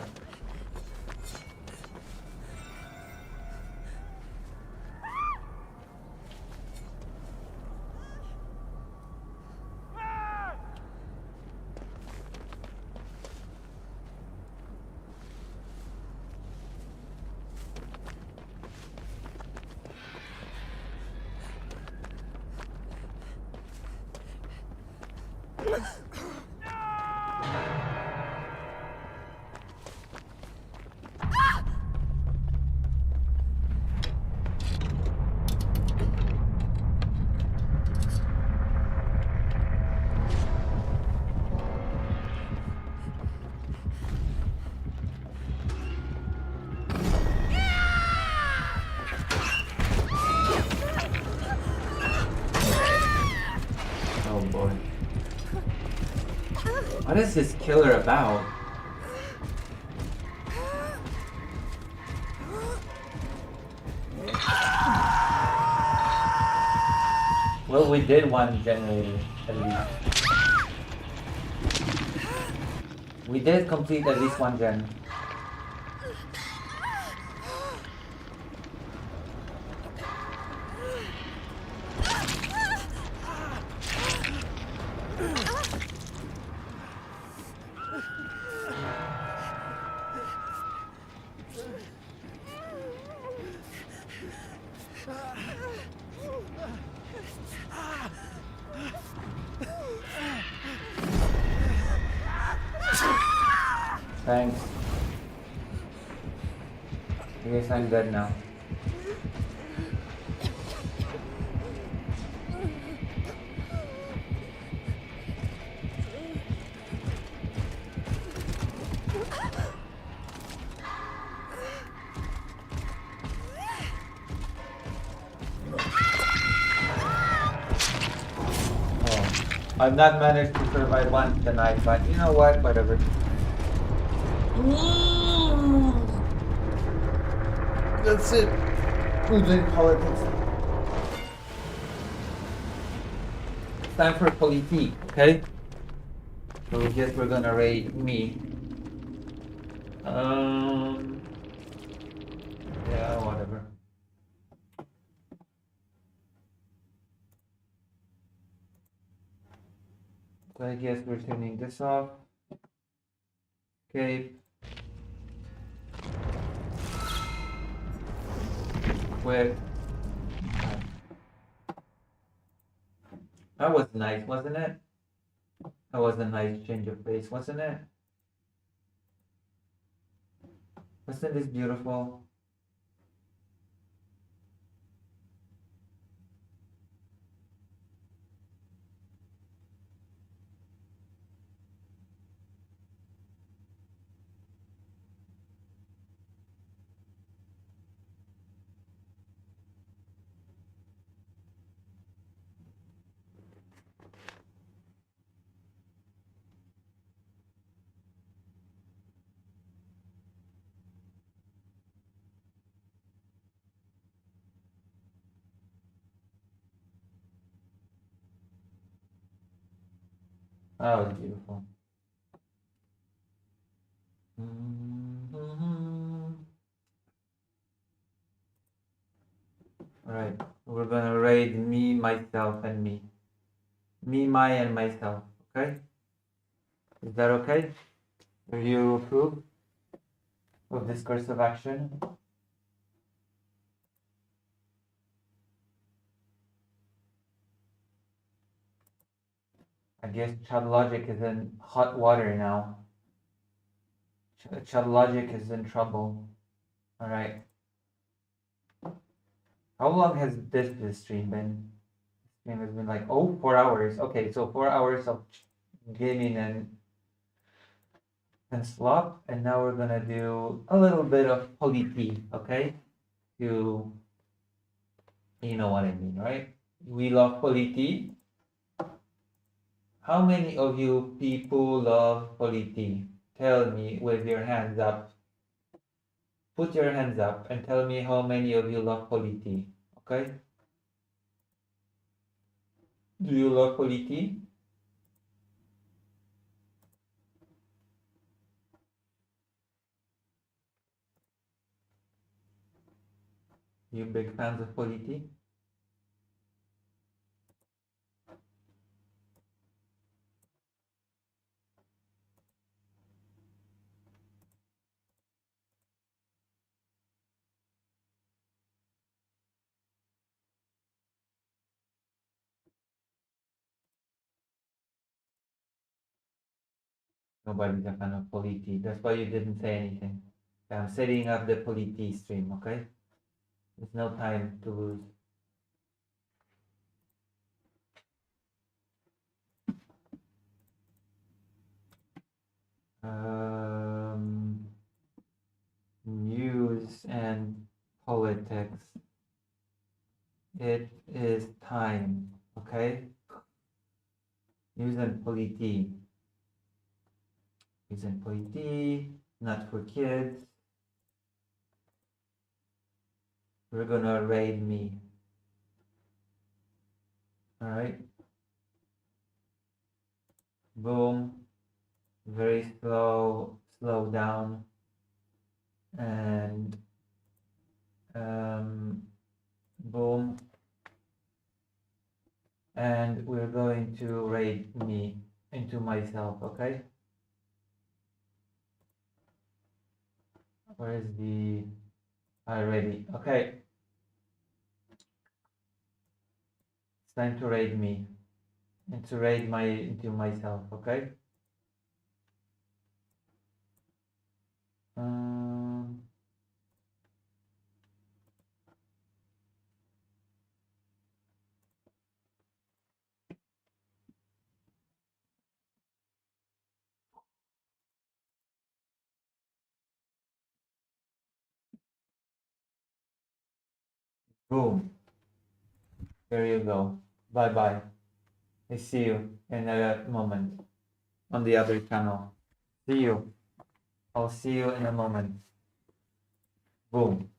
Oh boy. What is this killer about? Well, we did one generator at least. We did complete at least one gen. Thanks. I guess I'm dead now. I've not managed to survive once tonight, but you know what? Whatever. That's it. We're doing politics. It's time for politique, okay? So I guess we're gonna raid me. Yeah, whatever. So I guess we're turning this off. Okay. Quick. That was nice, wasn't it? That was a nice change of pace, wasn't it? Wasn't this beautiful? That was beautiful. Alright, we're gonna raid me, myself, and me. Me, my, and myself, okay? Is that okay? Do you approve of this course of action? I guess Chad Logic is in hot water now. Chad Logic is in trouble. Alright. How long has this stream been? This stream has been like, 4 hours. Okay, so 4 hours of gaming and slop. And now we're gonna do a little bit of politique, okay? You know what I mean, right? We love politique. How many of you people love politique? Tell me with your hands up. Put your hands up and tell me how many of you love politique, okay? Do you love politique? You big fans of politique? Nobody's a fan of politique. That's why you didn't say anything. I'm setting up the politique stream, okay? There's no time to lose. News and politics. It is time, okay? News and politique. News and politique, not for kids. We're gonna raid me. Alright. Boom. Very slow down. And boom. And we're going to raid me into myself, okay? Where is the ready? Okay. time to raid me and to raid into myself, okay? Boom. There you go. Bye bye. I see you in a moment on the other channel. See you. I'll see you in a moment. Boom.